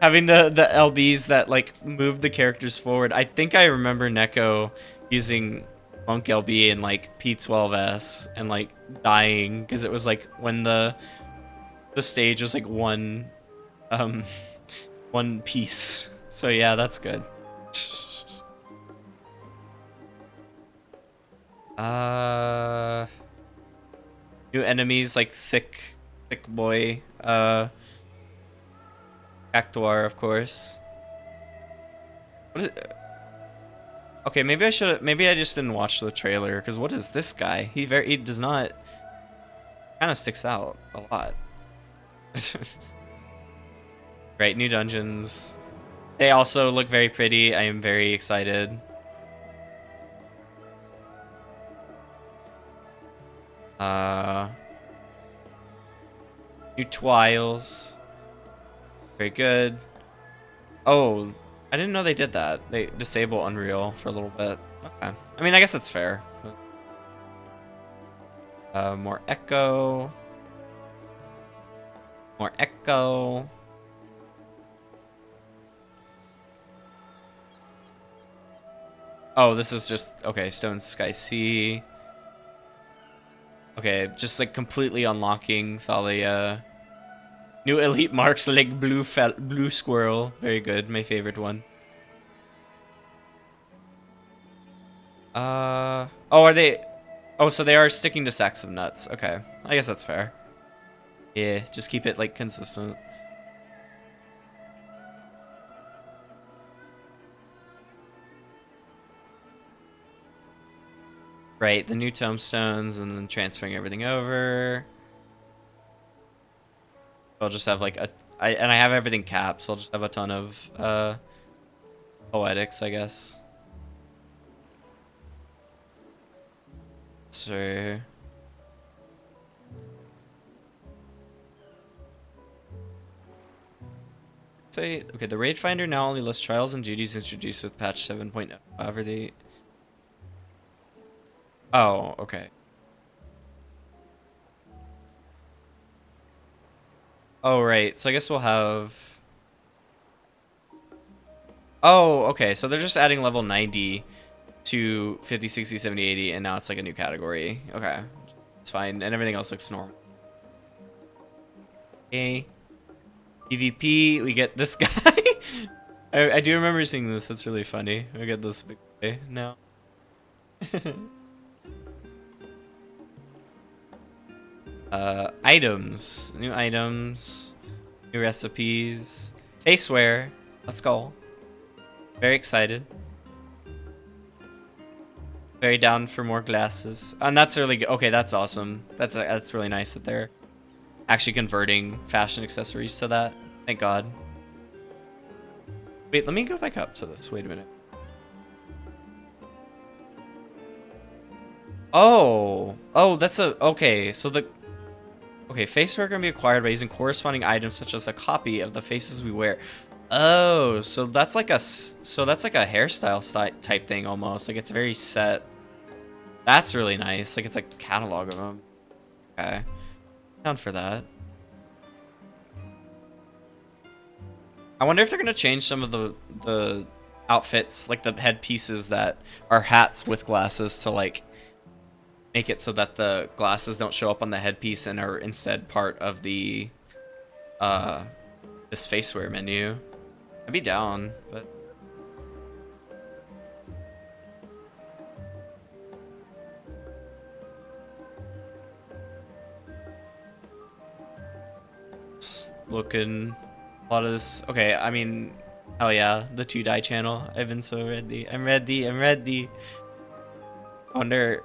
Having the LBs that like move the characters forward. I think I remember Neko using Monk LB in like P12S and like dying because it was like when the stage was like one piece. So yeah, that's good. New enemies like thick boy. Cactuar, of course. Okay, maybe I just didn't watch the trailer because what is this guy? He does not kind of sticks out a lot. Right, new dungeons. They also look very pretty. I am very excited. New trials. Very good. Oh, I didn't know they did that. They disable Unreal for a little bit. Okay. I mean, I guess that's fair. More Echo. More Echo. Oh, this is just... Okay, Stone Sky Sea. Okay, just like completely unlocking Thalia. New elite marks like blue squirrel. Very good, my favorite one. Oh, are they... Oh, so they are sticking to sacks of nuts. Okay, I guess that's fair. Yeah, just keep it like consistent. Right, the new tombstones and then transferring everything over. I'll just have like I have everything capped, so I'll just have a ton of poetics, I guess. So say okay, the raid finder now only lists trials and duties introduced with patch 7.0. However, they oh, okay. Oh, right. So I guess we'll have oh, okay. So they're just adding level 90 to 50, 60, 70, 80, and now it's like a new category. Okay. It's fine. And everything else looks normal. Okay. PvP, we get this guy. I do remember seeing this. That's really funny. We get this big guy now. Items. New items. New recipes. Faceware. Let's go. Very excited. Very down for more glasses. And that's really good. Okay, that's awesome. That's really nice that they're actually converting fashion accessories to that. Thank God. Wait, let me go back up to this. Wait a minute. Oh, that's a okay. So okay, facewear can be acquired by using corresponding items such as a copy of the faces we wear. Oh, so that's like a hairstyle type thing almost. Like it's very set. That's really nice. Like it's a catalog of them. Okay, down for that. I wonder if they're gonna change some of the outfits, like the headpieces that are hats with glasses, to like make it so that the glasses don't show up on the headpiece and are instead part of the this facewear menu. I'd be down, but just looking a lot of this. Okay, I mean, hell yeah, the 2-die channel. I've been so ready. I'm ready. I'm ready. I wonder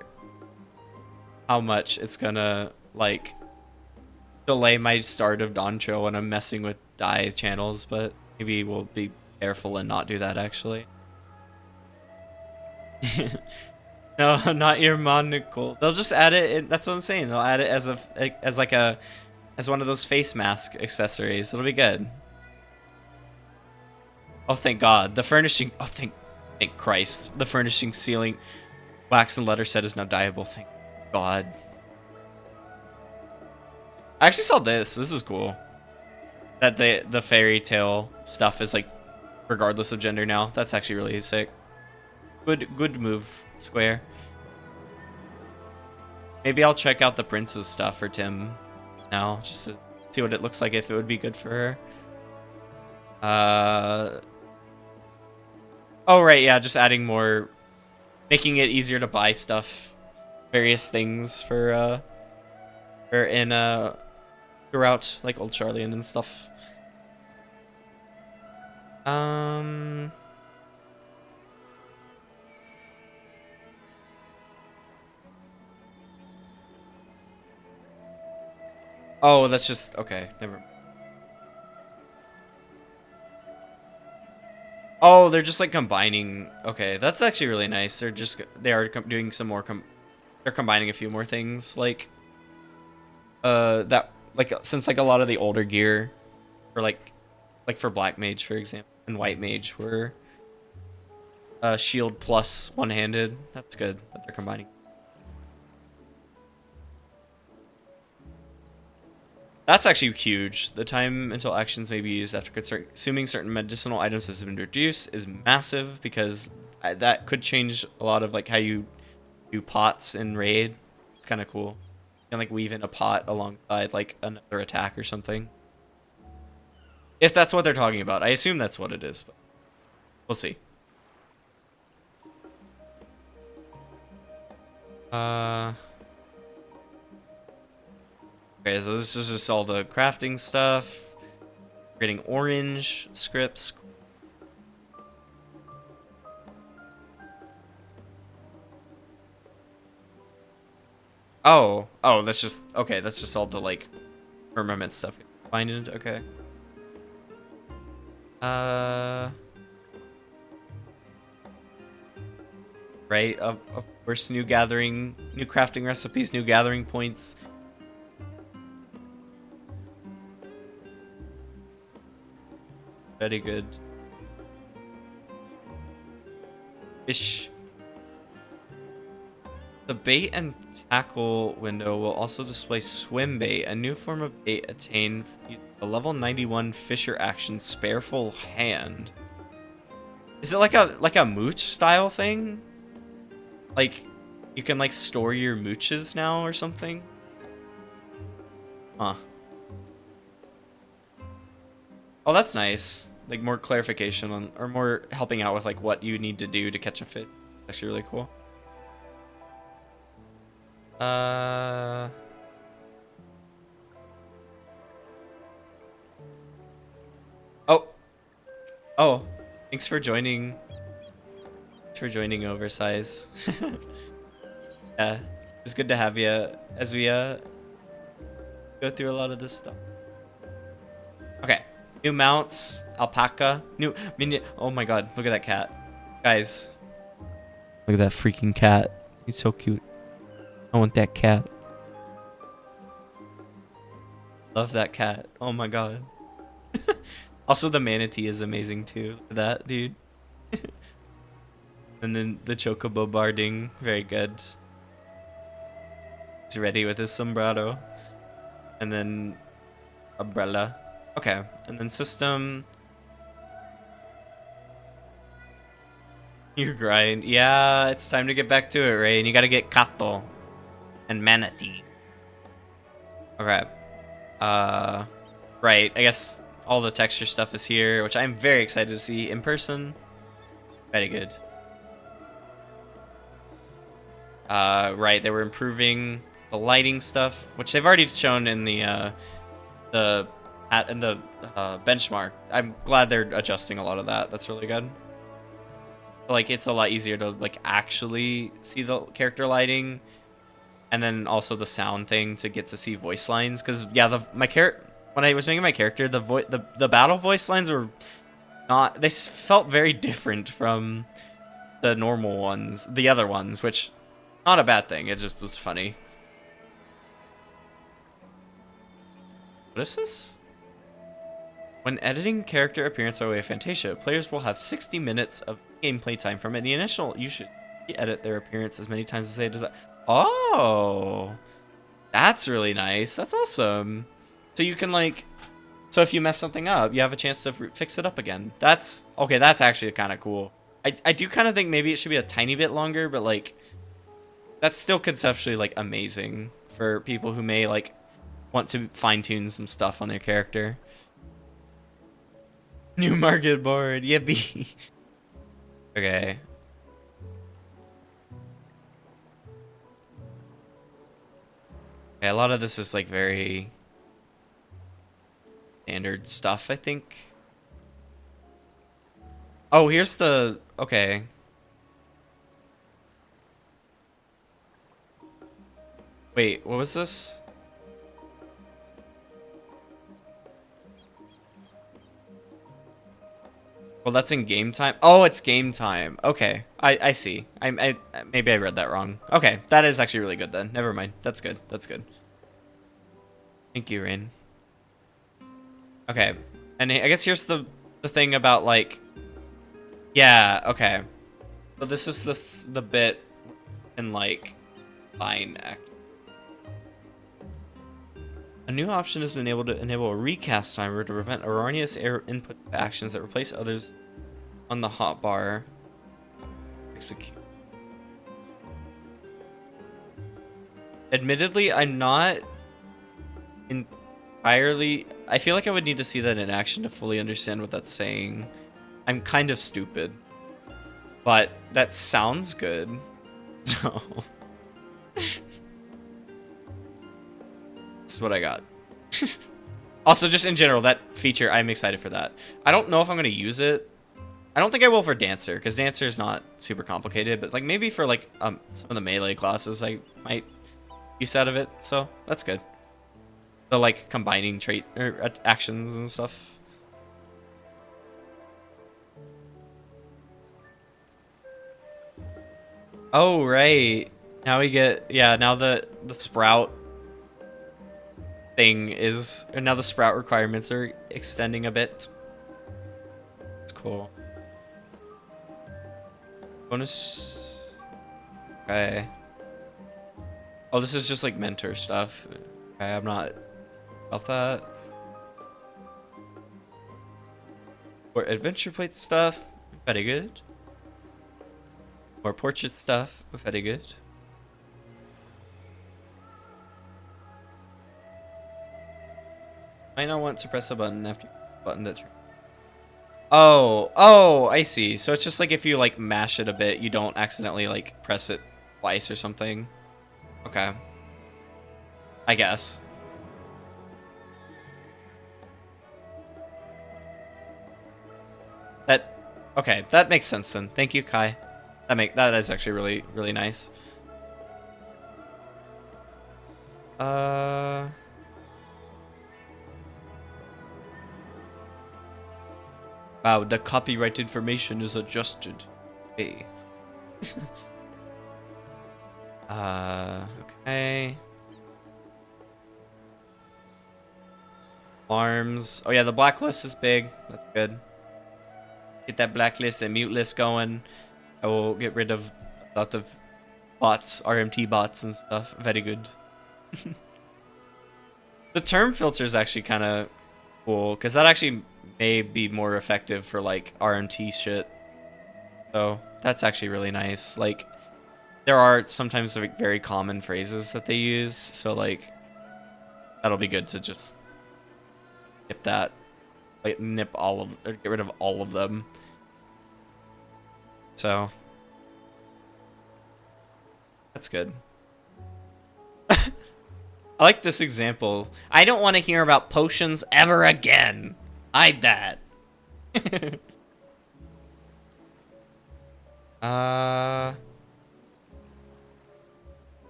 how much it's gonna like delay my start of Dawntrail when I'm messing with die channels, but maybe we'll be careful and not do that actually. No, not your monocle. They'll just add it in, that's what I'm saying. They'll add it as as one of those face mask accessories. It'll be good. Oh, thank God. The furnishing oh thank Christ. The furnishing ceiling wax and letter set is now dyeable. Thank God. I actually saw this. This is cool. That the fairy tale stuff is like regardless of gender now. That's actually really sick. Good move, Square. Maybe I'll check out the prince's stuff for Tim now, just to see what it looks like, if it would be good for her. Oh right, yeah, just adding more, making it easier to buy stuff, various things for throughout like Old Charlian and stuff. Oh, that's just okay. Never. Oh, they're just like combining. Okay, that's actually really nice. They are doing some more. They're combining a few more things like that like since like a lot of the older gear, or like for Black Mage for example and White Mage were shield plus one-handed. That's good that they're combining. That's actually huge. The time until actions may be used after consuming certain medicinal items has been reduced is massive, because that could change a lot of like how you do pots in raid. It's kind of cool. You can like weave in a pot alongside like another attack or something. If that's what they're talking about. I assume that's what it is, but we'll see. Okay, so this is just all the crafting stuff. Creating orange scripts. Oh, that's just okay. That's just all the like firmament stuff. Finding it. Okay. Right. Of course, new crafting recipes, new gathering points. Very good. Fish. The bait and tackle window will also display swim bait, a new form of bait attained a level 91 fisher action spareful hand. Is it like a mooch style thing? Like you can like store your mooches now or something? Huh. Oh, that's nice. Like more clarification on, or more helping out with like what you need to do to catch a fish. Actually really cool. Oh, thanks for joining. Thanks for joining, Oversize. Yeah, it's good to have you as we go through a lot of this stuff. Okay, new mounts, alpaca, new minion. Oh my god, look at that cat, guys. Look at that freaking cat. He's so cute. I want that cat. Love that cat. Oh my god. Also, the manatee is amazing too. Look at that, dude. And then the chocobo barding, very good. He's ready with his sombrero. And then umbrella. Okay, and then system. You grind. Yeah, it's time to get back to it, Ray. And you gotta get Kato and manatee. Okay. Right. I guess all the texture stuff is here, which I'm very excited to see in person. Very good. Right. They were improving the lighting stuff, which they've already shown in the benchmark. I'm glad they're adjusting a lot of that. That's really good. Like it's a lot easier to like actually see the character lighting, and then also the sound thing to get to see voice lines. Because yeah, when I was making my character, the battle voice lines were not. They felt very different from the normal ones, the other ones, which not a bad thing. It just was funny. What is this? When editing character appearance by way of Fantasia, players will have 60 minutes of gameplay time from any initial. You should edit their appearance as many times as they desire. Oh, that's really nice. That's awesome. So you can like, so if you mess something up, you have a chance to fix it up again. That's okay. That's actually kind of cool. I do kind of think maybe it should be a tiny bit longer, but like, that's still conceptually like amazing for people who may like want to fine tune some stuff on their character. New market board, yippee. Okay. Okay, a lot of this is like very standard stuff, I think. Oh, here's the... Okay. Wait, what was this? Well, that's in game time. Oh, it's game time. Okay, I see. I maybe I read that wrong. Okay, that is actually really good then. Never mind. That's good. That's good. Thank you, Rain. Okay, and I guess here's the thing about like, yeah. Okay, so this is the bit in like fine act. A new option has been able to enable a recast timer to prevent erroneous input actions that replace others on the hotbar. Execute. Admittedly, I'm not entirely... I feel like I would need to see that in action to fully understand what that's saying. I'm kind of stupid. But that sounds good. So... This is what I got. Also, just in general, that feature, I'm excited for that. I don't know if I'm going to use it. I don't think I will for Dancer, because Dancer is not super complicated, but like maybe for like some of the melee classes, I might use out of it, so that's good. The like combining trait or actions and stuff. Oh right. Now we get now the sprout thing is, or now the sprout requirements are extending a bit. It's cool. Bonus. Okay. Oh, this is just like mentor stuff. Okay, I'm not about that. More adventure plate stuff. Very good. More portrait stuff. Very good. Might not want to press a button after the button that turns. Oh, I see. So it's just like if you like mash it a bit, you don't accidentally like press it twice or something. Okay. I guess. Okay, that makes sense then. Thank you, Kai. That is actually really, really nice. Wow, the copyright information is adjusted. Okay. Okay. Arms. Oh yeah, the blacklist is big. That's good. Get that blacklist and mute list going. I will get rid of a lot of bots, RMT bots and stuff. Very good. The term filter is actually kind of cool because that actually may be more effective for like RMT shit. So that's actually really nice. Like there are sometimes like very common phrases that they use, so like that'll be good to just nip that, like nip all of, or get rid of all of them. So that's good. I like this example. I don't want to hear about potions ever again. Hide that.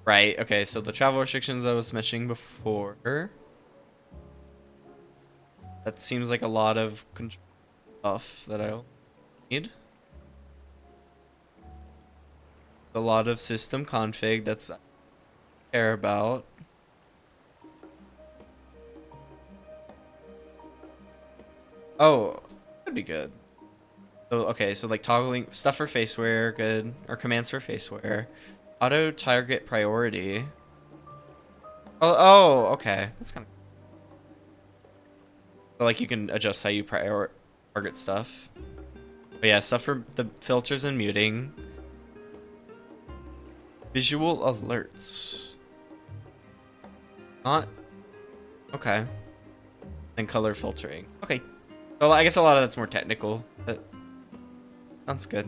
Right, okay, so the travel restrictions I was mentioning before. That seems like a lot of control stuff that I'll need. A lot of system config that's I care about. Oh, that'd be good. So okay, so like toggling stuff for faceware, good, or commands for faceware. Auto target priority. Oh, okay, that's kind of. So like you can adjust how you target stuff. But yeah, stuff for the filters and muting. Visual alerts. Not okay. And color filtering. Okay. Well, I guess a lot of that's more technical, but sounds good.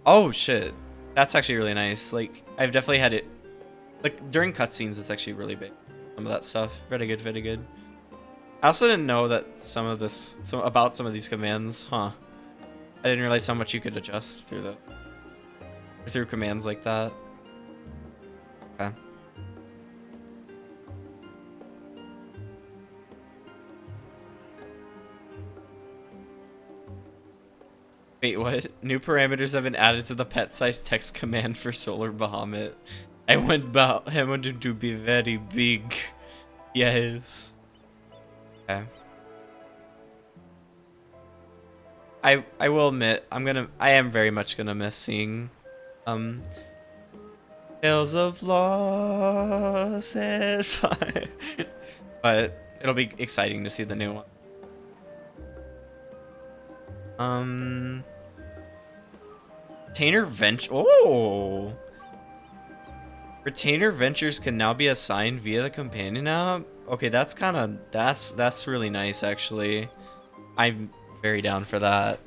Oh shit. That's actually really nice. Like I've definitely had it like during cutscenes it's actually really big. Some of that stuff. Very good, very good. I also didn't know that some of these commands, huh? I didn't realize how much you could adjust through commands like that. Okay. Wait, what? New parameters have been added to the pet size text command for Solar Bahamut. I want him to be very big. Yes. Okay. I will admit I am very much gonna miss seeing Tales of Lost at 5. But it'll be exciting to see the new one. Retainer Venture. Oh! Retainer Ventures can now be assigned via the companion app? Okay, that's really nice actually. I'm very down for that.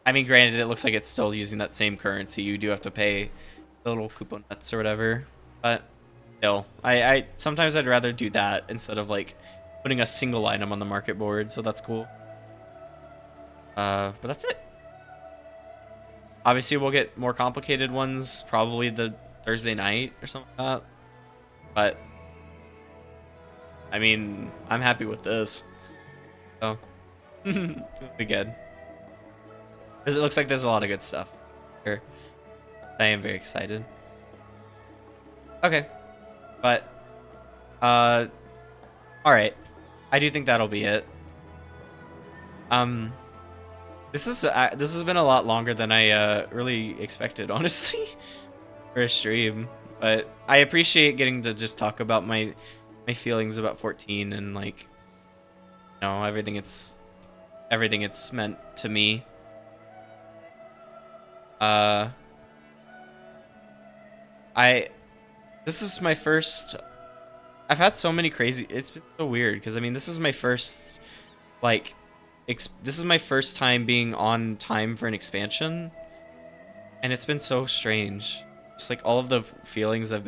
I mean, granted, it looks like it's still using that same currency. You do have to pay the little coupon nuts or whatever, but still, I sometimes I'd rather do that instead of like putting a single item on the market board. So that's cool. But that's it. Obviously, we'll get more complicated ones. Probably the Thursday night or something like that. But I mean, I'm happy with this. So it'll be good. Because it looks like there's a lot of good stuff here. I am very excited. Okay. But alright. I do think that'll be it. This has been a lot longer than I really expected, honestly, for a stream. But I appreciate getting to just talk about my feelings about 14 and like, you know, everything it's meant to me. This is my first. I've had so many crazy. It's been so weird because I mean, this is my first, like, this is my first time being on time for an expansion, and it's been so strange. Just like all of the feelings I've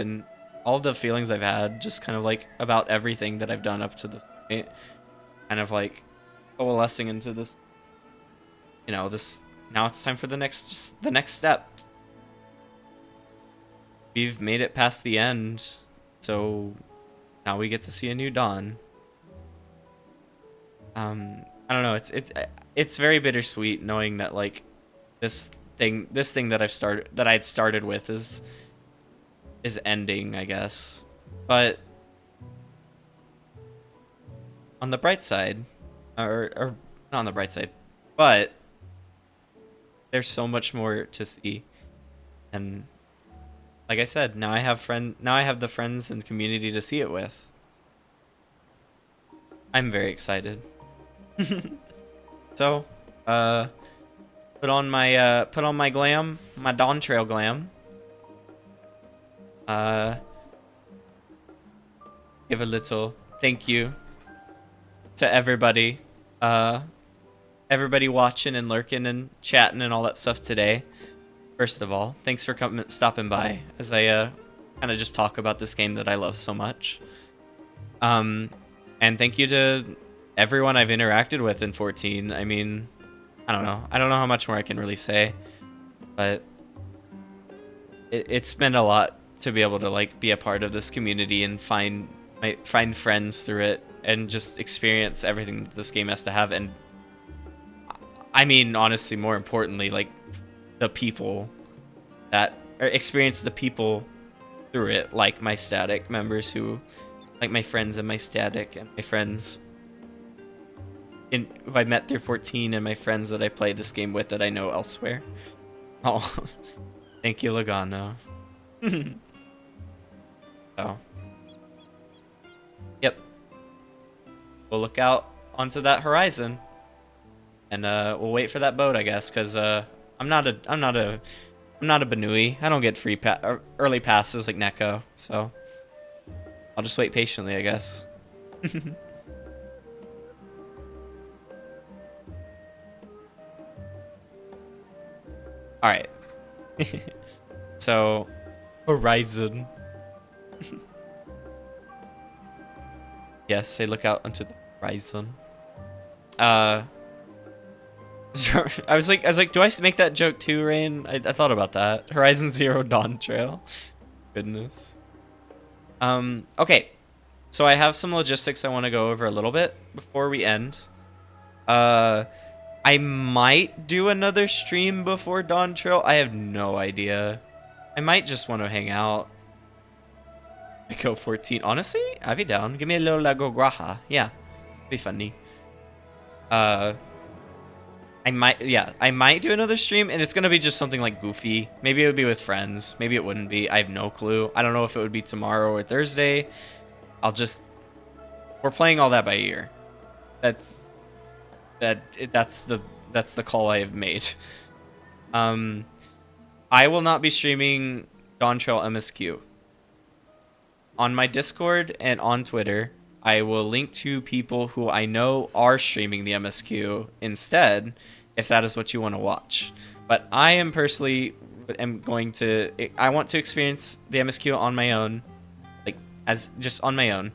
had, just kind of like about everything that I've done up to this point, kind of like coalescing into this. You know, this now it's time for the next step. We've made it past the end, so now we get to see a new dawn. I don't know. It's very bittersweet knowing that like this thing that I'd started with is ending, I guess. But on the bright side, or not on the bright side, but there's so much more to see, and like I said, now I have the friends and community to see it with. I'm very excited. So, put on my glam, my Dawntrail glam. Give a little thank you to everybody. Everybody watching and lurking and chatting and all that stuff today. First of all, thanks for stopping by as I kind of just talk about this game that I love so much. And thank you to everyone I've interacted with in 14. I mean, I don't know how much more I can really say, but it's been a lot to be able to like be a part of this community and find friends through it and just experience everything that this game has to have. And I mean, honestly, more importantly, like the people experience the people through it, like my static members who, like my friends in my static and my friends who I met through 14 and my friends that I play this game with that I know elsewhere. Oh, thank you, Logano. So, yep. We'll look out onto that horizon, and we'll wait for that boat, I guess, because I'm not a Banui. I don't get free early passes like Neko, so I'll just wait patiently, I guess. All right. So, horizon. Yes, say look out onto the horizon. I was like, do I make that joke too, Rain? I thought about that. Horizon Zero Dawntrail. Goodness. Okay. So I have some logistics I want to go over a little bit before we end. I might do another stream before Dawntrail. I have no idea. I might just want to hang out. I go 14. Honestly, I'd be down. Give me a little Lego Graha. Yeah. Be funny. I might do another stream, and it's gonna be just something like goofy. Maybe it would be with friends. Maybe it wouldn't be. I have no clue. I don't know if it would be tomorrow or Thursday. We're playing all that by ear. That's the call I have made. I will not be streaming Dawntrail MSQ. On my Discord and on Twitter, I will link to people who I know are streaming the MSQ instead, if that is what you want to watch. But I am personally I want to experience the MSQ on my own, like as just on my own.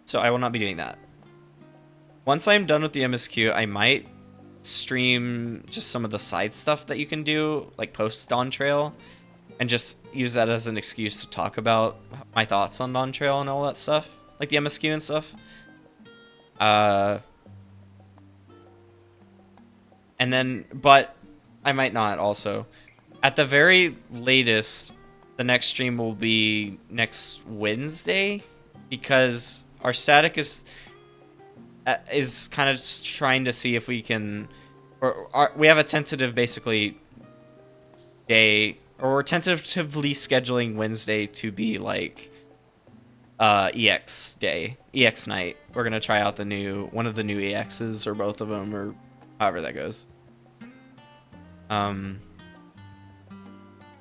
So I will not be doing that. Once I'm done with the MSQ, I might stream just some of the side stuff that you can do, like post Dawntrail, and just use that as an excuse to talk about my thoughts on Dawntrail and all that stuff, like the MSQ and stuff. And then, but I might not also. At the very latest, the next stream will be next Wednesday, because our static is kind of trying to see if we can, we have a tentative basically day, or we're tentatively scheduling Wednesday to be like EX day, EX night. We're gonna try out one of the new EXs, or both of them, or however that goes.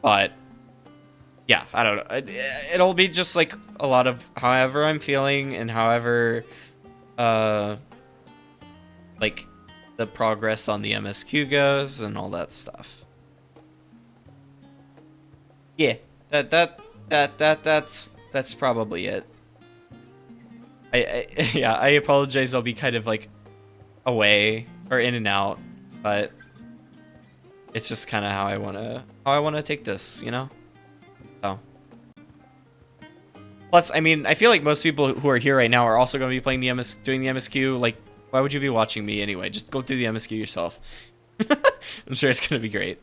But yeah, I don't know. It'll be just like a lot of however I'm feeling and however like the progress on the MSQ goes and all that stuff. Yeah, that's probably it. Yeah, I apologize. I'll be kind of like away or in and out, but it's just kind of how I wanna take this, you know. So. Plus, I mean, I feel like most people who are here right now are also going to be playing doing the MSQ. Like, why would you be watching me anyway? Just go through the MSQ yourself. I'm sure it's going to be great.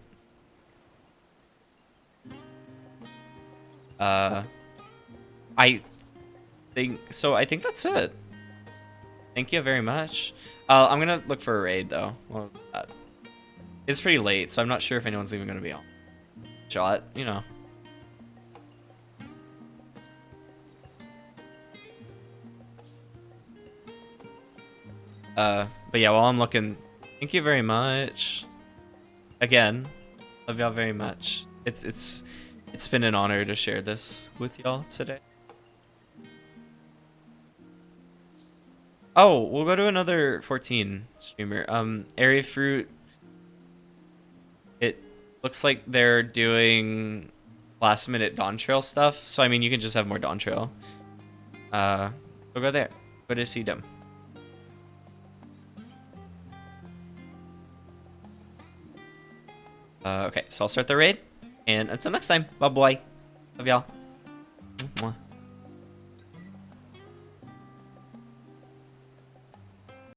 I think that's it. Thank you very much. I'm gonna look for a raid though. Well, it's pretty late, so I'm not sure if anyone's even gonna be on shot. You know. But yeah, while I'm looking, thank you very much. Again, love y'all very much. It's been an honor to share this with y'all today. Oh, we'll go to another 14 streamer. Airy Fruit. It looks like they're doing last minute Dawntrail stuff. So I mean, you can just have more Dawntrail. We'll go there. Go to see them. Okay, so I'll start the raid, and until next time, bye bye. Love y'all. Mwah.